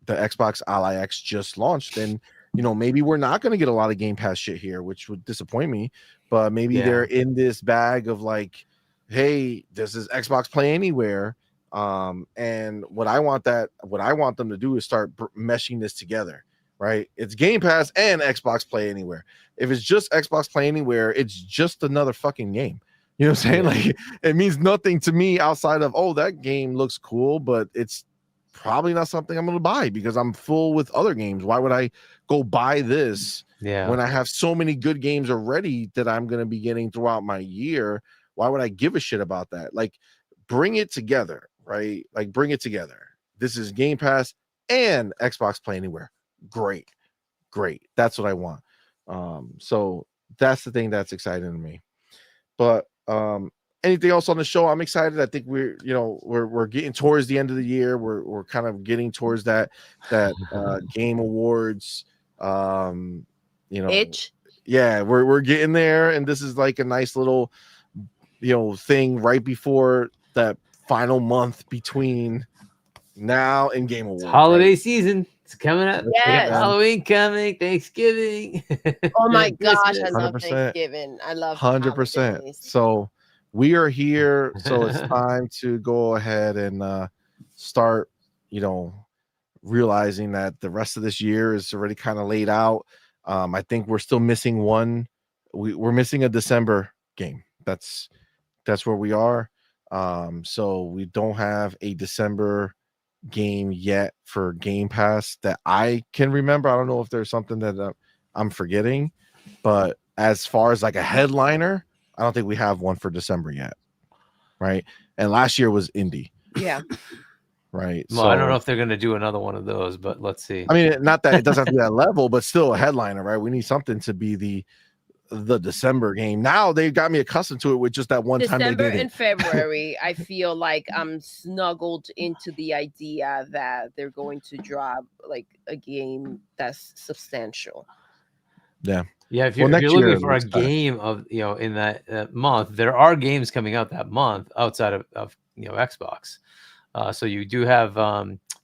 Xbox Ally X just launched, and maybe we're not going to get a lot of Game Pass shit here, which would disappoint me. But maybe they're in this bag of like, hey, this is Xbox Play Anywhere. And what I want them to do is start meshing this together, right? It's Game Pass and Xbox Play Anywhere. If it's just Xbox Play Anywhere, it's just another fucking game. You know what I'm saying? Like, it means nothing to me outside of, oh, that game looks cool, but it's probably not something I'm going to buy because I'm full with other games. Why would I go buy this when I have so many good games already that I'm going to be getting throughout my year? Why would I give a shit about that? Like, bring it together, right? Like, bring it together. This is Game Pass and Xbox Play Anywhere. Great. That's what I want. So that's the thing that's exciting to me. But anything else on the show? I'm excited. I think we're getting towards the end of the year. We're kind of getting towards that game awards. Itch. Yeah, we're getting there, and this is like a nice little thing right before that final month between now and Game Awards. Holiday season. It's coming up. Yes. Halloween coming, Thanksgiving. Oh my gosh, I Christmas. love 100%. Thanksgiving. I love 100%. holidays. So we are here. So it's time to go ahead and start, realizing that the rest of this year is already kind of laid out. I think we're still missing one. We're missing a December game. That's where we are. So we don't have a December game yet for Game Pass that I can remember. I don't know if there's something that I'm forgetting, but as far as like a headliner, I don't think we have one for December yet, right? And last year was indie. Yeah. Right. Well, so I don't know if they're going to do another one of those, but let's see. I mean, not that it doesn't have to be that level, but still a headliner, right? We need something to be the December game. Now they got me accustomed to it with just that one time they December did and it. February, I feel like I'm snuggled into the idea that they're going to drop like a game that's substantial. Yeah. Yeah, if you're, Well, if you're next year looking for a looks better. game of in that month, there are games coming out that month outside of Xbox. So you do have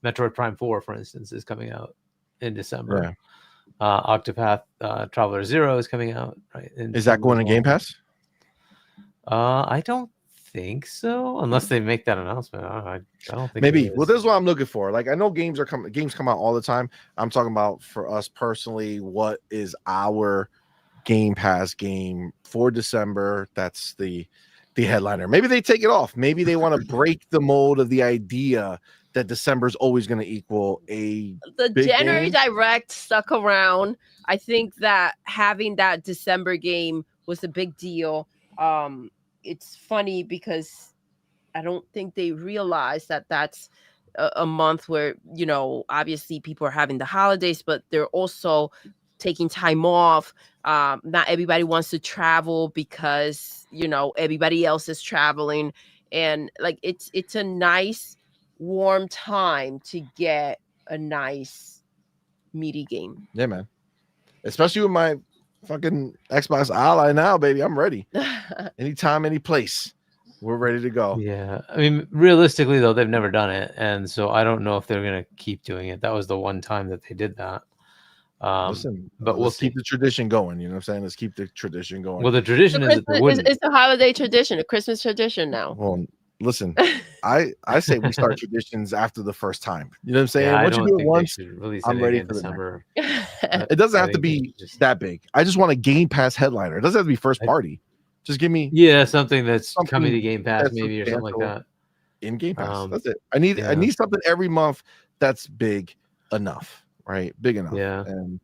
Metroid Prime 4, for instance, is coming out in December. Yeah. Octopath Traveler 0 is coming out, right? Is that going to Game Pass? I don't think so, unless they make that announcement. I don't think Maybe. it Well, is. this is what I'm looking for. Like, I know games come out all the time. I'm talking about for us personally, what is our Game Pass game for December? That's the headliner. Maybe they take it off. Maybe they want to break the mold of the idea that December is always going to equal a big January game. Direct stuck around. I think that having that December game was a big deal. It's funny because I don't think they realize that that's a month where, obviously people are having the holidays, but they're also taking time off. Not everybody wants to travel because, everybody else is traveling. And like, it's a nice warm time to get a nice meaty game. Yeah, man. Especially with my fucking Xbox Ally now, baby. I'm ready. Anytime, any place. We're ready to go. Yeah, I mean, realistically though, they've never done it, and so I don't know if they're gonna keep doing it. That was the one time that they did that. Listen, but let's we'll keep the tradition going. You know what I'm saying? Let's keep the tradition going. Well, the tradition is that they wouldn't. It's a holiday tradition, a Christmas tradition now. Well, listen, I say we start traditions after the first time. You know what I'm saying? Yeah, I Once you don't do it think they once, should release I'm it ready in for the next December. it doesn't I have to think they be should just- that big. I just want a Game Pass headliner. It doesn't have to be first party. Just give me Yeah, something that's Something coming to Game Pass, that's maybe, or something like substantial. that. in Game Pass. Um, That's it. I need yeah. something every month that's big enough, right? Big enough. Yeah. And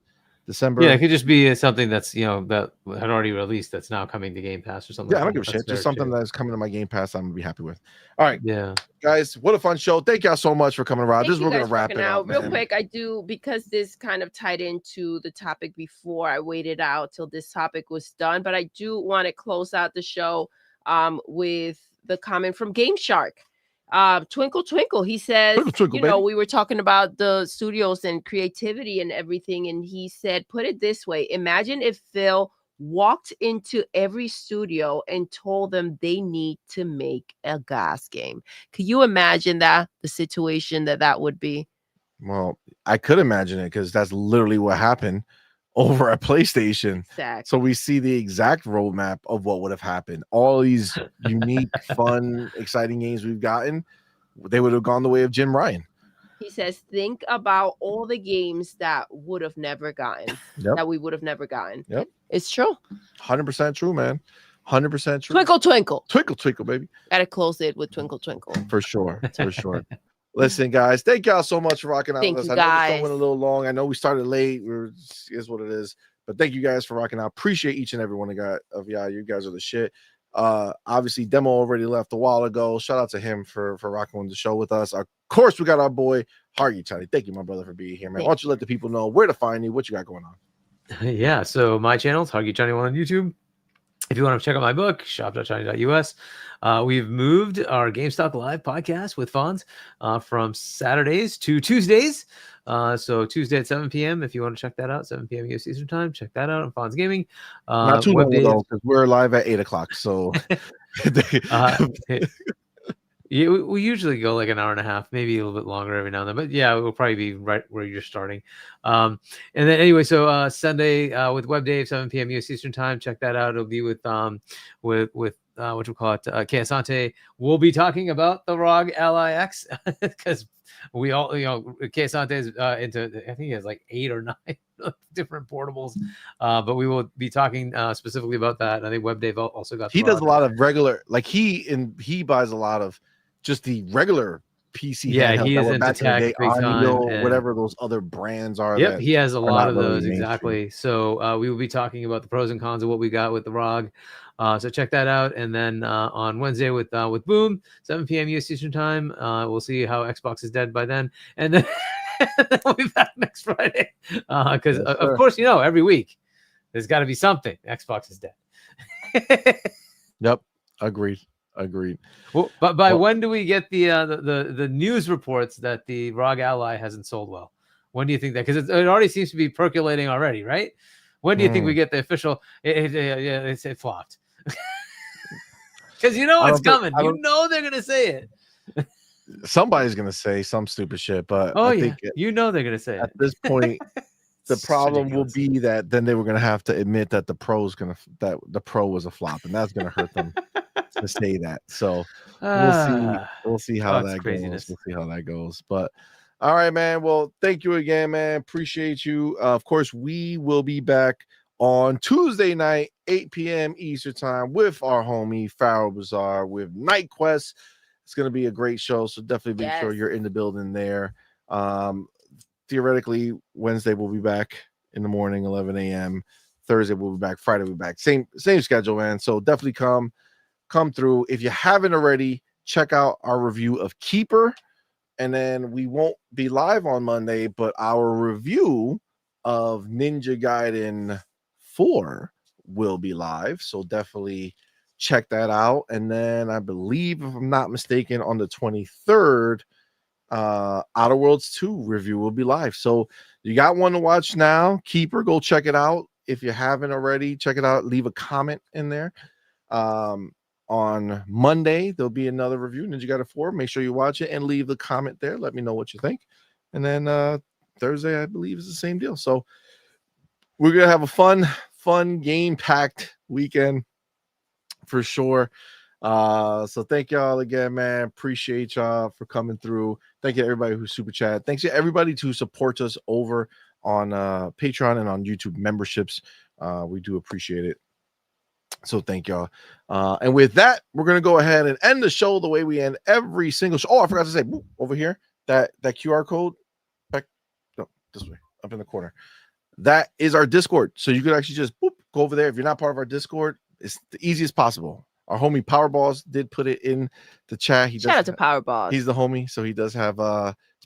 December. Yeah, it could just be something that's that had already released that's now coming to Game Pass or something. Yeah, I like don't give a that. shit. That's Just fair, something too. that's coming to my Game Pass, I'm gonna be happy with. All right, Yeah. guys, what a fun show. Thank y'all so much for coming around. Thank We're you gonna guys for wrap it working up. out. Real man. quick, I do, because this kind of tied into the topic before, I waited out till this topic was done, but I do want to close out the show with the comment from Game Shark. Twinkle Twinkle, he says, Twinkle, twinkle, baby. we were talking about the studios and creativity and everything, and he said, put it this way: imagine if Phil walked into every studio and told them they need to make a gas game. Could you imagine that, the situation that would be? Well, I could imagine it because that's literally what happened over at PlayStation. Exactly. So we see the exact roadmap of what would have happened. All these unique, fun, exciting games we've gotten, they would have gone the way of Jim Ryan. He says, think about all the games that would have never gotten, that we would have never gotten. Yep. It's true. 100% true, man. 100% true. Twinkle, twinkle. Twinkle, twinkle, baby. Gotta close it with twinkle, twinkle. For sure. For sure. Listen, guys, thank y'all so much for rocking out Thank with us. you, I know this guys. one went a little long. I know we started late. Is what it is. But thank you guys for rocking out. Appreciate each and every one of y'all. You guys are the shit. Obviously, Demo already left a while ago. Shout out to him for rocking on the show with us. Of course, we got our boy Hargy Tony. Thank you, my brother, for being here, man. Why don't you let the people know where to find you, what you got going on? Yeah, so my channel is Hargy Johnny 1 on YouTube. If you want to check out my book, shop.johnny.us. We've moved our GameStop Live podcast with Fonz from Saturdays to Tuesdays. So Tuesday at 7 p.m. If you want to check that out, 7 p.m. US Eastern Time, check that out on Fonz Gaming. Not too long ago, because we're live at 8 o'clock. So yeah, we usually go like an hour and a half, maybe a little bit longer every now and then. But yeah, we'll probably be right where you're starting. And then anyway, so Sunday with Web Dave, 7 p.m. US Eastern Time. Check that out. It'll be with what you call it, Keasante. We'll be talking about the ROG Ally X because we all, Keasante is into, I think he has like 8 or 9 different portables. But we will be talking specifically about that. I think Web Dave also got. He does a lot of regular, like he buys a lot of just the regular PC. Yeah, he is into tech, big time, whatever those other brands are. Yep, he has a lot of those, really exactly. So we will be talking about the pros and cons of what we got with the ROG. So check that out. And then on Wednesday with Boom, 7 p.m. US Eastern Time, we'll see how Xbox is dead by then. And then we'll be back next Friday. Because, of course, every week there's got to be something. Xbox is dead. Yep, agreed. Well, but by when do we get the news reports that the ROG Ally hasn't sold well? When do you think that? Because it already seems to be percolating already, right? When do you think we get the official? It flopped. Because it's coming. They're gonna say it. Somebody's gonna say some stupid shit, but I think they're gonna say at this point. The problem will be that then they were gonna have to admit that the Pro was a flop, and that's gonna hurt them to say that. So we'll see how that goes. We'll see how that goes. But all right, man. Well, thank you again, man. Appreciate you. Of course, we will be back on Tuesday night, 8 p.m. Eastern Time, with our homie Pharaoh Bazaar with Night Quest. It's gonna be a great show, so definitely make sure you're in the building there. Theoretically, Wednesday we'll be back in the morning, 11 a.m. Thursday we'll be back. Friday we'll be back. Same schedule, man. So definitely come through. If you haven't already, check out our review of Keeper. And then we won't be live on Monday, but our review of Ninja Gaiden 4 will be live. So definitely check that out. And then I believe, if I'm not mistaken, on the 23rd, Outer Worlds 2 review will be live. So you got one to watch now. Keeper, go check it out. If you haven't already, check it out. Leave a comment in there. On Monday, there'll be another review, Ninja Gaiden 4. Make sure you watch it and leave the comment there. Let me know what you think. And then Thursday, I believe, is the same deal. So we're going to have a fun game-packed weekend for sure. So thank y'all again, man. Appreciate y'all for coming through. Thank you to everybody who super chat. Thanks to everybody who supports us over on Patreon and on YouTube memberships. We do appreciate it. So thank y'all. And with that, we're gonna go ahead and end the show the way we end every single show. Oh, I forgot to say, over here, that QR code back, no, this way, up in the corner. That is our Discord. So you could actually just go over there. If you're not part of our Discord, it's the easiest possible. Our homie Powerballs did put it in the chat. Shout out to Powerballs. He's the homie, so he does have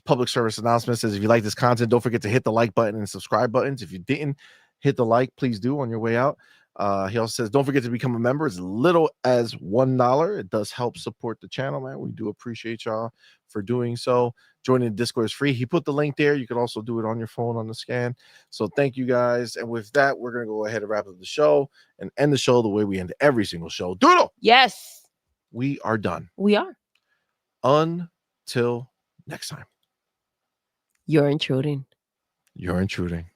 public service announcement. Says if you like this content, don't forget to hit the like button and subscribe buttons. If you didn't hit the like, please do on your way out. He also says, don't forget to become a member as little as $1. It does help support the channel, man. We do appreciate y'all for doing so. Joining the Discord is free. He put the link there. You can also do it on your phone on the scan. So thank you guys. And with that, we're going to go ahead and wrap up the show and end the show the way we end every single show. Doodle! Yes, We are done. we are. Until next time. You're intruding. You're intruding.